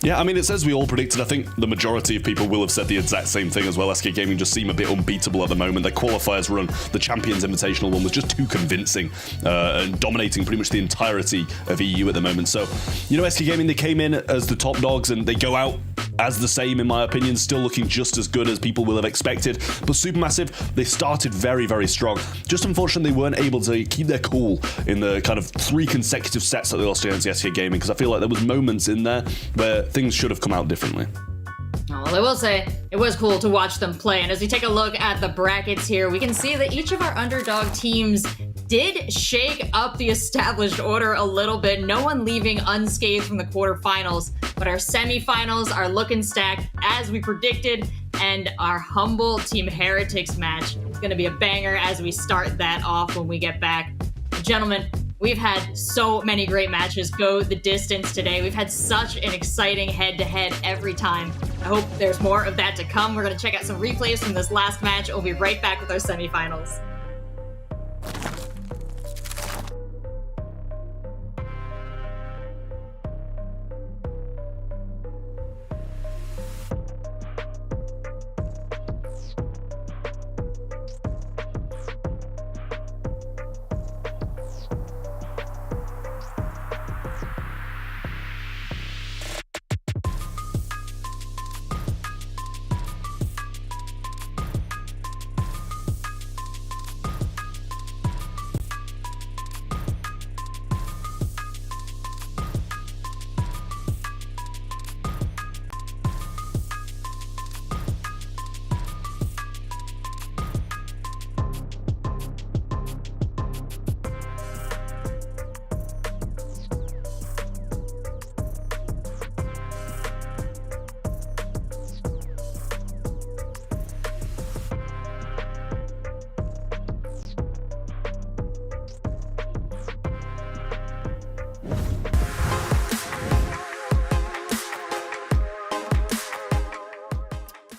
Yeah, I mean, it's as we all predicted. I think the majority of people will have said the exact same thing as well. SK Gaming just seem a bit unbeatable at the moment. Their qualifiers run, the Champions Invitational one, was just too convincing and dominating pretty much the entirety of EU at the moment. So, you know, SK Gaming, they came in as the top dogs and they go out as the same, in my opinion, still looking just as good as people will have expected. But Supermassive, they started very, very strong. Just unfortunately, they weren't able to keep their cool in the kind of 3 consecutive sets that they lost against the SK Gaming, because I feel like there was moments in there where things should have come out differently. Well, I will say, it was cool to watch them play, and as we take a look at the brackets here, we can see that each of our underdog teams did shake up the established order a little bit, no one leaving unscathed from the quarterfinals, but our semifinals are looking stacked as we predicted, and our humble Team Heretics match is going to be a banger as we start that off when we get back. Gentlemen, we've had so many great matches go the distance today. We've had such an exciting head-to-head every time. I hope there's more of that to come. We're going to check out some replays from this last match. We'll be right back with our semifinals.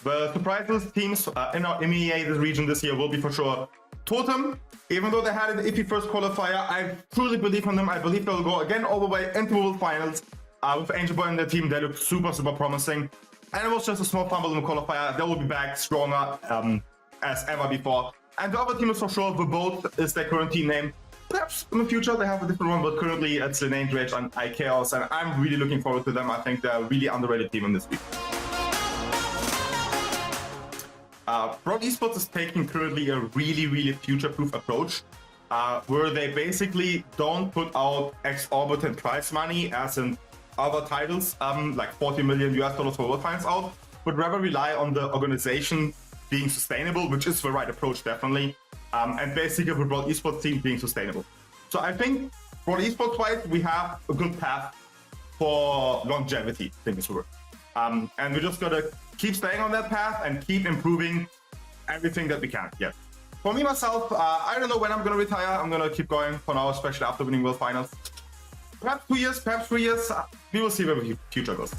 The surprises teams in our EMEA this region this year will be for sure Totem, Even though they had an iffy first qualifier, I truly believe in them. I believe they'll go again all the way into World Finals. With Angel Boy and their team, they look super promising. And it was just a small fumble in the qualifier. They will be back stronger as ever before. And the other team is for sure, the Boat is their current team name. Perhaps in the future they have a different one, but currently it's the name Rage and iChaos, and I'm really looking forward to them. I think they're a really underrated team in this week. Brawl Esports is taking currently a really future-proof approach, where they basically don't put out exorbitant prize money as in other titles, like $40 million US for World Finals out, but rather rely on the organization being sustainable, which is the right approach, definitely, and basically the Brawl Esports team being sustainable. So I think Brawl Esports-wise, we have a good path for longevity, I think is the word. And we just gotta keep staying on that path and keep improving everything that we can. Yeah. For me, myself, I don't know when I'm gonna retire. I'm gonna keep going for now, especially after winning World Finals. Perhaps 2 years, perhaps 3 years. We will see where the future goes.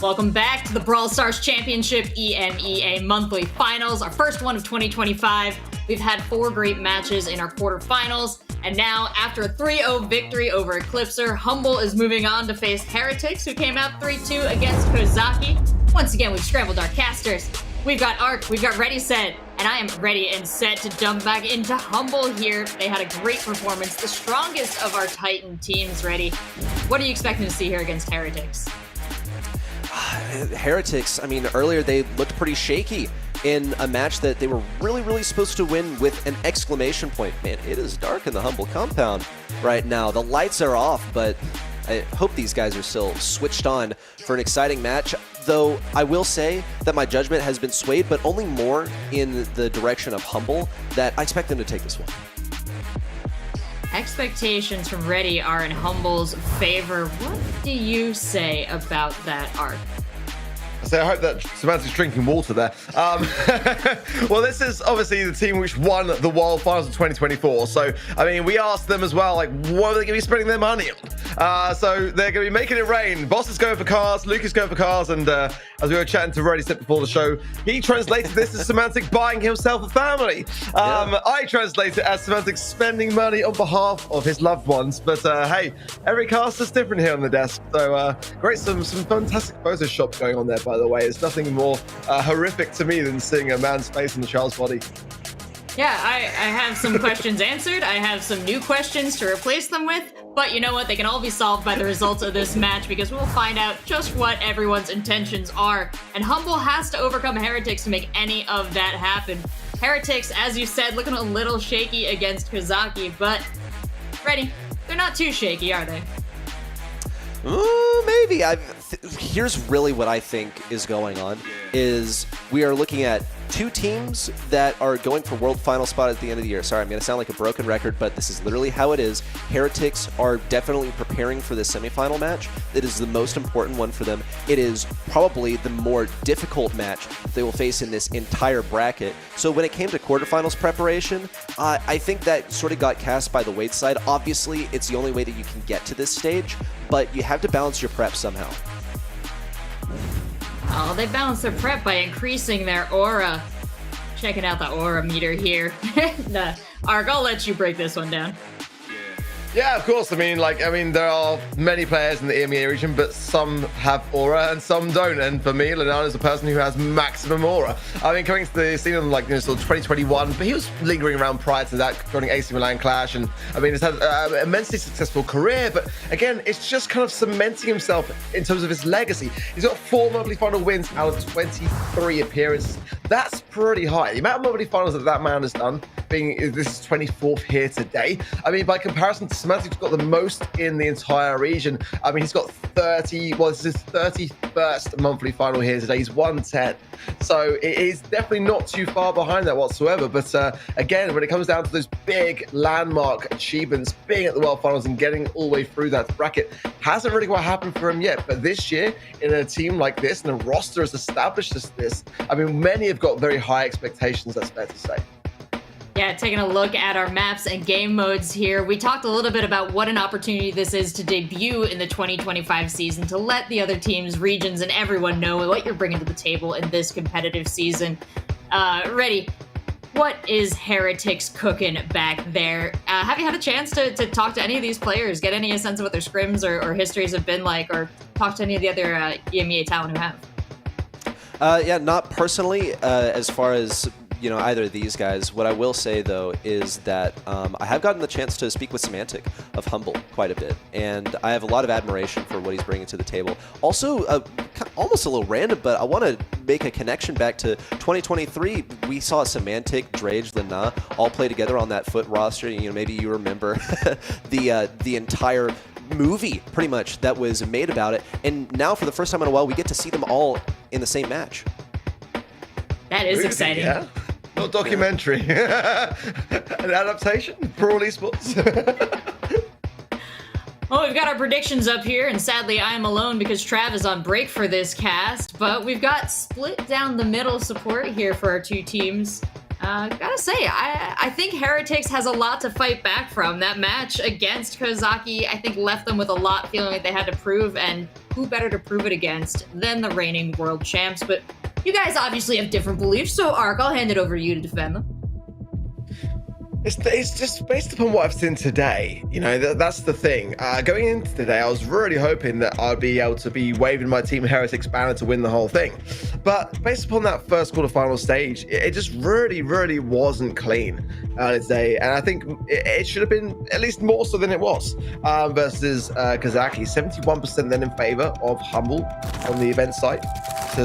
Welcome back to the Brawl Stars Championship EMEA Monthly Finals, our first one of 2025. We've had 4 great matches in our quarterfinals, and now after a 3-0 victory over Eclipser, Humble is moving on to face Heretics, who came out 3-2 against Kozaki. Once again, we've scrambled our casters. We've got Arc, we've got Ready Set, and I am ready and set to jump back into Humble here. They had a great performance, the strongest of our Titan teams. Ready. What are you expecting to see here against Heretics? Heretics, I mean, earlier they looked pretty shaky in a match that they were really supposed to win with an exclamation point. Man, it is dark in the Humble compound right now. The lights are off, but I hope these guys are still switched on for an exciting match. Though I will say that my judgment has been swayed, but only more in the direction of Humble, that I expect them to take this one. Expectations from Ready are in Humble's favor. What do you say about that, Arc? So I hope that Samantha's drinking water there. Well, this is obviously the team which won the World Finals in 2024. So, I mean, we asked them as well, like, what are they going to be spending their money on? So they're going to be making it rain. Boss is going for cars, Luke is going for cars, and as we were chatting to Ready Set before the show, he translated this as Semantic buying himself a family. I translate it as Semantic spending money on behalf of his loved ones. But hey, every cast is different here on the desk. So great, some fantastic Photoshop going on there, by the way. It's nothing more horrific to me than seeing a man's face in the child's body. Yeah, I have some questions answered. I have some new questions to replace them with. But you know what? They can all be solved by the results of this match, because we'll find out just what everyone's intentions are. And Humble has to overcome Heretics to make any of that happen. Heretics, as you said, looking a little shaky against Kozaki, but Ready, they're not too shaky, are they? Ooh, maybe. Here's really what I think is going on, is we are looking at 2 teams that are going for World Final spot at the end of the year. Sorry, I'm going to sound like a broken record, but this is literally how it is. Heretics are definitely preparing for this semifinal match. It is the most important one for them. It is probably the more difficult match they will face in this entire bracket. So when it came to quarterfinals preparation, I think that sort of got cast by the wayside. Obviously, it's the only way that you can get to this stage, but you have to balance your prep somehow. Oh, they balance their prep by increasing their aura. Checking out the aura meter here. Ark, I'll let you break this one down. Yeah, of course. I mean, there are many players in the EMEA region, but some have aura and some don't. And for me, Leonardo is a person who has maximum aura. I mean, coming to the scene in sort of 2021, but he was lingering around prior to that, joining AC Milan Clash, and I mean, he's had an immensely successful career. But again, it's just kind of cementing himself in terms of his legacy. He's got 4 monthly final wins out of 23 appearances. That's pretty high. The amount of monthly finals that man has done, being this is 24th here today. I mean, by comparison to Semantic's got the most in the entire region. I mean, he's got 30, well, this is his 31st monthly final here today. He's 110. So it is definitely not too far behind that whatsoever. But again, when it comes down to those big landmark achievements, being at the World Finals and getting all the way through that bracket, hasn't really quite happened for him yet. But this year, in a team like this, and a roster as established as this, I mean, many have got very high expectations, that's fair to say. Yeah, taking a look at our maps and game modes here, we talked a little bit about what an opportunity this is to debut in the 2025 season, to let the other teams, regions, and everyone know what you're bringing to the table in this competitive season. Ready, what is Heretics cooking back there? Have you had a chance to talk to any of these players, get any sense of what their scrims or histories have been like, or talk to any of the other EMEA talent who have? Yeah, not personally, as far as either of these guys. What I will say, though, is that I have gotten the chance to speak with Semantic of Humble quite a bit, and I have a lot of admiration for what he's bringing to the table. Also, almost a little random, but I want to make a connection back to 2023. We saw Semantic, Drage, Lena all play together on that FUT roster. Maybe you remember the entire movie, pretty much, that was made about it. And now, for the first time in a while, we get to see them all in the same match. That is exciting. Yeah. Not documentary. An adaptation? Brawl Esports? Well, we've got our predictions up here, and sadly I am alone because Trav is on break for this cast, but we've got split down the middle support here for our two teams. Gotta say, I think Heretics has a lot to fight back from. That match against Kozaki, I think, left them with a lot, feeling like they had to prove, and who better to prove it against than the reigning world champs. But you guys obviously have different beliefs, so Ark, I'll hand it over to you to defend them. It's just based upon what I've seen today. That's the thing. Going into today, I was really hoping that I'd be able to be waving my Team Heretics banner to win the whole thing. But based upon that first quarterfinal stage, it just really wasn't clean today. And I think it should have been at least more so than it was versus Kozaki. 71% then in favor of Humble on the event site to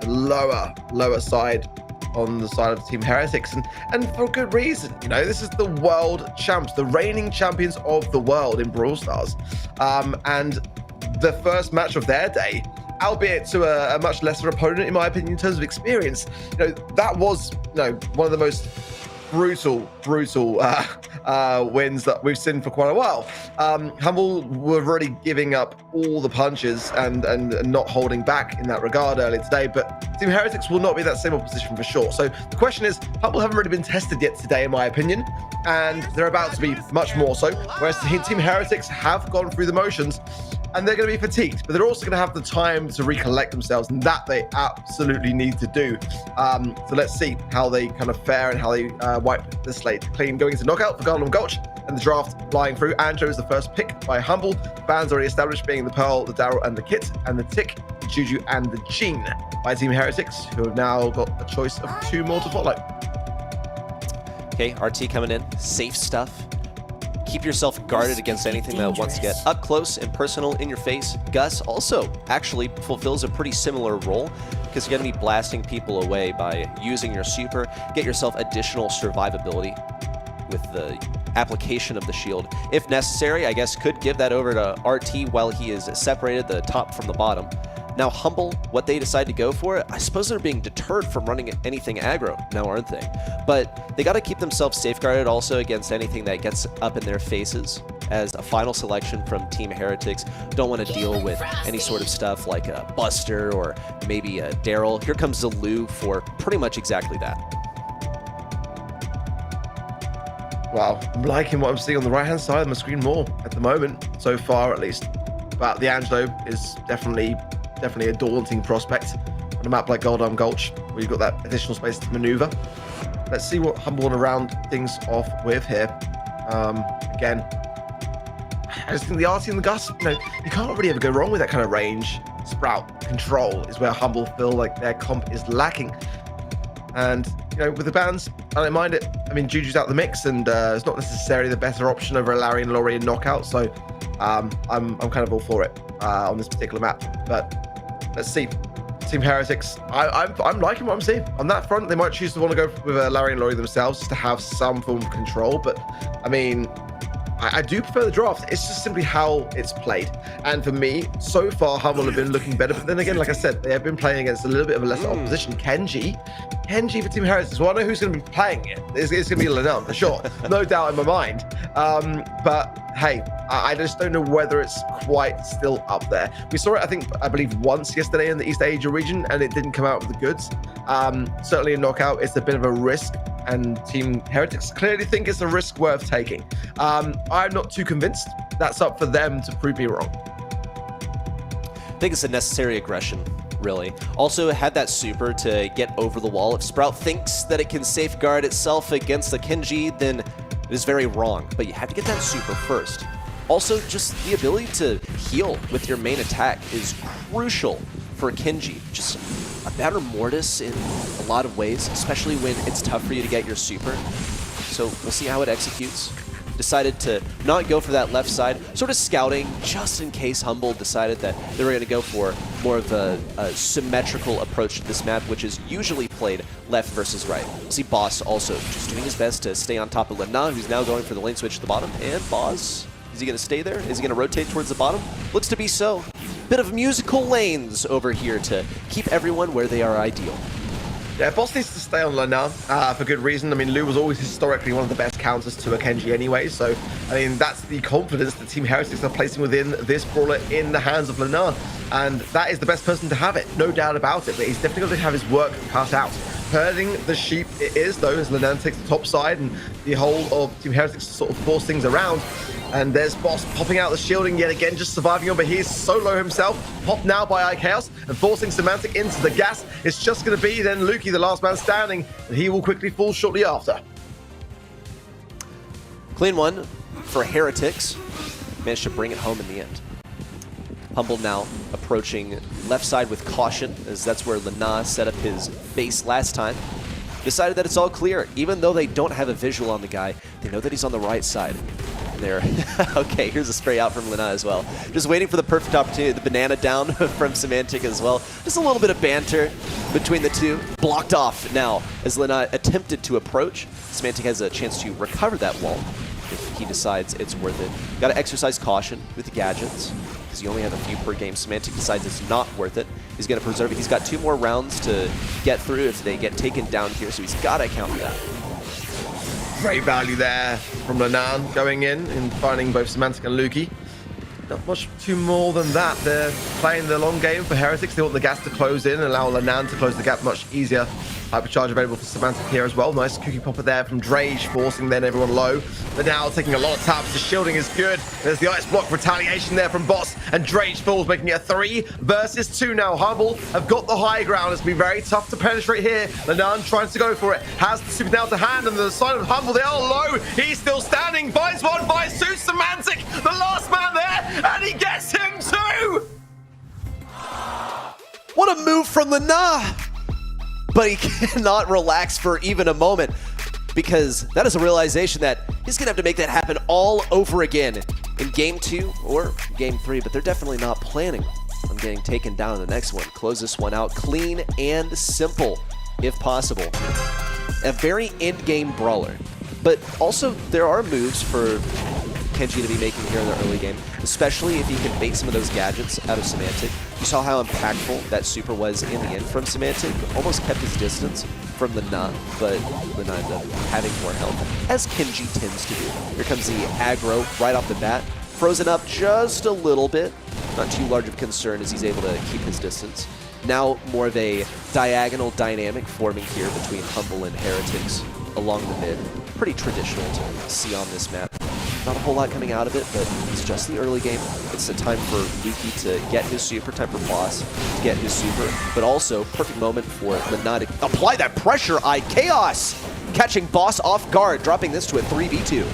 the lower side on the side of Team Heretics, and for good reason. This is the world champs, the reigning champions of the world in Brawl Stars, and the first match of their day, albeit to a much lesser opponent, in my opinion, in terms of experience. That was one of the most brutal wins that we've seen for quite a while. Humble were really giving up all the punches and not holding back in that regard earlier today, but Team Heretics will not be that same opposition for sure. So the question is, Humble haven't really been tested yet today, in my opinion, and they're about to be much more so, whereas Team Heretics have gone through the motions, and they're going to be fatigued, but they're also going to have the time to recollect themselves, and that they absolutely need to do. So let's see how they kind of fare and how they wipe the slate clean going into knockout for Garland Gulch, and the draft flying through. Andrew is the first pick by Humble. Bands already established, being the Pearl, the Daryl, and the Kit, and the Tick, the Juju, and the Gene by Team Heretics, who have now got a choice of 2 more to follow. Okay, RT coming in. Safe stuff. Keep yourself guarded against anything that wants to get up close and personal in your face. Gus also actually fulfills a pretty similar role, because you're going to be blasting people away by using your super. Get yourself additional survivability with the application of the shield. If necessary, I guess could give that over to RT while he is separated the top from the bottom. Now Humble, what they decide to go for, I suppose they're being deterred from running anything aggro now, aren't they? But they got to keep themselves safeguarded also against anything that gets up in their faces. As a final selection from Team Heretics, don't want to deal with any sort of stuff like a Buster or maybe a Daryl. Here comes Zulu for pretty much exactly that. Wow, I'm liking what I'm seeing on the right-hand side of my screen more at the moment, so far at least. But the Angelo is definitely a daunting prospect on a map like Goldarm Gulch, where you've got that additional space to maneuver. Let's see what Humble want to round things off with here. Again, I just think the RT and the Gus, you can't really ever go wrong with that kind of range. Sprout control is where Humble feel like their comp is lacking. And, with the bans, I don't mind it. I mean, Juju's out of the mix, and it's not necessarily the better option over a Larry and Laurie in knockout, so I'm kind of all for it on this particular map. But let's see. Team Heretics, I'm liking what I'm seeing. On that front, they might choose to want to go with Larry and Laurie themselves just to have some form of control, but I mean, I do prefer the draft. It's just simply how it's played. And for me, so far, Humble have been looking better. But then again, like I said, they have been playing against a little bit of a lesser opposition. Kenji for Team Heretics. Well, I know who's going to be playing it. It's going to be Lennon, for sure. No doubt in my mind. But hey, I just don't know whether it's quite still up there. We saw it, I believe, once yesterday in the East Asia region, and it didn't come out with the goods. Certainly in knockout, it's a bit of a risk and Team Heretics clearly think it's a risk worth taking. I'm not too convinced. That's up for them to prove me wrong. I think it's a necessary aggression, really. Also, had that super to get over the wall. If Sprout thinks that it can safeguard itself against the Kenji, then it is very wrong. But you have to get that super first. Also, just the ability to heal with your main attack is crucial for Kenji. Just a better Mortis in a lot of ways, especially when it's tough for you to get your super. So we'll see how it executes. Decided to not go for that left side, sort of scouting just in case Humble decided that they were going to go for more of a symmetrical approach to this map, which is usually played left versus right. See Boss also just doing his best to stay on top of Lena, who's now going for the lane switch to the bottom. And Boss, is he going to stay there? Is he going to rotate towards the bottom? Looks to be so. Bit of musical lanes over here to keep everyone where they are ideal. Yeah, Boss needs to stay on Lena for good reason. I mean, Lu was always historically one of the best counters to a Kenji anyway, so, I mean, that's the confidence that Team Heretics are placing within this brawler in the hands of Lena, and that is the best person to have it, no doubt about it, but he's definitely going to have his work cut out. Herding the sheep it is, though, as Lena takes the top side, and the whole of Team Heretics sort of force things around. And there's Boss popping out the shielding yet again, just surviving on, but he's solo himself. Popped now by iChaos and forcing Semantic into the gas. It's just going to be then Lukey, the last man standing, and he will quickly fall shortly after. Clean one for Heretics. Managed to bring it home in the end. Humble now approaching left side with caution, as that's where Lena set up his base last time. Decided that it's all clear. Even though they don't have a visual on the guy, they know that he's on the right side. There. Okay, here's a spray out from Lena as well. Just waiting for the perfect opportunity. The banana down from Semantic as well. Just a little bit of banter between the two. Blocked off now as Lena attempted to approach. Semantic has a chance to recover that wall if he decides it's worth it. Got to exercise caution with the gadgets because you only have a few per game. Semantic decides it's not worth it. He's going to preserve it. He's got 2 more rounds to get through if they get taken down here, so he's got to count that. Great value there from Lenan going in and finding both Semantic and Lukey. Not much too more than that. They're playing the long game for Heretics. They want the gas to close in and allow Lenan to close the gap much easier. Hypercharge available for Semantic here as well. Nice cookie popper there from Drage, forcing then everyone low. But now taking a lot of taps. The shielding is good. There's the ice block retaliation there from Boss, and Drage falls, making it a 3 versus 2 now. Humble have got the high ground. It's been very tough to penetrate here. Lenan tries to go for it. Has the super now to hand, and the side of Humble, they are low. He's still standing. Finds one, finds 2. Semantic, the last man there, and he gets him too. What a move from Lena! But he cannot relax for even a moment, because that is a realization that he's going to have to make that happen all over again in Game 2 or Game 3, but they're definitely not planning on getting taken down in the next one. Close this one out clean and simple, if possible. A very end-game brawler, but also there are moves for Kenji to be making here in the early game, especially if he can bait some of those gadgets out of Semantic. You saw how impactful that super was in the end from Semantic. Almost kept his distance from Lena, but Lena ended up having more health, as Kenji tends to do. Here comes the aggro right off the bat. Frozen up just a little bit. Not too large of concern as he's able to keep his distance. Now more of a diagonal dynamic forming here between Humble and Heretics along the mid. Pretty traditional to see on this map. Not a whole lot coming out of it, but it's just the early game. It's the time for Lukey to get his super, time for Boss to get his super, but also perfect moment for Lena to apply that pressure. iChaos catching Boss off guard, dropping this to a 3v2.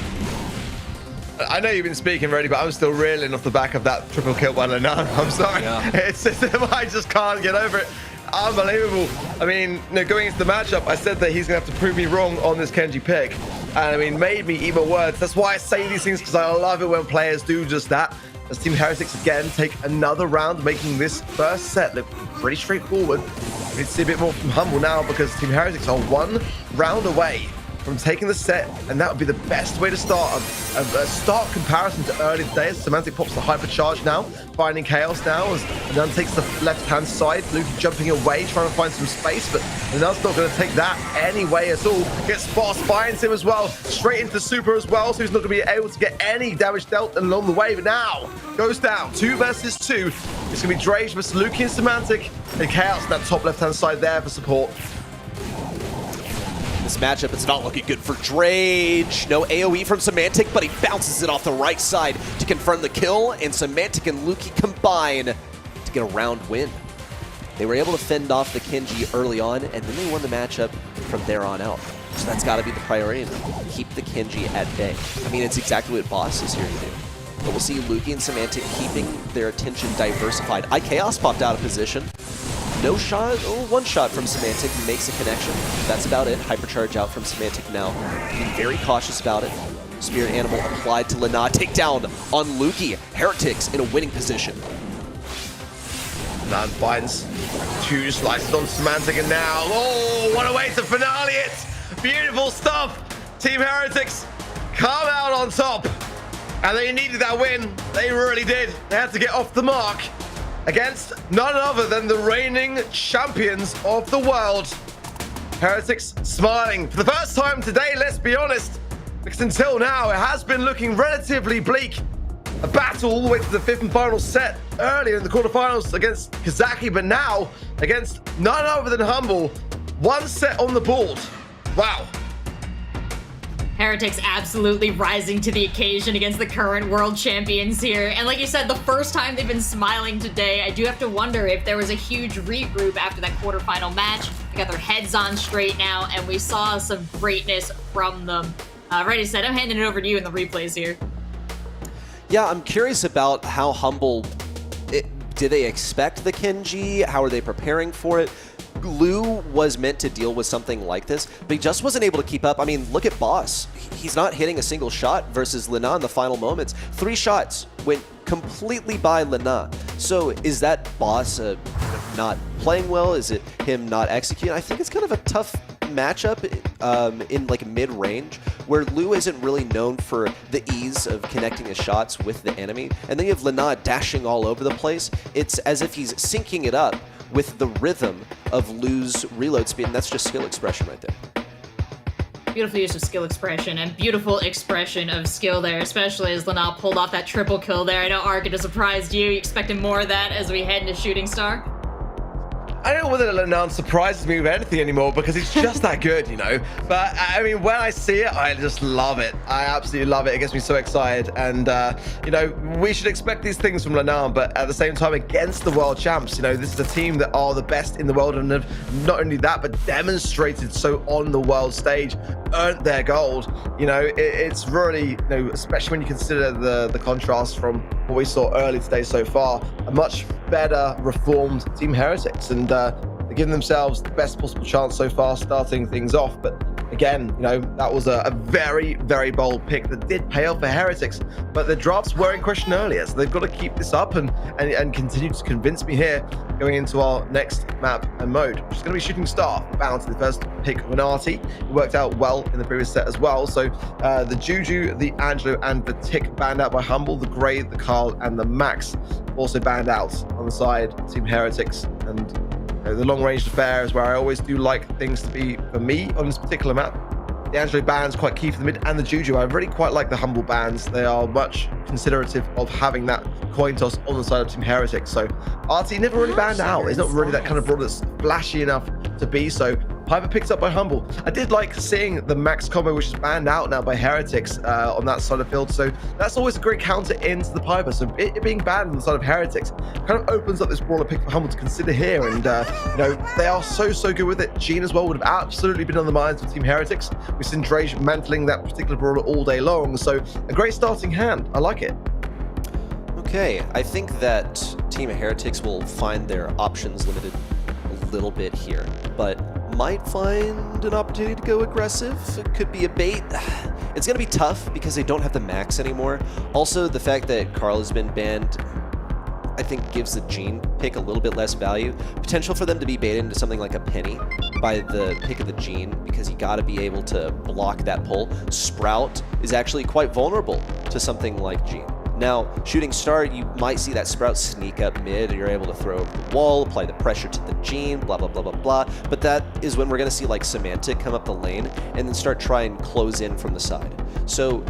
I know you've been speaking already, but I'm still reeling off the back of that triple kill by Lena. I'm sorry. Yeah. It's just, I just can't get over it. Unbelievable. I mean, going into the matchup, I said that he's going to have to prove me wrong on this Kenji pick. And I mean, made me eat my words. That's why I say these things, because I love it when players do just that. As Team Heretics again take another round, making this first set look pretty straightforward. We need to see a bit more from Humble now, because Team Heretics are 1 round away from taking the set, and that would be the best way to start a start comparison to early today. As Semantic pops the hypercharge now, finding chaos now as Lenan takes the left-hand side. Lukey jumping away, trying to find some space, but Lenan's not going to take that anyway at all. Gets Boss, finds him as well, straight into super as well, so he's not going to be able to get any damage dealt along the way, but now goes down 2 versus 2. It's going to be Drage versus Lukey and Semantic, and chaos that top left-hand side there for support. This matchup. It's not looking good for Drage. No AoE from Semantic, but he bounces it off the right side to confirm the kill, and Semantic and Luki combine to get a round win. They were able to fend off the Kenji early on, and then they won the matchup from there on out. So that's got to be the priority, keep the Kenji at bay. I mean, it's exactly what Boss is here to do. But we'll see Luki and Semantic keeping their attention diversified. iKaos popped out of position. No shot, one shot from Semantic, makes a connection. That's about it. Hypercharge out from Semantic now. Being very cautious about it. Spirit Animal applied to Lana. Takedown on Luki. Heretics in a winning position. Nan finds 2 slices on Semantic, and now, oh, what a way to finale it! Beautiful stuff! Team Heretics come out on top, and they needed that win. They really did. They had to get off the mark against none other than the reigning champions of the world. Heretics smiling for the first time today, let's be honest, because until now it has been looking relatively bleak. A battle all the way to the 5th and final set earlier in the quarterfinals against Kozaki, but now against none other than Humble. 1 set on the board. Wow. Heretics absolutely rising to the occasion against the current world champions here. And like you said, the first time they've been smiling today. I do have to wonder if there was a huge regroup after that quarterfinal match. They got their heads on straight now, and we saw some greatness from them. Ready, set, I'm handing it over to you in the replays here. Yeah, I'm curious about how Humble, did they expect the Kenji? How are they preparing for it? Lou was meant to deal with something like this, but he just wasn't able to keep up. I mean, look at Boss. He's not hitting a single shot versus Lana in the final moments. 3 shots went completely by Lana. So is that Boss not playing well? Is it him not executing? I think it's kind of a tough matchup in like mid-range, where Lou isn't really known for the ease of connecting his shots with the enemy. And then you have Lana dashing all over the place. It's as if he's syncing it up with the rhythm of Lou's reload speed, and that's just skill expression right there. Beautiful use of skill expression and beautiful expression of skill there, especially as Lana pulled off that triple kill there. I know Ark, it has surprised you. You expected more of that as we head into Shooting Star? I don't know whether Lana surprises me with anything anymore, because it's just that good, you know. But I mean, when I see it, I just love it. I absolutely love it. It gets me so excited. And you know, we should expect these things from Lana, but at the same time, against the world champs, you know, this is a team that are the best in the world, and have not only that, but demonstrated so on the world stage, earned their gold. You know, it's really, you know, especially when you consider the contrast from what we saw early today so far, a much better reformed Team Heretics, and they're giving themselves the best possible chance so far starting things off. But again, you know, that was a very, very bold pick that did pay off for Heretics, but the drafts were in question earlier, so they've got to keep this up and continue to convince me here going into our next map and mode, which is going to be Shooting Star. Bound to the first pick of an Artie. It worked out well in the previous set as well. So the Juju, the Angelo, and the Tick banned out by Humble, the Grey, the Carl, and the Max also banned out on the side of Team Heretics. And the long-range affair is where I always do like things to be, for me, on this particular map. The Angelo ban's quite key for the mid, and the Juju. I really quite like the Humble bans. They are much considerative of having that coin toss on the side of Team Heretics. So RT never really banned out. It's not really that kind of brawler that's flashy enough to be so. Hyper picked up by Humble. I did like seeing the Max combo, which is banned out now by Heretics on that side of the field. So that's always a great counter into the Piper. So it being banned on the side of Heretics kind of opens up this brawler pick for Humble to consider here. And, you know, they are so good with it. Gene as well would have absolutely been on the minds of Team Heretics. We've seen Drage mantling that particular brawler all day long. So a great starting hand. I like it. Okay, I think that Team Heretics will find their options limited a little bit here, but might find an opportunity to go aggressive. It could be a bait. It's going to be tough because they don't have the Max anymore. Also, the fact that Carl has been banned, I think, gives the Gene pick a little bit less value. Potential for them to be baited into something like a Penny by the pick of the Gene, because you got to be able to block that pull. Sprout is actually quite vulnerable to something like Gene. Now, Shooting Star, you might see that Sprout sneak up mid, and you're able to throw over the wall, apply the pressure to the Gene, blah, blah, blah, blah, blah. But that is when we're going to see, like, Semantic come up the lane and then start trying to close in from the side. So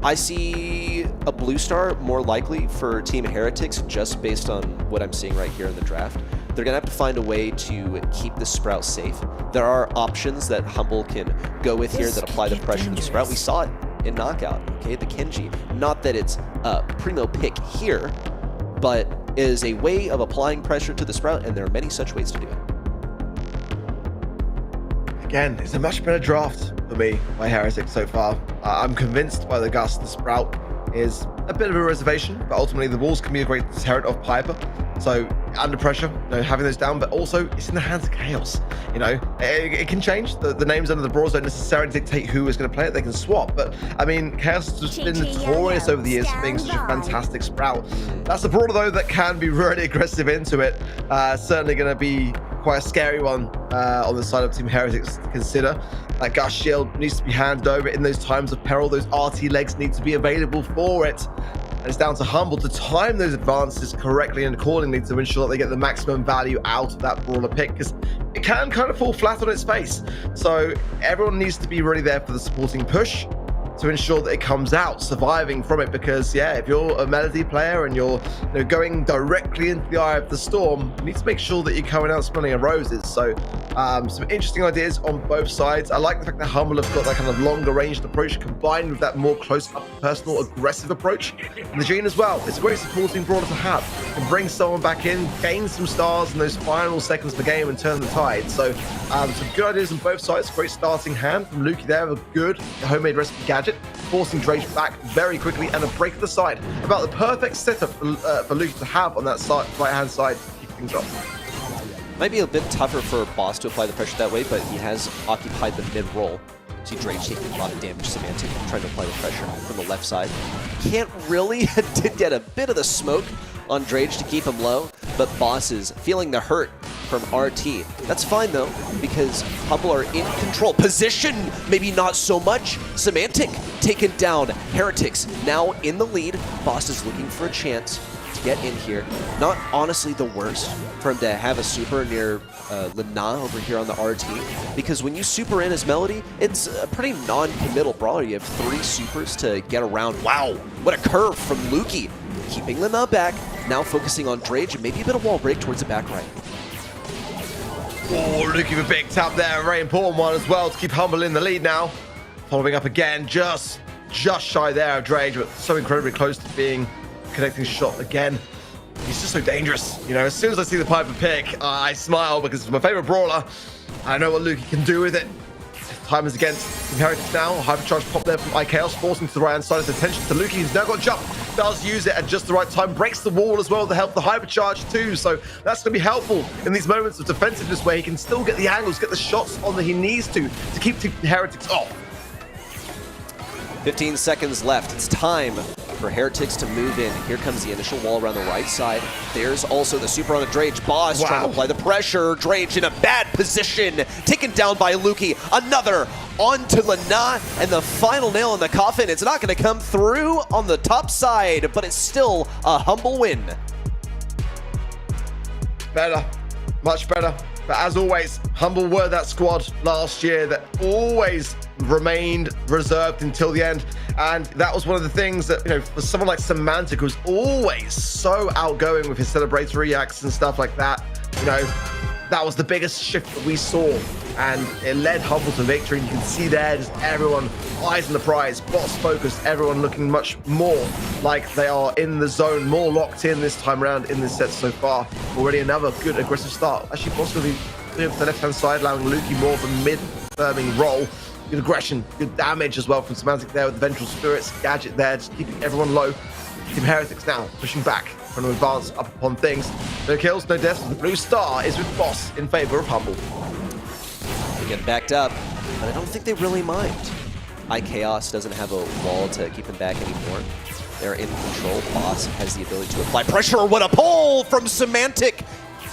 I see a Blue Star more likely for Team Heretics just based on what I'm seeing right here in the draft. they're going to have to find a way to keep the Sprout safe. There are options that Humble can go with here that apply the pressure to the Sprout. We saw it in Knockout, okay, the Kenji. Not that it's a primo pick here, but is a way of applying pressure to the Sprout, and there are many such ways to do it. Again, it's a much better draft for me by Heretics so far. I'm convinced by the Gus, the Sprout is a bit of a reservation, but ultimately the walls can be a great deterrent of Piper. So under pressure, having those down, but also it's in the hands of Chaos. It can change. The names under the Brawls don't necessarily dictate who is going to play it. They can swap, but I mean, Chaos has just been notorious over the years for being such a fantastic Sprout. That's a Brawler though that can be really aggressive into it. Certainly going to be quite a scary one on the side of Team Heretics to consider. That Gus shield needs to be handed over in those times of peril. Those RT legs need to be available for it. And it's down to Humble to time those advances correctly and accordingly to ensure that they get the maximum value out of that Brawler pick, because it can kind of fall flat on its face. So everyone needs to be really there for the supporting push to ensure that it comes out, surviving from it, because yeah, if you're a Melody player and you're going directly into the eye of the storm, you need to make sure that you're coming out smelling of roses. So some interesting ideas on both sides. I like the fact that Humble have got that kind of longer ranged approach combined with that more close up personal aggressive approach. And the Gene as well, it's a great supporting Brawler to have. You can bring someone back in, gain some stars in those final seconds of the game and turn the tide. So some good ideas on both sides. Great starting hand from Lukey there with a good homemade recipe gadget, forcing Drake back very quickly, and a break to the side. About the perfect setup for Lukey to have on that side, right-hand side to keep things up. Might be a bit tougher for Boss to apply the pressure that way, but he has occupied the mid-roll. See Drake taking a lot of damage. Semantic trying to apply the pressure from the left side. Can't really, did get a bit of the smoke on Drake to keep him low, but Boss is feeling the hurt from RT. That's fine though, because Humble are in control. Position, maybe not so much. Semantic taken down. Heretics now in the lead. Boss is looking for a chance to get in here. Not honestly the worst for him to have a super near Lina over here on the RT, because when you super in as Melody, it's a pretty non-committal brawler. You have 3 supers to get around. Wow, what a curve from Lukey. Keeping Lina back, now focusing on Drage, and maybe a bit of wall break towards the back right. Oh, Lukey with a big tap there, a very important one as well to keep Humble in the lead now. Following up again, just shy there of Drage, but so incredibly close to being connecting shot again. He's just so dangerous. As soon as I see the Piper pick, I smile because it's my favorite Brawler. I know what Lukey can do with it. Time is against Heretics now. Hypercharge pop there from IKS, forcing to the right hand side. His attention to Lukey. He's now got jump. Does use it at just the right time. Breaks the wall as well to help the Hypercharge too. So that's going to be helpful in these moments of defensiveness where he can still get the angles, get the shots on that he needs to keep the Heretics off. 15 seconds left. It's time for Heretics to move in. Here comes the initial wall around the right side. There's also the super on the Drage. Boss trying to apply the pressure. Drage in a bad position. Taken down by Lukey. Another onto Lina. And the final nail in the coffin. It's not going to come through on the top side, but it's still a Humble win. Better. Much better. But as always, Humble were that squad last year that always remained reserved until the end. And that was one of the things that, for someone like Semantic, who's always so outgoing with his celebratory acts and stuff like that, that was the biggest shift that we saw. And it led Humble to victory. And you can see there, just everyone eyes on the prize, boss focused, everyone looking much more like they are in the zone, more locked in this time around in this set so far. Already another good aggressive start. Actually, possibly to the left-hand side, allowing Lukey more of a mid-firming roll. Good aggression, good damage as well from Semantic there with the Vengeful Spirits gadget there, just keeping everyone low. Team Heretics now pushing back, trying to advance up upon things. No kills, no deaths. The blue star is with Boss in favor of Humble. They get backed up, but I don't think they really mind. IKS doesn't have a wall to keep them back anymore. They're in control. Boss has the ability to apply pressure. What a pull from Semantic!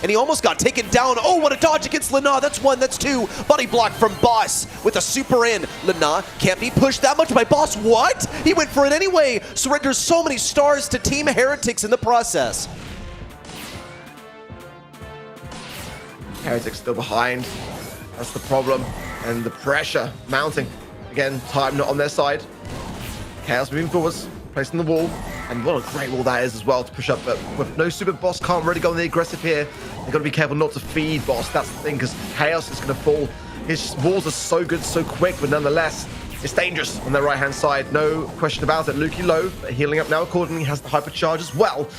And he almost got taken down. Oh, what a dodge against Lina. That's 1, that's 2. Body block from Boss with a super in. Lina can't be pushed that much by Boss. What? He went for it anyway. Surrenders so many stars to Team Heretics in the process. Heretics still behind. That's the problem. And the pressure mounting. Again, time not on their side. Chaos moving forwards, placing the wall. And what a great wall that is as well to push up. But with no super, Boss can't really go on the aggressive here. They've got to be careful not to feed Boss. That's the thing, because Chaos is going to fall. His walls are so good, so quick, but nonetheless, it's dangerous on their right-hand side. No question about it. Lukey low, but healing up now accordingly. Has the hypercharge as well.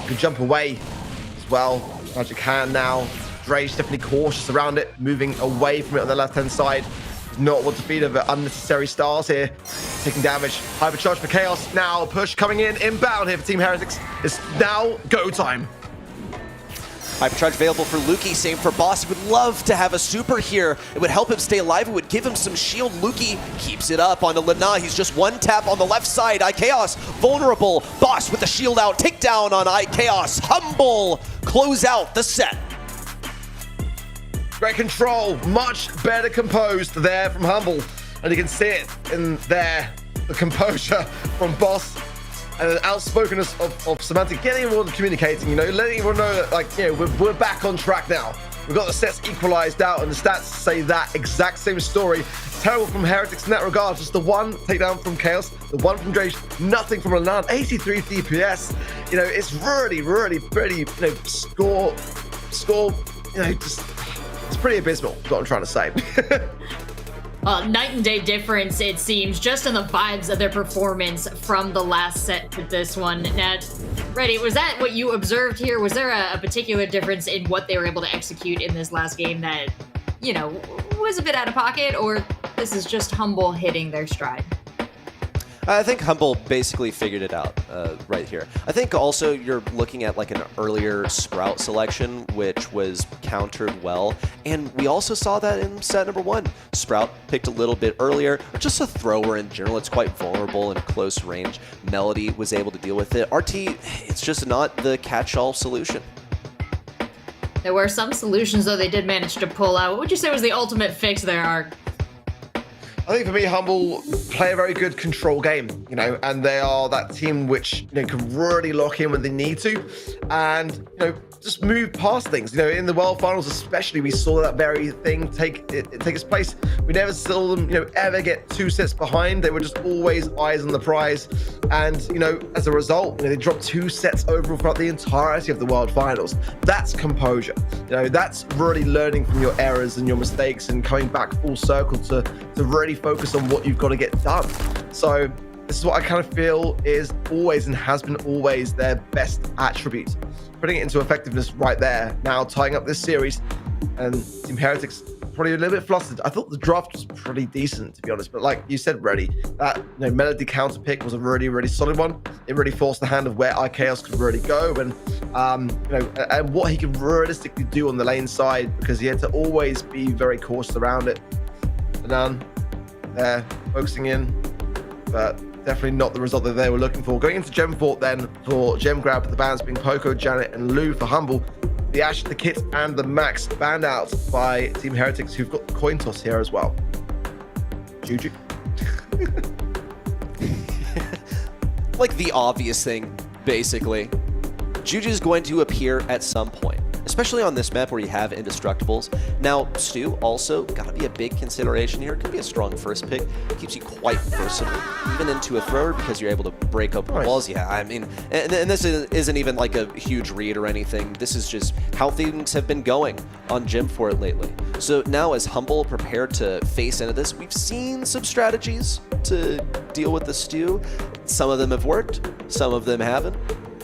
Can jump away as well as you can now. Dre's definitely cautious around it, moving away from it on the left-hand side. Does not want to feed over unnecessary stars here. Taking damage. Hypercharge for Chaos. Now push coming in. Inbound here for Team Heretics. It's now go time. Hypercharge available for Lukey, same for Boss. He would love to have a super here. It would help him stay alive. It would give him some shield. Lukey keeps it up onto Lana. He's just one tap on the left side. iChaos vulnerable. Boss with the shield out. Takedown on iChaos. Humble close out the set. Great control. Much better composed there from Humble. And you can see it in there. The composure from Boss. And the outspokenness of Semantic, getting everyone communicating, you know, letting everyone know that, like, you know, we're back on track now. We've got the sets equalized out, and the stats say that exact same story. Terrible from Heretics in that regard. Just the one takedown from Chaos, the one from Drage, nothing from Alan. 83 DPS. You know, it's really, really pretty, you know, score, you know, just, it's pretty abysmal, is what I'm trying to say. Night and day difference, it seems, just in the vibes of their performance from the last set to this one. Now, Reddy, was that what you observed here? Was there a particular difference in what they were able to execute in this last game that, you know, was a bit out of pocket, or this is just Humble hitting their stride? I think Humble basically figured it out right here. I think also you're looking at like an earlier Sprout selection, which was countered well. And we also saw that in set number 1. Sprout picked a little bit earlier, or just a thrower in general. It's quite vulnerable in close range. Melody was able to deal with it. RT, it's just not the catch-all solution. There were some solutions, though, they did manage to pull out. What would you say was the ultimate fix there, Ark? I think for me, Humble play a very good control game, you know, and they are that team which, you know, can really lock in when they need to, and, you know, just move past things. You know, in the World Finals especially, we saw that very thing take its place. We never saw them, you know, ever get 2 sets behind. They were just always eyes on the prize, and, you know, as a result, you know, they dropped 2 sets overall throughout the entirety of the World Finals. That's composure. You know, that's really learning from your errors and your mistakes and coming back full circle to really focus on what you've got to get done. So this is what I kind of feel is always and has been always their best attribute. Putting it into effectiveness right there. Now tying up this series, and Team Heretics probably a little bit flustered. I thought the draft was pretty decent, to be honest, but like you said, Reddy, that, you know, Melody counter pick was a really, really solid one. It really forced the hand of where iChaos could really go, and you know, and what he could realistically do on the lane side, because he had to always be very cautious around it. And there, focusing in, but definitely not the result that they were looking for. Going into Gem Fort then for Gem Grab, the bans being Poco, Janet, and Lou for Humble. The Ash, the Kit, and the Max banned out by Team Heretics, who've got the coin toss here as well. Juju. Like the obvious thing, basically. Juju's going to appear at some point, especially on this map where you have indestructibles. Now, Stu also gotta be a big consideration here. It could be a strong first pick. Keeps you quite versatile, even into a thrower, because you're able to break open walls. Yeah, I mean, and this isn't even like a huge read or anything. This is just how things have been going on Gym for it lately. So now, as Humble prepared to face into this, we've seen some strategies to deal with the Stu. Some of them have worked, some of them haven't.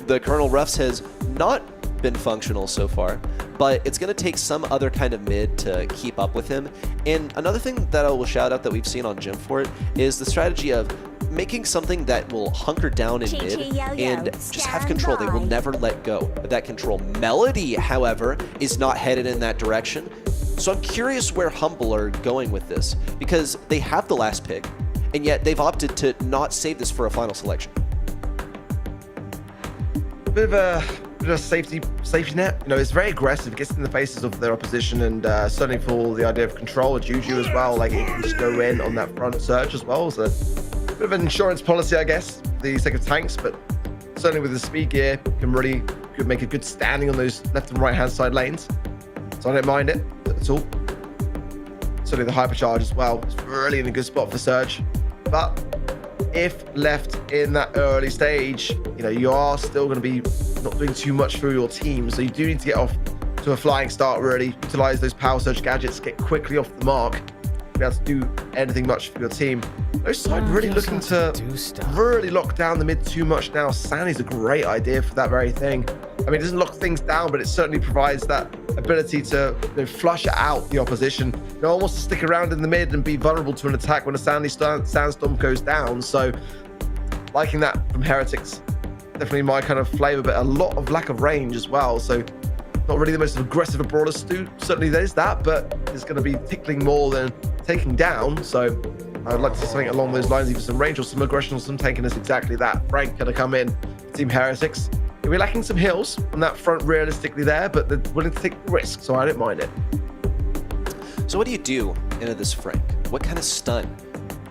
The Colonel Ruffs has not been functional so far, but it's going to take some other kind of mid to keep up with him. And another thing that I will shout out that we've seen on Gym for it is the strategy of making something that will hunker down in mid and just have control. They will never let go of that control. Melody, however, is not headed in that direction. So I'm curious where Humble are going with this, because they have the last pick, and yet they've opted to not save this for a final selection. Bit of a safety net. You know, it's very aggressive. It gets in the faces of their opposition, and certainly for the idea of control, Juju as well. Like, it can just go in on that front surge as well. So a bit of an insurance policy, I guess, for the sake of tanks, but certainly with the speed gear, could make a good standing on those left and right hand side lanes. So I don't mind it at all. Certainly the hypercharge as well. It's really in a good spot for surge, but if left in that early stage, you know, you are still going to be not doing too much for your team. So you do need to get off to a flying start, really utilize those power surge gadgets, get quickly off the mark, be able to do anything much for your team. No side really looking to really lock down the mid too much now. Sandy's a great idea for that very thing. I mean, it doesn't lock things down, but it certainly provides that ability to, you know, flush out the opposition. You know, almost to stick around in the mid and be vulnerable to an attack when a sandstorm goes down. So, liking that from Heretics. Definitely my kind of flavor, but a lot of lack of range as well. So, not really the most aggressive of brawlers. Certainly there's that, but it's going to be tickling more than taking down. So I would like to see something along those lines, either some range or some aggression or some taking is exactly that. Frank going to come in, Team Heretics. We're lacking some heals on that front realistically there, but they're willing to take the risk, so I don't mind it. So what do you do into this Frank? What kind of stun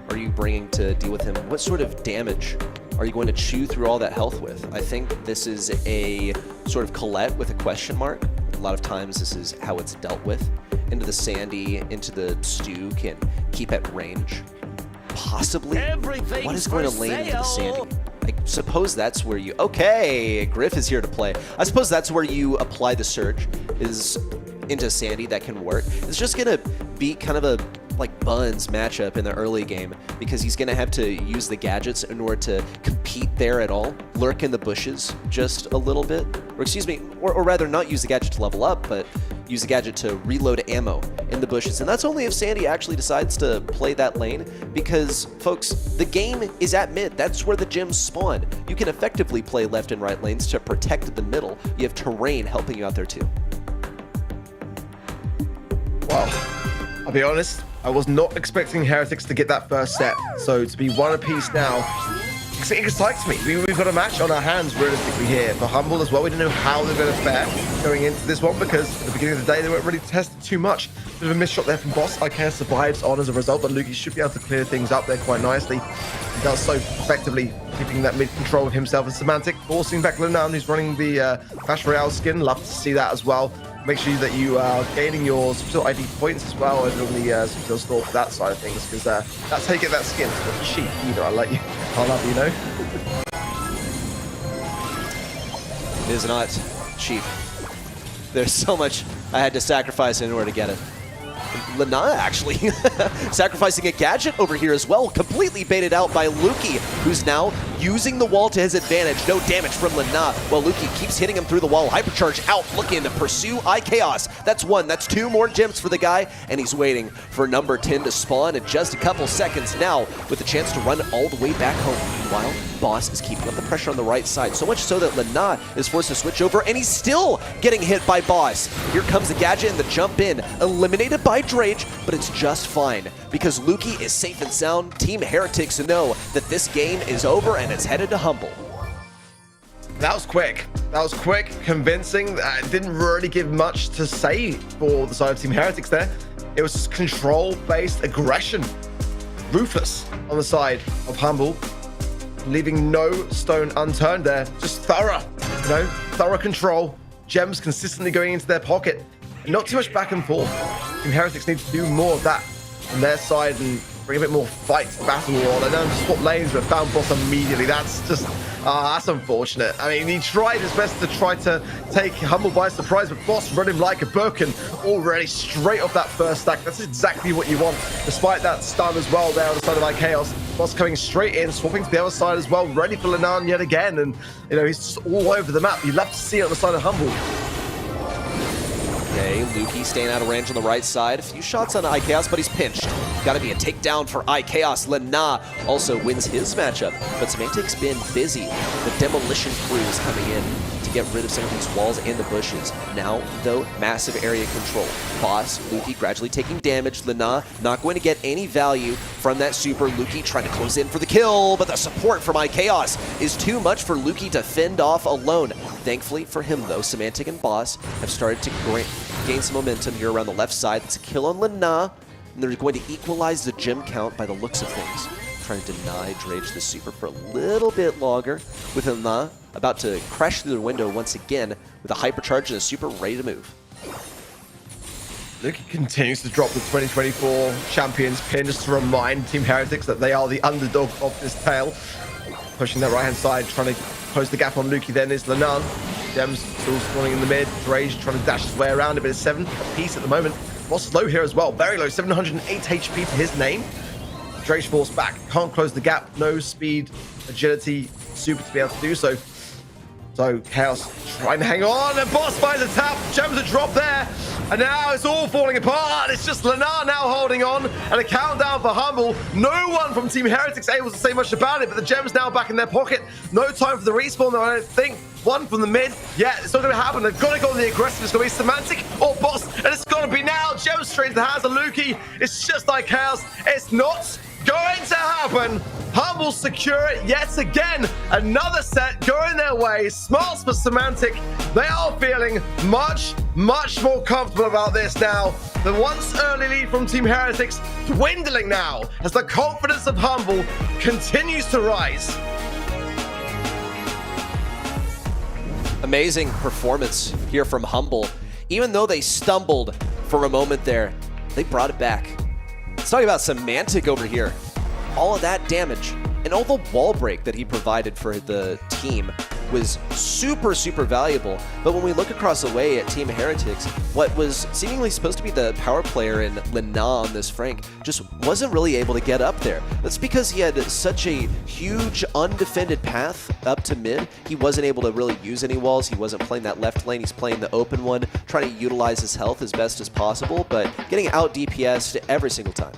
are you bringing to deal with him? What sort of damage are you going to chew through all that health with? I think this is a sort of Colette with a question mark. A lot of times this is how it's dealt with. Into the Sandy, into the Stu can keep at range. Possibly. What is going to lane into the Sandy? I suppose that's where you... Okay, Griff is here to play. I suppose that's where you apply the surge, is into Sandy. That can work. It's just going to be kind of a like Buns matchup in the early game, because he's going to have to use the gadgets in order to compete there at all. Lurk in the bushes just a little bit. Or excuse me, or rather not use the gadget to level up, but use the gadget to reload ammo in the bushes. And that's only if Sandy actually decides to play that lane, because, folks, the game is at mid. That's where the gems spawn. You can effectively play left and right lanes to protect the middle. You have terrain helping you out there too. Wow. I'll be honest, I was not expecting Heretics to get that first set. So to be one apiece now, it excites me. We've got a match on our hands realistically here. For Humble as well, we don't know how they're going to fare going into this one, because at the beginning of the day, they weren't really tested too much. Bit of a missed shot there from Boss. IKEA survives on as a result, but Luki should be able to clear things up there quite nicely. He does so effectively, keeping that mid-control of himself and Semantic, forcing back Lunan, who's running the Clash Royale skin. Love to see that as well. Make sure that you are gaining your Supercell ID points as well over on the Supercell store for that side of things, because that's how you get that skin. It's not cheap either. I love you, you know. It is not cheap. There's so much I had to sacrifice in order to get it. Lana actually sacrificing a gadget over here as well, completely baited out by Luki, who's now using the wall to his advantage. No damage from Lana, while Luki keeps hitting him through the wall. Hypercharge out, looking to pursue iChaos. That's one, that's two more gems for the guy, and he's waiting for number 10 to spawn in just a couple seconds now, with a chance to run all the way back home. Meanwhile, Boss is keeping up the pressure on the right side, so much so that Lana is forced to switch over, and he's still getting hit by Boss. Here comes the gadget and the jump in, eliminated by Drage, but it's just fine, because Luki is safe and sound. Team Heretics know that this game is over and it's headed to Humble. That was quick. That was quick, convincing. Didn't really give much to say for the side of Team Heretics there. It was control-based aggression. Ruthless on the side of Humble, leaving no stone unturned there. Just thorough, you know, thorough control. Gems consistently going into their pocket. Not too much back and forth. Team Heretics need to do more of that on their side and bring a bit more fight to battle on. I know to swap lanes, but found Boss immediately. That's just, that's unfortunate. I mean, he tried his best to try to take Humble by surprise, but Boss run him like a Birkin already straight off that first stack. That's exactly what you want, despite that stun as well there on the side of iChaos. Boss coming straight in, swapping to the other side as well, ready for Lenan yet again. And, you know, he's just all over the map. You love to see it on the side of Humble. Okay, Luki staying out of range on the right side. A few shots on iChaos, but he's pinched. Got to be a takedown for iChaos. Lana also wins his matchup, but Semantic's been busy. The demolition crew is coming in to get rid of some of these walls and the bushes. Now, though, massive area control. Boss, Luki gradually taking damage. Lana not going to get any value from that super. Luki trying to close in for the kill, but the support from iChaos is too much for Luki to fend off alone. Thankfully for him, though, Semantic and Boss have started to gain some momentum here around the left side. It's a kill on Lana, and they're going to equalize the gem count by the looks of things. Trying to deny Drage the super for a little bit longer, with Lana about to crash through the window once again with a hypercharge and a super ready to move. Luki continues to drop the 2024 champions pin, just to remind Team Heretics that they are the underdog of this tale. Pushing that right-hand side, trying to close the gap on Luki then is Lenan. Gems still spawning in the mid. Drage trying to dash his way around, a bit of 7 apiece at the moment. Boss is low here as well, very low, 708 HP to his name. Drage falls back, can't close the gap, no speed, agility, super to be able to do so. So Chaos trying to hang on, and Boss finds a tap, Gems a drop there, and now it's all falling apart. It's just Lenar now holding on, and a countdown for Humble. No one from Team Heretics able to say much about it, but the Gems now back in their pocket. No time for the respawn though, I don't think. One from the mid. Yeah, it's not going to happen. They've got to go on the aggressive. It's going to be Semantic or Boss, and it's going to be now. Gems straight to the hands of Luki. It's just like Chaos. It's not going to happen. Humble secure it yet again. Another set going their way. Smarts for Semantic. They are feeling much more comfortable about this now. The once early lead from Team Heretics dwindling now as the confidence of Humble continues to rise. Amazing performance here from Humble. Even though they stumbled for a moment there, they brought it back. Let's talk about Semantic over here. All of that damage and all the wall break that he provided for the team was super valuable. But when we look across the way at Team Heretics, what was seemingly supposed to be the power player in Lena on this Frank just wasn't really able to get up there. That's because he had such a huge undefended path up to mid. He wasn't able to really use any walls. He wasn't playing that left lane. He's playing the open one, trying to utilize his health as best as possible, but getting out DPS'd every single time.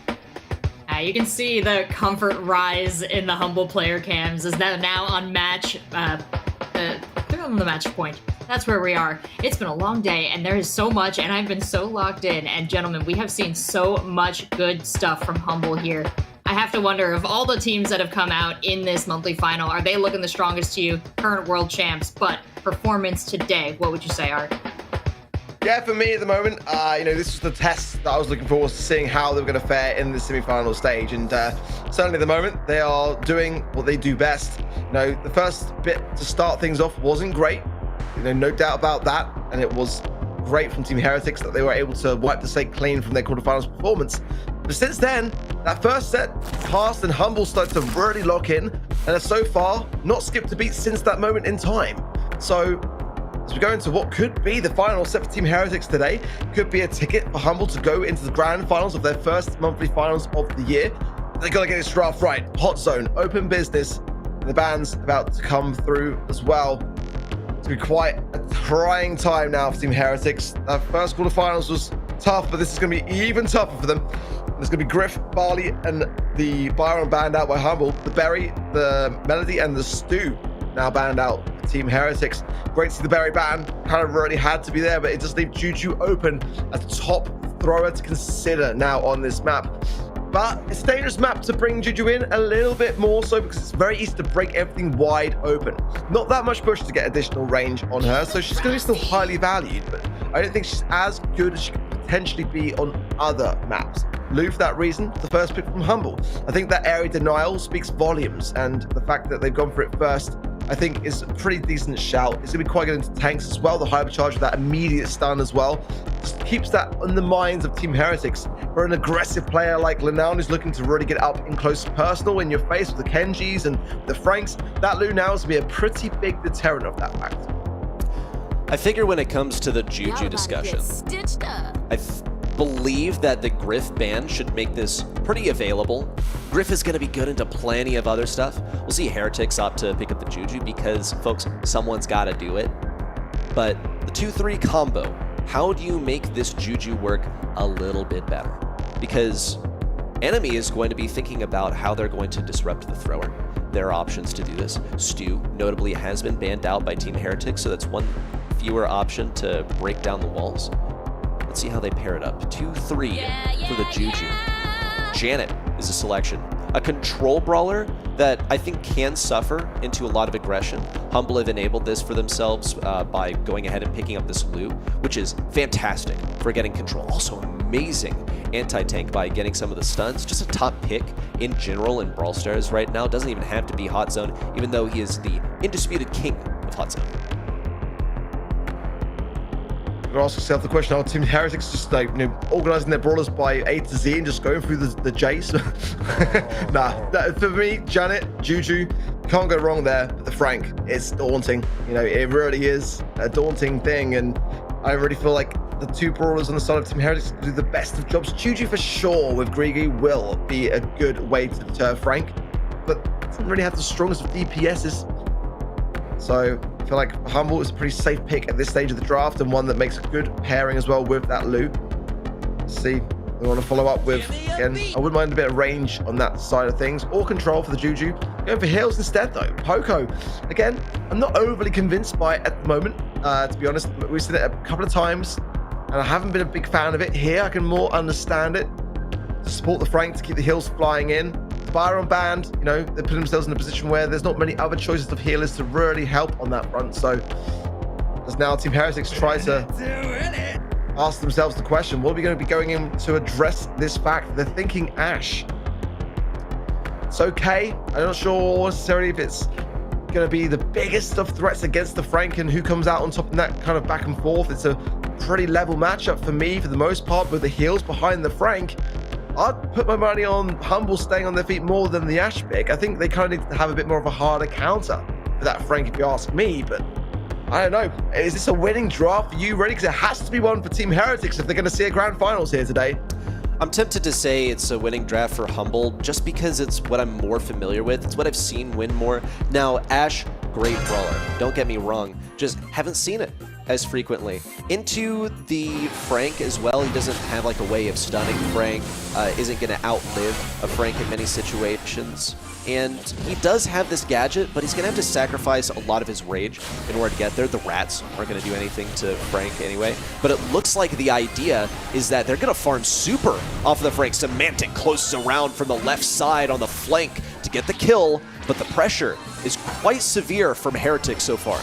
You can see the comfort rise in the Humble player cams as they're now on match. They're on the match point. That's where we are. It's been a long day, and there is so much, and I've been so locked in. And gentlemen, we have seen so much good stuff from Humble here. I have to wonder, of all the teams that have come out in this monthly final, are they looking the strongest to you? Current world champs, but performance today, what would you say, Art? Yeah, for me at the moment, this was the test that I was looking forward to seeing how they were going to fare in the semi-final stage. And certainly at the moment, they are doing what they do best. The first bit to start things off wasn't great. No doubt about that. And it was great from Team Heretics that they were able to wipe the slate clean from their quarterfinals performance. But since then, that first set passed and Humble started to really lock in. And have so far not skipped a beat since that moment in time. So as we go into what could be the final set for Team Heretics today, could be a ticket for Humble to go into the grand finals of their first monthly finals of the year. They got to get this draft right. Hot zone, open business. The band's about to come through as well. It's going to be quite a trying time now for Team Heretics. That first quarterfinals was tough, but this is going to be even tougher for them. There's going to be Griff, Barley, and the Byron banned out by Humble. The Berry, the Melody, and the Stew now banned out for Team Heretics. Great to see the Berry ban. Kind of really had to be there, but it does leave Juju open as the top thrower to consider now on this map. But it's a dangerous map to bring Juju in a little bit more so because it's very easy to break everything wide open. Not that much push to get additional range on her, so she's going to be still highly valued, but I don't think she's as good as she could potentially be on other maps. Lou, for that reason, the first pick from Humble. I think that area denial speaks volumes, and the fact that they've gone for it first, I think, is a pretty decent shout. It's going to be quite good into tanks as well. The hypercharge with that immediate stun as well just keeps that on the minds of Team Heretics. For an aggressive player like Lenan who's looking to really get up in close personal in your face with the Kenjis and the Franks, that Lu now is going to be a pretty big deterrent of that fact. I figure when it comes to the Juju discussion, I believe that the Griff ban should make this pretty available. Griff is going to be good into plenty of other stuff. We'll see Heretics opt to pick up the Juju because, folks, someone's got to do it. But the 2-3 combo, how do you make this Juju work a little bit better? Because Enemy is going to be thinking about how they're going to disrupt the thrower. There are options to do this. Stu, notably, has been banned out by Team Heretics, so that's one fewer option to break down the walls. Let's see how they pair it up. 2-3 for the Juju. Janet is a selection. A control brawler that I think can suffer into a lot of aggression. Humble have enabled this for themselves by going ahead and picking up this loot, which is fantastic for getting control. Also amazing anti-tank by getting some of the stuns. Just a top pick in general in Brawl Stars right now. Doesn't even have to be Hot Zone, even though he is the undisputed king of Hot Zone. ask yourself the question: are Team Heretics just like, you know, organizing their brawlers by A to Z and just going through the J's? Nah, for me, Janet, Juju, can't go wrong there. But the Frank is daunting. You know, it really is a daunting thing, and I really feel like the two brawlers on the side of Team Heretics do the best of jobs. Juju for sure with Grigi will be a good way to deter Frank, but doesn't really have the strongest of DPSs. So I feel like Humble is a pretty safe pick at this stage of the draft, and one that makes a good pairing as well with that loot. Let's see, we want to follow up with, again, I wouldn't mind a bit of range on that side of things, or control for the Juju. Going for heals instead though. Poco, again, I'm not overly convinced by it at the moment, to be honest. We've seen it a couple of times, and I haven't been a big fan of it. Here, I can more understand it. To support the Frank, to keep the heals flying in. Byron banned, you know, they put themselves in a position where there's not many other choices of healers to really help on that front. So, as now Team Heretics try to ask themselves the question, what are we going to be going in to address this fact? They're thinking Ashe. It's okay. I'm not sure necessarily if it's going to be the biggest of threats against the Frank and who comes out on top in that kind of back and forth. It's a pretty level matchup for me for the most part, with the heals behind the Frank. I'd put my money on Humble staying on their feet more than the Ashe pick. I think they kind of need to have a bit more of a harder counter for that Frank, if you ask me, but I don't know. Is this a winning draft for you, Ready? Because it has to be one for Team Heretics if they're going to see a grand finals here today. I'm tempted to say it's a winning draft for Humble just because it's what I'm more familiar with. It's what I've seen win more. Now, Ashe, great brawler. Don't get me wrong. Just haven't seen it as frequently. Into the Frank as well, he doesn't have like a way of stunning Frank, isn't going to outlive a Frank in many situations. And he does have this gadget, but he's going to have to sacrifice a lot of his rage in order to get there. The rats aren't going to do anything to Frank anyway. But it looks like the idea is that they're going to farm super off of the Frank. Semantic closes around from the left side on the flank to get the kill, but the pressure is quite severe from Heretics so far.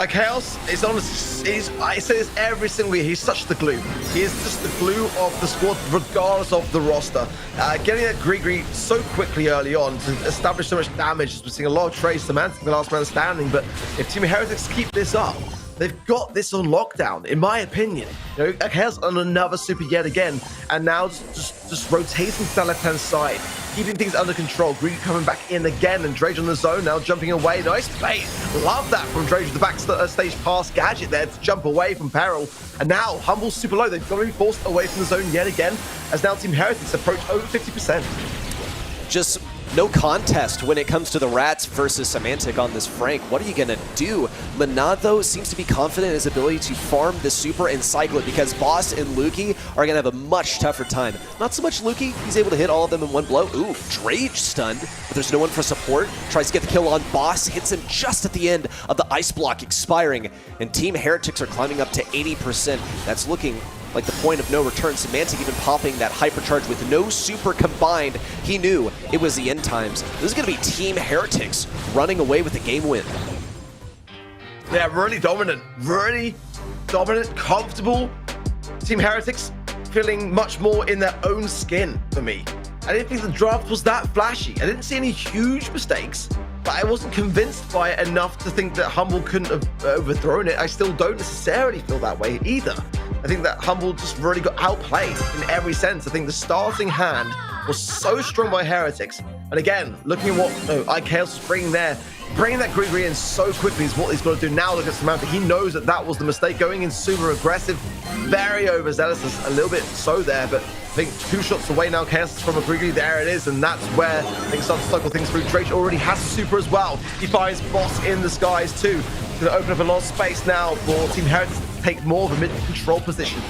Chaos is honestly, I say this every single week, he's such the glue. He is just the glue of the squad, regardless of the roster. Getting that Grigri so quickly early on to establish so much damage. We're seeing a lot of trades, Semantic, the last man standing, but if Team Heretics keep this up, they've got this on lockdown, in my opinion. You know, Chaos on another super yet again, and now just rotating to the left-hand side, keeping things under control. Green coming back in again, and Drage on the zone now, jumping away. Nice bait. Love that from Drage with the back stage pass gadget there to jump away from peril. And now Humble's super low. They've got to be forced away from the zone yet again, as now Team Heretics approach over 50%. Just no contest when it comes to the Rats versus Semantic on this Frank. What are you going to do? Lenad, though, seems to be confident in his ability to farm the super and cycle it, because Boss and Lukey are going to have a much tougher time. Not so much Lukey. He's able to hit all of them in one blow. Ooh, Drage stunned, but there's no one for support. Tries to get the kill on Boss. Hits him just at the end of the ice block expiring, and Team Heretics are climbing up to 80%. That's looking like the point of no return. Semantic even popping that hypercharge with no super combined. He knew it was the end times. This is going to be Team Heretics running away with the game win. Yeah, really dominant, comfortable. Team Heretics feeling much more in their own skin for me. I didn't think the draft was that flashy. I didn't see any huge mistakes, but I wasn't convinced by it enough to think that Humble couldn't have overthrown it. I still don't necessarily feel that way either. I think that Humble just really got outplayed in every sense. I think the starting hand was so strong by Heretics. And again, looking at what IKS was bringing there, bringing that Grigri in so quickly is what he's got to do now. Look at Samantha. He knows that that was the mistake, going in super aggressive, very overzealous, a little bit so there, but I think 2 shots away now, Chaos from a Grigri. There it is, and that's where things start to cycle things through. Drake already has super as well. He finds Boss in the skies too. Going to open up a lot of space now for Team Heretics to take more of a mid-control position.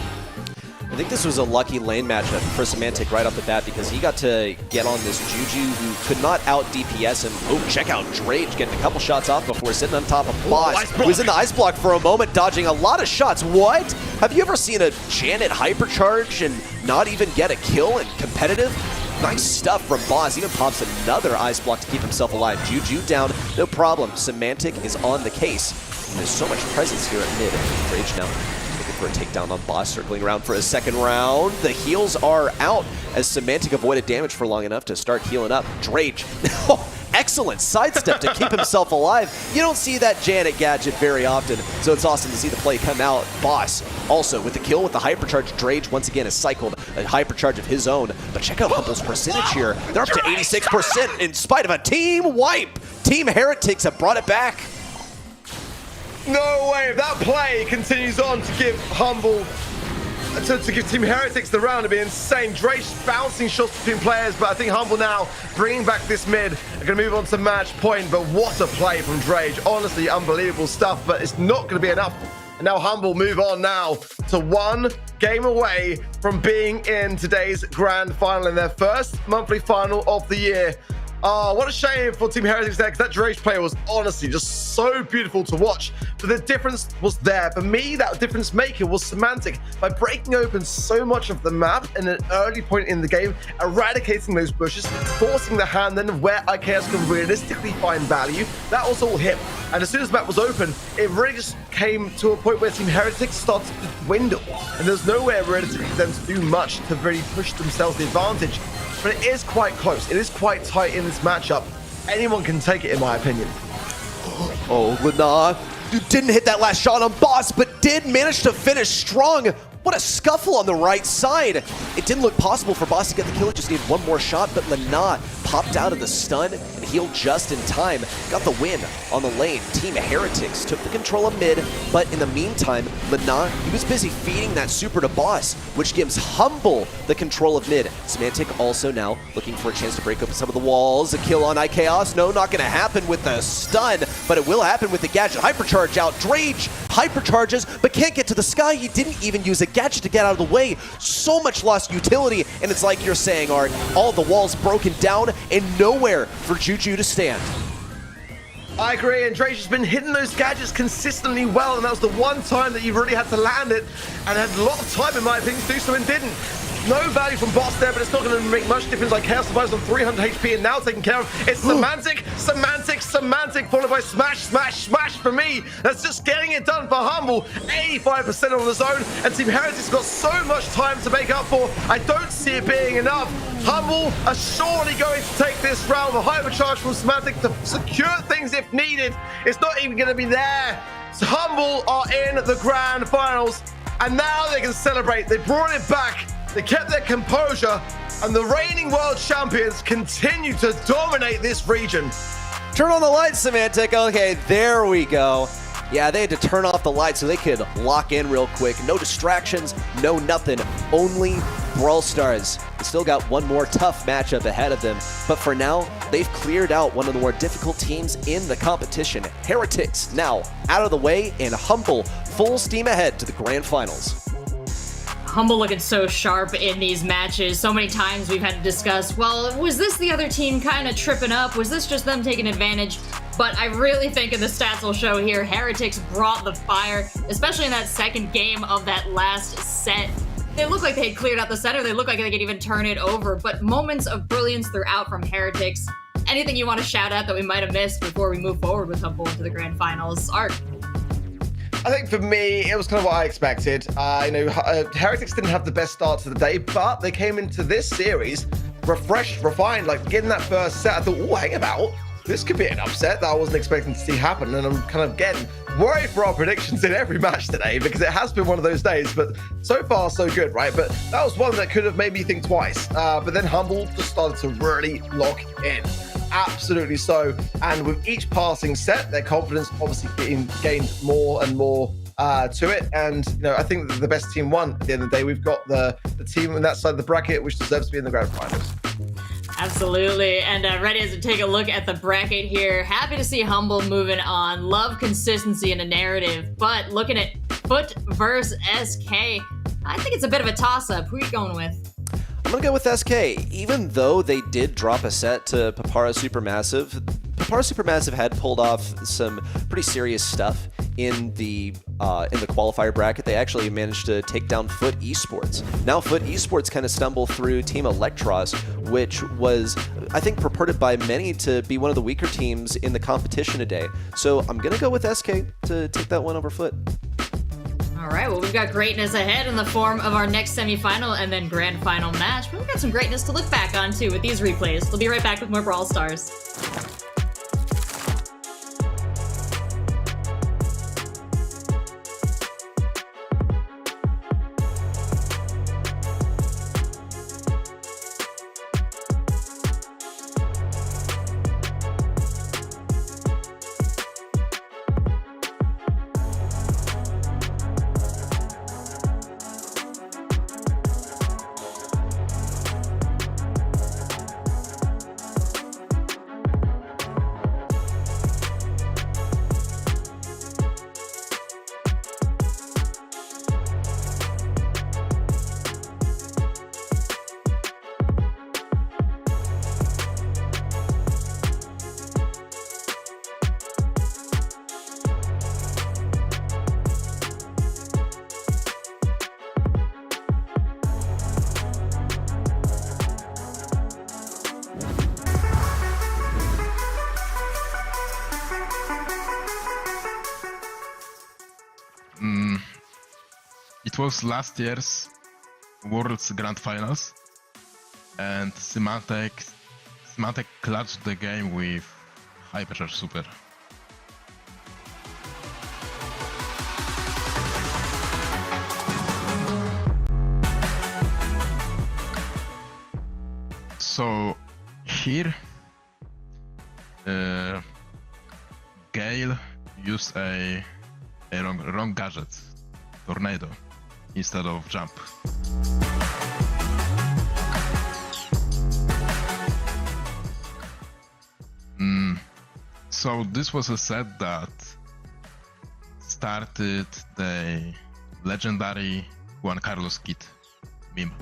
I think this was a lucky lane matchup for Semantic right off the bat, because he got to get on this Juju who could not out DPS him. Oh, check out Drage getting a couple shots off before sitting on top of Boss, who was in the ice block for a moment, dodging a lot of shots. What? Have you ever seen a Janet hypercharge and not even get a kill in competitive? Nice stuff from Boss. Even pops another ice block to keep himself alive. Juju down, no problem. Semantic is on the case. And there's so much presence here at mid. Drage now looking for a takedown on Boss, circling around for a second round. The heals are out as Semantic avoided damage for long enough to start healing up. Drage, excellent sidestep to keep himself alive. You don't see that Janet gadget very often, so it's awesome to see the play come out. Boss also with the kill with the hypercharge. Drage once again has cycled a hypercharge of his own, but check out Humble's percentage here. They're up to 86% in spite of a team wipe. Team Heretics have brought it back. No way. If that play continues on to give Humble, to give Team Heretics the round, it'd be insane. Drake bouncing shots between players, but I think Humble now bringing back this mid. Are going to move on to match point, but what a play from Drake. Honestly, unbelievable stuff, but it's not going to be enough. And now Humble move on now to 1 game away from being in today's grand final in their first monthly final of the year. Oh, what a shame for Team Heretics there, because that Drake play was honestly just so beautiful to watch. But the difference was there. For me, that difference maker was Semantic. By breaking open so much of the map in an early point in the game, eradicating those bushes, forcing the hand then of where IKS can realistically find value, that was all him. And as soon as the map was open, it really just came to a point where Team Heretics started to dwindle. And there's nowhere realistically for them to do much to really push themselves the advantage. But it is quite close. It is quite tight in this matchup. Anyone can take it, in my opinion. Oh, Lana, you didn't hit that last shot on Boss, but did manage to finish strong. What a scuffle on the right side. It didn't look possible for Boss to get the kill. It just needed one more shot, but Lana popped out of the stun and healed just in time. Got the win on the lane. Team Heretics took the control of mid, but in the meantime, Lana, he was busy feeding that super to Boss, which gives Humble the control of mid. Semantic also now looking for a chance to break open some of the walls. A kill on IKS. No, not going to happen with the stun, but it will happen with the gadget. Hypercharge out. Drage hypercharges, but can't get to the sky. He didn't even use a gadget to get out of the way. So much lost utility, and it's like you're saying, Art, all the walls broken down and nowhere for Juju to stand. I agree, and Drake has been hitting those gadgets consistently well, and that was the one time that you really had to land it, and had a lot of time, in my opinion, to do so and didn't. No value from Boss there, but it's not going to make much difference. Like Chaos survives on 300 HP and now taken care of. It's Semantic, Semantic, Semantic, followed by Smash, Smash, Smash for me. That's just getting it done for Humble. 85% on the zone, and Team Heretics got so much time to make up for. I don't see it being enough. Humble are surely going to take this round. The hypercharge from Semantic to secure things if needed. It's not even going to be there. So Humble are in the grand finals, and now they can celebrate. They brought it back. They kept their composure, and the reigning world champions continue to dominate this region. Turn on the lights, Semantic. Okay, there we go. Yeah, they had to turn off the lights so they could lock in real quick. No distractions, no nothing. Only Brawl Stars. They still got one more tough matchup ahead of them. But for now, they've cleared out one of the more difficult teams in the competition. Heretics now out of the way, and Humble full steam ahead to the grand finals. Humble looking so sharp in these matches. So many times we've had to discuss, well, was this the other team kind of tripping up? Was this just them taking advantage? But I really think, and the stats will show here, Heretics brought the fire, especially in that second game of that last set. They look like they had cleared out the center. They look like they could even turn it over. But moments of brilliance throughout from Heretics. Anything you want to shout out that we might have missed before we move forward with Humble into the grand finals? Art. I think for me, it was kind of what I expected. Heretics didn't have the best start to the day, but they came into this series refreshed, refined. Like getting that first set, I thought, oh, hang about. This could be an upset that I wasn't expecting to see happen, and I'm kind of getting worried for our predictions in every match today because it has been one of those days, but so far so good, right? But that was one that could have made me think twice, but then Humble just started to really lock in. Absolutely so, and with each passing set, their confidence obviously gained more and more to it, and I think that the best team won at the end of the day. We've got the team on that side of the bracket which deserves to be in the grand finals. Absolutely, and ready as to take a look at the bracket here. Happy to see Humble moving on. Love consistency in a narrative, but looking at FUT versus SK, I think it's a bit of a toss-up. Who are you going with? I'm going to go with SK. Even though they did drop a set to Papara Supermassive, Papara Supermassive had pulled off some pretty serious stuff in the qualifier bracket. They actually managed to take down FUT Esports. Now FUT Esports kind of stumbled through Team Elektros, which was, I think, purported by many to be one of the weaker teams in the competition today. So I'm going to go with SK to take that one over FUT. All right, well, we've got greatness ahead in the form of our next semifinal and then grand final match. But we've got some greatness to look back on, too, with these replays. We'll be right back with more Brawl Stars. It was last year's World's Grand Finals, and Symantec clutched the game with high pressure super. So here, Gale used a wrong gadget, Tornado, instead of Jump. So this was a set that started the legendary Juan Carlos kit meme.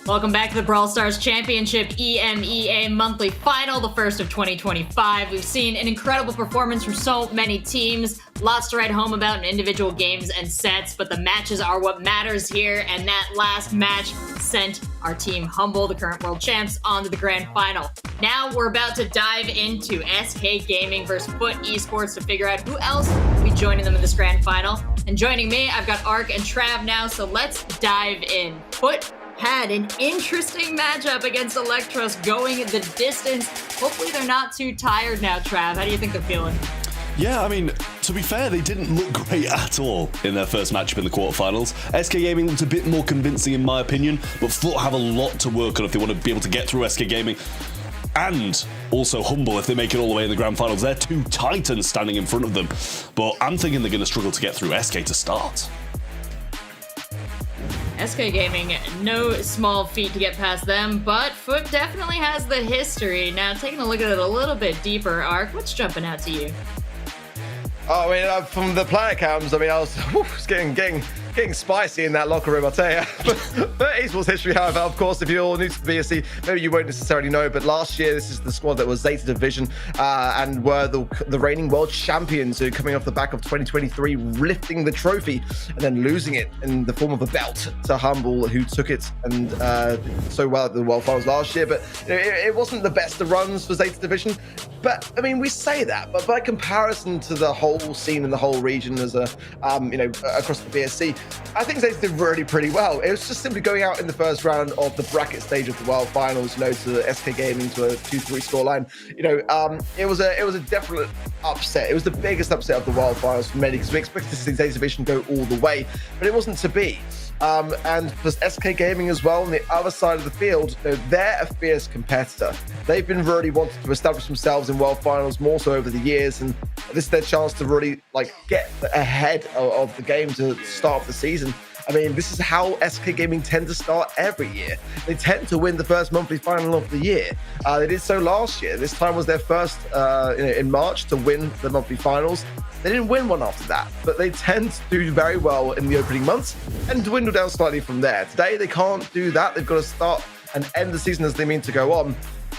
Welcome back to the Brawl Stars Championship EMEA Monthly Final, the first of 2025. We've seen an incredible performance from so many teams. Lots to write home about in individual games and sets, but the matches are what matters here, and that last match sent our team Humble, the current world champs, onto the grand final. Now we're about to dive into SK Gaming versus FUT Esports to figure out who else will be joining them in this grand final. And joining me, I've got Ark and Trav now, so let's dive in. FUT had an interesting matchup against Elektros, going the distance. Hopefully they're not too tired now, Trav. How do you think they're feeling? Yeah, I mean, to be fair, they didn't look great at all in their first matchup in the quarterfinals. SK Gaming looked a bit more convincing in my opinion, but FUT have a lot to work on if they want to be able to get through SK Gaming. And also Humble if they make it all the way in the grand finals. They're two titans standing in front of them. But I'm thinking they're going to struggle to get through SK to start. SK Gaming, no small feat to get past them, but FUT definitely has the history. Now, taking a look at it a little bit deeper, Ark, what's jumping out to you? Oh, I mean, from the player cams, I mean, I was getting spicy in that locker room, I'll tell you. But esports history, however, of course, if you're new to the BSC, maybe you won't necessarily know, but last year, this is the squad that was Zeta Division and were the reigning world champions, who coming off the back of 2023, lifting the trophy and then losing it in the form of a belt to Humble, who took it and so well at the World Finals last year. But it wasn't the best of runs for Zeta Division. But I mean, we say that, but by comparison to the whole scene in the whole region as a, across the BSC, I think Zeta did really pretty well. It was just simply going out in the first round of the bracket stage of the World Finals, to SK Gaming to a 2-3 scoreline. It was a definite upset. It was the biggest upset of the World Finals for many, because we expected to see Zeta Division go all the way, but it wasn't to be. And for SK Gaming as well, on the other side of the field, they're a fierce competitor. They've been really wanting to establish themselves in World Finals more so over the years, and this is their chance to really get ahead of the game to start off the season. I mean, this is how SK Gaming tend to start every year. They tend to win the first monthly final of the year. They did so last year. This time was their first in March to win the monthly finals. They didn't win one after that, but they tend to do very well in the opening months and dwindle down slightly from there. Today, they can't do that. They've got to start and end the season as they mean to go on.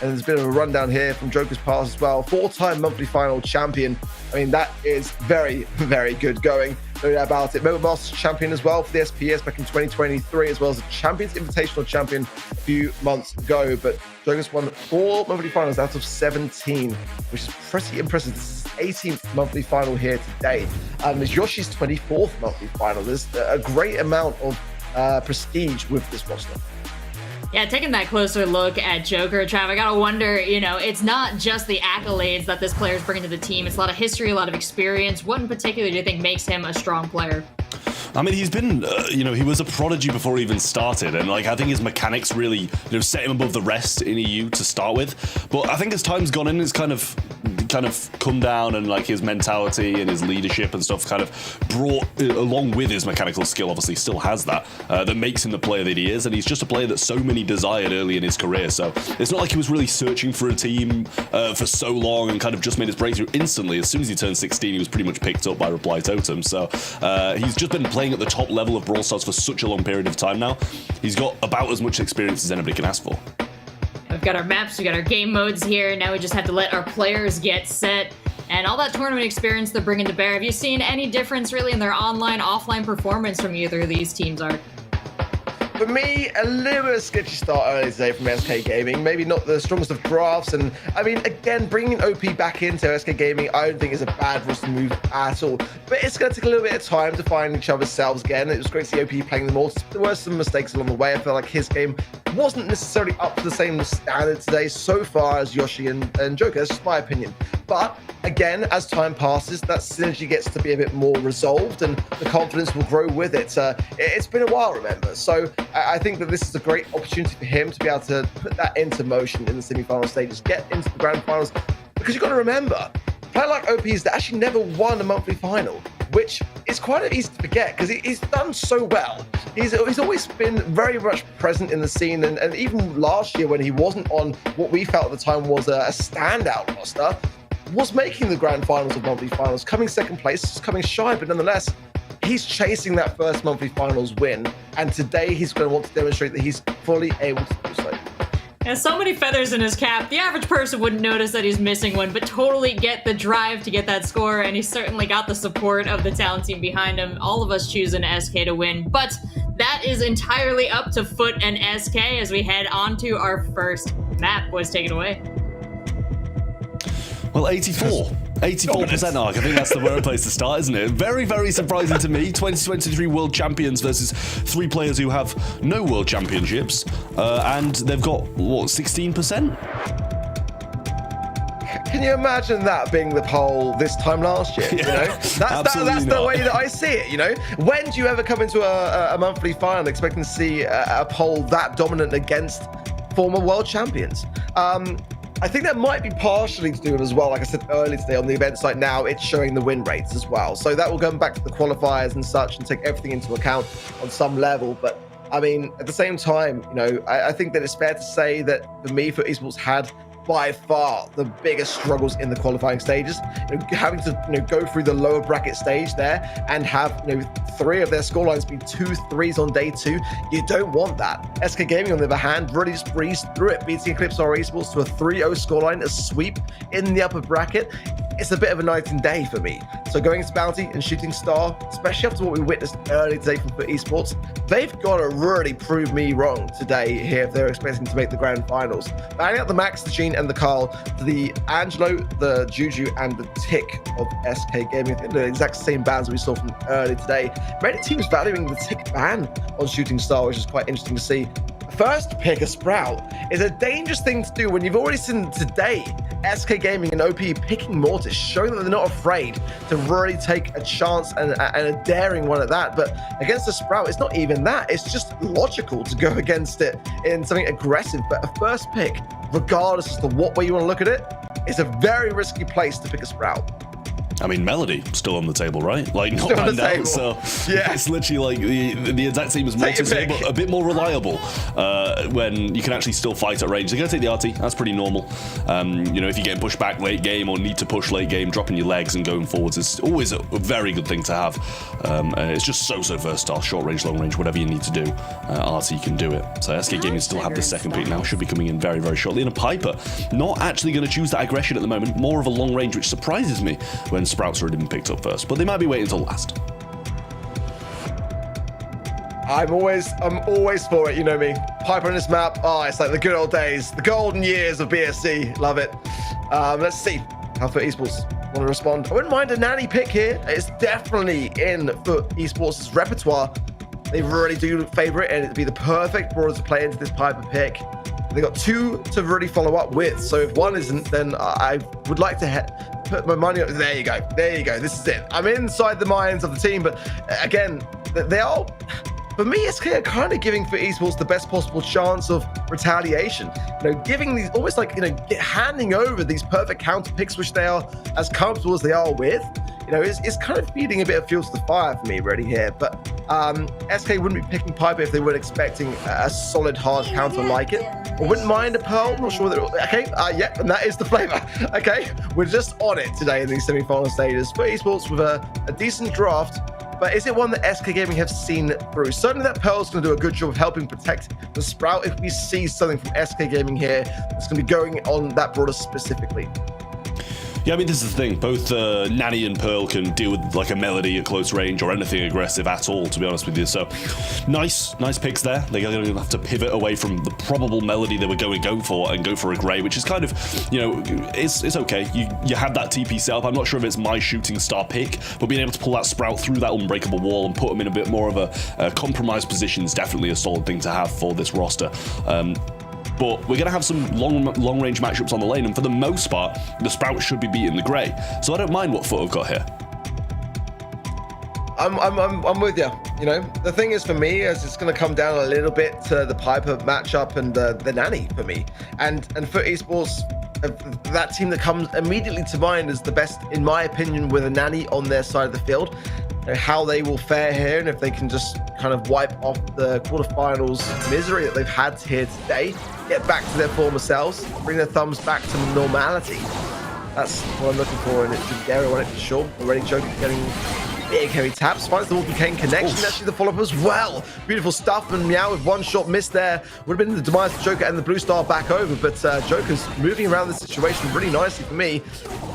And there's a bit of a rundown here from Joker's Pass as well. 4-time monthly final champion. I mean, that is very, very good going. No doubt about it. Mobile Masters champion as well for the SPS back in 2023, as well as a Champions Invitational champion a few months ago. But Joker's won 4 monthly finals out of 17, which is pretty impressive. This is his 18th monthly final here today. It's Yoshi's 24th monthly final. There's a great amount of prestige with this roster. Yeah, taking that closer look at Joker, Trav, I gotta wonder, it's not just the accolades that this player is bringing to the team. It's a lot of history, a lot of experience. What in particular do you think makes him a strong player? I mean, he's been, he was a prodigy before he even started, and I think his mechanics really, set him above the rest in EU to start with. But I think as time's gone in, it's kind of come down, and his mentality and his leadership and stuff kind of brought along with his mechanical skill. Obviously, still has that makes him the player that he is, and he's just a player that so many desired early in his career. So it's not like he was really searching for a team for so long and kind of just made his breakthrough instantly. As soon as he turned 16, he was pretty much picked up by Reply Totem. So he's just been playing at the top level of Brawl Stars for such a long period of time now. He's got about as much experience as anybody can ask for. We've got our maps, we've got our game modes here. Now we just have to let our players get set. And all that tournament experience they're bringing to bear. Have you seen any difference really in their online, offline performance from either of these teams, Ark? For me, a little bit of a sketchy start early today from SK Gaming. Maybe not the strongest of drafts. And I mean, again, bringing OP back into SK Gaming, I don't think is a bad roster move at all. But it's going to take a little bit of time to find each other's selves again. It was great to see OP playing them all. There were some mistakes along the way. I felt like his game wasn't necessarily up to the same standard today so far as Yoshi and Joker. That's just my opinion. But again, as time passes, that synergy gets to be a bit more resolved and the confidence will grow with it. It's been a while, remember. So I think that this is a great opportunity for him to be able to put that into motion in the semi-final stages, get into the grand finals, because you've got to remember, a player like OP has actually never won a monthly final, which is quite easy to forget because he's done so well. He's always been very much present in the scene, and even last year when he wasn't on what we felt at the time was a standout roster, was making the grand finals of monthly finals, coming second place, just coming shy, but nonetheless, he's chasing that first monthly finals win, and today he's going to want to demonstrate that he's fully able to do so. And so many feathers in his cap, the average person wouldn't notice that he's missing one, but totally get the drive to get that score, and he's certainly got the support of the talent team behind him. All of us choosing SK to win, but that is entirely up to FUT and SK as we head on to our first map. Boys, take it away. Well, 84% arc. I think that's the right place to start, isn't it? Very, very surprising to me. 2023 World Champions versus 3 players who have no World Championships. And they've got, what, 16%? Can you imagine that being the poll this time last year? You know, that's the way that I see it. You know, when do you ever come into a monthly final expecting to see a poll that dominant against former world champions? I think that might be partially to do with as well. Like I said earlier today on the event site, now it's showing the win rates as well. So that will go back to the qualifiers and such and take everything into account on some level. But I mean, at the same time, you know, I think that it's fair to say that for me, FUT Esports had by far the biggest struggles in the qualifying stages. You know, having to go through the lower bracket stage there and have 3 of their scorelines be 2-3s on day 2. You don't want that. SK Gaming, on the other hand, really just breezed through it, beating Eclipser Esports to a 3-0 scoreline, a sweep in the upper bracket. It's a bit of a night and day for me. So going into Bounty and Shooting Star, especially after what we witnessed earlier today from FUT Esports, they've got to really prove me wrong today here if they're expecting to make the grand finals. Banning out the Max, the Gene, and the Carl, to the Angelo, the Juju, and the Tick of SK Gaming. I think the exact same bans we saw from earlier today. Many teams valuing the Tick ban on Shooting Star, which is quite interesting to see. First pick a Sprout is a dangerous thing to do when you've already seen today SK Gaming and OP picking Mortis, showing that they're not afraid to really take a chance and a daring one at that. But against the Sprout, it's not even that. It's just logical to go against it in something aggressive. But a first pick, regardless as to what way you want to look at it, is a very risky place to pick a Sprout. I mean, Melody still on the table, right? Like, not still banned out, so yeah. It's literally like the exact same as Mortis, but a bit more reliable when you can actually still fight at range. They're going to take the RT. That's pretty normal. You know, if you're getting pushed back late game or need to push late game, dropping your legs and going forwards is always a very good thing to have. It's just so versatile. Short range, long range, whatever you need to do, RT can do it. So SK Gaming still have the second pick now. Should be coming in very, very shortly. And a Piper not actually going to choose that aggression at the moment. More of a long range, which surprises me when Sprouts already been picked up first, but they might be waiting until last. I'm always for it, you know me. Piper on this map, it's like the good old days, the golden years of BSC. Love it. Let's see how FUT Esports want to respond. I wouldn't mind a nanny pick here. It's definitely in FUT Esports' repertoire. They really do favor it, and it'd be the perfect brawler to play into this Piper pick. They got 2 to really follow up with, so if one isn't, then I would like to put my money up. There you go. This is it. I'm inside the minds of the team, but again, they are, for me, SK are kind of giving FUT Esports the best possible chance of retaliation. You know, giving these almost like, handing over these perfect counter picks, which they are as comfortable as they are with. You know, it's kind of feeding a bit of fuel to the fire for me really here. But SK wouldn't be picking Piper if they weren't expecting a solid hard counter like it. I wouldn't mind a Pearl. Not sure whether okay, yeah, and that is the flavor. Okay, we're just on it today in these semi-final stages. FUT Esports with a decent draft, but is it one that SK Gaming have seen through? Certainly that Pearl's going to do a good job of helping protect the Sprout if we see something from SK Gaming here that's going to be going on that brawler specifically. Yeah, I mean, this is the thing. Both Nani and Pearl can deal with like a Melody at close range or anything aggressive at all, to be honest with you. So, nice picks there. They're going to have to pivot away from the probable Melody they were going to go for and go for a Grey, which is kind of, you know, it's okay. You had that TP set up. I'm not sure if it's my shooting star pick, but being able to pull that Sprout through that unbreakable wall and put them in a bit more of a compromised position is definitely a solid thing to have for this roster. But we're going to have some long-range matchups on the lane, and for the most part, the Sprout should be beating the Grey. So I don't mind what FUT have got here. I'm with you. You know, the thing is for me is it's going to come down a little bit to the Piper matchup and the Nani for me. And FUT Esports, that team that comes immediately to mind is the best, in my opinion, with a Nani on their side of the field. You know, how they will fare here, and if they can just kind of wipe off the quarterfinals misery that they've had here today, get back to their former selves, bring their thumbs back to normality. That's what I'm looking for, and it's Gary on it for sure. Already Joker getting big heavy taps, finds the Wolfie Kane connection, actually the follow-up as well. Beautiful stuff, and Meow with one shot miss there would have been the demise of Joker and the Blue Star back over, but Joker's moving around the situation really nicely for me.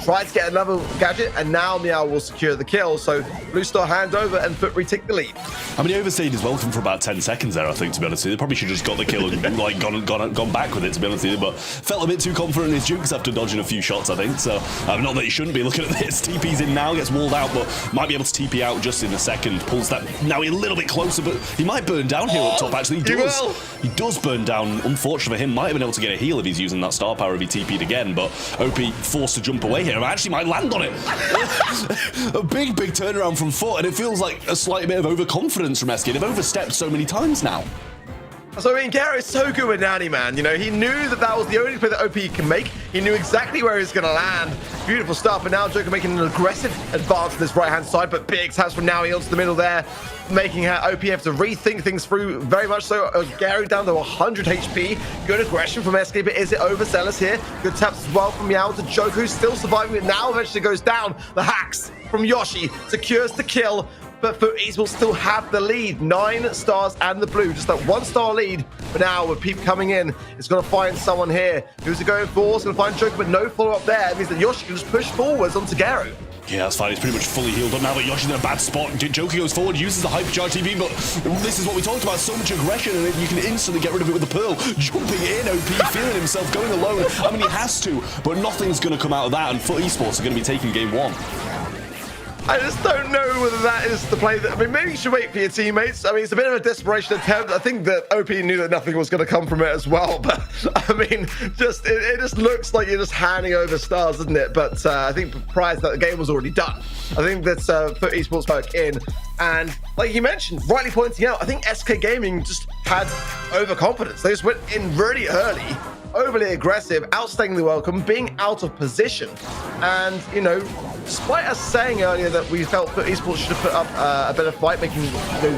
Tried to get another gadget, and now Meow will secure the kill, so Blue Star hand over and FUT retake the lead. I mean, he overstayed his welcome for about 10 seconds there, I think, to be honest with you. They probably should have just got the kill and like gone back with it, to be honest with you, but felt a bit too confident in his jukes after dodging a few shots, I think, so not that he shouldn't be looking at this. TP's in now, gets walled out, but might be able to TP out just in a second. Pulls that now a little bit closer, but he might burn down here up top, actually. He does burn down. Unfortunately for him, might have been able to get a heal if he's using that star power if he TP'd again, but OP forced to jump away here. I actually might land on it. A big turnaround from FUT, and it feels like a slight bit of overconfidence from SK. They've overstepped so many times now. So, I mean, Gary's so good with Nani, man. You know, he knew that was the only play that OP can make. He knew exactly where he was going to land. Beautiful stuff. And now Joker making an aggressive advance to this right-hand side, but big taps from Naui onto the middle there, making OP have to rethink things through very much so. Gary down to 100 HP. Good aggression from SK, but is it overzealous here? Good taps as well from Meow to Joker, who's still surviving, but now eventually goes down. The hacks from Yoshi secures the kill. But FUT Esports still have the lead. 9 stars and the blue. Just that 1-star lead. But now with Peep coming in, it's going to find someone here. Who's it going for? It's going to find Joker, but no follow-up there. It means that Yoshi can just push forwards onto Garu. Yeah, that's fine. He's pretty much fully healed up now, but Yoshi's in a bad spot. Joker goes forward, uses the Hypercharge TV, but this is what we talked about. So much aggression, and you can instantly get rid of it with the Pearl. Jumping in, OP, feeling himself, going alone. I mean, he has to, but nothing's going to come out of that, and FUT Esports are going to be taking game 1. I just don't know whether that is the play that... I mean, maybe you should wait for your teammates. I mean, it's a bit of a desperation attempt. I think that OP knew that nothing was going to come from it as well. But, I mean, just it just looks like you're just handing over stars, doesn't it? But I think prior to that, the game was already done. I think that's FUT Esports back in. And like you mentioned, rightly pointing out, I think SK Gaming just had overconfidence. They just went in really early, overly aggressive, outstaying the welcome, being out of position. And, you know, despite us saying earlier that we felt that esports should have put up a better fight, making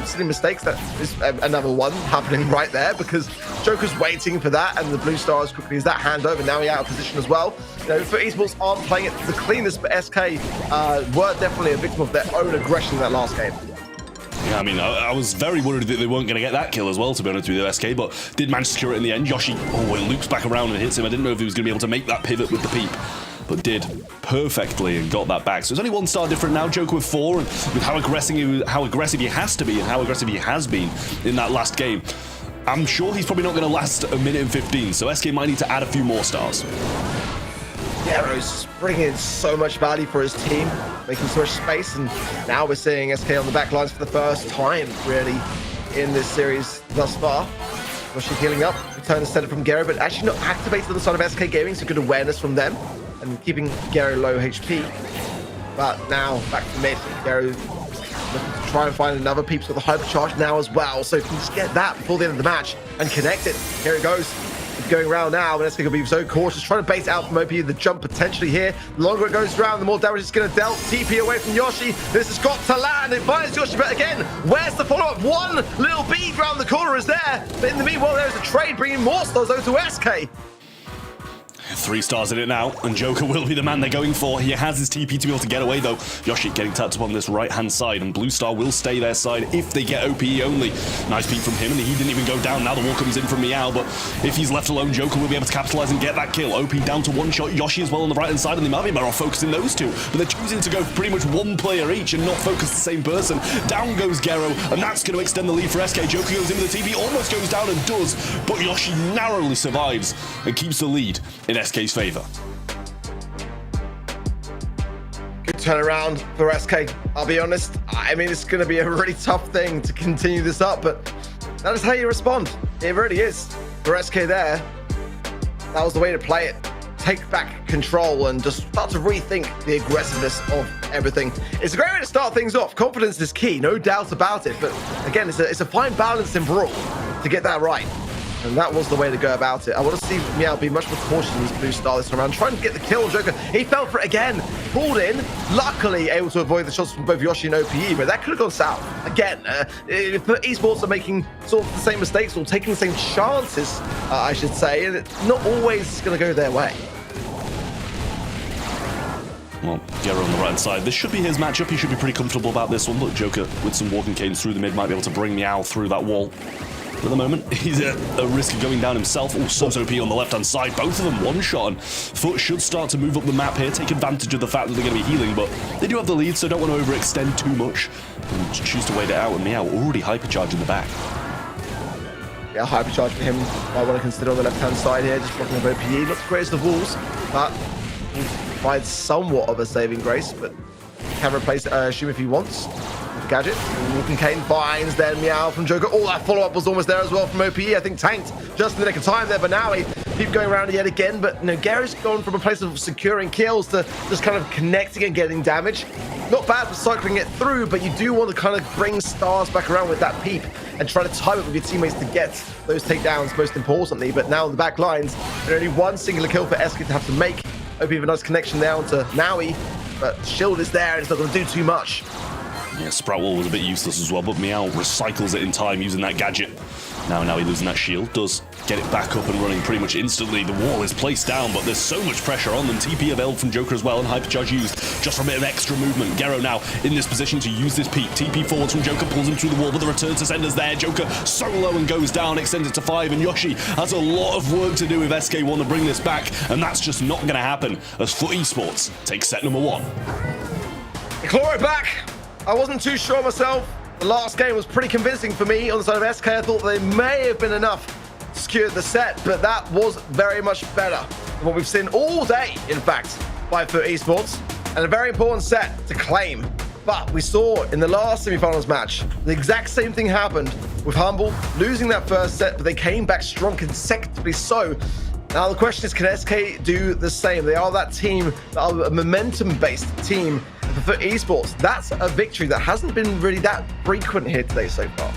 silly mistakes, that is another one happening right there, because Joker's waiting for that, and the blue star as quickly as that hand over. Now he's out of position as well. You know, FUT Esports aren't playing it the cleanest, but SK were definitely a victim of their own aggression in that last game. Yeah, I mean, I was very worried that they weren't going to get that kill as well, to be honest with you, SK, but did manage to secure it in the end. Yoshi, it loops back around and hits him. I didn't know if he was going to be able to make that pivot with the peep, but did perfectly and got that back. So it's only 1 star different now. Joker with 4, and with how aggressive he has to be and how aggressive he has been in that last game, I'm sure he's probably not going to last a minute and 15, so SK might need to add a few more stars. Heroes bringing in so much value for his team, making so much space, and now we're seeing SK on the back lines for the first time, really, in this series thus far. Yoshi healing up, return instead from Gary, but actually not activated on the side of SK Gaming, so good awareness from them, and keeping Gary low HP. But now, back to mid, Gary looking to try and find another peeps with a hypercharge now as well, so if you can just get that before the end of the match and connect it. Here it goes. Going around now, and SK will be so cautious, trying to bait out from OP the jump potentially here. The longer it goes around, the more damage it's going to dealt. TP away from Yoshi. This has got to land. It finds Yoshi, but again, where's the follow-up? One little bead around the corner is there, but in the meanwhile, there's a trade bringing more stars over to SK. 3 stars in it now, and Joker will be the man they're going for. He has his TP to be able to get away, though. Yoshi getting tapped up on this right-hand side, and Blue Star will stay their side if they get OPE only. Nice peek from him, and he didn't even go down. Now the wall comes in from Meow, but if he's left alone, Joker will be able to capitalize and get that kill. OP down to 1 shot. Yoshi as well on the right-hand side, and they might be better off focusing those two, but they're choosing to go pretty much 1 player each and not focus the same person. Down goes Gero, and that's going to extend the lead for SK. Joker goes in with the TP, almost goes down and does, but Yoshi narrowly survives and keeps the lead in SK's favor. Good turnaround for SK. I'll be honest. I mean, it's going to be a really tough thing to continue this up, but that is how you respond. It really is. For SK there, that was the way to play it. Take back control and just start to rethink the aggressiveness of everything. It's a great way to start things off. Confidence is key, no doubt about it. But again, it's a fine balance in Brawl to get that right. And that was the way to go about it. I want to see Meow be much more cautious in this Blue Star this time around, trying to get the kill on Joker. He fell for it again, pulled in, luckily able to avoid the shots from both Yoshi and OPE, but that could have gone south. Again, if esports are making sort of the same mistakes or taking the same chances, I should say, and it's not always going to go their way. Well, Gero on the right side. This should be his matchup. He should be pretty comfortable about this one. Look, Joker with some walking canes through the mid might be able to bring Meow through that wall. But at the moment, he's at a risk of going down himself. Also, OP on the left-hand side. Both of them one-shot. And FUT should start to move up the map here, take advantage of the fact that they're going to be healing. But they do have the lead, so don't want to overextend too much. And choose to wait it out. And Meow already hypercharged in the back. Yeah, hypercharge for him. I want to consider on the left-hand side here, just blocking the OPE. Not the greatest of walls, but he provides somewhat of a saving grace. But can replace it, I assume, if he wants. Gadget, Walking Cane finds then Meow from Joker. Oh, that follow-up was almost there as well from OPE. I think tanked just in the nick of time there, but now he keep going around yet again. But no, Gary's gone from a place of securing kills to just kind of connecting and getting damage. Not bad for cycling it through, but you do want to kind of bring stars back around with that peep and try to time it with your teammates to get those takedowns, most importantly. But now in the back lines, there's only 1 singular kill for SK to have to make. OP with a nice connection there onto Naui, but shield is there and it's not going to do too much. Yeah, Sprout Wall was a bit useless as well, but Meow recycles it in time using that gadget. Now he losing that shield, does get it back up and running pretty much instantly. The wall is placed down, but there's so much pressure on them. TP availed from Joker as well, and Hypercharge used just for a bit of extra movement. Gero now in this position to use this peak. TP forwards from Joker, pulls him through the wall, but the return to sender's there. Joker solo and goes down, extends it to 5, and Yoshi has a lot of work to do if SK want to bring this back, and that's just not going to happen as FUT Esports takes set number 1. Claw it back! I wasn't too sure myself. The last game was pretty convincing for me on the side of SK. I thought they may have been enough to secure the set, but that was very much better than what we've seen all day, in fact, by FUT Esports. And a very important set to claim. But we saw in the last semi-finals match, the exact same thing happened with Humble losing that first set, but they came back strong consecutively so. Now the question is, can SK do the same? They are that team, a momentum-based team for FUT Esports. That's a victory that hasn't been really that frequent here today so far.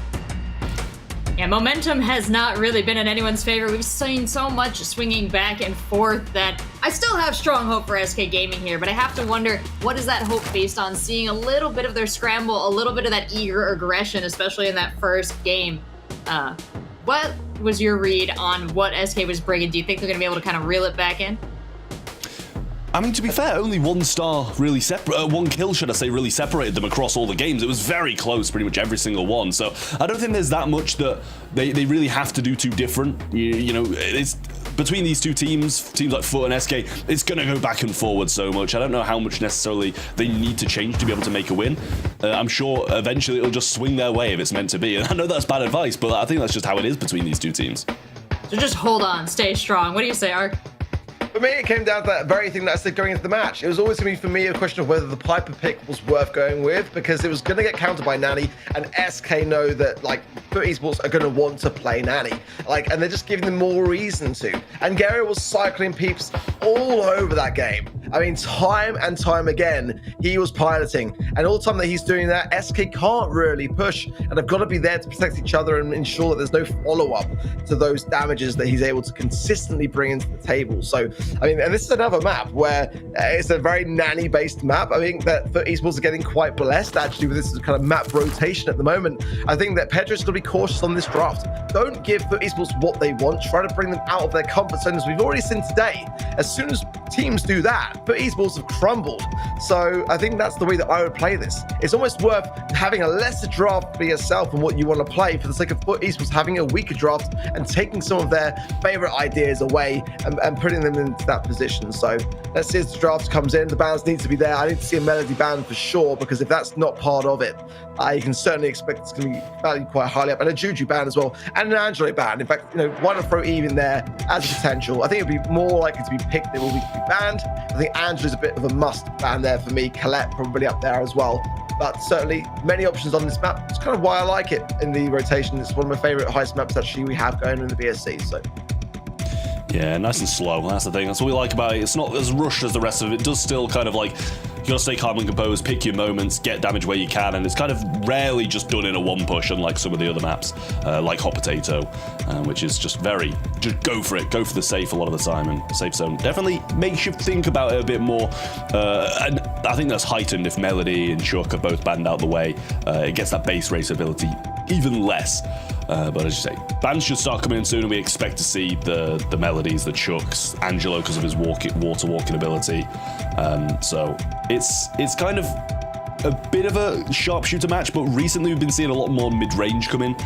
Yeah, momentum has not really been in anyone's favor. We've seen so much swinging back and forth that I still have strong hope for SK Gaming here, but I have to wonder, what is that hope based on? Seeing a little bit of their scramble, a little bit of that eager aggression, especially in that first game. What was your read on what SK was bringing? Do you think they're going to be able to kind of reel it back in? I mean, to be fair, only 1 star really one kill, should I say, really separated them across all the games. It was very close, pretty much every single one. So I don't think there's that much that they really have to do too different. You know, it's between these two teams like FUT and SK, it's going to go back and forward so much. I don't know how much necessarily they need to change to be able to make a win. I'm sure eventually it'll just swing their way if it's meant to be. And I know that's bad advice, but I think that's just how it is between these two teams. So just hold on, stay strong. What do you say, Ark? For me, it came down to that very thing that I said going into the match. It was always going to be, for me, a question of whether the Piper pick was worth going with, because it was going to get countered by Nani, and SK know that, like, FUT Esports are going to want to play Nani. Like, and they're just giving them more reason to. And Gary was cycling peeps all over that game. I mean, time and time again, he was piloting. And all the time that he's doing that, SK can't really push, and they've got to be there to protect each other and ensure that there's no follow-up to those damages that he's able to consistently bring into the table. So, I mean, and this is another map where it's a very Nani-based map. I think that FUT Esports are getting quite blessed, actually, with this kind of map rotation at the moment. I think that Pedro's going to be cautious on this draft. Don't give FUT Esports what they want. Try to bring them out of their comfort zone, as we've already seen today. as soon as teams do that, FUT Esports have crumbled. So I think that's the way that I would play this. It's almost worth having a lesser draft for yourself and what you want to play for the sake of FUT Esports having a weaker draft and taking some of their favorite ideas away and putting them into that position. So let's see as the draft comes in. The bans need to be there. I need to see a Melody ban for sure, because if that's not part of it, you can certainly expect it's going to be valued quite highly up, and a Juju ban as well, and an Angelo ban. In fact, why not throw Eve in there as a potential? I think it'd be more likely to be picked than it will be to be banned. I think Angelo's a bit of a must ban there for me. Colette probably up there as well. But certainly many options on this map. It's kind of why I like it in the rotation. It's one of my favorite heist maps actually we have going in the BSC. So. Yeah, nice and slow. That's the thing. That's what we like about it. It's not as rushed as the rest of it. It does still kind of like, you gotta stay calm and composed, pick your moments, get damage where you can, and it's kind of rarely just done in a one push, unlike some of the other maps, like Hot Potato, which is just go for it, go for the safe a lot of the time, and safe zone definitely makes you think about it a bit more, and I think that's heightened if Melody and Chuck are both banned out the way. It gets that base race ability even less. But as you say, bans should start coming in soon, and we expect to see the Melodies, the Chucks, Angelo because of his water walking ability. So it's kind of a bit of a sharpshooter match, but recently we've been seeing a lot more mid-range come in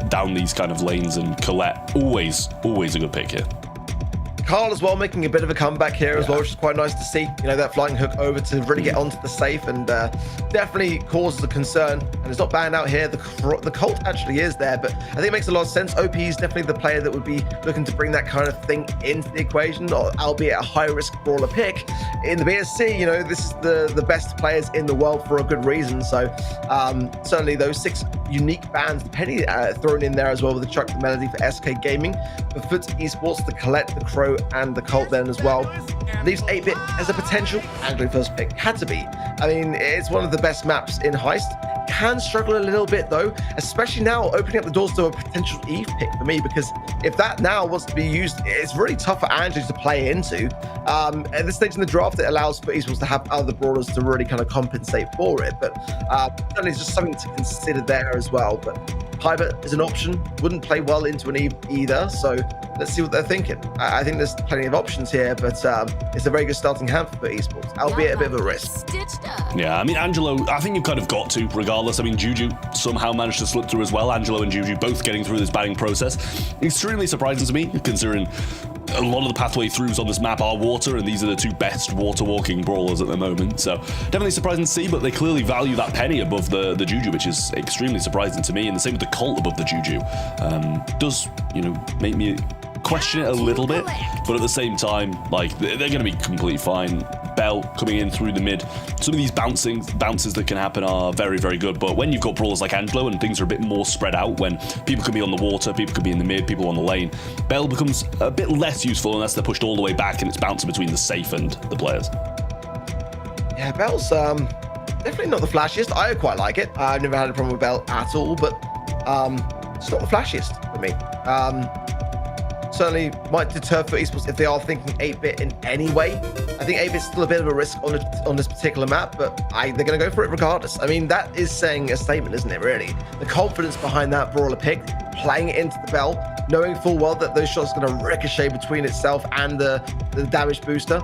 down these kind of lanes, and Colette, always a good pick here. Carl as well making a bit of a comeback here as well, which is quite nice to see. That flying hook over to really get onto the safe, and definitely causes a concern. And it's not banned out here. The Colt actually is there, but I think it makes a lot of sense. OP is definitely the player that would be looking to bring that kind of thing into the equation, albeit a high-risk brawler pick. In the BSC, this is the best players in the world for a good reason. So certainly those 6 unique bans, the Penny thrown in there as well with the Chuck, the Melody for SK Gaming, for FUT Esports, the Colette, the Crow, and the Colt then as well. Leaves 8-bit as a potential Anglo first pick. Had to be. I mean, it's one of the best maps in Heist. Can struggle a little bit though, especially now opening up the doors to a potential Eve pick for me, because if that now was to be used, it's really tough for Angelo to play into. At this stage in the draft, it allows FUT Esports to have other brawlers to really kind of compensate for it, but certainly it's just something to consider there as well. But Hybert is an option, wouldn't play well into an Eve either, so let's see what they're thinking. I think there's plenty of options here, but it's a very good starting hand for FUT Esports, albeit a bit of a risk. Yeah, I mean, Angelo, I think you've kind of got to, regardless. I mean, Juju somehow managed to slip through as well. Angelo and Juju both getting through this banning process. Extremely surprising to me, considering a lot of the pathway throughs on this map are water, and these are the 2 best water walking brawlers at the moment. So definitely surprising to see, but they clearly value that Penny above the Juju, which is extremely surprising to me. And the same with the Colt above the Juju. Does, make me question it a little bit, but at the same time, like, they're going to be completely fine. Bell coming in through the mid. Some of these bounces that can happen are very, very good, but when you've got brawlers like Angelo and things are a bit more spread out, when people can be on the water, people could be in the mid, people on the lane, Bell becomes a bit less useful unless they're pushed all the way back and it's bouncing between the safe and the players. Yeah, Bell's definitely not the flashiest. I quite like it. I've never had a problem with Bell at all, but it's not the flashiest for me. Certainly might deter FUT Esports if they are thinking 8-bit in any way. I think 8-bit's still a bit of a risk on this particular map, but they're going to go for it regardless. I mean, that is saying a statement, isn't it, really? The confidence behind that brawler pick, playing it into the Bell, knowing full well that those shots are going to ricochet between itself and the damage booster.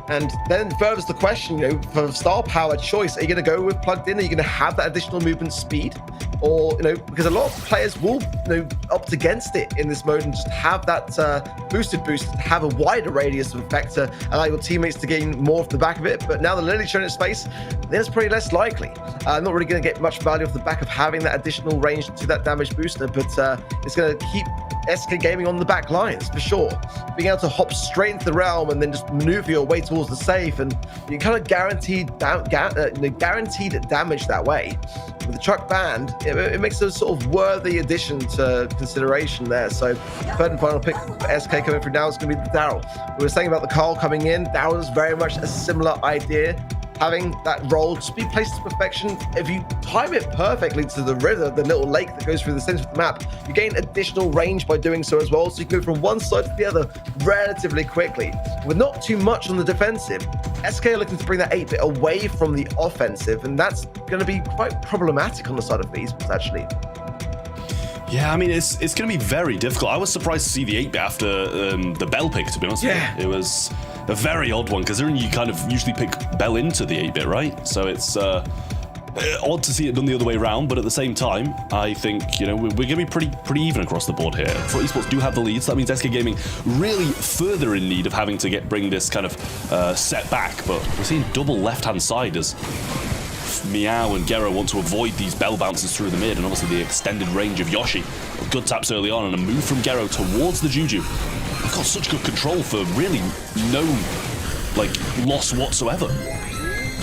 And then further the question, for star power choice, are you going to go with plugged in? Are you going to have that additional movement speed? Or, because a lot of players will, opt against it in this mode and just have that boosted boost, have a wider radius of effect to allow your teammates to gain more off the back of it. But now that Lily's shown its space, then it's pretty less likely. Not really going to get much value off the back of having that additional range to that damage booster, but it's going to keep SK Gaming on the back lines for sure. Being able to hop straight into the realm and then just maneuver your way towards the safe, and you kind of guaranteed damage that way. With the truck banned, it makes a sort of worthy addition to consideration there. So third and final pick for SK coming through now is going to be the Daryl. We were saying about the Carl coming in. Daryl is very much a similar idea. Having that role just be placed to perfection. If you time it perfectly to the river, the little lake that goes through the center of the map, you gain additional range by doing so as well. So you can go from one side to the other relatively quickly with not too much on the defensive. SK are looking to bring that 8-bit away from the offensive, and that's going to be quite problematic on the side of FUT Esports, actually. Yeah, I mean, it's going to be very difficult. I was surprised to see the 8-bit after the Bell pick, to be honest with you. It was a very odd one, considering you kind of usually pick Bell into the 8-bit, right? So it's odd to see it done the other way around, but at the same time, I think, you know, we're going to be pretty even across the board here. FUT Esports do have the lead, so that means SK Gaming really further in need of having to bring this kind of set back, but we're seeing double left-hand side as Meow and Gero want to avoid these bell bounces through the mid, and obviously the extended range of Yoshi. Good taps early on, and a move from Gero towards the Juju. They've got such good control for really no, loss whatsoever.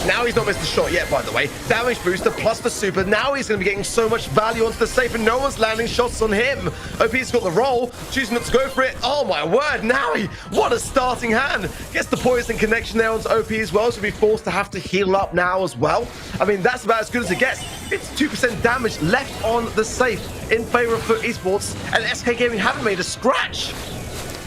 Now he's not missed a shot yet, by the way. Damage booster plus the super. Now he's going to be getting so much value onto the safe, and no one's landing shots on him. OP's got the roll, choosing not to go for it. Oh my word, Naui, what a starting hand. Gets the poison connection there onto OP as well, so he'll be forced to have to heal up now as well. I mean, that's about as good as it gets. It's 2% damage left on the safe in favor of FUT Esports, and SK Gaming haven't made a scratch.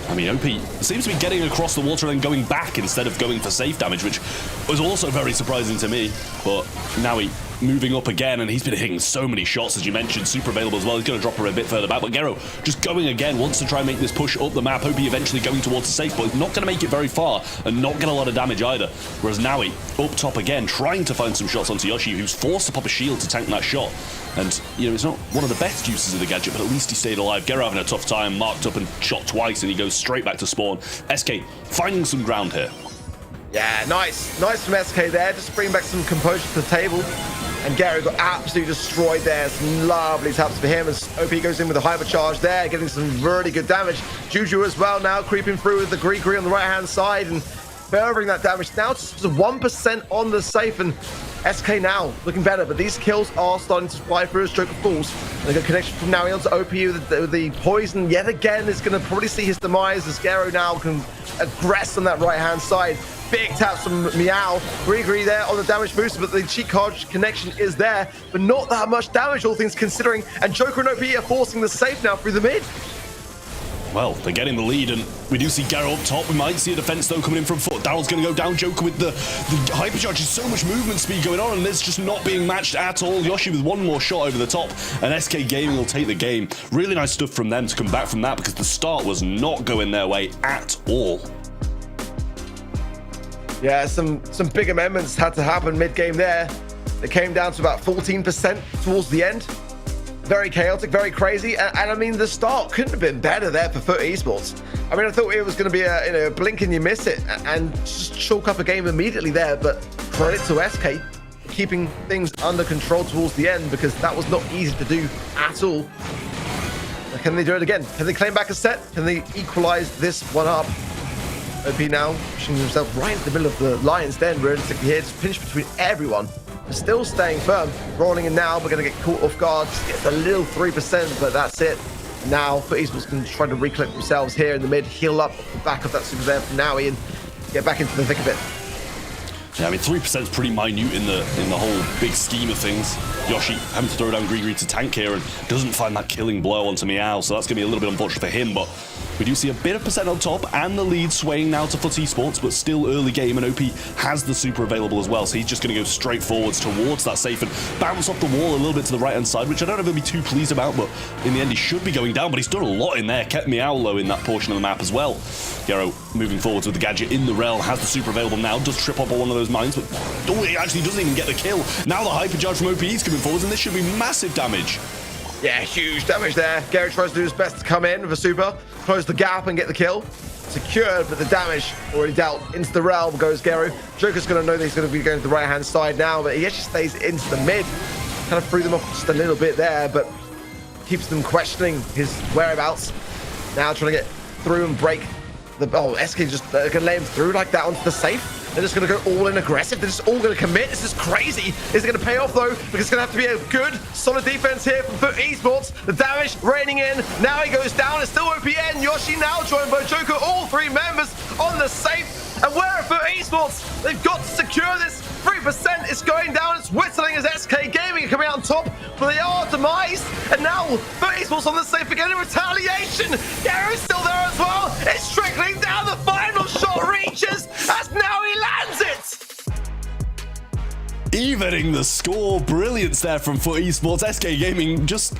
I mean, OP seems to be getting across the water and then going back instead of going for safe damage, which was also very surprising to me. But now he moving up again, and he's been hitting so many shots, as you mentioned, super available as well. He's going to drop her a bit further back, but Gero just going again, wants to try and make this push up the map. OP eventually going towards the safe, but he's not going to make it very far and not get a lot of damage either. Whereas Naui up top again, trying to find some shots onto Yoshi, who's forced to pop a shield to tank that shot. And, you know, it's not one of the best uses of the gadget, but at least he stayed alive. Gero having a tough time, marked up and shot twice, and he goes straight back to spawn. SK finding some ground here. Yeah, nice. Nice from SK there. Just bring back some composure to the table. And Gero got absolutely destroyed there. Some lovely taps for him as OP goes in with a hypercharge there, getting some really good damage. Juju as well now creeping through with the Gree on the right-hand side and furthering that damage. Now just 1% on the safe, and SK now looking better, but these kills are starting to fly through as Joker falls. They got connection from now onto OP with the poison yet again is going to probably see his demise as Gero now can aggress on that right-hand side. Big taps from Meow. Gree there on the damage booster, but the cheat card connection is there, but not that much damage, all things considering. And Joker and OP are forcing the safe now through the mid. Well, they're getting the lead, and we do see Gero up top. We might see a defense, though, coming in from FUT. Daryl's going to go down. Joker with the hypercharge. There's so much movement speed going on, and it's just not being matched at all. Yoshi with one more shot over the top, and SK Gaming will take the game. Really nice stuff from them to come back from that, because the start was not going their way at all. Yeah, some big amendments had to happen mid-game there. It came down to about 14% towards the end. Very chaotic, very crazy, and I mean, the start couldn't have been better there for FUT Esports. I mean, I thought it was going to be a blink and you miss it, and just chalk up a game immediately there, but credit to SK for keeping things under control towards the end, because that was not easy to do at all. Can they do it again? Can they claim back a set? Can they equalize this one up? OP now pushing himself right in the middle of the lion's den, realistically here, just pinched between everyone. Still staying firm, rolling in now, but going to get caught off guard. Just gets a little 3%, but that's it. Now, FUT Esports can try to recollect themselves here in the mid, heal up the back of that super there from Naui and get back into the thick of it. Yeah, I mean, 3% is pretty minute in the whole big scheme of things. Yoshi having to throw down Gree to tank here and doesn't find that killing blow onto Meow, so that's going to be a little bit unfortunate for him, but we do see a bit of percent on top and the lead swaying now to FUT Esports, but still early game, and OP has the super available as well, so he's just going to go straight forwards towards that safe and bounce off the wall a little bit to the right-hand side, which I don't know if he'll be too pleased about, but in the end he should be going down, but he's done a lot in there, kept Meow low in that portion of the map as well. Gero moving forwards with the gadget in the rel, has the super available now, does trip up on one of those mines, but he actually doesn't even get the kill. Now the hypercharge from OP is coming forwards, and this should be massive damage. Yeah, huge damage there. Gero tries to do his best to come in with a super, close the gap and get the kill. Secured, but the damage already dealt into the realm goes Gero. Joker's going to know that he's going to be going to the right-hand side now, but he actually stays into the mid. Kind of threw them off just a little bit there, but keeps them questioning his whereabouts. Now trying to get through and break the... Oh, SK just going to lay him through like that onto the safe. They're just going to go all in aggressive. They're just all going to commit. This is crazy. Is it going to pay off, though? Because it's going to have to be a good, solid defense here from FUT Esports. The damage raining in. Now he goes down. It's still OPN. Yoshi now joined by Joker. All three members on the safe. And where are FUT Esports? They've got to secure this. 3% is going down. It's whistling as SK Gaming coming out on top, but they are demised. And now FUT Esports on the safe again in retaliation. Gero's still there as well. It's trickling down. The final shot reaches as now he lands it. Evening the score. Brilliance there from FUT Esports. SK Gaming just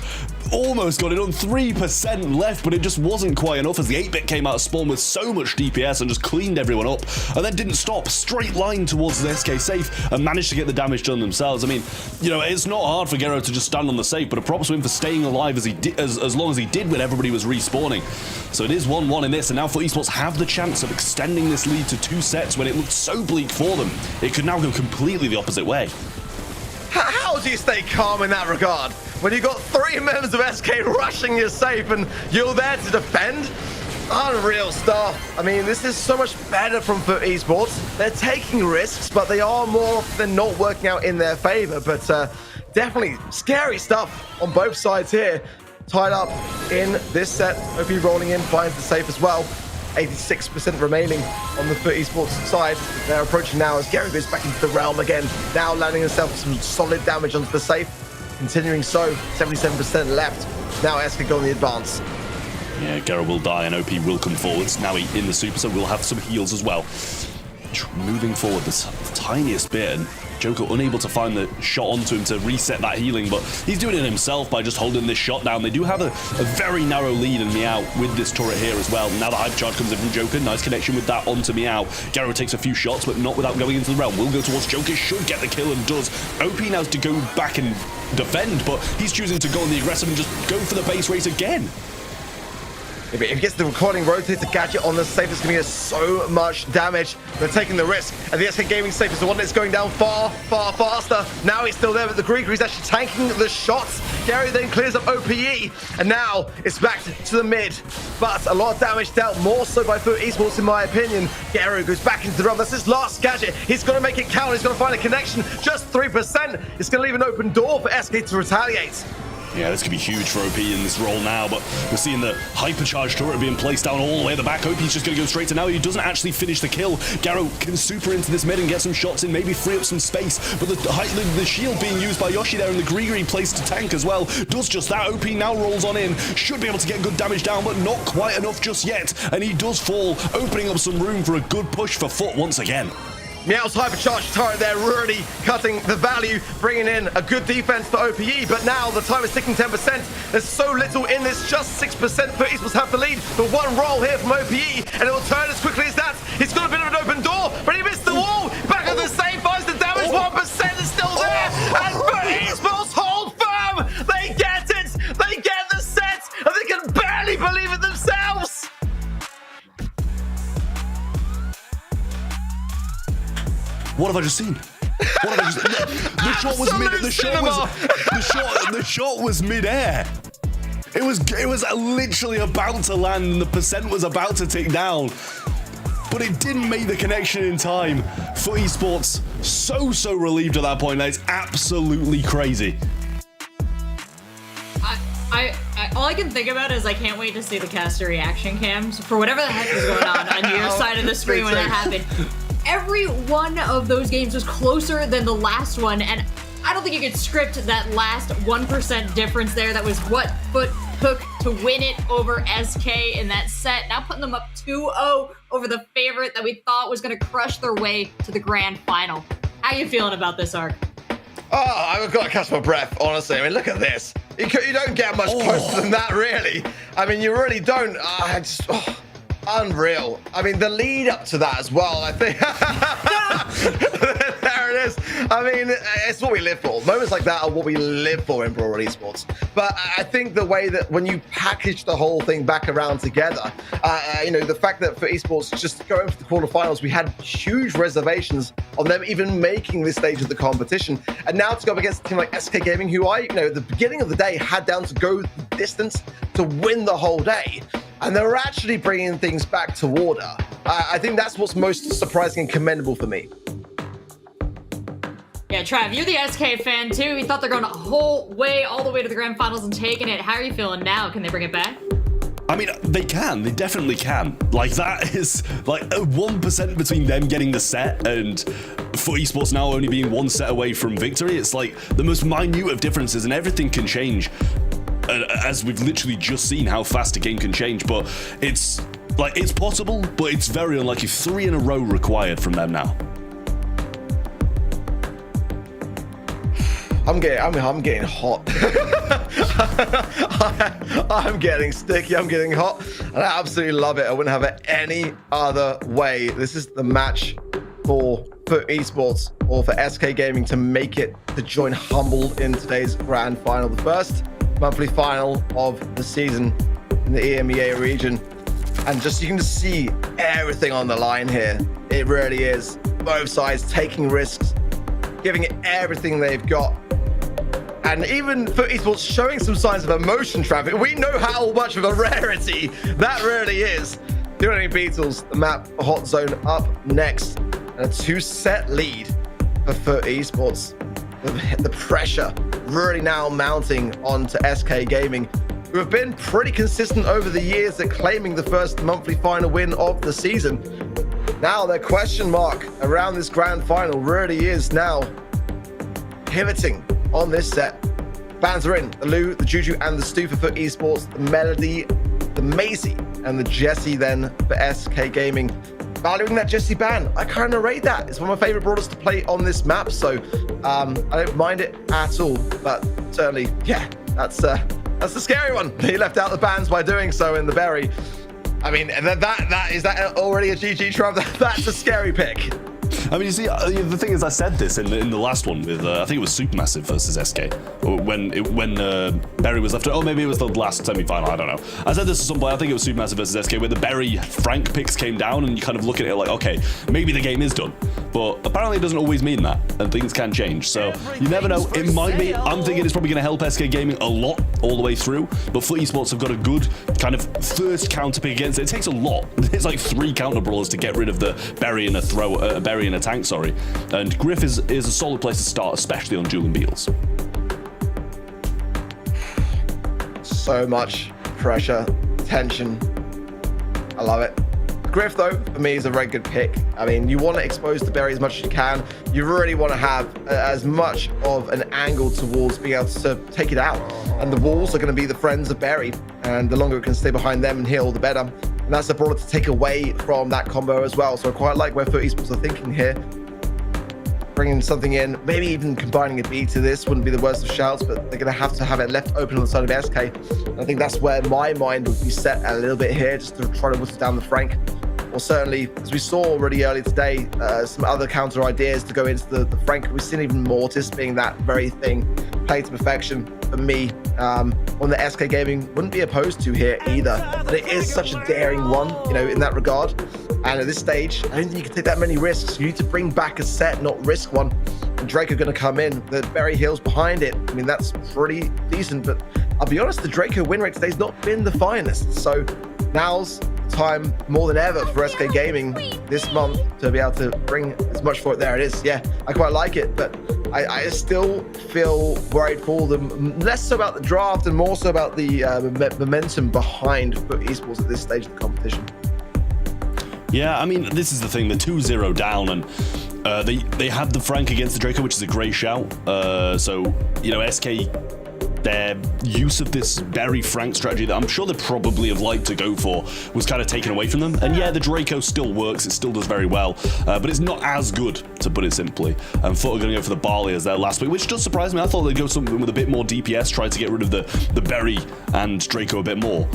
almost got it on, 3% left, but it just wasn't quite enough as the 8-bit came out of spawn with so much DPS and just cleaned everyone up, and then didn't stop, straight line towards the SK safe and managed to get the damage done themselves. I mean, you know, it's not hard for Gero to just stand on the safe, but a props to him for staying alive as he did, as long as he did when everybody was respawning. So it is 1-1 in this, and now FUT Esports have the chance of extending this lead to 2 sets when it looked so bleak for them. It could now go completely the opposite way. How do you stay calm in that regard when you've got 3 members of SK rushing your safe and you're there to defend? Unreal stuff. I mean, this is so much better from FUT Esports. They're taking risks, but they are more than not working out in their favor. But definitely scary stuff on both sides here. Tied up in this set. OP rolling in, finds the safe as well. 86% remaining on the FUT Esports side. They're approaching now as Gero goes back into the realm again. Now landing himself some solid damage onto the safe. Continuing so, 77% left. Now SK go on the advance. Yeah, Gero will die and OP will come forwards. Now he in the super, so we'll have some heals as well. Moving forward this tiniest bit, and Joker unable to find the shot onto him to reset that healing, but he's doing it himself by just holding this shot down. They do have a very narrow lead in Meow with this turret here as well. Now the hyper charge comes in from Joker. Nice connection with that onto Meow. Gero takes a few shots, but not without going into the realm. Will go towards Joker, should get the kill and does. OP now has to go back and defend, but he's choosing to go on the aggressive and just go for the base race again. If he gets the recording rotator gadget on the safe, it's going to get so much damage. They're taking the risk. And the SK Gaming safe is the one that's going down far, far faster. Now he's still there, but the Gregory's actually tanking the shots. Gary then clears up OPE. And now it's back to the mid. But a lot of damage dealt, more so by FUT Esports in my opinion. Gero goes back into the realm. That's his last gadget. He's going to make it count. He's going to find a connection. Just 3%. It's going to leave an open door for SK to retaliate. Yeah, this could be huge for OP in this role now, but we're seeing the hypercharged turret being placed down all the way at the back. OP's just going to go straight to now. He doesn't actually finish the kill. Gero can super into this mid and get some shots in, maybe free up some space, but the shield being used by Yoshi there and the Grigori placed to tank as well does just that. OP now rolls on in, should be able to get good damage down, but not quite enough just yet, and he does fall, opening up some room for a good push for FUT once again. Meow's hypercharged turret there really cutting the value, bringing in a good defense for OPE, but now the time is ticking 10%. There's so little in this, just 6% for Esports have the lead, but one roll here from OPE, and it will turn as quickly as that. He's got a bit of an open door, but he missed the wall. Back on the same, finds the damage, 1% is still there, and FUT Esports hold firm. They get it, they get the set, and they can barely believe it themselves. What have I just seen? What have I just The shot was mid. The shot was mid-air. It was literally about to land, and the percent was about to tick down, but it didn't make the connection in time. FUT Esports so relieved at that point. That is absolutely crazy. All I can think about is I can't wait to see the caster reaction cams for whatever the heck is going on your side of the screen when that happened. Every one of those games was closer than the last one, and I don't think you could script that last 1% difference there. That was what FUT took to win it over SK in that set. Now putting them up 2-0 over the favorite that we thought was going to crush their way to the grand final. How you feeling about this, Ark? Oh, I've got to catch my breath, honestly. I mean, look at this. You don't get much closer than that, really. I mean, you really don't. Unreal. I mean, the lead up to that as well, I think. There it is. I mean, it's what we live for. Moments like that are what we live for in Brawl Esports. But I think the way that when you package the whole thing back around together, you know, the fact that for esports just going for the quarterfinals, we had huge reservations on them even making this stage of the competition. And now to go up against a team like SK Gaming, who at the beginning of the day had down to go the distance to win the whole day. And they're actually bringing things back to order. I think that's what's most surprising and commendable for me. Yeah, Trav, you're the SK fan too. You thought they're going all the way to the grand finals and taking it. How are you feeling now? Can they bring it back? I mean, they can. They definitely can. Like, that is like a 1% between them getting the set and FUT Esports now only being one set away from victory. It's like the most minute of differences, and everything can change. As we've literally just seen how fast a game can change, but it's possible, but it's very unlikely. 3 in a row required from them now. I'm getting hot. I'm getting sticky. I'm getting hot, and I absolutely love it. I wouldn't have it any other way. This is the match for FUT Esports or for SK Gaming to make it to join Humble in today's grand final, the first monthly final of the season in the EMEA region. And just you can just see everything on the line here. It really is. Both sides taking risks, giving it everything they've got. And even FUT Esports showing some signs of emotion traffic. We know how much of a rarity that really is. Doing Beatles, the map Hot Zone up next. And a 2-set lead for FUT Esports. The pressure really now mounting onto SK Gaming, who have been pretty consistent over the years at claiming the first monthly final win of the season. Now their question mark around this grand final really is now pivoting on this set. Bans are in, the Lou, the Juju, and the Stu for FUT Esports, the Melody, the Maisie, and the Jesse then for SK Gaming. Valuing that Jesse ban, I kind of rate that. It's one of my favorite brawlers to play on this map, so I don't mind it at all. But certainly, yeah, that's the scary one. He left out the bans by doing so in the berry. I mean, is that already a GG trap? That's a scary pick. I mean, you see, the thing is, I said this in the last one with, I think it was Supermassive versus SK, when Berry was left. Oh, maybe it was the last semi-final, I don't know. I said this to somebody, I think it was Supermassive versus SK, where the Berry Frank picks came down, and you kind of look at it like, okay, maybe the game is done. But apparently it doesn't always mean that, and things can change. So you never know, it might be. I'm thinking it's probably going to help SK Gaming a lot all the way through, but FUT Esports have got a good kind of first counter pick against it. It takes a lot. It's like 3 counter brawlers to get rid of the Berry and a Berry and a tank, sorry. And Griff is a solid place to start, especially on Julian Beals. So much pressure, tension. I love it. Griff, though, for me, is a very good pick. I mean, you want to expose the Berry as much as you can. You really want to have as much of an angle towards being able to take it out. And the walls are going to be the friends of Berry. And the longer it can stay behind them and heal, the better. And that's the brawler to take away from that combo as well. So I quite like where FUT Esports are thinking here. Bringing something in, maybe even combining a B to this wouldn't be the worst of shouts, but they're going to have it left open on the side of SK. And I think that's where my mind would be set a little bit here, just to try to whittle down the Frank. Or certainly, as we saw already earlier today, some other counter ideas to go into the Frank. We've seen even Mortis being that very thing, played to perfection. For me, one that SK Gaming wouldn't be opposed to here either. But it is such a daring one, you know, in that regard. And at this stage, I don't think you can take that many risks. You need to bring back a set, not risk one. And Drake are going to come in. The Berry Hills behind it. I mean, that's pretty decent. But I'll be honest, the Draco win rate today's not been the finest. So now's time more than ever for SK Gaming this month to be able to bring as much for it. There it is. Yeah, I quite like it, but I still feel worried for them, less so about the draft and more so about the momentum behind FUT Esports at this stage of the competition. Yeah, I mean, this is the thing, they're 2-0 down, and they had the Frank against the Draco, which is a great shout. So, you know, SK, their use of this Berry Frank strategy that I'm sure they probably have liked to go for was kind of taken away from them. And yeah, the Draco still works, it still does very well, but it's not as good, to put it simply. And FUT are going to go for the Barley as their last pick, which does surprise me. I thought they'd go something with a bit more DPS, try to get rid of the Berry and Draco a bit more,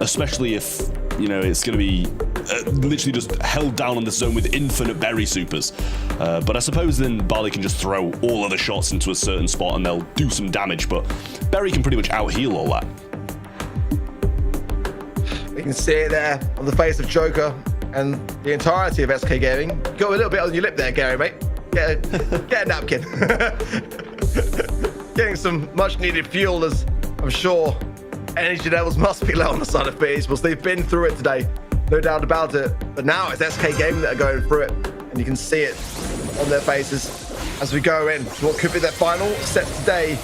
especially if, you know, it's going to be literally just held down on this zone with infinite Berry supers. But I suppose then Barley can just throw all of the shots into a certain spot and they'll do some damage, but Berry can pretty much out-heal all that. We can see it there on the face of Joker and the entirety of SK Gaming. Got a little bit on your lip there, Gary, mate. Get a napkin. Getting some much-needed fuel, as I'm sure energy levels must be low on the side of FUT Esports. They've been through it today, no doubt about it. But now it's SK Gaming that are going through it, and you can see it on their faces as we go in to what could be their final set today.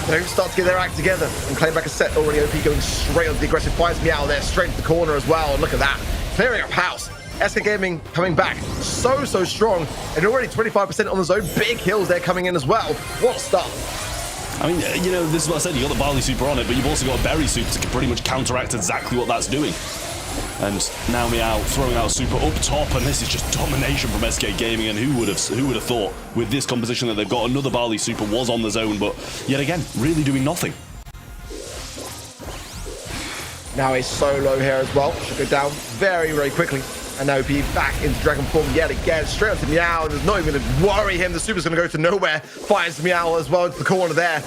They start to get their act together and claim back a set. Already OP going straight on the aggressive, finds Meow there, straight into the corner as well. And look at that, clearing up house. SK Gaming coming back so strong, and already 25% on the zone. Big hills there coming in as well. What a start. I mean, you know, this is what I said, you got the Barley super on it, but you've also got a Berry super to pretty much counteract exactly what that's doing. And now Meow throwing out a super up top, and this is just domination from SK Gaming. And who would have thought with this composition that they've got another Barley super was on the zone, but yet again, really doing nothing. Now he's so low here as well. Should go down very, very quickly. And now OP back into Dragon form yet again. Straight onto Meow. There's not even going to worry him. The super's going to go to nowhere. Finds Meow as well into the corner there.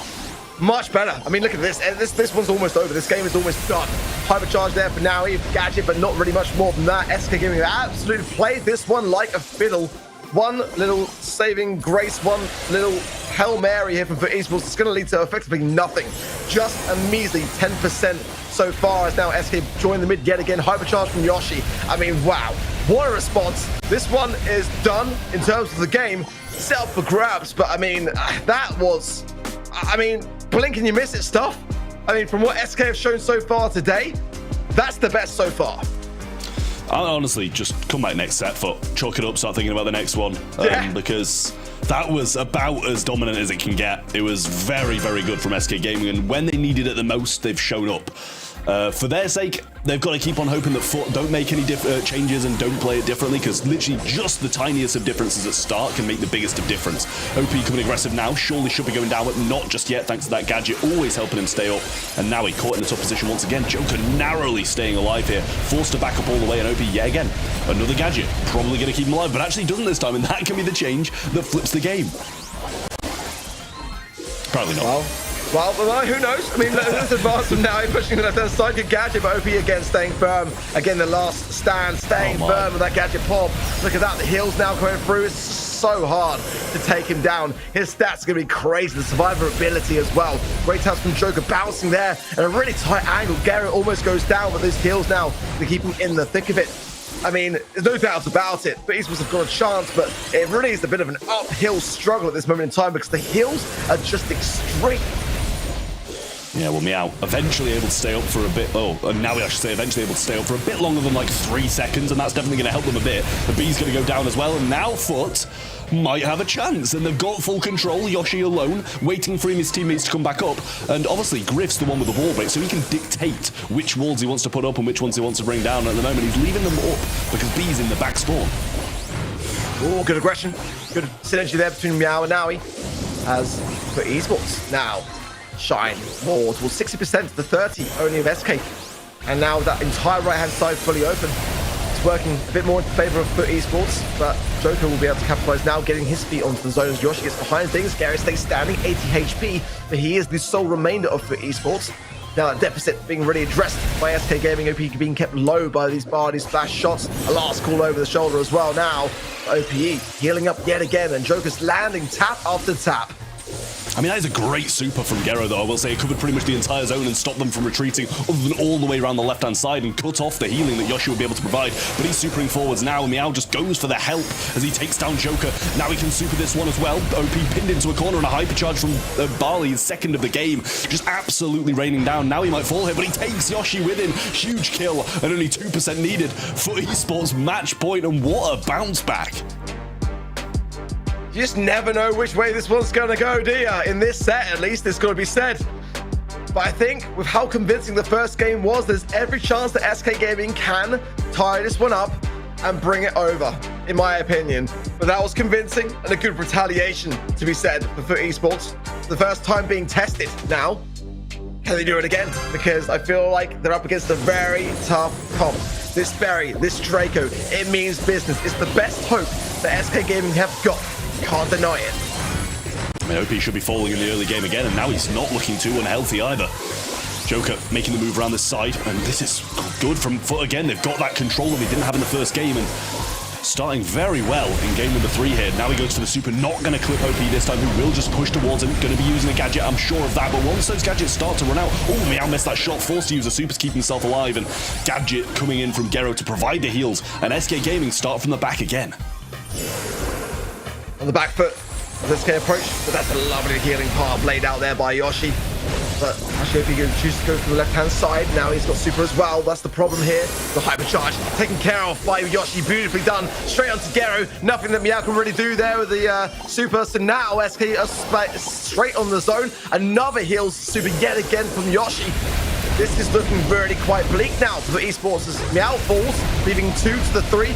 Much better. I mean, look at this. This one's almost over. This game is almost done. Hypercharge there for now. Gadget, but not really much more than that. SK Gaming absolutely played this one like a fiddle. One little saving grace, one little Hail Mary here from FUT Esports. It's going to lead to effectively nothing. Just a measly 10% so far as now SK join the mid yet again. Hypercharge from Yoshi. I mean, wow. What a response. This one is done in terms of the game. Set up for grabs, but I mean, that was... I mean, blink and you miss it stuff. I mean, from what SK have shown so far today, that's the best so far. I'll honestly just come back next set, FUT. Chalk it up, start thinking about the next one. Because that was about as dominant as it can get. It was very, very good from SK Gaming, and when they needed it the most, they've shown up. For their sake, they've got to keep on hoping that FUT don't make any changes and don't play it differently, because literally just the tiniest of differences at start can make the biggest of difference. OP coming aggressive now, surely should be going down, but not just yet, thanks to that gadget always helping him stay up. And now he caught in a tough position once again. Joker narrowly staying alive here, forced to back up all the way, and OP yet again. Another gadget, probably going to keep him alive, but actually doesn't this time, and that can be the change that flips the game. Probably not. Well, who knows? I mean, there's advance from now. Pushing the left-hand side. Good gadget, but OP again staying firm. Again, the last stand, staying firm with that gadget pop. Look at that. The heals now going through. It's so hard to take him down. His stats are going to be crazy. The survivability as well. Great touch from Joker bouncing there. And a really tight angle. Garrett almost goes down, but those heals now to keep him in the thick of it. I mean, there's no doubt about it. FUT Esports have got a chance, but it really is a bit of an uphill struggle at this moment in time because the heals are just extreme. Yeah, well, Meow eventually able to stay up for a bit. Oh, and now I should say eventually able to stay up for a bit longer than like 3 seconds, and that's definitely going to help them a bit. The B's going to go down as well, and now FUT might have a chance, and they've got full control. Yoshi alone, waiting for his teammates to come back up, and obviously Griff's the one with the wall break, so he can dictate which walls he wants to put up and which ones he wants to bring down. And at the moment, he's leaving them up because B's in the back spawn. Oh, good aggression. Good synergy there between Meow and Naui as FUT Esports now shine more towards 60% to the 30 only of SK. And now that entire right-hand side fully open. It's working a bit more in favor of FUT Esports, but Joker will be able to capitalize now, getting his feet onto the zone as Yoshi gets behind things. Gary stays standing, 80 HP, but he is the sole remainder of FUT Esports. Now that deficit being really addressed by SK Gaming. OP being kept low by these flash shots. A last call over the shoulder as well now. OPE healing up yet again, and Joker's landing tap after tap. I mean, that is a great super from Gero, though. I will say it covered pretty much the entire zone and stopped them from retreating, other than all the way around the left-hand side, and cut off the healing that Yoshi would be able to provide. But he's supering forwards now, and Meow just goes for the help as he takes down Joker. Now he can super this one as well. OP pinned into a corner, and a hypercharge from Barley, his second of the game, just absolutely raining down. Now he might fall here, but he takes Yoshi with him. Huge kill, and only 2% needed. FUT Esports match point, and what a bounce back. You just never know which way this one's going to go, do you? In this set, at least, it's going to be said. But I think with how convincing the first game was, there's every chance that SK Gaming can tie this one up and bring it over, in my opinion. But that was convincing and a good retaliation, to be said, for FUT Esports. The first time being tested now. Can they do it again? Because I feel like they're up against a very tough comp. This Berry, this Draco, it means business. It's the best hope that SK Gaming have got. Can't deny it. I mean, OP should be falling in the early game again, and now he's not looking too unhealthy either. Joker making the move around this side, and this is good from FUT again. They've got that control that they didn't have in the first game, and starting very well in game number 3 here. Now he goes for the super, not going to clip OP this time, who will just push towards him. Going to be using a gadget, I'm sure of that, but once those gadgets start to run out, oh, Meow missed that shot, forced to use a super to keep himself alive, and gadget coming in from Gero to provide the heals, and SK Gaming start from the back again. On the back foot, let's get approach, but that's a lovely healing path laid out there by Yoshi. But actually, if he chooses to go from the left-hand side, now he's got super as well. That's the problem here. The hypercharge taken care of by Yoshi, beautifully done. Straight onto Gero. Nothing that Meow can really do there with the super. So now SK are straight on the zone. Another heals super yet again from Yoshi. this is looking really quite bleak now for Esports as Meow falls, leaving 2 to the 3.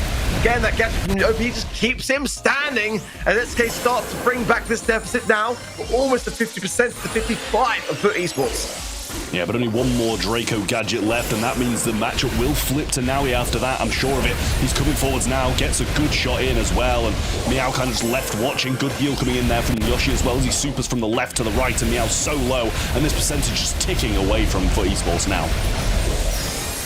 Again, that gadget from OP just keeps him standing, and SK starts to bring back this deficit now. We're almost at 50% to 55 of FUT Esports. Yeah, but only one more Draco gadget left, and that means the matchup will flip to Naui after that. I'm sure of it. He's coming forwards now, gets a good shot in as well, and Meow kind of just left watching. Good heal coming in there from Yoshi as well as he supers from the left to the right, and Meow's so low, and this percentage is ticking away from FUT Esports now.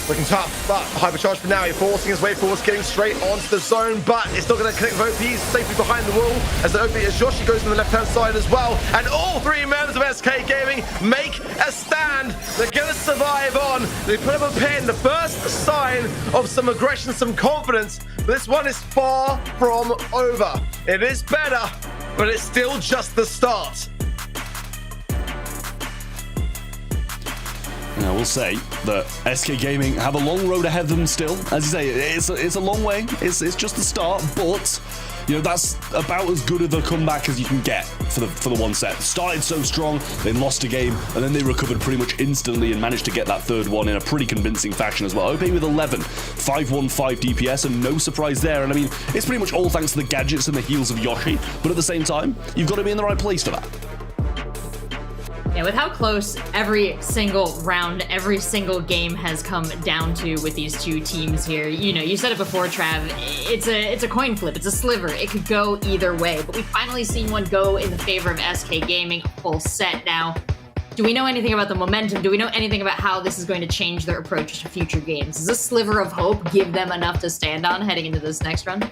Looking tough, but hypercharge for now. He's forcing his way forwards, getting straight onto the zone, but it's not going to connect with OP. He's safely behind the wall as Yoshi goes on the left-hand side as well. And all 3 members of SK Gaming make a stand. They're going to survive on. They put up a pin, the first sign of some aggression, some confidence. This one is far from over. It is better, but it's still just the start. I will say that SK Gaming have a long road ahead of them still. As you say, it's a long way. It's just the start, but you know that's about as good of a comeback as you can get for the one set. Started so strong, they lost a game, and then they recovered pretty much instantly and managed to get that third one in a pretty convincing fashion as well. OP with 11, 515 DPS, and no surprise there. And I mean, it's pretty much all thanks to the gadgets and the heals of Yoshi, but at the same time, you've got to be in the right place for that. Yeah, with how close every single round, every single game has come down to with these two teams here. You know, you said it before, Trav, it's a coin flip, it's a sliver. It could go either way, but we've finally seen one go in the favor of SK Gaming, a full set now. Do we know anything about the momentum? Do we know anything about how this is going to change their approach to future games? Does this sliver of hope give them enough to stand on heading into this next run?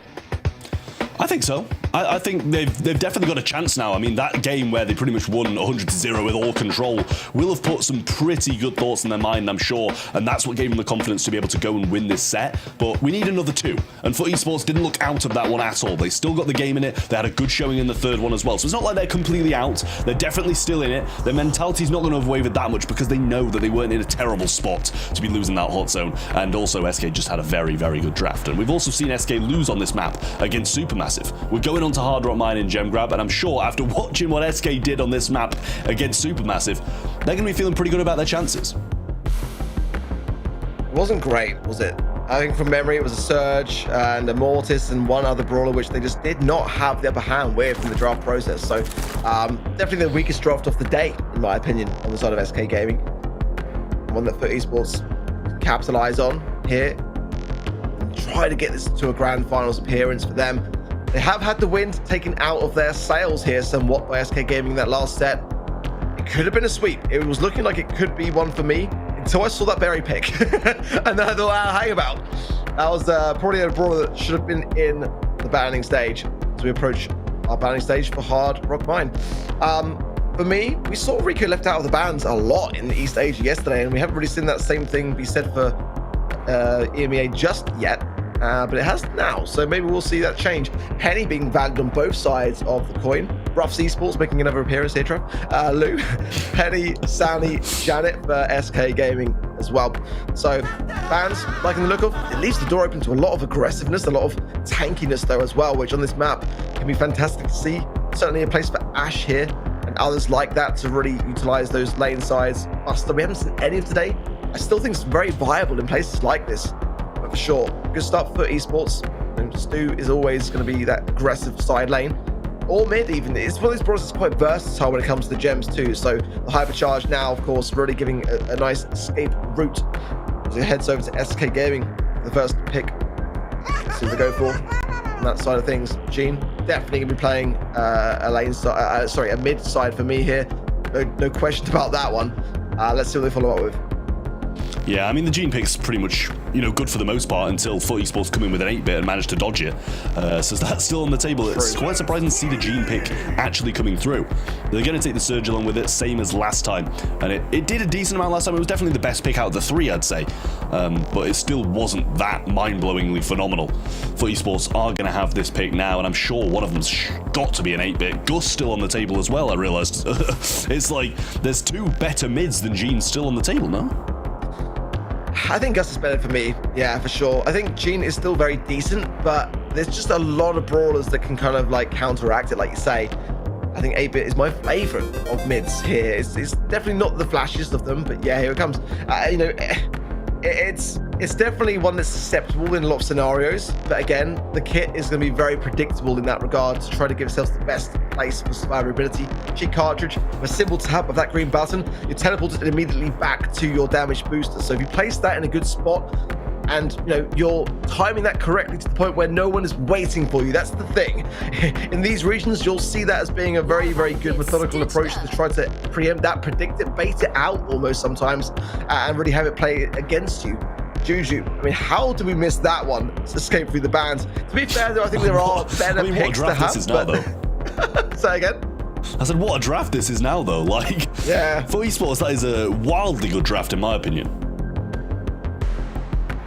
I think so. I think they've definitely got a chance now. I mean, that game where they pretty much won 100-0 with all control will have put some pretty good thoughts in their mind, I'm sure, and that's what gave them the confidence to be able to go and win this set. But we need another 2, and FUT Esports didn't look out of that one at all. They still got the game in it. They had a good showing in the third one as well. So it's not like they're completely out. They're definitely still in it. Their mentality's not going to have wavered that much because they know that they weren't in a terrible spot to be losing that hot zone. And also, SK just had a very, very good draft. And we've also seen SK lose on this map against Supermassive. We're going on to Hard Rock Mine in Gem Grab, and I'm sure after watching what SK did on this map against Supermassive, they're going to be feeling pretty good about their chances. It wasn't great, was it? I think from memory it was a Surge and a Mortis and one other brawler which they just did not have the upper hand with in the draft process. So definitely the weakest draft of the day, in my opinion, on the side of SK Gaming. One that FUT Esports capitalize on here. Try to get this to a grand finals appearance for them. They have had the wind taken out of their sails here somewhat by SK Gaming that last set. It could have been a sweep. It was looking like it could be one for me until I saw that berry pick. And then I thought, hang about. That was probably a brawler that should have been in the banning stage as we approach our banning stage for Hard Rock Mine. For me, we saw Rico left out of the bans a lot in the East Asia yesterday, and we haven't really seen that same thing be said for EMEA just yet. But it has now, so maybe we'll see that change. Henny being bagged on both sides of the coin. Ruffs Esports making another appearance here, Trav. Lou, Henny, Sani, Janet for SK Gaming as well. So fans liking the look of it, leaves the door open to a lot of aggressiveness, a lot of tankiness though as well, which on this map can be fantastic to see. Certainly a place for Ash here and others like that to really utilize those lane sides. Buster, we haven't seen any of today. I still think it's very viable in places like this. For sure, good start for Esports. And Stu is always going to be that aggressive side lane or mid even. It's one of these brawlers that's quite versatile when it comes to the gems too. So the hypercharge now, of course, really giving a nice escape route as it heads over to SK Gaming. The first pick. Let's see what they go for on that side of things. Gene definitely going to be playing a lane side, a mid side for me here. No question about that one. Let's see what they follow up with. Yeah, I mean, the Gene pick's pretty much, good for the most part until FUT Esports come in with an 8-bit and manage to dodge it. So that's still on the table. It's quite surprising to see the Gene pick actually coming through. They're going to take the Surge along with it, same as last time. And it did a decent amount last time. It was definitely the best pick out of the 3, I'd say. But it still wasn't that mind-blowingly phenomenal. FUT Esports are going to have this pick now, and I'm sure one of them's got to be an 8-bit. Gus still on the table as well, I realised. It's like there's 2 better mids than Gene still on the table, no? I think Gus is better for me, yeah, for sure. I think Gene is still very decent, but there's just a lot of brawlers that can kind of like counteract it, like you say. I think 8-Bit is my favorite of mids here. It's definitely not the flashiest of them, but yeah, here it comes. You know, it's definitely one that's susceptible in a lot of scenarios, but again, the kit is going to be very predictable in that regard to try to give yourself the best place for survivability. Cheat cartridge, a simple tap of that green button, you're teleported immediately back to your damage booster. So if you place that in a good spot, and you know you're timing that correctly to the point where no one is waiting for you, that's the thing. In these regions, you'll see that as being a very, very good methodical approach to try to preempt that, predict it, bait it out almost sometimes, and really have it play against you. Juju, I mean, how do we miss that one? Escape through the bands. To be fair, though, I think there are better picks to have. This is now, though. Say again. I said, what a draft this is now, though. Like, yeah. For esports, that is a wildly good draft, in my opinion.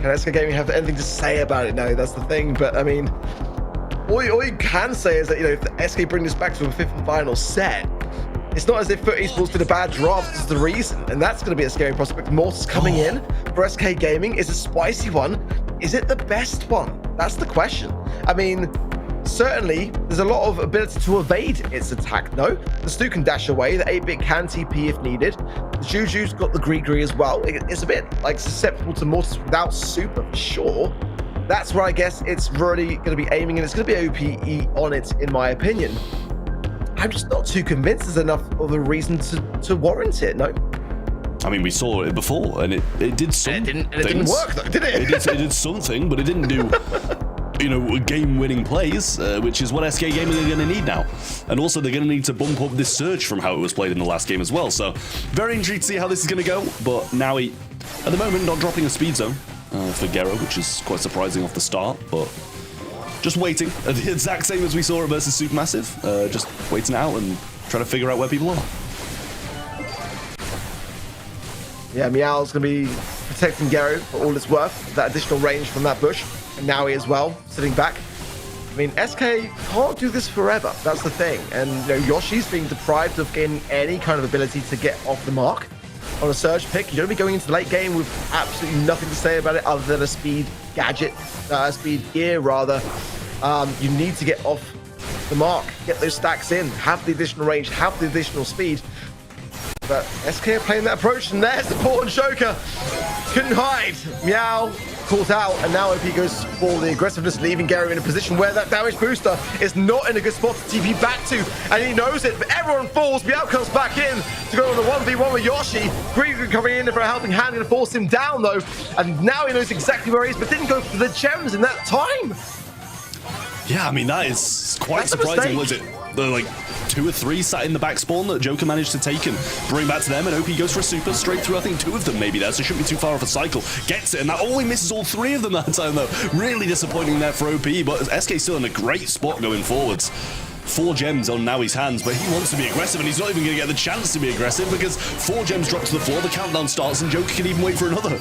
Can SK Gaming have anything to say about it? No, that's the thing. But I mean, all you can say is that, you know, if the SK bring this back to a 5th and final set, it's not as if FUT Esports did a bad draft is the reason, and that's going to be a scary prospect. Mortis coming in for SK Gaming is a spicy one. Is it the best one? That's the question. I mean, certainly there's a lot of ability to evade its attack. No, the Stu can dash away, the 8-Bit can TP if needed, the Juju's got the Gree as well. It's a bit like susceptible to Mortis without super for sure. That's where I guess it's really going to be aiming, and it's going to be OPE on it, in my opinion. I'm just not too convinced there's enough of a reason to warrant it. No. I mean, we saw it before, and it did something. It didn't work, though, did it? It did something, but it didn't do, you know, game-winning plays, which is what SK Gaming are going to need now. And also, they're going to need to bump up this surge from how it was played in the last game as well. So, very intrigued to see how this is going to go. But now at the moment, not dropping a speed zone for Gero, which is quite surprising off the start, but just waiting. The exact same as we saw it versus Supermassive. Just waiting it out and trying to figure out where people are. Yeah, Meow's going to be protecting Gero for all it's worth. That additional range from that bush. And now he as well, sitting back. I mean, SK can't do this forever. That's the thing. And you know, Yoshi's being deprived of gaining any kind of ability to get off the mark on a surge pick. You're going to be going into the late game with absolutely nothing to say about it other than a speed gadget, speed gear rather. You need to get off the mark, get those stacks in, have the additional range, have the additional speed. But SK are playing that approach, and there's the Port and Joker. Couldn't hide. Meow caught out, and now OP goes for the aggressiveness, leaving Gero in a position where that damage booster is not in a good spot to TP back to, and he knows it, but everyone falls. Meow comes back in to go on the 1v1 with Yoshi. Green coming in for a helping hand, going to force him down, though, and now he knows exactly where he is, but didn't go for the gems in that time. Yeah, I mean, that is quite surprising, was it? The, like, 2 or 3 sat in the back spawn that Joker managed to take and bring back to them, and OP goes for a super straight through, I think 2 of them maybe there, so it shouldn't be too far off a cycle. Gets it, and that only misses all 3 of them that time, though. Really disappointing there for OP, but SK still in a great spot going forwards. 4 gems on Naoi's hands, but he wants to be aggressive, and he's not even going to get the chance to be aggressive because 4 gems drop to the floor, the countdown starts, and Joker can even wait for another.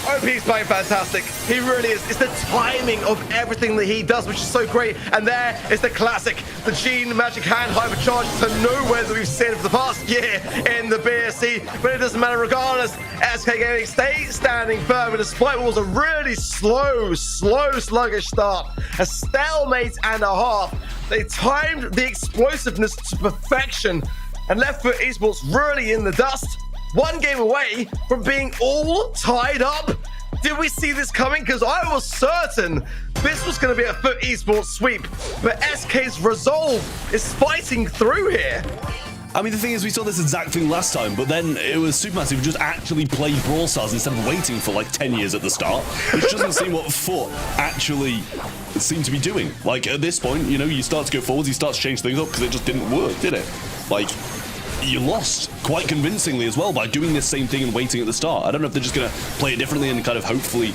OP's playing fantastic. He really is. It's the timing of everything that he does, which is so great. And there is the classic, the Gene Magic Hand hypercharge to nowhere that we've seen for the past year in the BSC. But it doesn't matter regardless. SK Gaming stays standing firm, and despite what was a really slow, sluggish start, a stalemate and a half, they timed the explosiveness to perfection and left FUT Esports really in the dust. 1 game away from being all tied up. Did we see this coming? Because I was certain this was going to be a FUT Esports sweep, but SK's resolve is fighting through here. I mean, the thing is, we saw this exact thing last time, but then it was Supermassive who just actually played Brawl Stars instead of waiting for like 10 years at the start, which doesn't seem what FUT actually seemed to be doing. Like, at this point, you know, you start to go forwards, you start to change things up because it just didn't work, did it? Like, you lost quite convincingly as well by doing this same thing and waiting at the start. I don't know if they're just going to play it differently and kind of hopefully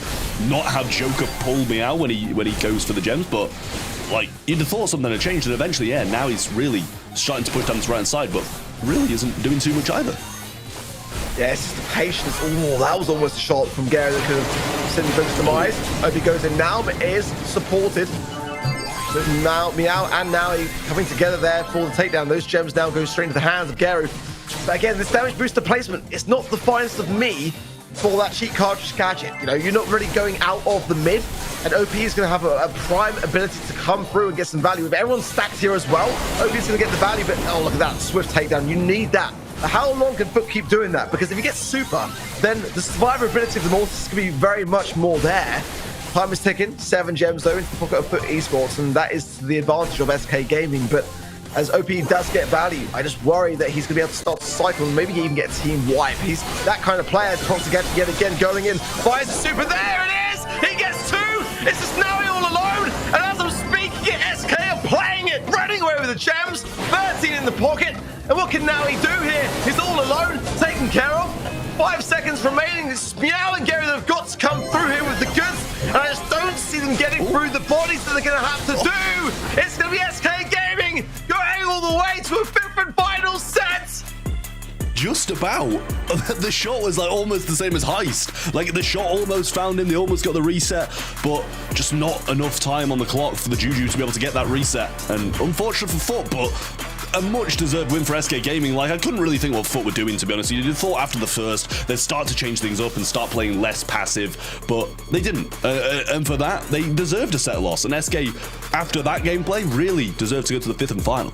not have Joker pull me out when he goes for the gems, but like, you'd have thought something had changed, and eventually, yeah, now he's really starting to push down this right-hand side, but really isn't doing too much either. Yeah, it's just the patience. Oh, that was almost a shot from Gary that could have sent him to his demise. Hope he goes in now, but is supported. So now Meow and Naoi coming together there for the takedown. Those gems now go straight into the hands of Gary. But again, this damage booster placement is not the finest of me, for that cheat cartridge gadget. You know, you're not really going out of the mid, and OP is going to have a prime ability to come through and get some value. If everyone's stacked here as well, OP is going to get the value, but oh, look at that swift takedown. You need that. How long can FUT keep doing that? Because if you get super, then the survivability of the Mortis is going to be very much more there. Time is ticking. 7 gems though into the pocket of FUT Esports, and that is to the advantage of SK Gaming. But as OP does get value, I just worry that he's going to be able to start the cycle and maybe even get a team wipe. He's that kind of player. Wants to get yet again going in. Fires the super. There it is. He gets 2. It's just now all alone. And as I'm speaking, SK are playing it, running away with the gems. 13 in the pocket. And what can Naui do here? He's all alone, taken care of. 5 seconds remaining. It's Meow and Gary that have got to come through here with the goods. And I just don't see them getting through the bodies that they're going to have to do. It's going to be SK Gaming going all the way to a 5th and final set. Just about. The shot was like almost the same as Heist. Like the shot almost found him, they almost got the reset, but just not enough time on the clock for the Juju to be able to get that reset. And unfortunate for FUT, but a much deserved win for SK Gaming. Like, I couldn't really think what FUT were doing, to be honest. You thought after the first they'd start to change things up and start playing less passive, but they didn't. And for that, they deserved a set loss. And SK, after that gameplay, really deserved to go to the 5th and final.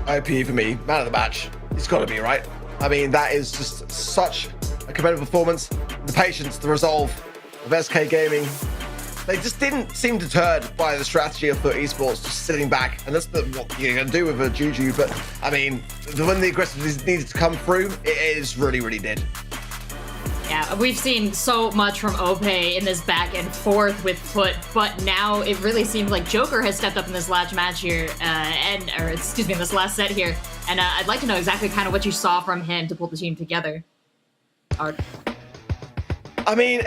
IP for me, man of the match. It's got to be, right? I mean, that is just such a competitive performance. The patience, the resolve of SK Gaming. They just didn't seem deterred by the strategy of FUT Esports, just sitting back. And that's what you're going to do with a Juju. But, I mean, when the aggressiveness needed to come through, it is really did. Yeah, we've seen so much from OP in this back and forth with FUT, but now it really seems like Joker has stepped up in this last match here, in this last set here. And I'd like to know exactly kind of what you saw from him to pull the team together. I mean,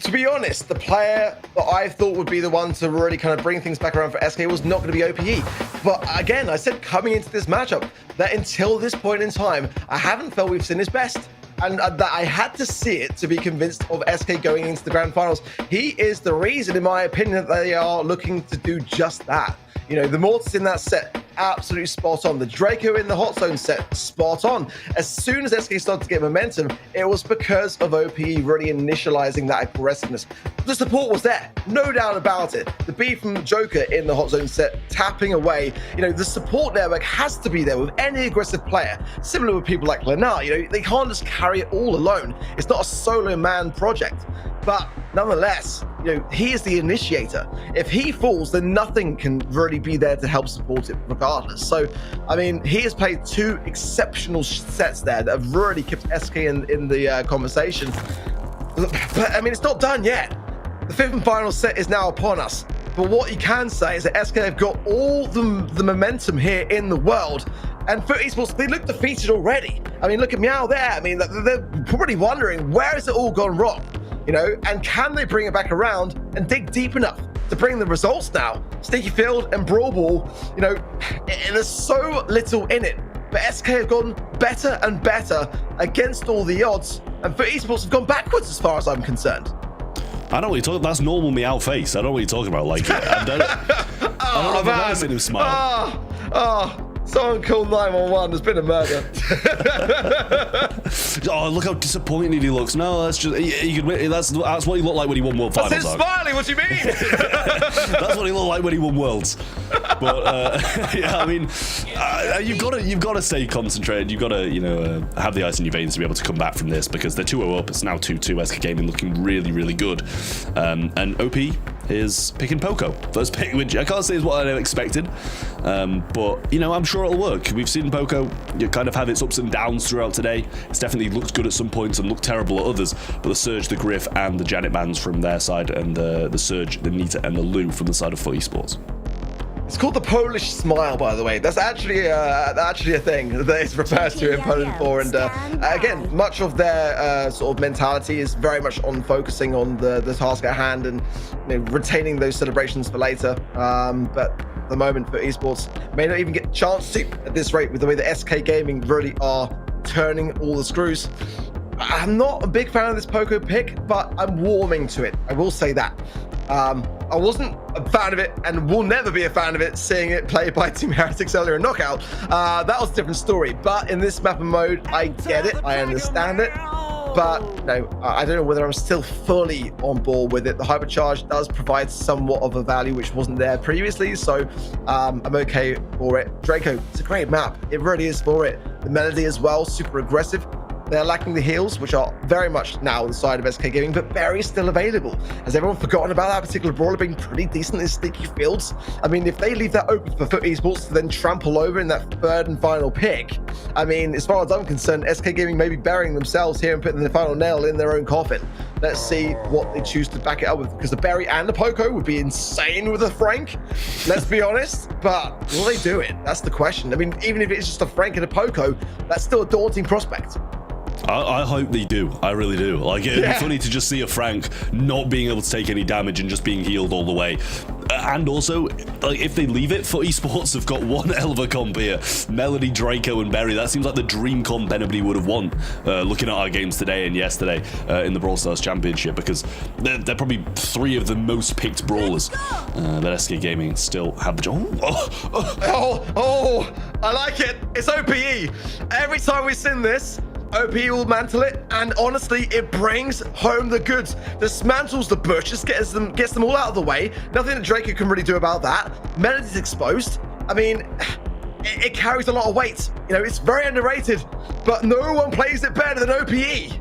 to be honest, the player that I thought would be the one to really kind of bring things back around for SK was not going to be OPE. But again, I said coming into this matchup that until this point in time, I haven't felt we've seen his best. And that I had to see it to be convinced of SK going into the grand finals. He is the reason, in my opinion, that they are looking to do just that. You know, the Mortis in that set, absolutely spot on. The Draco in the hot zone set, spot on. As soon as SK started to get momentum, it was because of OPE really initializing that aggressiveness. The support was there, no doubt about it. The B from Joker in the hot zone set, tapping away. You know, the support network has to be there with any aggressive player. Similar with people like Lenar, you know, they can't just carry it all alone. It's not a solo man project. But nonetheless, you know, he is the initiator. If he falls, then nothing can really be there to help support it regardless. So, I mean, he has played 2 exceptional sets there that have really kept SK in the conversation. But, I mean, it's not done yet. The 5th and final set is now upon us. But what you can say is that SK have got all the momentum here in the world. And FUT Esports, they look defeated already. I mean, look at Meow there. I mean, they're probably wondering, where has it all gone wrong? You know, and can they bring it back around and dig deep enough to bring the results now? Sneaky Field and Brawl Ball, you know, there's so little in it. But SK have gone better and better against all the odds. And FUT Esports have gone backwards as far as I'm concerned. I don't know what you're talking about. That's normal Meow face. I don't know what you're talking about. Like, I don't know if I've ever seen him smile. Someone called 911. There's been a murder. Oh, look how disappointed he looks. No, that's just he could win. That's what he looked like when he won World Finals. That's him smiling. What do you mean? That's what he looked like when he won Worlds. But yeah, I mean, you've got to stay concentrated. You've got to have the ice in your veins to be able to come back from this, because they're 2-0 up. It's now 2-2. SK Gaming looking really good. And OP is picking Poco. First pick, which I can't say is what I expected. But I'm sure it'll work. We've seen Poco kind of have its ups and downs throughout today. It's definitely looked good at some points and looked terrible at others. But the Surge, the Griff, and the Janet Mans from their side, and the Surge, the Nita, and the Lou from the side of FUT Esports. It's called the Polish smile, by the way. That's actually a thing that is referred to in Poland for. And again, much of their sort of mentality is very much on focusing on the task at hand and retaining those celebrations for later. But at the moment, FUT Esports may not even get a chance to at this rate, with the way that SK Gaming really are turning all the screws. I'm not a big fan of this Poco pick, but I'm warming to it. I will say that. I wasn't a fan of it and will never be a fan of it, seeing it played by Team Heretics earlier in Knockout. That was a different story. But in this map and mode, I get it. I understand it. But no, I don't know whether I'm still fully on board with it. The hypercharge does provide somewhat of a value which wasn't there previously, so I'm okay for it. Draco, it's a great map. It really is for it. The melody as well, super aggressive. They're lacking the heals, which are very much now on the side of SK Gaming, but Barry's still available. Has everyone forgotten about that particular brawler being pretty decent in sticky fields? I mean, if they leave that open for FUT Esports to then trample over in that third and final pick, I mean, as far as I'm concerned, SK Gaming may be burying themselves here and putting the final nail in their own coffin. Let's see what they choose to back it up with, because the Barry and the Poco would be insane with a Frank, let's be honest, but will they do it? That's the question. I mean, even if it's just a Frank and a Poco, that's still a daunting prospect. I hope they do. I really do. Like, it'd be funny to just see a Frank not being able to take any damage and just being healed all the way. And also, like, if they leave it, FUT Esports have got one hell of a comp here. Melody, Draco, and Berry. That seems like the dream comp anybody would have won, looking at our games today and yesterday in the Brawl Stars Championship, because they're probably three of the most picked brawlers that SK Gaming still have the job. I like it. It's OPE. Every time we sing this, OP will mantle it, and honestly, it brings home the goods. Dismantles the bushes, gets them all out of the way. Nothing that Draco can really do about that. Melody's exposed. I mean, it carries a lot of weight. You know, it's very underrated, but no one plays it better than OPE.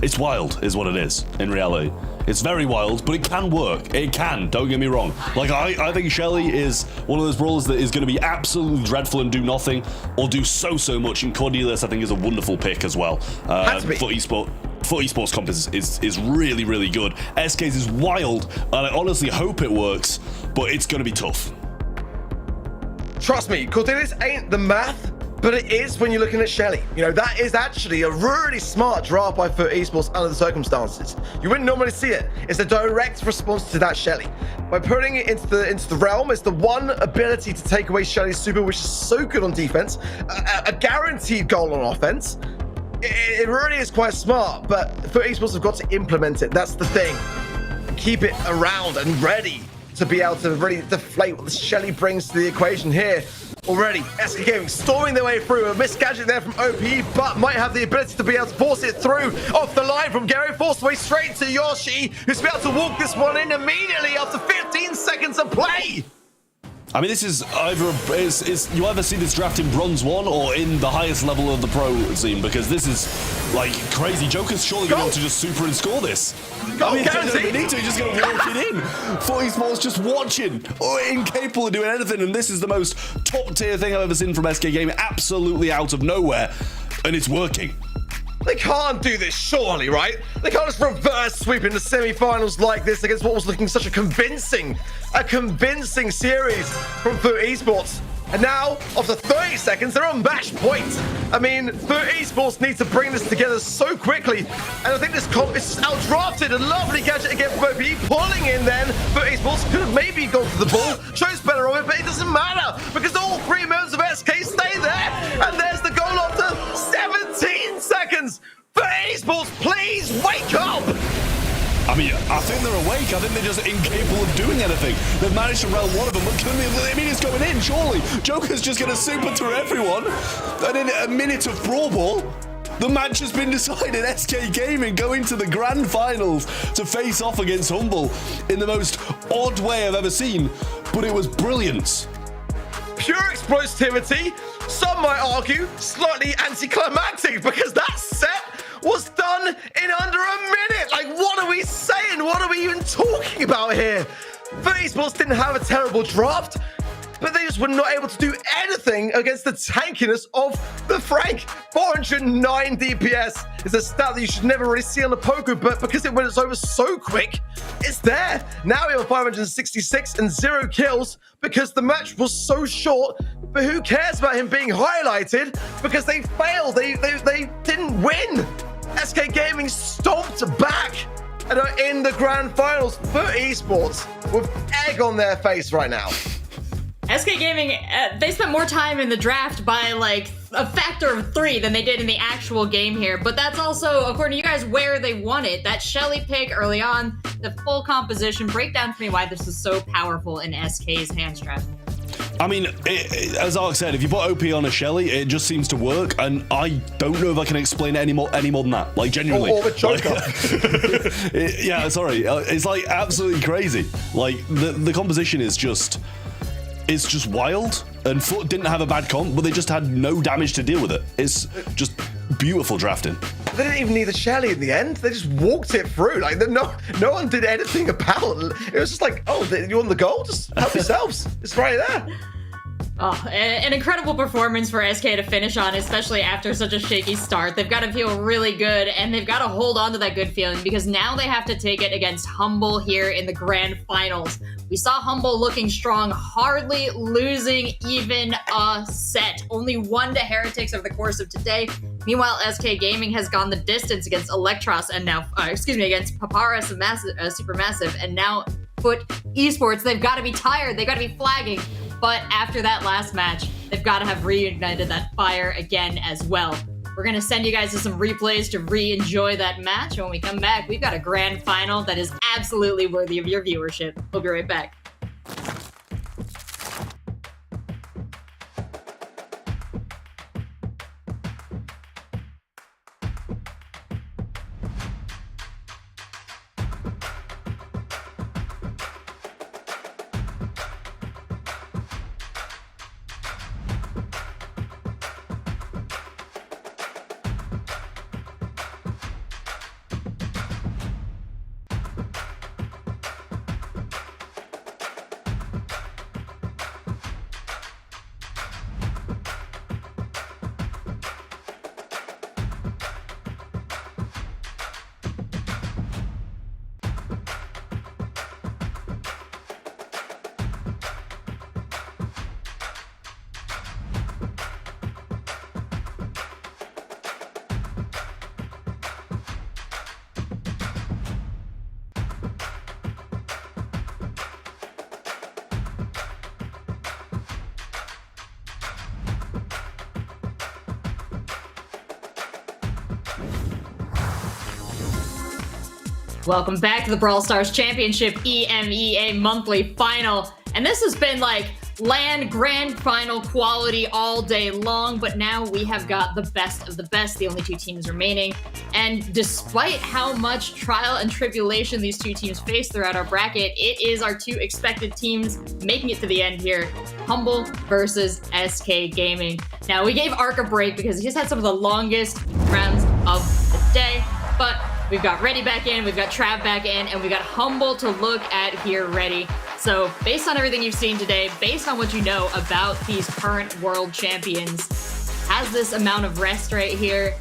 It's wild, is what it is, in reality. It's very wild, but it can work. It can, don't get me wrong. Like, I think Shelly is one of those brawlers that is going to be absolutely dreadful and do nothing, or do so much, and Cornelius, I think, is a wonderful pick as well. FUT Esports comp is really, really good. SK's is wild, and I honestly hope it works, but it's going to be tough. Trust me, Cornelius ain't the math, but it is when you're looking at Shelly. You know, that is actually a really smart draft by FUT Esports under the circumstances. You wouldn't normally see it. It's a direct response to that Shelly. By putting it into the realm, it's the one ability to take away Shelly's super, which is so good on defense, a guaranteed goal on offense. It really is quite smart, but FUT Esports have got to implement it. That's the thing. Keep it around and ready to be able to really deflate what Shelly brings to the equation here. Already, SK Gaming storming their way through. A missed gadget there from OPE, but might have the ability to be able to force it through off the line from Gary. Forced away straight to Yoshi, who's be able to walk this one in immediately after 15 seconds of play. I mean, this is either you either see this draft in Bronze 1 or in the highest level of the pro scene, because this is like crazy. Joker's surely going to be able to just super and score this. I mean, they don't need to, he's just going to walk it in. FUT Esports just watching, incapable of doing anything, and this is the most top tier thing I've ever seen from SK Gaming, absolutely out of nowhere, and it's working. They can't do this, surely, right? They can't just reverse sweep into semi-finals like this against what was looking such a convincing series from FUT Esports. And now, after 30 seconds, they're on match point. I mean, FUT Esports needs to bring this together so quickly. And I think this comp is outdrafted. A lovely gadget again from OPE, pulling in then. FUT Esports could have maybe gone for the ball. Chose better of it, but it doesn't matter because all three members of SK stay there. And there's the goal after 17 seconds. FUT Esports, please wake up. I mean, I think they're awake. I think they're just incapable of doing anything. They've managed to rail one of them, but I mean, it's going in, surely. Joker's just going to super through everyone. And in a minute of Brawl Ball, the match has been decided. SK Gaming going to the grand finals to face off against Humble in the most odd way I've ever seen, but it was brilliant. Pure explosivity, some might argue slightly anticlimactic, because that set was done in under a minute. Like, what are we saying? What are we even talking about here? FUT Esports didn't have a terrible draft, but they just were not able to do anything against the tankiness of the Frank. 409 DPS is a stat that you should never really see on the Poco, but because it went over so quick, it's there. Now we have 566 and 0 kills because the match was so short, but who cares about him being highlighted because they failed. They didn't win. SK Gaming stomped back and are in the grand finals. FUT Esports with egg on their face right now. SK Gaming, they spent more time in the draft by like a factor of 3 than they did in the actual game here. But that's also, according to you guys, where they won it. That Shelly pick early on, the full composition. Break down for me why this is so powerful in SK's hand strap. I mean, as Ark said, if you put OP on a Shelly, it just seems to work, and I don't know if I can explain it any more than that. Like, genuinely. Or the choker. Yeah, sorry. It's like absolutely crazy. Like, the composition is just... It's just wild, and FUT didn't have a bad comp, but they just had no damage to deal with it. It's just beautiful drafting. They didn't even need a Shelly in the end. They just walked it through. Like, no one did anything about it. It was just like, oh, you want the goal? Just help yourselves. It's right there. Oh, an incredible performance for SK to finish on, especially after such a shaky start. They've got to feel really good, and they've got to hold on to that good feeling, because now they have to take it against Humble here in the grand finals. We saw Humble looking strong, hardly losing even a set. Only 1 to Heretics over the course of today. Meanwhile, SK Gaming has gone the distance against Elektros and now, against Papara Supermassive, and now FUT Esports. They've got to be tired. They've got to be flagging. But after that last match, they've got to have reignited that fire again as well. We're going to send you guys to some replays to re-enjoy that match. And when we come back, we've got a grand final that is absolutely worthy of your viewership. We'll be right back. Welcome back to the Brawl Stars Championship EMEA monthly final. And this has been like LAN grand final quality all day long, but now we have got the best of the best, the only 2 teams remaining. And despite how much trial and tribulation these 2 teams face throughout our bracket, it is our 2 expected teams making it to the end here. Humble versus SK Gaming. Now, we gave Ark a break because he's had some of the longest rounds of the day, but we've got Ready back in, we've got Trav back in, and we've got Humble to look at here ready. So based on everything you've seen today, based on what you know about these current world champions, has this amount of rest right here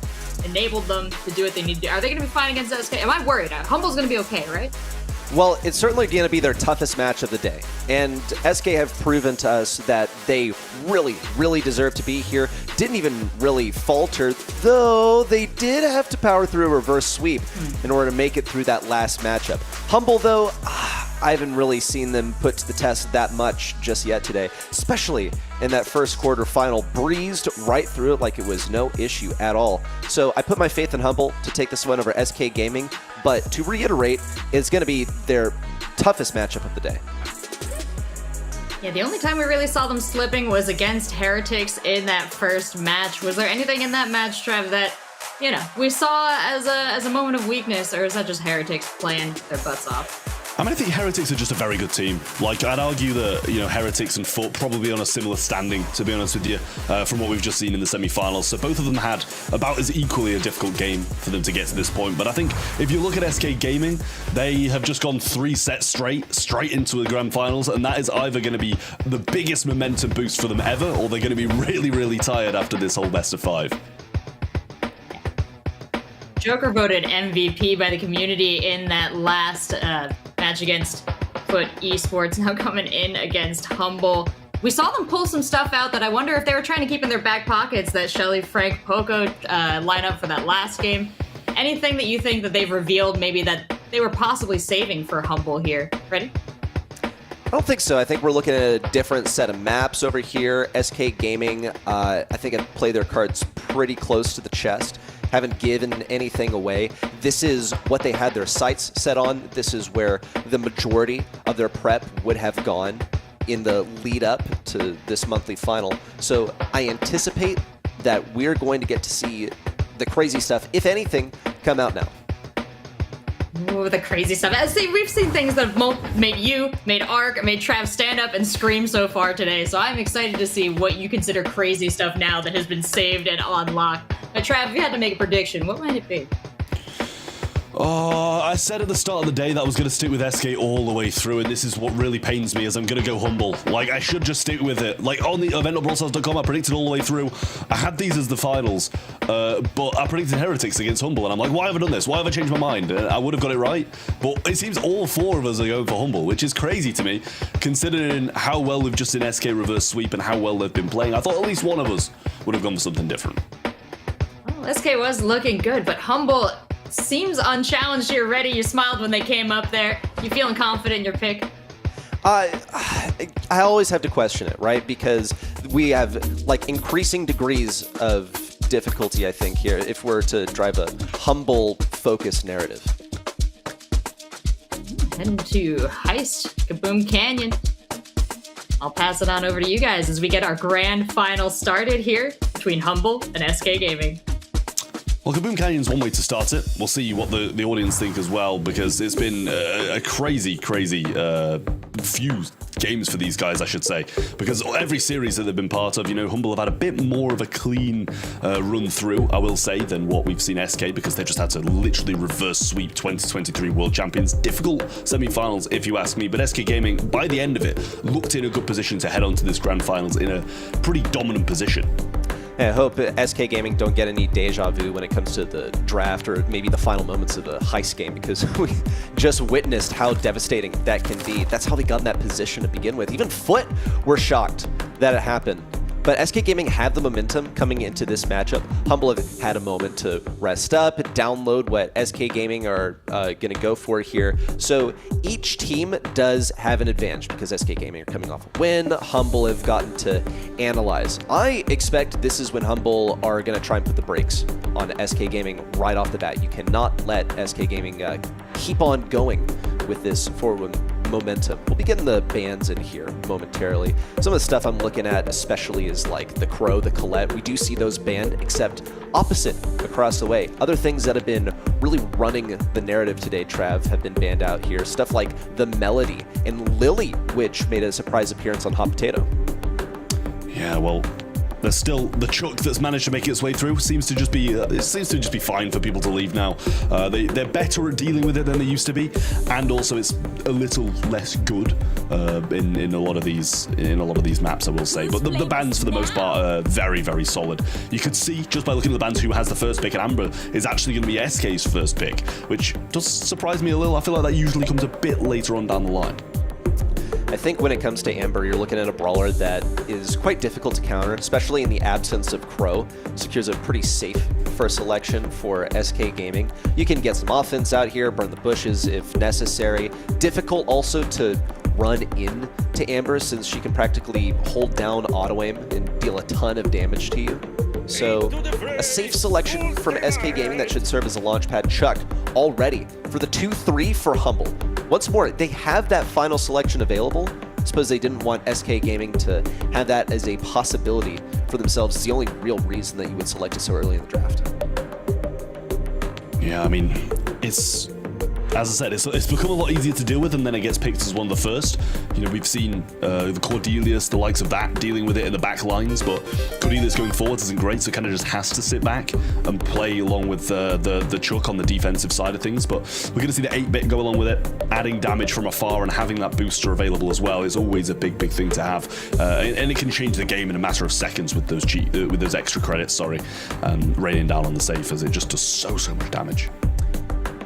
enabled them to do what they need to do? Are they going to be fine against SK? Am I worried? Humble's going to be okay, right? Well, it's certainly going to be their toughest match of the day. And SK have proven to us that they really, really deserve to be here. Didn't even really falter, though they did have to power through a reverse sweep in order to make it through that last matchup. Humble, though, I haven't really seen them put to the test that much just yet today, especially in that first quarterfinal. Breezed right through it like it was no issue at all. So I put my faith in Humble to take this one over SK Gaming, but to reiterate, it's going to be their toughest matchup of the day. Yeah, the only time we really saw them slipping was against Heretics in that first match. Was there anything in that match, Trev, that, you know, we saw as a moment of weakness, or is that just Heretics playing their butts off? I mean, I think Heretics are just a very good team. Like, I'd argue that, you know, Heretics and FUT probably on a similar standing, to be honest with you, from what we've just seen in the semi-finals. So both of them had about as equally a difficult game for them to get to this point. But I think if you look at SK Gaming, they have just gone 3 sets straight into the grand finals, and that is either going to be the biggest momentum boost for them ever, or they're going to be really, really tired after this whole best of 5. Joker voted MVP by the community in that last match against FUT Esports, now coming in against Humble. We saw them pull some stuff out that I wonder if they were trying to keep in their back pockets, that Shelly, Frank, Poco lineup for that last game. Anything that you think that they've revealed maybe that they were possibly saving for Humble here? Ready? don't think so. I think we're looking at a different set of maps over here. SK Gaming, I think I'd play their cards pretty close to the chest. Haven't given anything away. This is what they had their sights set on. This is where the majority of their prep would have gone in the lead up to this monthly final. So I anticipate that we're going to get to see the crazy stuff, if anything, come out now. Ooh, the crazy stuff. We've seen things that have made Ark, made Trav stand up and scream so far today. So I'm excited to see what you consider crazy stuff now that has been saved and unlocked. But Trav, if you had to make a prediction, what might it be? Oh, I said at the start of the day that I was going to stick with SK all the way through, and this is what really pains me, is I'm going to go humble. Like, I should just stick with it. Like, on the event.brawlstars.com, I predicted all the way through. I had these as the finals, but I predicted Heretics against Humble, and I'm like, why have I done this? Why have I changed my mind? I would have got it right, but it seems all 4 of us are going for Humble, which is crazy to me, considering how well we've just seen SK reverse sweep and how well they've been playing. I thought at least one of us would have gone for something different. Well, SK was looking good, but Humble seems unchallenged here. Ready? You smiled when they came up there. You feeling confident in your pick? I always have to question it, right? Because we have like increasing degrees of difficulty, I think, here, if we're to drive a humble focused narrative. Heading to Heist, Kaboom Canyon. I'll pass it on over to you guys as we get our grand final started here between Humble and SK Gaming. Well, Kaboom Canyon's one way to start it. We'll see what the audience think as well, because it's been a crazy few games for these guys, I should say. Because every series that they've been part of, you know, Humble have had a bit more of a clean run through, I will say, than what we've seen SK, because they just had to literally reverse sweep 2023 World Champions. Difficult semi-finals, if you ask me, but SK Gaming, by the end of it, looked in a good position to head on to this grand finals in a pretty dominant position. I hope SK Gaming don't get any deja vu when it comes to the draft or maybe the final moments of a heist game, because we just witnessed how devastating that can be. That's how they got in that position to begin with. Even FUT were shocked that it happened. But SK Gaming had the momentum coming into this matchup. Humble have had a moment to rest up, download what SK Gaming are going to go for here. So each team does have an advantage because SK Gaming are coming off a win. Humble have gotten to analyze. I expect this is when Humble are going to try and put the brakes on SK Gaming right off the bat. You cannot let SK Gaming keep on going with this forward momentum. We'll be getting the bans in here momentarily. Some of the stuff I'm looking at especially is like the Crow, the Colette. We do see those banned, except opposite across the way. Other things that have been really running the narrative today, Trav, have been banned out here. Stuff like the Melody and Lily, which made a surprise appearance on Hot Potato. Yeah, well, there's still the Chuck that's managed to make its way through. Seems to just be fine for people to leave now. They're better at dealing with it than they used to be, and also it's a little less good in a lot of these maps, I will say. But the bans for the most part are very, very solid. You could see just by looking at the bans who has the first pick, and Amber is actually going to be SK's first pick, which does surprise me a little. I feel like that usually comes a bit later on down the line. I think when it comes to Amber, you're looking at a brawler that is quite difficult to counter, especially in the absence of Crow. Secures a pretty safe first selection for SK Gaming. You can get some offense out here, burn the bushes if necessary. Difficult also to run in to Amber since she can practically hold down auto aim and deal a ton of damage to you. So a safe selection from SK Gaming that should serve as a launchpad. Chuck all ready for the 2-3 for Humble. Once more, they have that final selection available. I suppose they didn't want SK Gaming to have that as a possibility for themselves. It's the only real reason that you would select it so early in the draft. Yeah, I mean, it's, as I said, it's become a lot easier to deal with, and then it gets picked as one of the first. You know, we've seen the Cordelius, the likes of that, dealing with it in the back lines, but Cordelius going forward isn't great, so kind of just has to sit back and play along with the Chuck on the defensive side of things. But we're going to see the 8-bit go along with it, adding damage from afar and having that booster available as well is always a big thing to have, and it can change the game in a matter of seconds with those extra credits. Raining down on the safe, as it just does so much damage.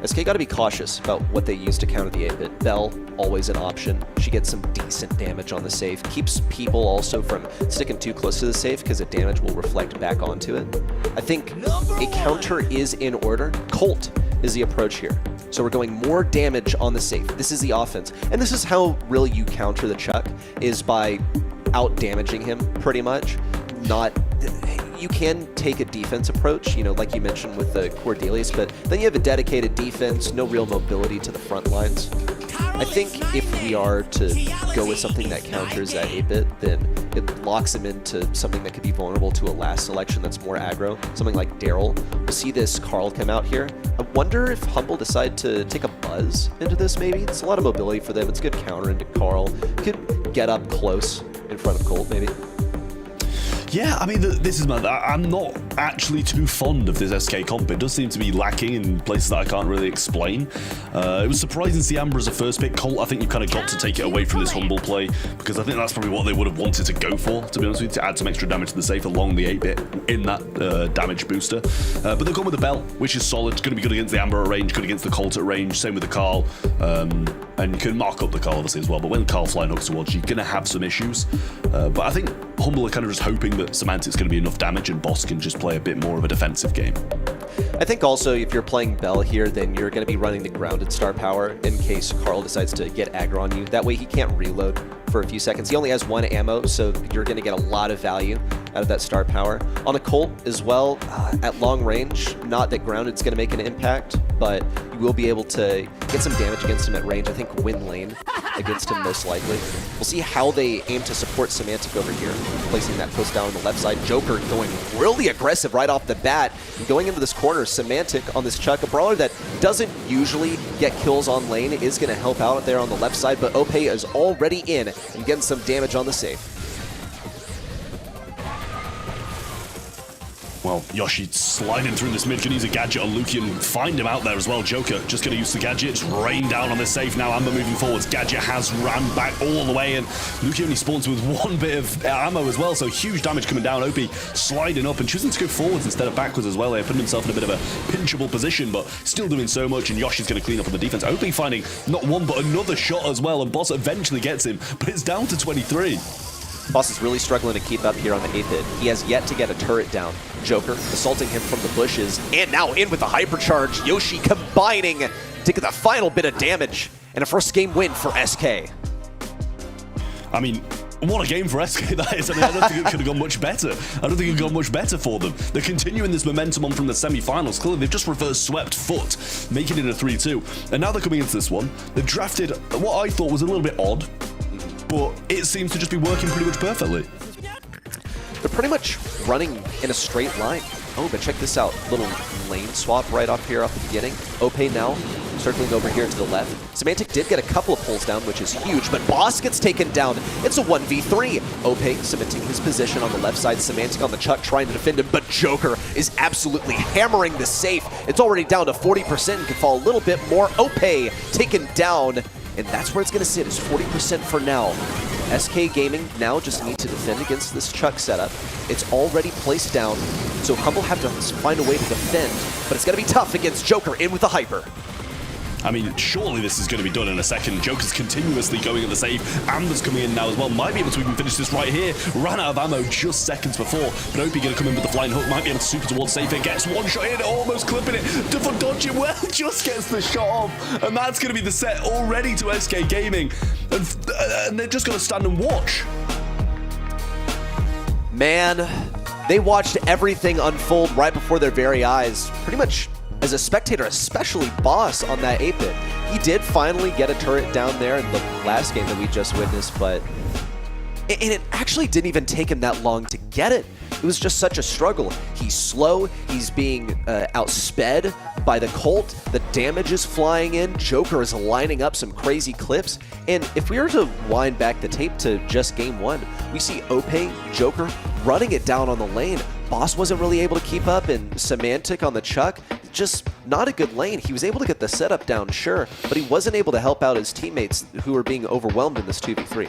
SK got to be cautious about what they use to counter the 8-bit. Belle, always an option. She gets some decent damage on the safe. Keeps people also from sticking too close to the safe because the damage will reflect back onto it. I think a counter is in order. Colt is the approach here. So we're going more damage on the safe. This is the offense. And this is how really you counter the Chuck, is by out-damaging him, pretty much. You can take a defense approach, you know, like you mentioned with the Cordelius, but then you have a dedicated defense, no real mobility to the front lines. I think if we are to go with something that counters that 8-bit, then it locks him into something that could be vulnerable to a last selection that's more aggro, something like Daryl. We'll see this Carl come out here. I wonder if Humble decide to take a Buzz into this, maybe? It's a lot of mobility for them. It's a good counter into Carl. Could get up close in front of Colt, maybe. Yeah, I mean, this is I'm not actually too fond of this SK comp. It does seem to be lacking in places that I can't really explain. It was surprising to see Amber as a first pick. Colt, I think you kind of got to take it away from this Humble play, because I think that's probably what they would have wanted to go for, to be honest with you, to add some extra damage to the safe along the 8-bit in that damage booster. But they're going with the Bell, which is solid. It's going to be good against the Amber at range, good against the Colt at range, same with the Carl. And you can mark up the Carl obviously as well, but when Carl flying hooks towards you, you're going to have some issues. But I think Humble are kind of just hoping that Semantic's going to be enough damage and Boss can just play a bit more of a defensive game. I think also if you're playing Bell here, then you're going to be running the grounded star power in case Carl decides to get aggro on you. That way he can't reload for a few seconds. He only has 1 ammo, so you're going to get a lot of value out of that star power. On a Colt as well, at long range, not that grounded's going to make an impact, but you will be able to get some damage against him at range. I think win lane against him most likely. We'll see how they aim to support Semantic over here, placing that post down on the left side. Joker going really aggressive right off the bat. Going into this corner, Semantic on this Chuck, a brawler that doesn't usually get kills on lane, is going to help out there on the left side, but Ope is already in and getting some damage on the safe. Well, Yoshi sliding through this mid, can use a gadget on Lucian, find him out there as well. Joker just going to use the gadget, just rain down on this safe now. Amber moving forwards, gadget has ran back all the way, and Lucian only spawns with 1 bit of ammo as well, so huge damage coming down. Opie sliding up and choosing to go forwards instead of backwards as well. They're putting himself in a bit of a pinchable position, but still doing so much, and Yoshi's going to clean up on the defense. Opie finding not one but another shot as well, and Boss eventually gets him, but it's down to 23. Boss is really struggling to keep up here on the 8-bit. He has yet to get a turret down. Joker assaulting him from the bushes, and now in with the hypercharge. Yoshi combining to get the final bit of damage, and a first game win for SK. I mean, what a game for SK that is. I mean, I don't think it could have gone much better. I don't think it could have gone much better for them. They're continuing this momentum on from the semi-finals. Clearly, they've just reverse swept FUT, making it a 3-2. And now they're coming into this one. They've drafted what I thought was a little bit odd, but it seems to just be working pretty much perfectly. They're pretty much running in a straight line. Oh, but check this out. Little lane swap right off here off the beginning. Ope now circling over here to the left. Semantic did get a couple of pulls down, which is huge, but Boss gets taken down. It's a 1v3. Ope cementing his position on the left side. Semantic on the Chuck trying to defend him, but Joker is absolutely hammering the safe. It's already down to 40% and can fall a little bit more. Ope taken down, and that's where it's going to sit, is 40% for now. SK Gaming now just need to defend against this Chuck setup. It's already placed down, so Humble have to find a way to defend, but it's going to be tough against Joker in with the hyper. I mean, surely this is going to be done in a second. Joker's continuously going at the save. Amber's coming in now as well. Might be able to even finish this right here. Ran out of ammo just seconds before. But Opie going to come in with the flying hook. Might be able to super towards safe. It gets one shot in, almost clipping it. For dodging well, just gets the shot off. And that's going to be the set already to SK Gaming. And they're just going to stand and watch. Man, they watched everything unfold right before their very eyes. Pretty much as a spectator, especially Boss on that 8-bit. He did finally get a turret down there in the last game that we just witnessed, but it actually didn't even take him that long to get it. It was just such a struggle. He's slow, he's being outsped by the Colt, the damage is flying in, Joker is lining up some crazy clips, and if we were to wind back the tape to just game 1, we see Ope, Joker running it down on the lane. Boss wasn't really able to keep up, and Semantic on the Chuck, just not a good lane. He was able to get the setup down, sure, but he wasn't able to help out his teammates who were being overwhelmed in this 2v3.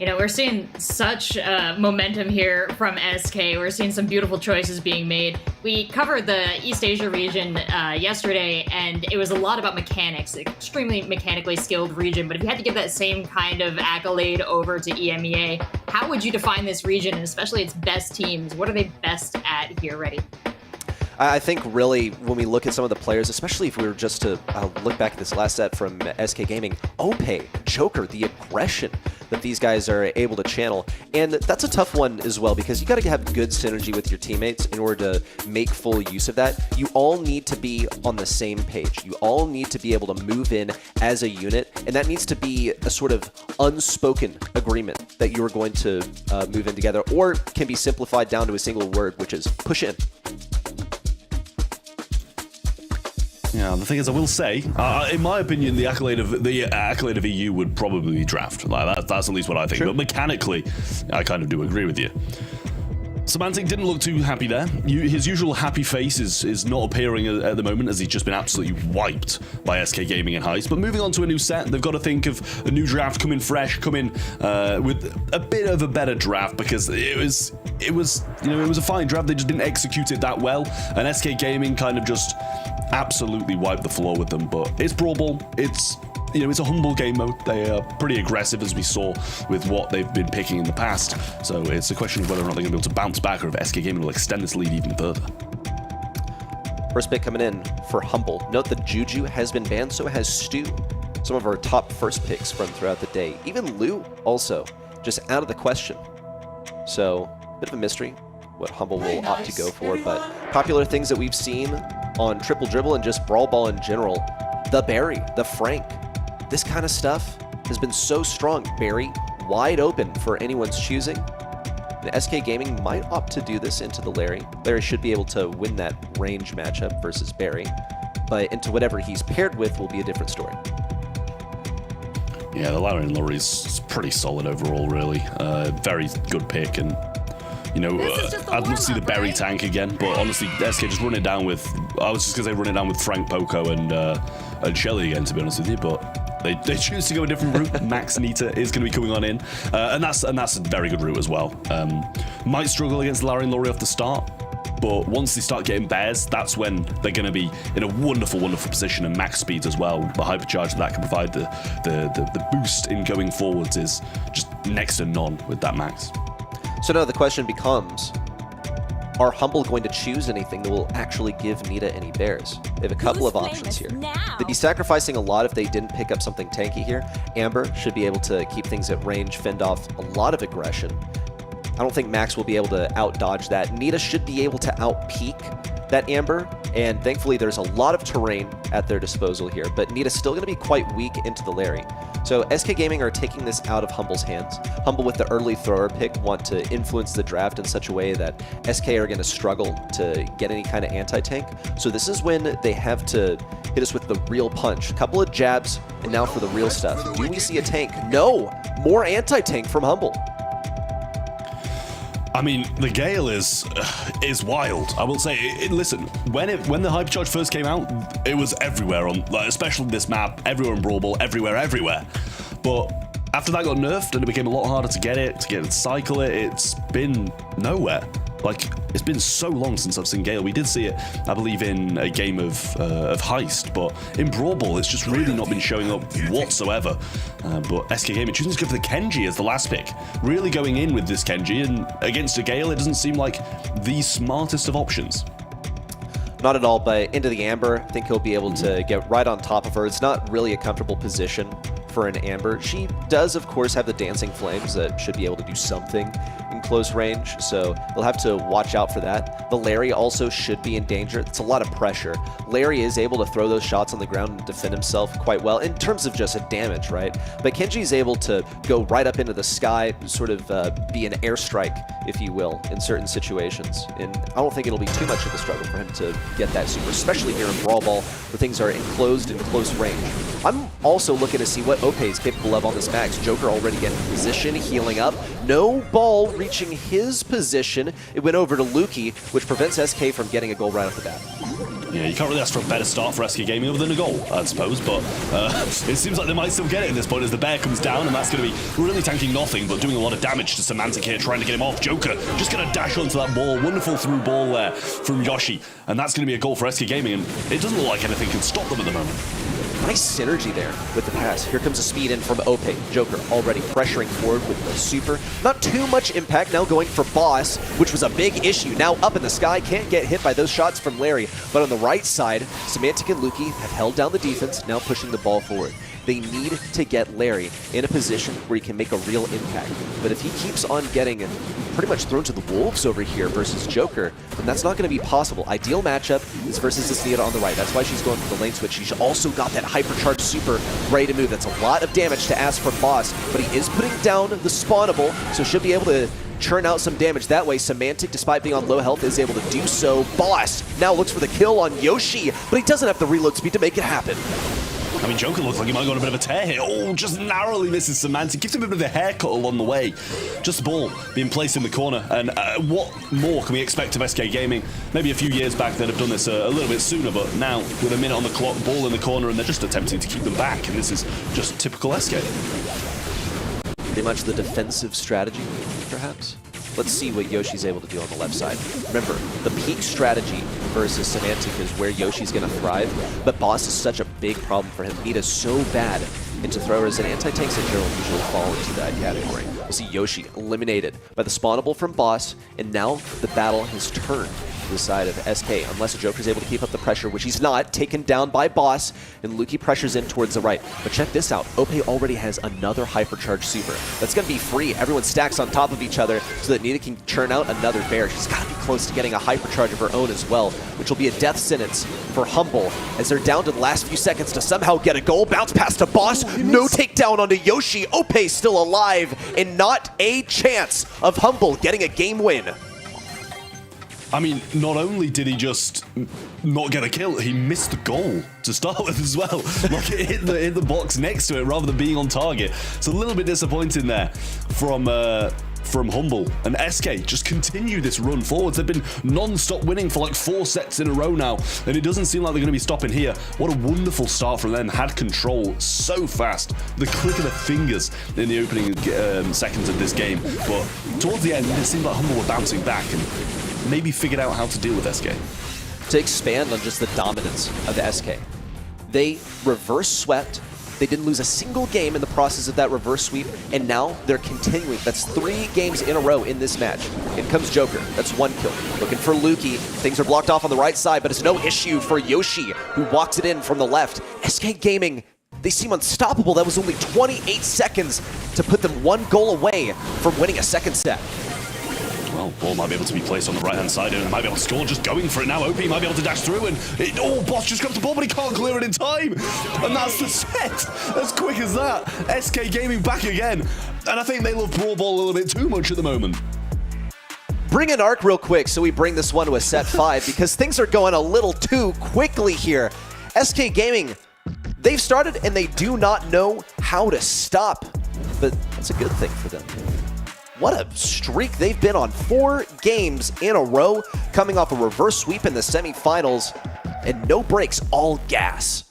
You know, we're seeing such momentum here from SK. We're seeing some beautiful choices being made. We covered the East Asia region yesterday, and it was a lot about mechanics, extremely mechanically skilled region. But if you had to give that same kind of accolade over to EMEA, how would you define this region, and especially its best teams? What are they best at here, Ready? I think really when we look at some of the players, especially if we were just to look back at this last set from SK Gaming, Ope, Joker, the aggression that these guys are able to channel. And that's a tough one as well, because you got to have good synergy with your teammates in order to make full use of that. You all need to be on the same page. You all need to be able to move in as a unit, and that needs to be a sort of unspoken agreement that you're going to move in together, or can be simplified down to a single word, which is push in. Yeah, the thing is, I will say, in my opinion, the accolade of EU would probably be draft. Like that's at least what I think. True. But mechanically, I kind of do agree with you. Semantic didn't look too happy there. His usual happy face is not appearing at the moment, as he's just been absolutely wiped by SK Gaming and Heist. But moving on to a new set, they've got to think of a new draft, come in fresh, come in with a bit of a better draft, because it was a fine draft. They just didn't execute it that well, and SK Gaming kind of just absolutely wiped the floor with them. But it's Brawl Ball. It's a humble game mode. They are pretty aggressive, as we saw with what they've been picking in the past. So it's a question of whether or not they're going to be able to bounce back, or if SK Gaming will extend this lead even further. First pick coming in for Humble. Note that Juju has been banned, so has Stu. Some of our top first picks from throughout the day. Even Lou also just out of the question. So, bit of a mystery what Humble will opt to go for, but popular things that we've seen on Triple Dribble and just Brawl Ball in general. The Barry, the Frank. This kind of stuff has been so strong. Barry, wide open for anyone's choosing. And SK Gaming might opt to do this into the Larry. Larry should be able to win that range matchup versus Barry, but into whatever he's paired with will be a different story. Yeah, the Larry and Laurie is pretty solid overall, really. Very good pick, and I'd love to see the Berry tank again, but honestly, SK just run it down with, I was just going to say run it down with Frank, Poco, and Shelly again, to be honest with you, but they choose to go a different route. Max Nita is going to be coming on in, and that's a very good route as well. Might struggle against Larry and Laurie off the start, but once they start getting bears, that's when they're going to be in a wonderful, wonderful position, and max speeds as well. The hypercharge that can provide the boost in going forwards is just next to none with that max. So now the question becomes, are Humble going to choose anything that will actually give Nita any bears? They have a couple of options here. They'd be sacrificing a lot if they didn't pick up something tanky here. Amber should be able to keep things at range, fend off a lot of aggression. I don't think Max will be able to out-dodge that. Nita should be able to out-peek that Amber, and thankfully there's a lot of terrain at their disposal here, but Nita's still going to be quite weak into the Larry. So SK Gaming are taking this out of Humble's hands. Humble with the early thrower pick want to influence the draft in such a way that SK are going to struggle to get any kind of anti-tank. So this is when they have to hit us with the real punch. A couple of jabs, and now for the real stuff. Do we see a tank? No! More anti-tank from Humble. I mean, the Gale is wild. I will say, listen, when the hypercharge first came out, it was everywhere on, especially this map, everywhere in Brawl Ball, everywhere. But after that got nerfed and it became a lot harder to get it, to cycle it, it's been nowhere. Like, it's been so long since I've seen Gale. We did see it, I believe, in a game of Heist, but in Brawl Ball, it's just really not been showing up whatsoever. But SK Gaming choosing to go for the Kenji as the last pick. Really going in with this Kenji, and against a Gale, it doesn't seem like the smartest of options. Not at all, but into the Amber, I think he'll be able to get right on top of her. It's not really a comfortable position for an Amber. She does, of course, have the Dancing Flames that should be able to do something in close range, so they'll have to watch out for that. The Larry also should be in danger. It's a lot of pressure. Larry is able to throw those shots on the ground and defend himself quite well in terms of just a damage, right? But Kenji is able to go right up into the sky, sort of be an airstrike, if you will, in certain situations. And I don't think it'll be too much of a struggle for him to get that super, especially here in Brawl Ball, where things are enclosed in close range. I'm also looking to see what Ope is capable of on this max. Joker already getting position, healing up. No ball reaching his position. It went over to Lukey, which prevents SK from getting a goal right off the bat. Yeah, you can't really ask for a better start for SK Gaming other than a goal, I suppose, but it seems like they might still get it at this point as the bear comes down, and that's going to be really tanking nothing, but doing a lot of damage to Semantic here, trying to get him off. Joker just going to dash onto that ball. Wonderful through ball there from Yoshi, and that's going to be a goal for SK Gaming, and it doesn't look like anything can stop them at the moment. Nice synergy there with the pass. Here comes a speed in from Ope. Joker already pressuring forward with the super. Not too much impact now going for Boss, which was a big issue. Now up in the sky, can't get hit by those shots from Larry. But on the right side, Semantic and Luki have held down the defense, now pushing the ball forward. They need to get Larry in a position where he can make a real impact. But if he keeps on getting pretty much thrown to the wolves over here versus Joker, then that's not going to be possible. Ideal matchup is versus this Nita on the right. That's why she's going for the lane switch. She's also got that hypercharged super ready to move. That's a lot of damage to ask from Boss, but he is putting down the spawnable, so should be able to churn out some damage that way. Semantic, despite being on low health, is able to do so. Boss now looks for the kill on Yoshi, but he doesn't have the reload speed to make it happen. I mean, Joker looks like he might go on a bit of a tear here. Oh, just narrowly misses Semantic. Gives him a bit of a haircut along the way. Just the ball being placed in the corner. And what more can we expect of SK Gaming? Maybe a few years back they'd have done this a little bit sooner, but now with a minute on the clock, ball in the corner, and they're just attempting to keep them back. And this is just typical SK. Pretty much the defensive strategy, perhaps. Let's see what Yoshi's able to do on the left side. Remember, the peak strategy versus Semantic is where Yoshi's going to thrive, but Boss is such a big problem for him. Nita's so bad into throwers, and anti-tanks in general usually fall into that category. We see Yoshi eliminated by the spawnable from Boss, and now the battle has turned to the side of SK, unless Joker's able to keep up the pressure, which he's not, taken down by Boss, and Luki pressures in towards the right. But check this out, Ope already has another hypercharged super. That's going to be free. Everyone stacks on top of each other so that Nita can churn out another bear. She's got to be close to getting a hypercharge of her own as well, which will be a death sentence for Humble, as they're down to the last few seconds to somehow get a goal. Bounce pass to Boss, no takedown onto Yoshi. Ope still alive, and not a chance of Humble getting a game win. I mean, not only did he just not get a kill, he missed the goal to start with as well. Like, it hit the box next to it rather than being on target. It's a little bit disappointing there from Humble. And SK just continue this run forwards. They've been non-stop winning for like 4 sets in a row now, and it doesn't seem like they're going to be stopping here. What a wonderful start from them. Had control so fast. The click of their fingers in the opening seconds of this game. But towards the end, it seemed like Humble were bouncing back and maybe figured out how to deal with SK. To expand on just the dominance of SK, they reverse swept. They didn't lose a single game in the process of that reverse sweep, and now they're continuing. That's 3 games in a row in this match. In comes Joker. That's 1 kill. Looking for Luki. Things are blocked off on the right side, but it's no issue for Yoshi, who walks it in from the left. SK Gaming, they seem unstoppable. That was only 28 seconds to put them 1 goal away from winning a second set. Well, ball might be able to be placed on the right-hand side, and might be able to score, just going for it now. OP might be able to dash through, and Boss just grabs the ball, but he can't clear it in time. And that's the set. As quick as that. SK Gaming back again. And I think they love Brawl Ball a little bit too much at the moment. Bring an arc real quick so we bring this one to a set 5, because things are going a little too quickly here. SK Gaming, they've started and they do not know how to stop, but that's a good thing for them. What a streak they've been on. 4 games in a row, coming off a reverse sweep in the semifinals, and no breaks, all gas.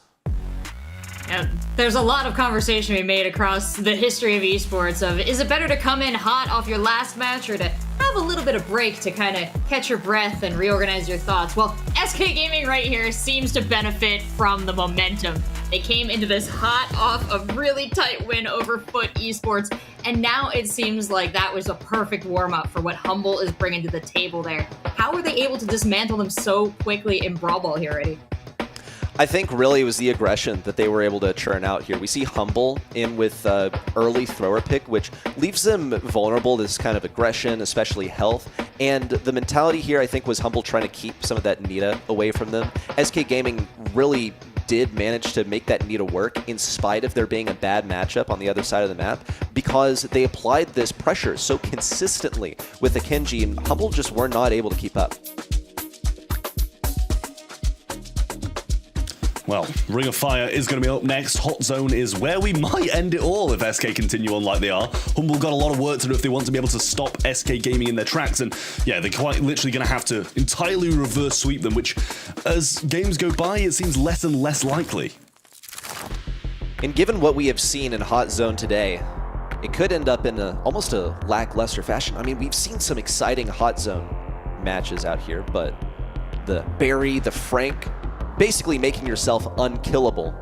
Yeah, there's a lot of conversation we made across the history of esports of, is it better to come in hot off your last match or to have a little bit of break to kind of catch your breath and reorganize your thoughts? Well, SK Gaming right here seems to benefit from the momentum. They came into this hot off a really tight win over FUT Esports, and now it seems like that was a perfect warm-up for what Humble is bringing to the table there. How were they able to dismantle them so quickly in Brawl Ball here, Eddie? I think really it was the aggression that they were able to churn out here. We see Humble in with early thrower pick, which leaves them vulnerable to this kind of aggression, especially health. And the mentality here, I think, was Humble trying to keep some of that Nita away from them. SK Gaming really did manage to make that Nita work in spite of there being a bad matchup on the other side of the map, because they applied this pressure so consistently with the Kenji, and Humble just were not able to keep up. Well, Ring of Fire is going to be up next. Hot Zone is where we might end it all if SK continue on like they are. Humble got a lot of work to do if they want to be able to stop SK Gaming in their tracks. And yeah, they're quite literally going to have to entirely reverse sweep them, which as games go by, it seems less and less likely. And given what we have seen in Hot Zone today, it could end up in almost a lackluster fashion. I mean, we've seen some exciting Hot Zone matches out here, but the Barry, the Frank, basically making yourself unkillable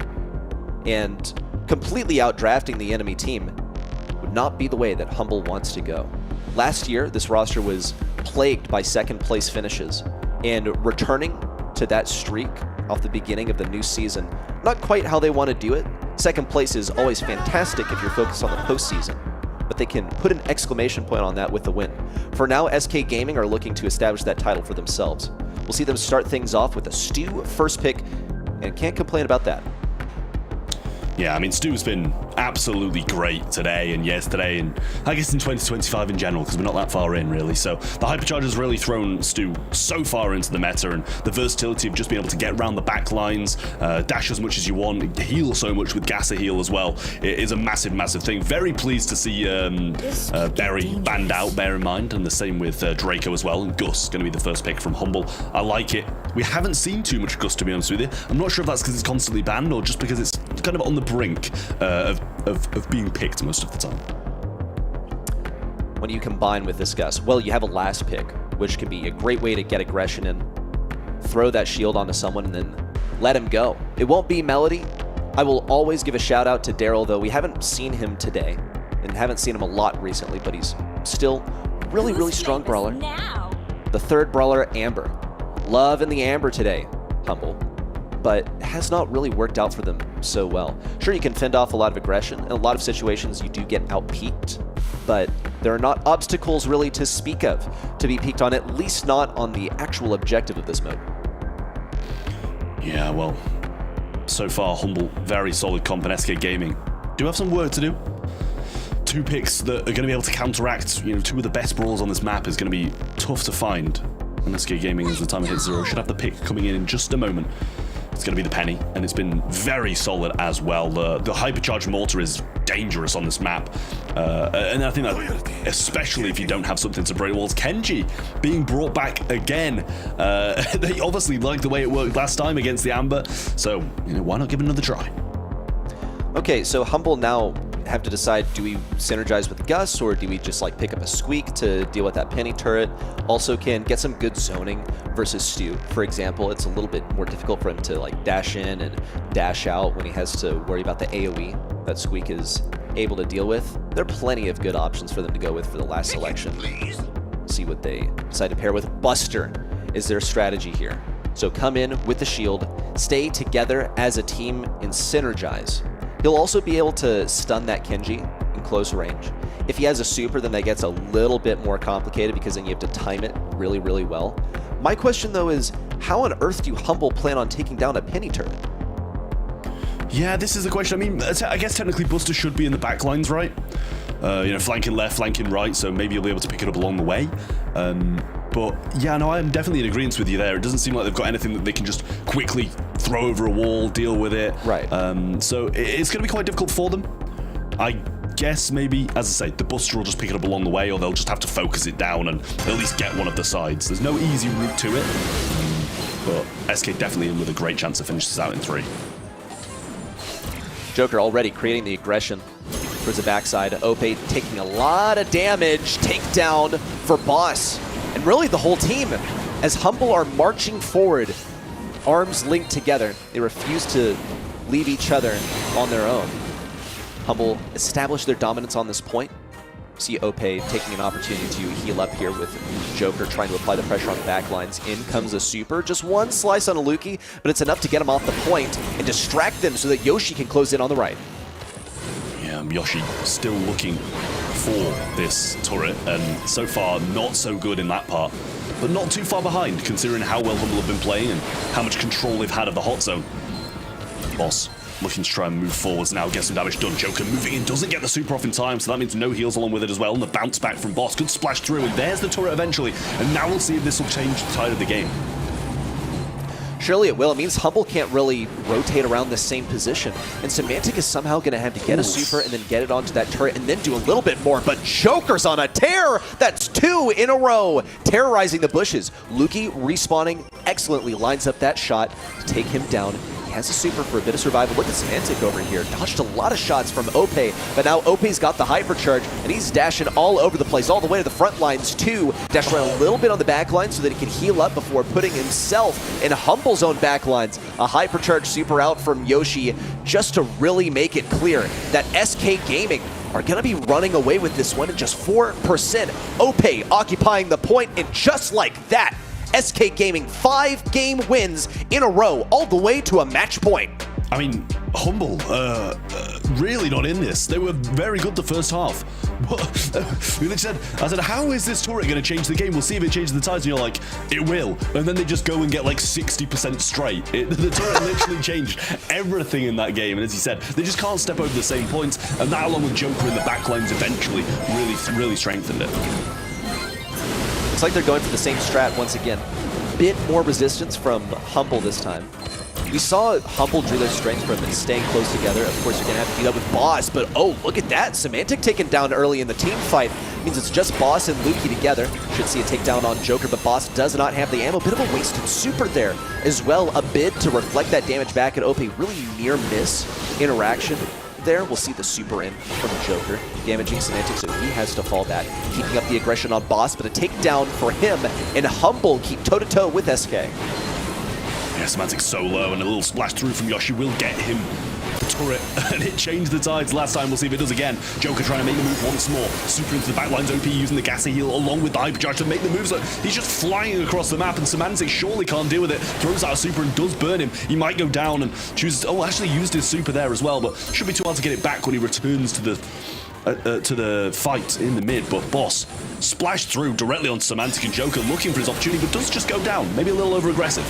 and completely outdrafting the enemy team would not be the way that Humble wants to go. Last year, this roster was plagued by second place finishes, and returning to that streak off the beginning of the new season, not quite how they want to do it. Second place is always fantastic if you're focused on the postseason, but they can put an exclamation point on that with the win. For now, SK Gaming are looking to establish that title for themselves. We'll see them start things off with a Stu first pick, and can't complain about that. Yeah, I mean, Stu's been absolutely great today and yesterday, and I guess in 2025 in general, because we're not that far in, really. So the Hypercharge has really thrown Stu so far into the meta, and the versatility of just being able to get around the back lines, dash as much as you want, heal so much with Gasser heal as well, it is a massive, massive thing. Very pleased to see Berry banned out, bear in mind, and the same with Draco as well, and Gus going to be the first pick from Humble. I like it. We haven't seen too much Gus, to be honest with you. I'm not sure if that's because it's constantly banned or just because it's kind of on the brink of being picked most of the time. When you combine with this Gus, well, you have a last pick, which can be a great way to get aggression in, throw that shield onto someone, and then let him go. It won't be Melody. I will always give a shout out to Daryl, though we haven't seen him today, and haven't seen him a lot recently, but he's still really, really strong brawler. The third brawler, Amber. Love in the Amber today, Humble, but has not really worked out for them so well. Sure, you can fend off a lot of aggression. In a lot of situations, you do get out-peaked, but there are not obstacles really to speak of to be peaked on, at least not on the actual objective of this mode. Yeah, well, so far, Humble, very solid comp, and SK Gaming do have some work to do. Two picks that are going to be able to counteract, two of the best brawls on this map is going to be tough to find. And SK Gaming, as the timer hits 0, should have the pick coming in just a moment. It's going to be the Penny, and it's been very solid as well. The Hypercharged Mortar is dangerous on this map, and I think that especially if you don't have something to break walls. Kenji being brought back again. They obviously like the way it worked last time against the Amber, so why not give it another try? Okay, so Humble now have to decide, do we synergize with Gus, or do we just pick up a Squeak to deal with that Penny turret? Also can get some good zoning versus Stu. For example, it's a little bit more difficult for him to dash in and dash out when he has to worry about the AoE that Squeak is able to deal with. There are plenty of good options for them to go with for the last selection. See what they decide to pair with. Buster is their strategy here. So come in with the shield, stay together as a team, and synergize. He'll also be able to stun that Kenji in close range. If he has a super, then that gets a little bit more complicated because then you have to time it really, really well. My question, though, is how on earth do Humble plan on taking down a Penny turret? Yeah, this is the question. I mean, I guess technically Buster should be in the back lines, right? Flanking left, flanking right, so maybe you'll be able to pick it up along the way. But yeah, no, I'm definitely in agreement with you there. It doesn't seem like they've got anything that they can just quickly throw over a wall, deal with it. Right. So it's going to be quite difficult for them. I guess maybe, as I say, the Buster will just pick it up along the way, or they'll just have to focus it down and at least get one of the sides. There's no easy route to it, but SK definitely in with a great chance to finish this out in 3. Joker already creating the aggression towards the backside. Ope taking a lot of damage. Takedown for Boss. And really the whole team, as Humble are marching forward, arms linked together. They refuse to leave each other on their own. Humble establish their dominance on this point. See Ope taking an opportunity to heal up here with Joker trying to apply the pressure on the backlines. In comes a super. Just one slice on Aluki, but it's enough to get him off the point and distract them so that Yoshi can close in on the right. Yeah, Yoshi still looking for this turret, and so far not so good in that part, but not too far behind considering how well Humble have been playing and how much control they've had of the hot zone. Boss looking to try and move forwards now, get some damage done. Joker moving in, doesn't get the super off in time, so that means no heals along with it as well, and the bounce back from Boss. Good splash through, and there's the turret eventually, and now we'll see if this will change the tide of the game. Surely it will. It means Humble can't really rotate around the same position. And Semantic is somehow going to have to get a super and then get it onto that turret and then do a little bit more. But Joker's on a tear! That's 2 in a row, terrorizing the bushes. Lukey respawning excellently, lines up that shot to take him down. Has a super for a bit of survival. Look at Semantic over here. Dodged a lot of shots from Ope, but now Ope's got the hypercharge, and he's dashing all over the place, all the way to the front lines too. Dashed around a little bit on the back line so that he can heal up before putting himself in Humble's own back lines. A hypercharge super out from Yoshi just to really make it clear that SK Gaming are going to be running away with this one at just 4%. Ope occupying the point, and just like that, SK Gaming 5 game wins in a row, all the way to a match point. I mean, Humble, really not in this. They were very good the first half. I said, how is this turret going to change the game? We'll see if it changes the tides. And you're like, it will. And then they just go and get like 60% straight. The turret literally changed everything in that game. And as you said, they just can't step over the same points. And that, along with Joker in the backlines, eventually really strengthened it. Looks like they're going for the same strat once again. Bit more resistance from Humble this time. We saw Humble drew their strength from staying close together. Of course, you're going to have to beat up with Boss, but oh, look at that. Semantic taken down early in the team fight. Means it's just Boss and Lukey together. Should see a takedown on Joker, but Boss does not have the ammo. Bit of a wasted super there as well. A bid to reflect that damage back at OP. Really near miss interaction there. We'll see the super in from Joker, damaging Semantic, so he has to fall back. Keeping up the aggression on Boss, but a takedown for him, and Humble keep toe-to-toe with SK. Yeah, Semantic's so low, and a little splash through from Yoshi will get him the turret, and it changed the tides last time. We'll see if it does again. Joker trying to make the move once more. Super into the backlines, OP using the gassy heal along with the hypercharge to make the move. So he's just flying across the map, and Semantic surely can't deal with it. Throws out a super and does burn him. He might go down and chooses, actually used his super there as well, but should be too hard to get it back when he returns to the fight in the mid. But Boss splashed through directly on Semantic, and Joker looking for his opportunity, but does just go down. Maybe a little over-aggressive.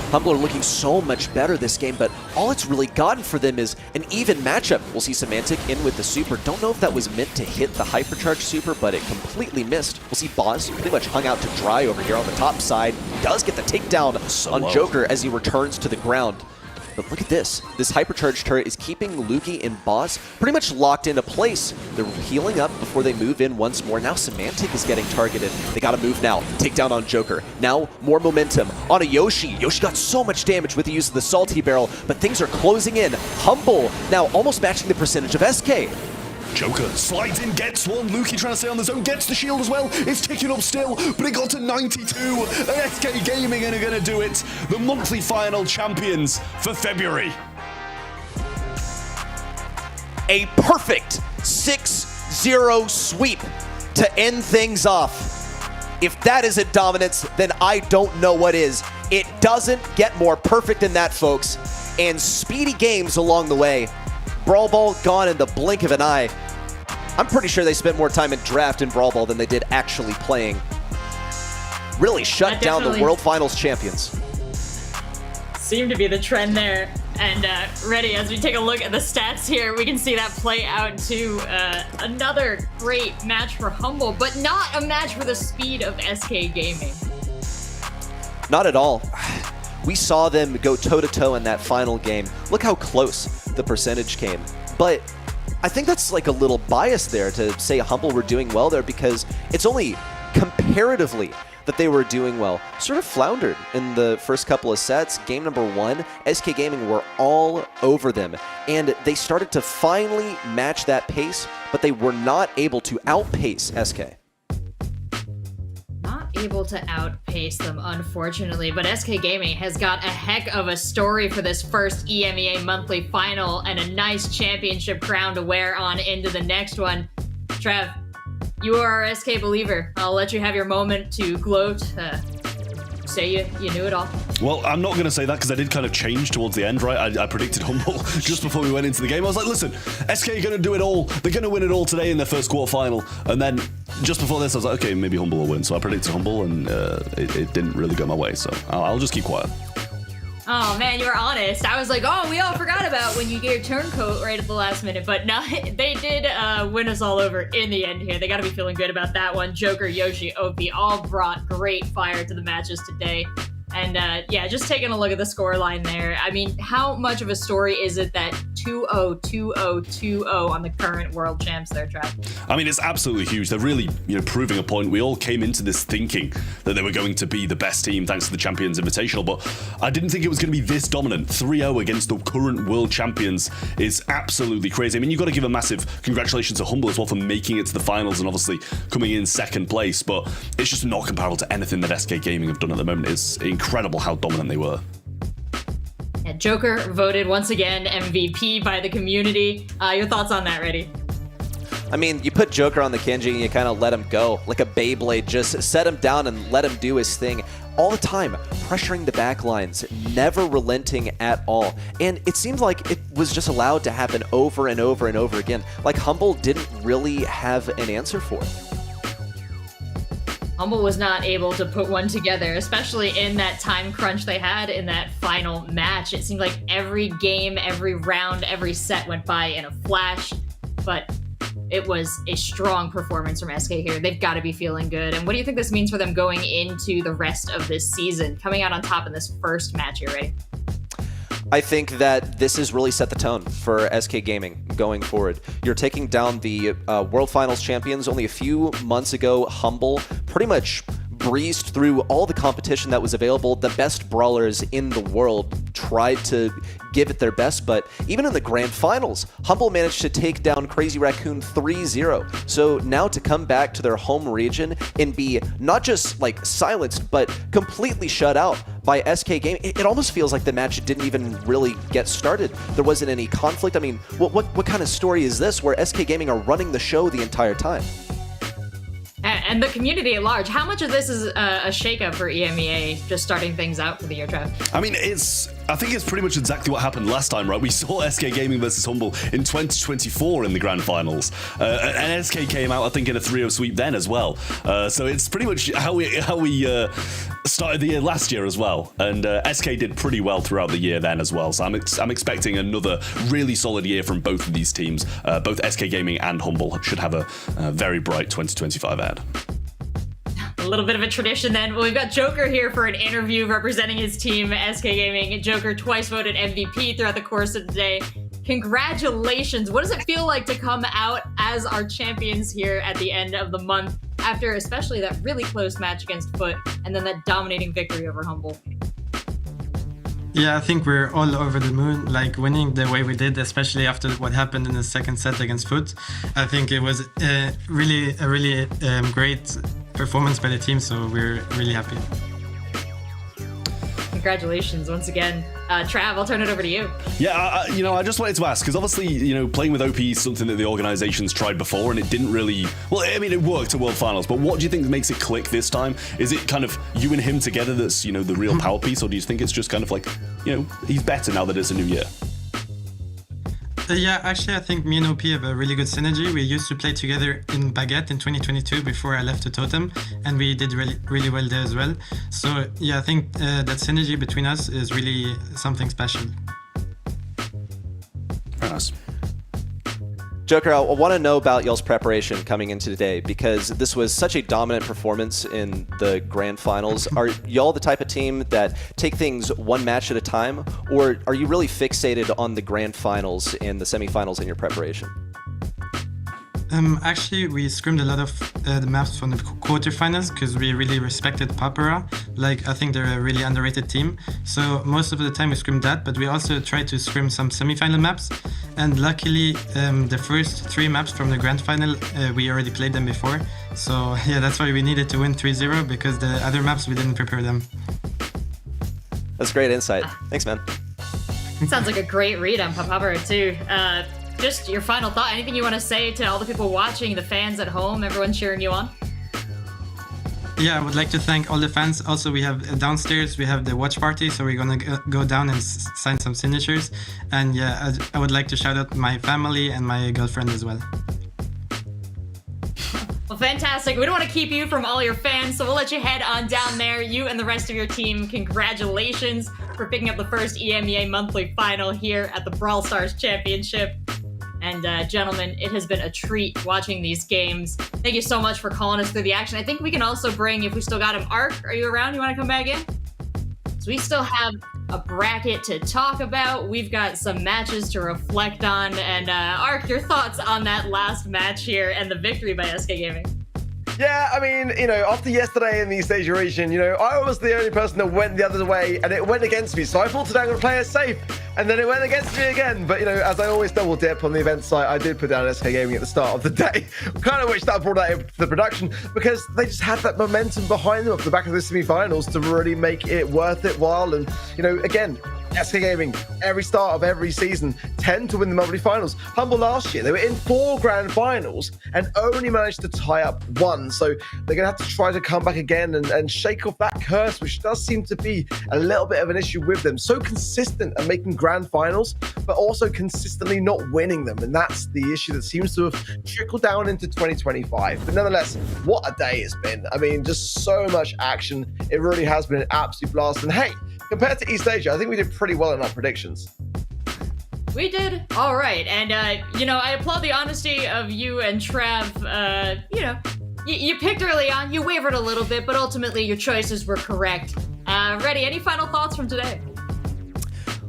Humble are looking so much better this game, but all it's really gotten for them is an even matchup. We'll see Semantic in with the super. Don't know if that was meant to hit the hypercharge super, but it completely missed. We'll see Boss pretty much hung out to dry over here on the top side. Does get the takedown on Joker as he returns to the ground. But look at this. This hypercharge turret is keeping Lukey and Boss pretty much locked into place. They're healing up before they move in once more. Now Semantic is getting targeted. They gotta move now. Take down on Joker. Now more momentum on a Yoshi. Yoshi got so much damage with the use of the salty barrel, but things are closing in. Humble now almost matching the percentage of SK. Joker slides in, gets one. Lukey trying to stay on the zone, gets the shield as well. It's ticking up still, but it got to 92. And SK Gaming are going to do it. The monthly final champions for February. A perfect 6-0 sweep to end things off. If that isn't dominance, then I don't know what is. It doesn't get more perfect than that, folks. And speedy games along the way. Brawl Ball gone in the blink of an eye. I'm pretty sure they spent more time in draft in Brawl Ball than they did actually playing. Really shut down the World Finals champions. Seemed to be the trend there. And Ready, as we take a look at the stats here, we can see that play out to another great match for Humble, but not a match for the speed of SK Gaming. Not at all. We saw them go toe-to-toe in that final game. Look how close the percentage came. But I think that's like a little bias there to say Humble were doing well there, because it's only comparatively that they were doing well. Sort of floundered in the first couple of sets. Game number 1, SK Gaming were all over them, and they started to finally match that pace, but they were not able to outpace SK. Able to outpace them, unfortunately, but SK Gaming has got a heck of a story for this first EMEA monthly final and a nice championship crown to wear on into the next one. Trev, you are our SK believer. I'll let you have your moment to gloat. Say you knew it all. Well, I'm not going to say that because I did kind of change towards the end, right? I predicted Humble just before we went into the game. I was like, listen, SK are going to do it all. They're going to win it all today in their first quarterfinal. And then just before this, I was like, okay, maybe Humble will win. So I predicted Humble, and it didn't really go my way. So I'll just keep quiet. Oh man, you were honest. I was like, oh, we all forgot about when you get your turncoat right at the last minute. But no, they did win us all over in the end here. They got to be feeling good about that one. Joker, Yoshi, OP all brought great fire to the matches today. And yeah, just taking a look at the scoreline there. I mean, how much of a story is it that 2-0, 2-0, 2-0 on the current world champs there, Trav? I mean, it's absolutely huge. They're really, proving a point. We all came into this thinking that they were going to be the best team thanks to the Champions Invitational, but I didn't think it was going to be this dominant. 3-0 against the current world champions is absolutely crazy. I mean, you've got to give a massive congratulations to Humble as well for making it to the finals and obviously coming in second place, but it's just not comparable to anything that SK Gaming have done at the moment. It's incredible how dominant they were. Yeah, Joker voted once again MVP by the community. Your thoughts on that, Reddy? I mean, you put Joker on the Kenji and you kind of let him go like a Beyblade. Just set him down and let him do his thing all the time, pressuring the backlines, never relenting at all. And it seems like it was just allowed to happen over and over and over again. Like Humble didn't really have an answer for it. Humble was not able to put one together, especially in that time crunch they had in that final match. It seemed like every game, every round, every set went by in a flash, but it was a strong performance from SK here. They've got to be feeling good. And what do you think this means for them going into the rest of this season, coming out on top in this first match here, Reddy? I think that this has really set the tone for SK Gaming going forward. You're taking down the World Finals champions. Only a few months ago, Humble pretty much breezed through all the competition that was available. The best brawlers in the world tried to give it their best, but even in the grand finals, Humble managed to take down Crazy Raccoon 3-0. So now to come back to their home region and be not just like silenced, but completely shut out by SK Gaming, it almost feels like the match didn't even really get started. There wasn't any conflict. I mean, what kind of story is this where SK Gaming are running the show the entire time? And the community at large, how much of this is a shakeup for EMEA just starting things out for the year, Trav? I mean, I think it's pretty much exactly what happened last time, right? We saw SK Gaming versus Humble in 2024 in the grand finals. And SK came out, I think, in a 3-0 sweep then as well. So it's pretty much how we started the year last year as well. And SK did pretty well throughout the year then as well. So I'm expecting another really solid year from both of these teams. Both SK Gaming and Humble should have a very bright 2025 ad. A little bit of a tradition then. Well, we've got Joker here for an interview representing his team, SK Gaming. Joker twice voted MVP throughout the course of the day. Congratulations. What does it feel like to come out as our champions here at the end of the month after especially that really close match against FUT and then that dominating victory over Humble? Yeah, I think we're all over the moon, like winning the way we did, especially after what happened in the second set against FUT. I think it was a really great performance by the team, so we're really happy. Congratulations once again. Trav, I'll turn it over to you. Yeah, I just wanted to ask, because obviously, playing with OP is something that the organization's tried before, and it didn't really... Well, I mean, it worked at World Finals, but what do you think makes it click this time? Is it kind of you and him together that's, the real power piece, or do you think it's just kind of like, he's better now that it's a new year? Yeah, actually, I think me and OP have a really good synergy. We used to play together in Baguette in 2022 before I left to Totem, and we did really well there as well. So yeah, I think that synergy between us is really something special. Very nice. Joker, I want to know about y'all's preparation coming into today, because this was such a dominant performance in the grand finals. Are y'all the type of team that take things one match at a time, or are you really fixated on the grand finals and the semifinals in your preparation? Actually, we scrimmed a lot of the maps from the quarterfinals because we really respected Papara. I think they're a really underrated team. So most of the time we scrimmed that, but we also tried to scrim some semifinal maps. And luckily, the first 3 maps from the grand final, we already played them before. So yeah, that's why we needed to win 3-0, because the other maps, we didn't prepare them. That's great insight. Thanks, man. Sounds like a great read on Papara too. Just your final thought, anything you want to say to all the people watching, the fans at home, everyone cheering you on? Yeah, I would like to thank all the fans. Also, we have downstairs, we have the watch party, so we're gonna go down and sign some signatures. And yeah, I would like to shout out my family and my girlfriend as well. Well, fantastic. We don't want to keep you from all your fans, so we'll let you head on down there. You and the rest of your team, congratulations for picking up the first EMEA monthly final here at the Brawl Stars Championship. And gentlemen, it has been a treat watching these games. Thank you so much for calling us through the action. I think we can also bring, if we still got him, Ark, are you around? You want to come back in? we still have a bracket to talk about. We've got some matches to reflect on. And Ark, your thoughts on that last match here and the victory by SK Gaming? Yeah, I mean, after yesterday in the East Asia region, I was the only person that went the other way, and it went against me. So I thought today I'm going to play it safe, and then it went against me again. But, as I always double dip on the event site, I did put down SK Gaming at the start of the day. Kind of wish that I brought that into the production, because they just had that momentum behind them off the back of the semi-finals to really make it worth it while. And, again, SK Gaming, every start of every season, tend to win the monthly finals. Humble last year, they were in 4 grand finals and only managed to tie up 1. So they're going to have to try to come back again and shake off that curse, which does seem to be a little bit of an issue with them. So consistent at making grand finals, but also consistently not winning them. And that's the issue that seems to have trickled down into 2025. But nonetheless, what a day it's been. I mean, just so much action. It really has been an absolute blast. And hey, compared to East Asia, I think we did pretty well in our predictions. We did all right. And, I applaud the honesty of you and Trav. You picked early on, you wavered a little bit, but ultimately your choices were correct. Reddy, any final thoughts from today?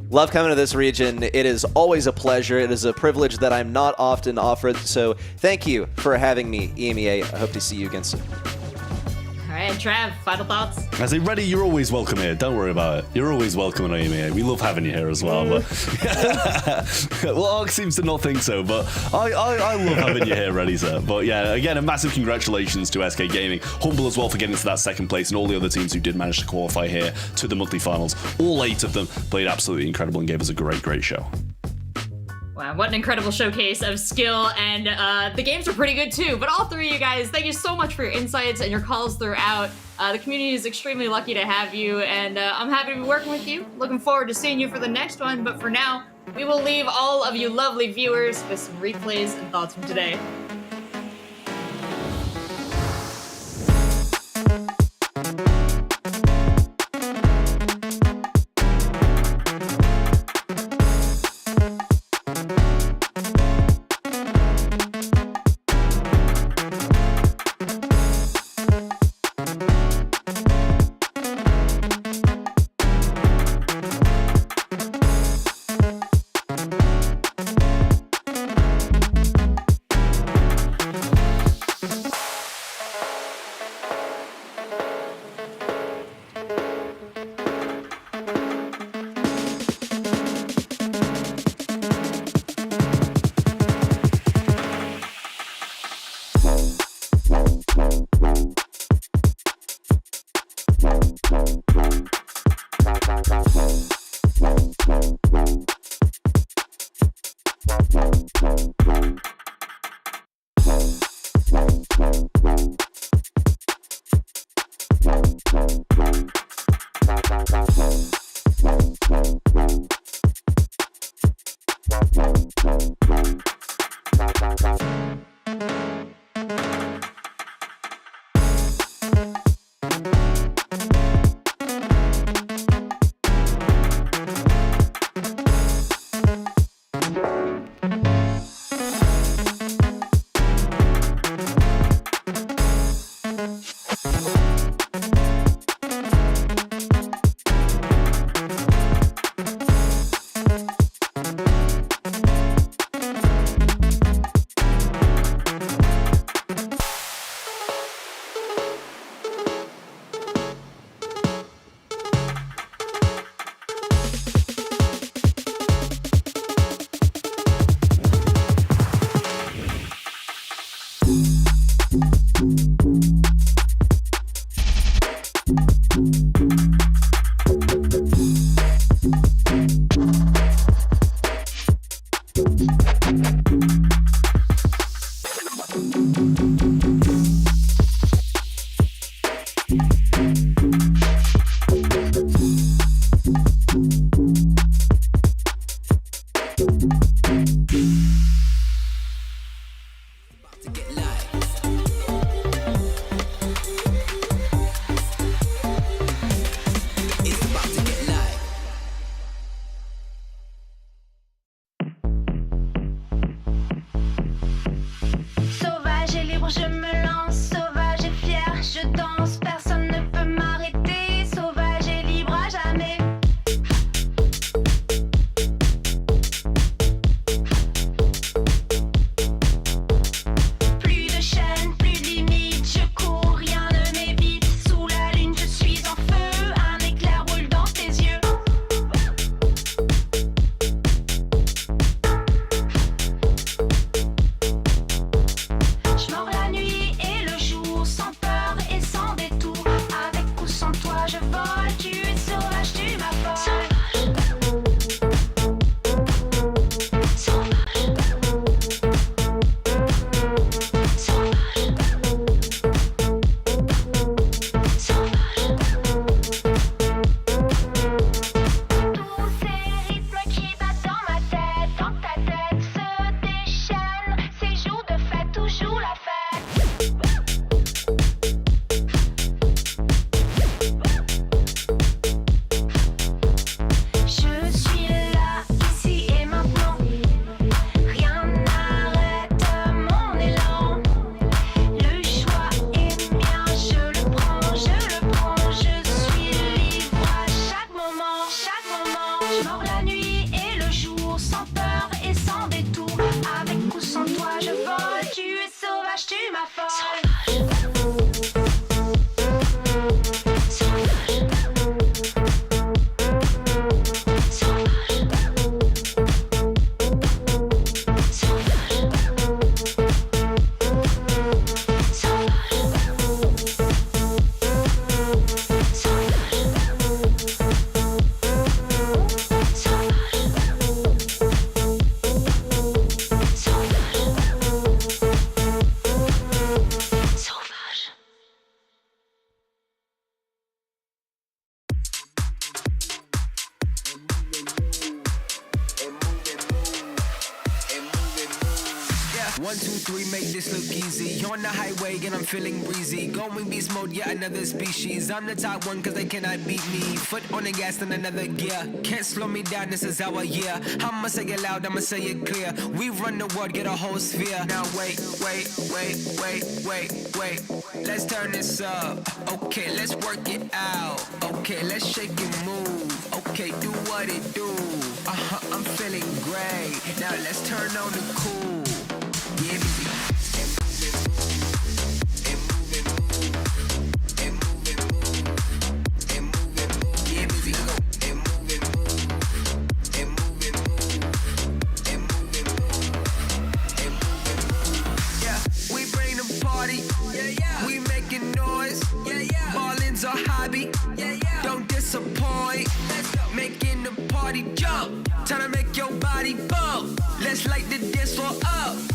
Love coming to this region. It is always a pleasure. It is a privilege that I'm not often offered. So thank you for having me, EMEA. I hope to see you again soon. All right, Trav, final thoughts? I say, Reddy, you're always welcome here. Don't worry about it. You're always welcome in EMEA. We love having you here as well. But well, Ark seems to not think so, but I love having you here, Reddy, sir. But yeah, again, a massive congratulations to SK Gaming. Humble as well for getting to that second place, and all the other teams who did manage to qualify here to the monthly finals. All 8 of them played absolutely incredible and gave us a great show. Wow, what an incredible showcase of skill, and the games were pretty good too. But all 3 of you guys, thank you so much for your insights and your calls throughout. The community is extremely lucky to have you, and I'm happy to be working with you. Looking forward to seeing you for the next one, but for now, we will leave all of you lovely viewers with some replays and thoughts from today. 1, 2, 3, make this look easy. On the highway and I'm feeling breezy. Going beast mode, yeah, another species. I'm the top one cause they cannot beat me. Foot on the gas in another gear. Can't slow me down, this is our year. I'ma say it loud, I'ma say it clear. We run the world, get a whole sphere. Now wait. Let's turn this up. Okay, let's work it out. Okay, let's shake and move. Okay, do what it do. I'm feeling great. Now let's turn on the cool. Yeah, baby. We making noise, balling's our hobby, don't disappoint, making the party jump, time to make your body bump, let's light the dance floor up.